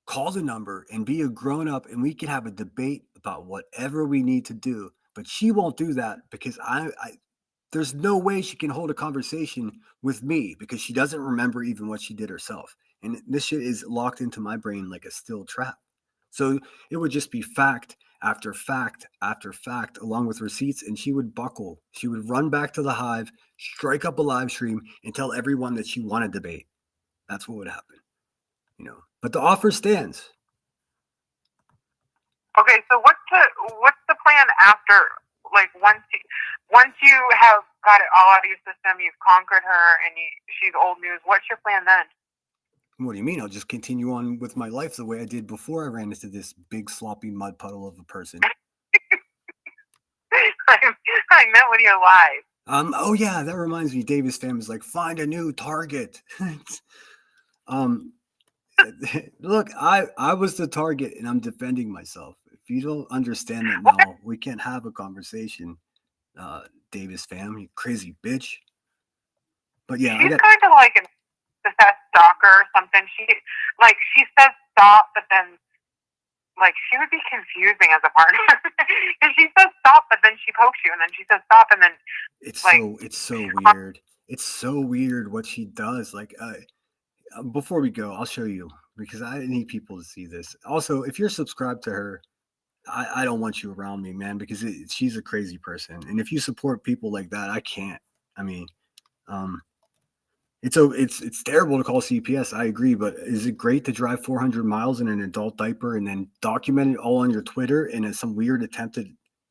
call the number, and be a grown up, and we can have a debate about whatever we need to do. But she won't do that because there's no way she can hold a conversation with me because she doesn't remember even what she did herself. And this shit is locked into my brain like a steel trap. So it would just be fact after fact after fact, along with receipts, and she would buckle. She would run back to the hive, strike up a live stream, and tell everyone that she won a debate. That's what would happen, you know. But the offer stands. Okay, so what's the plan after? Like once you have got it all out of your system, you've conquered her, and she's old news. What's your plan then? What do you mean? I'll just continue on with my life the way I did before I ran into this big sloppy mud puddle of a person. I meant with your life. Oh yeah, that reminds me. Davis fam is like, find a new target. Look, I was the target, and I'm defending myself. If you don't understand that now, we can't have a conversation, Davis fam. You crazy bitch. But yeah, she's kind of like an obsessed stalker or something. She says stop, but then like she would be confusing as a partner. Because she says stop, but then she pokes you, and then she says stop, and then it's so weird. It's so weird what she does. Like, before we go, I'll show you because I need people to see this. Also, if you're subscribed to her, I don't want you around me, man, because she's a crazy person. And if you support people like that, I can't. I mean, it's terrible to call CPS. I agree, but is it great to drive 400 miles in an adult diaper and then document it all on your Twitter in some weird attempt at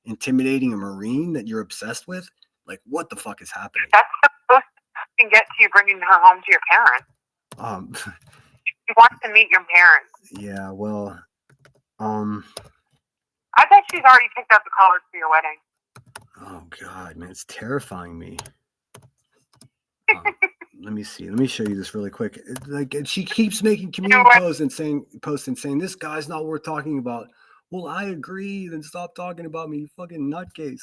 intimidating a Marine that you're obsessed with? Like, what the fuck is happening? That's supposed to get to you bringing her home to your parents. She wants to meet your parents. Yeah, well, I bet she's already picked out the colors for your wedding. Oh God, man, it's terrifying me. Let me see. Let me show you this really quick. She keeps making community posts and saying this guy's not worth talking about. Well, I agree. Then stop talking about me, you fucking nutcase.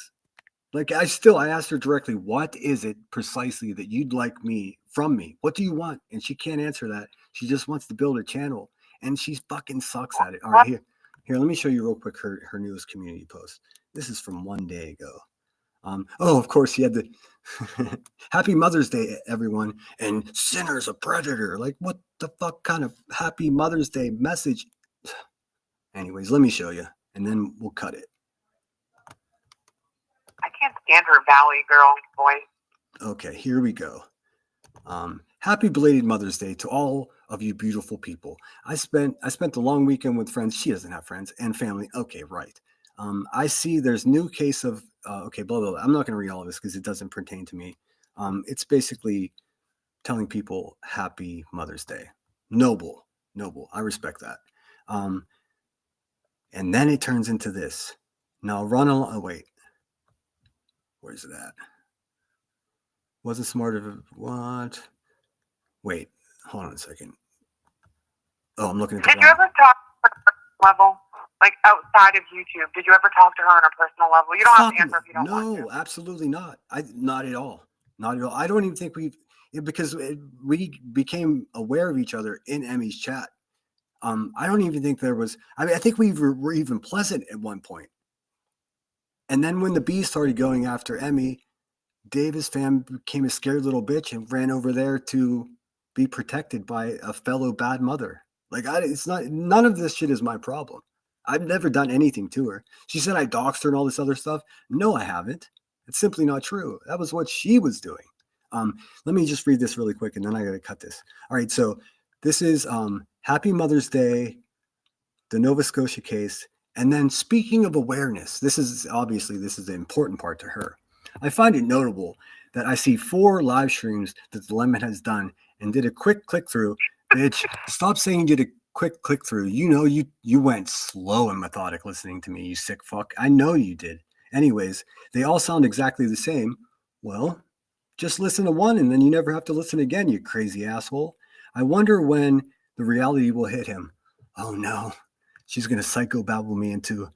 Like I asked her directly, what is it precisely that you'd like from me? What do you want? And she can't answer that. She just wants to build a channel, and she fucking sucks at it. All right, here. Let me show you real quick her newest community post. This is from one day ago. Of course, he had the Happy Mother's Day, everyone, and sinner's a predator. Like, what the fuck kind of Happy Mother's Day message? Anyways, let me show you, and then we'll cut it. I can't stand her Valley girl voice. Okay, here we go. Happy belated Mother's Day to all of you beautiful people. I spent the long weekend with friends. She doesn't have friends and family. Okay, right. I see there's new case of okay, blah, blah, blah. I'm not going to read all of this because it doesn't pertain to me. It's basically telling people Happy Mother's Day. Noble. I respect that. And then it turns into this. Now run along. Oh, wait. Where's it at? Wasn't smart of what? Wait, hold on a second. Oh, I'm looking at the Did you ever talk to her on a personal level? Like outside of YouTube? Did you ever talk to her on a personal level? You don't have to answer if you don't want to. No, absolutely not. Not at all. Not at all. I don't even think because we became aware of each other in Emmy's chat. I don't even think there was. I mean, I think we were even pleasant at one point. And then when the bees started going after Emmy, Davis fam became a scared little bitch and ran over there to be protected by a fellow bad mother. Like none of this shit is my problem. I've never done anything to her. She said I doxed her and all this other stuff. No, I haven't. It's simply not true. That was what she was doing. Let me just read this really quick and then I got to cut this. All right. So this is Happy Mother's Day, the Nova Scotia case. And then speaking of awareness, this is the important part to her. I find it notable that I see 4 live streams that the Lemon has done and did a quick click through. Bitch, stop saying you did a quick click through. You know, you went slow and methodic listening to me, you sick fuck. I know you did. Anyways, they all sound exactly the same. Well, Just listen to one and then you never have to listen again, you crazy asshole. I wonder when the reality will hit him. Oh no, she's going to psychobabble me into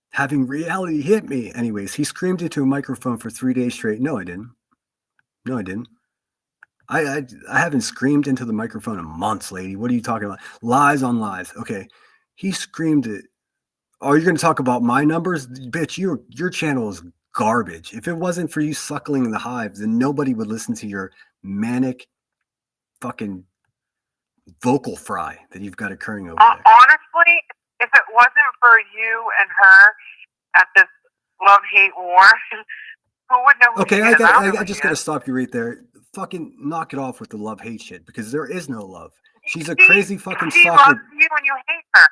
having reality hit me. Anyways, he screamed into a microphone for 3 days straight. No, I didn't. No, I didn't. I haven't screamed into the microphone in months, lady. What are you talking about? Lies on lies. Okay. He screamed it. Oh, you're going to talk about my numbers? Bitch, your channel is garbage. If it wasn't for you suckling the hives, then nobody would listen to your manic fucking vocal fry that you've got occurring over there. Honestly, if it wasn't for you and her at this love-hate war, who would know who Okay, she I is? don't know got. I who just she got to is. stop you right there. Fucking knock it off with the love-hate shit because there is no love. She's a She- crazy fucking She stalker. loves you and you hate her.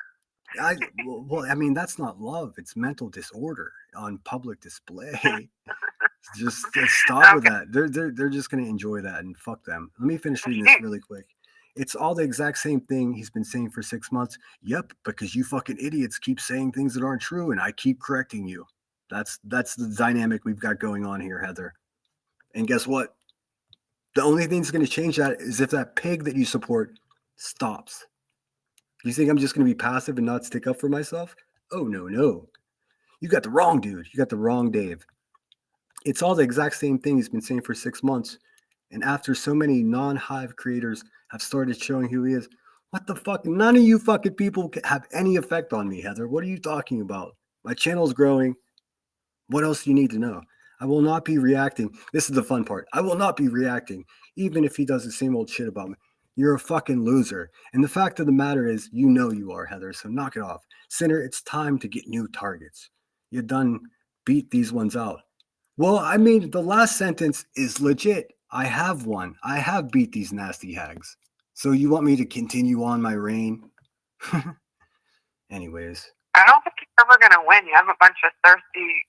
Well, I mean, that's not love. It's mental disorder on public display. Just stop with that. They're just gonna enjoy that and fuck them. Let me finish reading this really quick. It's all the exact same thing he's been saying for 6 months. Yep, because you fucking idiots keep saying things that aren't true, and I keep correcting you. That's the dynamic we've got going on here, Heather. And guess what? The only thing that's going to change that is if that pig that you support stops. You think I'm just going to be passive and not stick up for myself? Oh, no. You got the wrong dude. You got the wrong Dave. It's all the exact same thing he's been saying for 6 months. And after so many non-hive creators have started showing who he is, what the fuck? None of you fucking people have any effect on me, Heather. What are you talking about? My channel's growing. What else do you need to know? I will not be reacting. This is the fun part. I will not be reacting, even if he does the same old shit about me. You're a fucking loser. And the fact of the matter is, you know you are, Heather, so knock it off. Sinner, it's time to get new targets. You done beat these ones out. Well, I mean, the last sentence is legit. I have won. I have beat these nasty hags. So you want me to continue on my reign? Anyways. I don't think you're ever going to win. You have a bunch of thirsty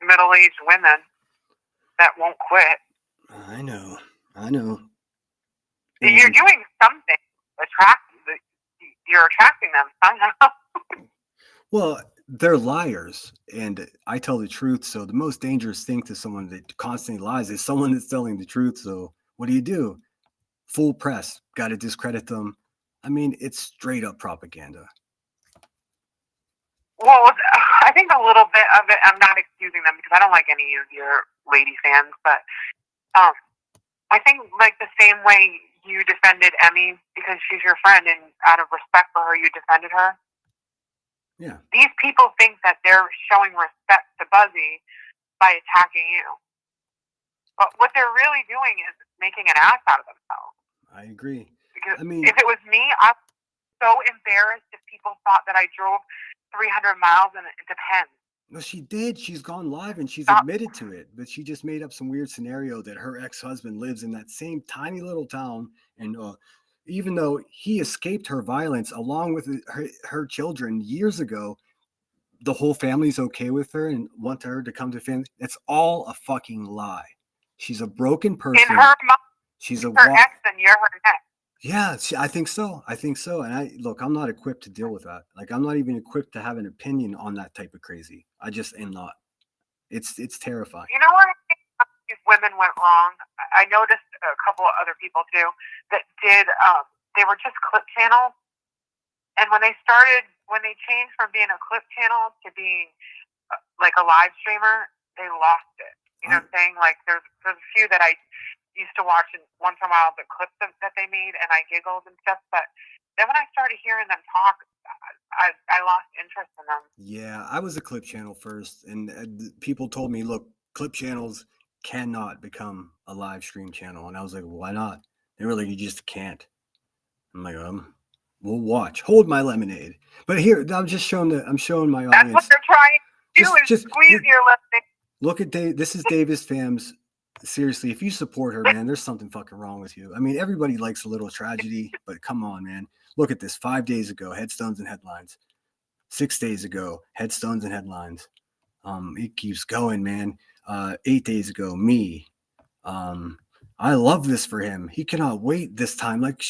middle-aged women that won't quit. I know. You're doing something. You're attracting them somehow. Well, they're liars, and I tell the truth. So the most dangerous thing to someone that constantly lies is someone that's telling the truth. So what do? Full press. Got to discredit them. I mean, it's straight up propaganda. Well, I think a little bit of it, I'm not excusing them because I don't like any of your lady fans, but I think like the same way you defended Emmy because she's your friend and out of respect for her, you defended her. Yeah. These people think that they're showing respect to Buzzy by attacking you. But what they're really doing is making an ass out of themselves. I agree. Because I mean, if it was me, I'm so embarrassed if people thought that I drove 300 miles and it depends. well, she did. She's gone live and she's admitted to it, but she just made up some weird scenario that her ex-husband lives in that same tiny little town. And even though he escaped her violence along with her children years ago, the whole family's okay with her and want her to come to family. That's all a fucking lie. She's a broken person. In her mind, she's her ex and you're her next. Yeah, I think so. And look, I'm not equipped to deal with that. Like, I'm not even equipped to have an opinion on that type of crazy. I just am not. It's terrifying. You know where I think these women went wrong? I noticed a couple of other people too that did. They were just clip channels, and when they changed from being a clip channel to being like a live streamer, they lost it. You know what I'm saying? Like there's a few that I used to watch once in a while the clips that they made, and I giggled and stuff. But then when I started hearing them talk, I lost interest in them. Yeah, I was a clip channel first, and people told me, look, clip channels cannot become a live stream channel, and I was like, well, why not? They were like, you just can't. I'm like, we'll watch. Hold my lemonade. But here, I'm showing my audience. That's what they're trying to do is squeeze your listening. Look at Dave. This is Davis Fam's. Seriously, if you support her, man, there's something fucking wrong with you. I mean, everybody likes a little tragedy, but come on, man. Look at this. 5 days ago, headstones and headlines. 6 days ago, headstones and headlines. It keeps going, man. 8 days ago, me. I love this for him. He cannot wait this time. Like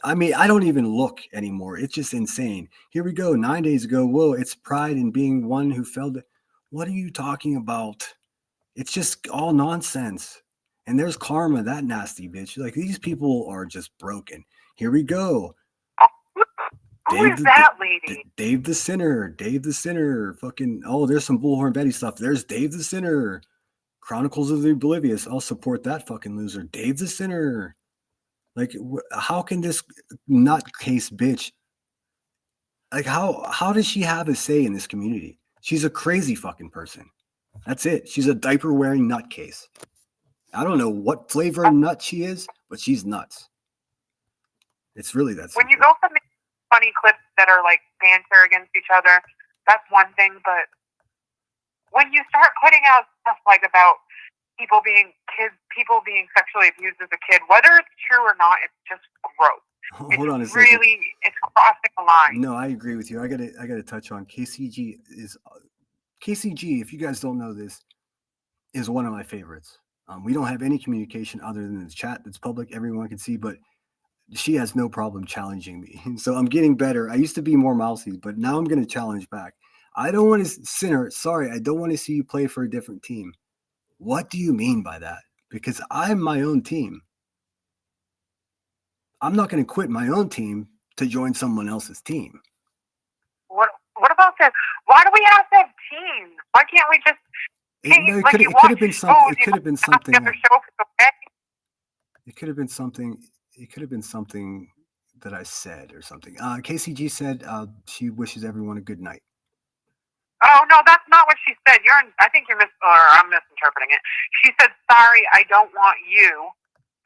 I don't even look anymore. It's just insane. Here we go. 9 days ago. Whoa, it's pride in being one who felt it. What are you talking about? It's just all nonsense. And there's Karma, that nasty bitch. Like, these people are just broken. Here we go. Who is that lady? Dave the Sinner. Dave the Sinner. Fucking, oh, there's some Bullhorn Betty stuff. There's Dave the Sinner. Chronicles of the Oblivious. I'll support that fucking loser. Dave the Sinner. Like, how can this nutcase bitch, like, how does she have a say in this community? She's a crazy fucking person. That's it. She's a diaper-wearing nutcase. I don't know what flavor of nut she is, but she's nuts. It's really that simple. When you go from funny clips that are like banter against each other, that's one thing. But when you start putting out stuff like about people being sexually abused as a kid, whether it's true or not, it's just gross. Hold on a second. Really, it's crossing the line. No, I agree with you. I gotta touch on KCG. KCG, if you guys don't know this, is one of my favorites. We don't have any communication other than the chat that's public, everyone can see, but she has no problem challenging me. So I'm getting better. I used to be more mousy, but now I'm going to challenge back. I don't want to, Sinner, sorry, I don't want to see you play for a different team. What do you mean by that? Because I'm my own team. I'm not going to quit my own team to join someone else's team. What about this? Why do we have to have teams? Why can't we just... It could have been something. It could have been something. It could have been something. It could have been something that I said or something. KCG said she wishes everyone a good night. Oh no, that's not what she said. I think I'm misinterpreting it. She said, "Sorry, I don't want you.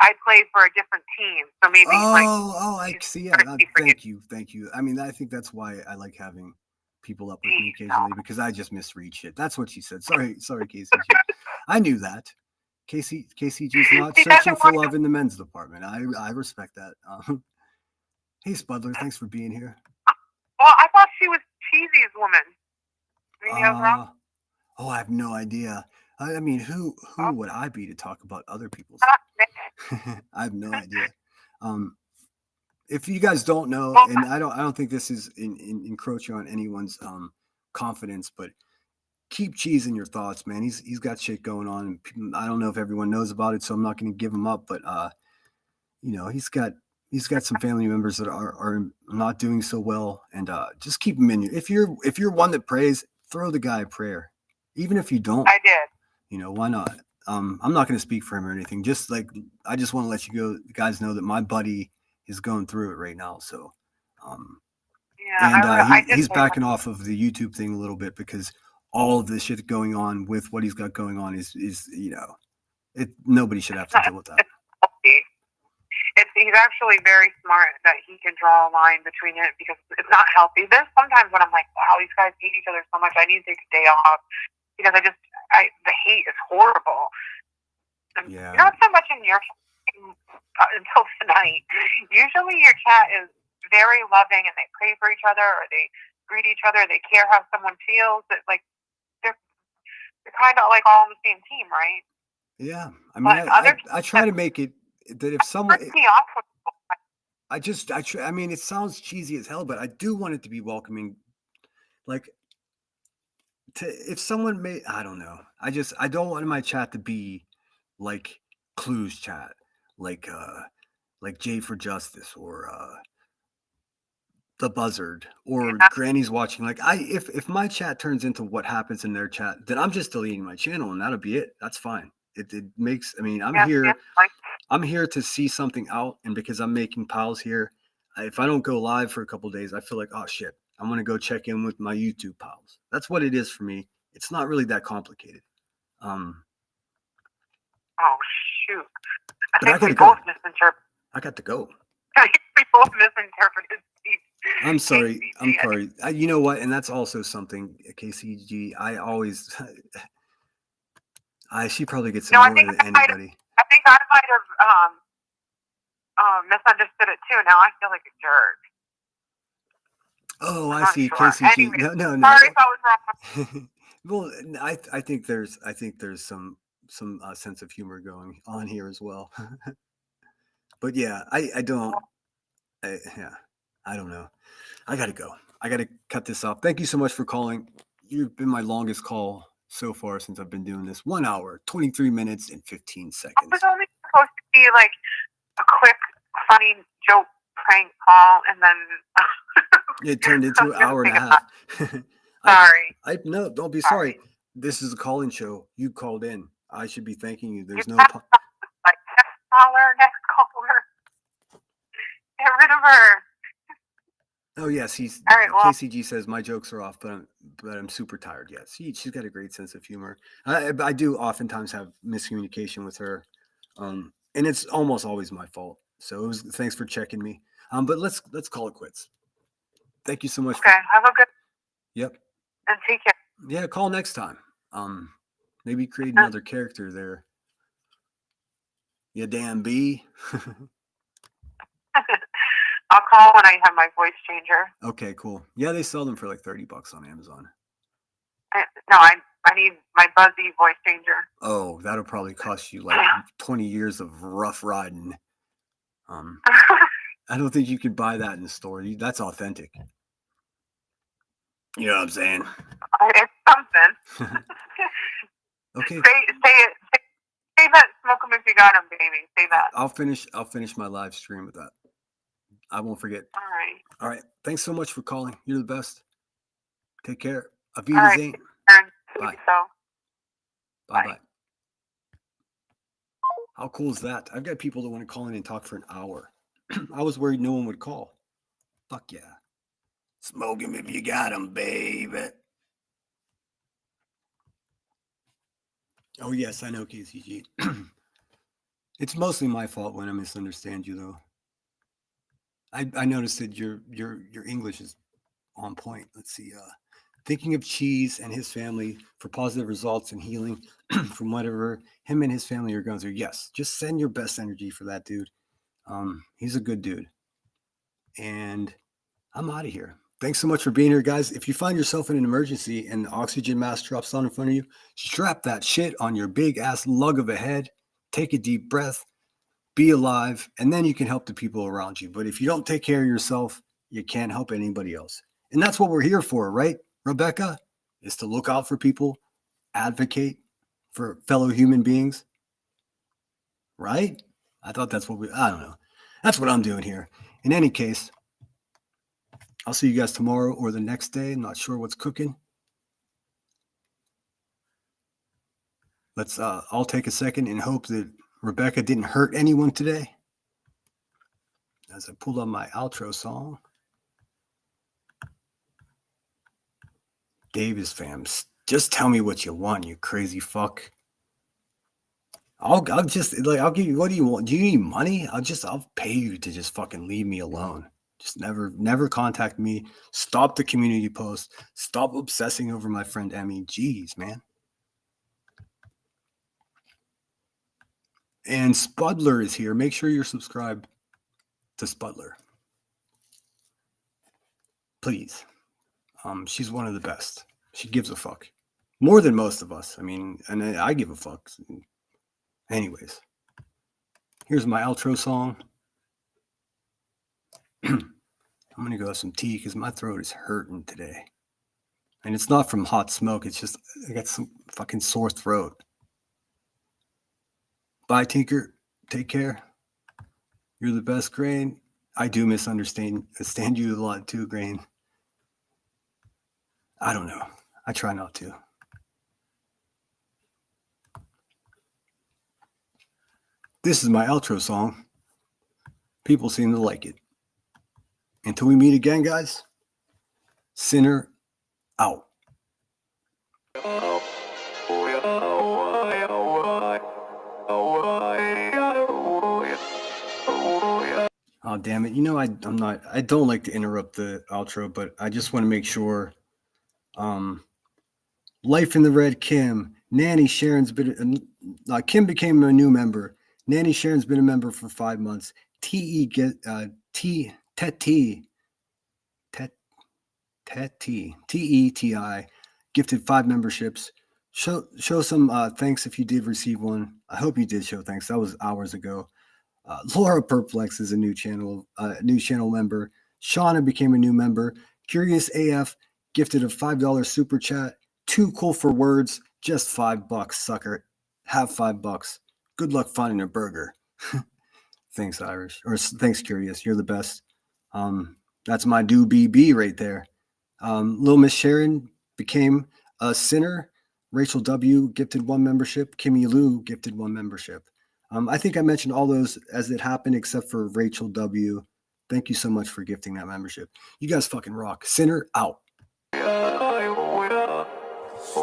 I play for a different team." So maybe. I see. Yeah, thank you. I mean, I think that's why I like having people up with me occasionally, because I just misread shit. That's what she said. Sorry, KCG. I knew that. KCG's not searching for love in the men's department. I respect that. Hey, Spudler, thanks for being here. Well, I thought she was Cheesy's woman. Maybe I was wrong. Oh, I have no idea. I mean, who would I be to talk about other people's? I have no idea. If you guys don't know, and I don't think this is encroaching on anyone's confidence, but keep Cheese in your thoughts, man. He's got shit going on. I don't know if everyone knows about it, so I'm not going to give him up. But he's got some family members that are not doing so well, and just keep him in. If you're one that prays, throw the guy a prayer, even if you don't. I did. Why not? I'm not going to speak for him or anything. Just like, I just want to let you guys know that my buddy is going through it right now. So, he's backing off of the YouTube thing a little bit, because all of this shit going on with what he's got going on is nobody should have to deal with that. He's actually very smart that he can draw a line between it, because it's not healthy. There's sometimes when I'm like, wow, these guys hate each other so much. I need to take a day off, because the hate is horrible. And not so much in your until tonight. Usually your chat is very loving, and they pray for each other, or they greet each other. They care how someone feels. That like they're kind of like all on the same team, right? Yeah, I mean, I try to make it that if someone, I mean, it sounds cheesy as hell, but I do want it to be welcoming. Like, if someone I don't know. I don't want my chat to be like Clue's chat, like J for Justice, or the Buzzard, or Granny's Watching. Like, if my chat turns into what happens in their chat, then I'm just deleting my channel, and that'll be it. That's fine. It makes, I mean, I'm here to see something out, and because I'm making pals here, if I don't go live for a couple of days, I feel like, oh shit, I'm going to go check in with my YouTube pals. That's what it is for me. It's not really that complicated. Oh shoot. I think we both misinterpreted. I got to go. We both misinterpreted. I'm sorry. You know what? And that's also something, KCG, I always, she probably gets more than anybody. I think I might have misunderstood it too. Now I feel like a jerk. Oh, I see. Sure. KCG. Anyway, no. Sorry if I was wrong. Well, I think there's some sense of humor going on here as well. But yeah, I don't know. I gotta go. I gotta cut this off. Thank you so much for calling. You've been my longest call so far since I've been doing this. 1 hour, 23 minutes, and 15 It seconds. was only supposed to be like a quick, funny joke prank call, and then It turned into an hour and a half. Sorry. No, don't be sorry. This is a call-in show. You called in. I should be thanking you. There's no. Like next caller. Get rid of her. Oh yes, All right, well, KCG says my jokes are off, but I'm super tired. Yes, she's got a great sense of humor. I do oftentimes have miscommunication with her, and it's almost always my fault. So thanks for checking me. But let's call it quits. Thank you so much. Okay, have a good. Yep. And take care. Yeah, call next time. Maybe create another character there. You damn bee. I'll call when I have my voice changer. Okay, cool. Yeah, they sell them for like $30 on Amazon. I need my Buzzy voice changer. Oh, that'll probably cost you like 20 years of rough riding. I don't think you could buy that in the store. That's authentic. You know what I'm saying? It's something. Okay. Say that. Smoke 'em if you got 'em, baby. Say that. I'll finish my live stream with that. I won't forget. All right. Thanks so much for calling. You're the best. Take care. Auf All Wiedersehen. Bye. Bye. How cool is that? I've got people that want to call in and talk for an hour. I was worried no one would call. Fuck yeah. Smoke 'em if you got 'em, baby. Oh, yes, I know, KCG. It's mostly my fault when I misunderstand you, though. I noticed that your English is on point. Let's see. Thinking of Cheese and his family for positive results and healing from whatever him and his family are going through. Yes, just send your best energy for that dude. He's a good dude. And I'm out of here. Thanks so much for being here, guys. If you find yourself in an emergency and the oxygen mask drops down in front of you, strap that shit on your big ass lug of a head. Take a deep breath. Be alive, and then you can help the people around you. But if you don't take care of yourself, you can't help anybody else. And that's what we're here for, right, Rebecca? Is to look out for people, advocate for fellow human beings, right? I thought that's what I don't know. That's what I'm doing here. In any case, I'll see you guys tomorrow or the next day. I'm not sure what's cooking. I'll take a second and hope that Rebecca didn't hurt anyone today. As I pulled on my outro song. Davis fam, just tell me what you want, you crazy fuck. I'll give you, what do you want? Do you need money? I'll pay you to just fucking leave me alone. Just never contact me. Stop the community post. Stop obsessing over my friend Emmy. Jeez, man. And Spudler is here. Make sure you're subscribed to Spudler. Please. She's one of the best. She gives a fuck. More than most of us. I mean, and I give a fuck. Anyways. Here's my outro song. I'm going to go have some tea because my throat is hurting today. And it's not from hot smoke. It's just I got some fucking sore throat. Bye, Tinker. Take care. You're the best, Grain. I do misunderstand you a lot too, Grain. I don't know. I try not to. This is my outro song. People seem to like it. Until we meet again, guys. Sinner out. Oh, damn it. You know, I don't like to interrupt the outro, but I just want to make sure. Life in the Red Kim. Nanny Sharon's been, Kim became a new member. Nanny Sharon's been a member for 5 months. Teti, Teti, gifted 5 memberships. Show some thanks if you did receive one. I hope you did show thanks. That was hours ago. Laura Perplex is a new channel member. Shauna became a new member. Curious AF gifted a $5 super chat. Too Cool for Words Just $5, sucker. Have $5. Good luck finding a burger. Thanks, Irish. Or thanks, Curious. You're the best. That's my do BB right there. Little Miss Sharon became a sinner. Rachel W. gifted 1 membership. Kimmy Lou gifted 1 membership. I think I mentioned all those as it happened except for Rachel W. Thank you so much for gifting that membership. You guys fucking rock. Sinner out.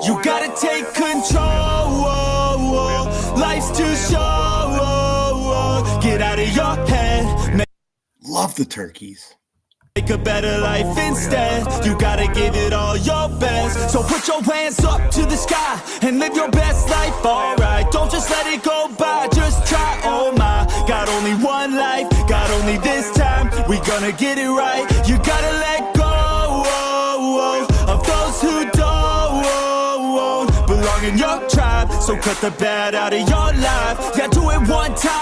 You gotta take control. Life's too short. Get out of your head. Love the turkeys. Make a better life instead. You gotta give it all your best. So put your hands up to the sky and live your best life, alright. Don't just let it go by, just try, oh my. Got only one life, got only this time. We gonna get it right. You gotta let go of those who don't belong in your tribe. So cut the bad out of your life. Yeah, do it one time.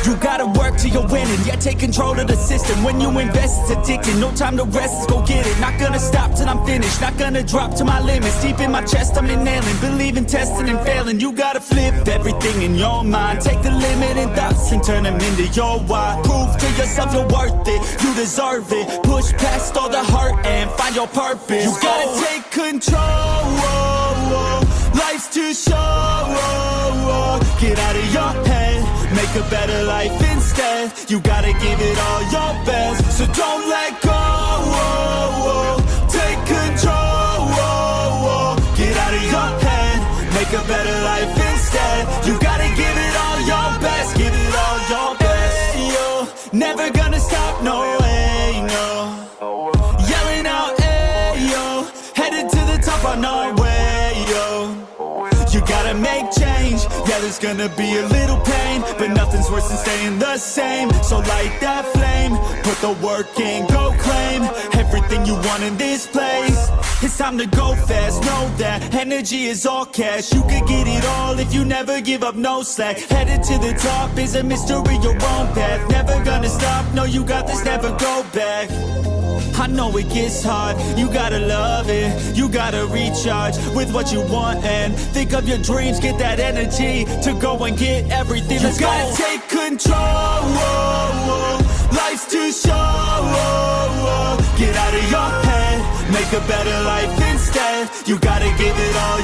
You gotta work till you're winning. Yeah, take control of the system. When you invest, it's addicting. No time to rest, let's go get it. Not gonna stop till I'm finished. Not gonna drop to my limits. Deep in my chest, I'm inhaling. Believe in testing and failing. You gotta flip everything in your mind. Take the limiting thoughts and turn them into your why. Prove to yourself you're worth it. You deserve it. Push past all the hurt and find your purpose. You gotta take control. Life's too short. Get out of your head. Make a better life instead. You gotta give it all your best. So don't let go. Take control. Get out of your head. Make a better life instead. You gotta give it all your best. Give it all your best. You're never gonna stop, no way, no. Yelling out, hey, yo. Headed to the top on our way, yo. You gotta make change. Yeah, there's gonna be a little pain, but nothing's worse than staying the same. So light that flame, put the work in, go claim everything you want in this place. It's time to go fast, know that energy is all cash. You could get it all if you never give up, no slack. Headed to the top is a mystery, your own path. Never gonna stop, no, you got this, never go back. I know it gets hard, you gotta love it. You gotta recharge with what you want and think of your dreams. Get that energy to go and get everything. You gotta take control. Life's too short. Get out of your head. Make a better life instead. You gotta give it all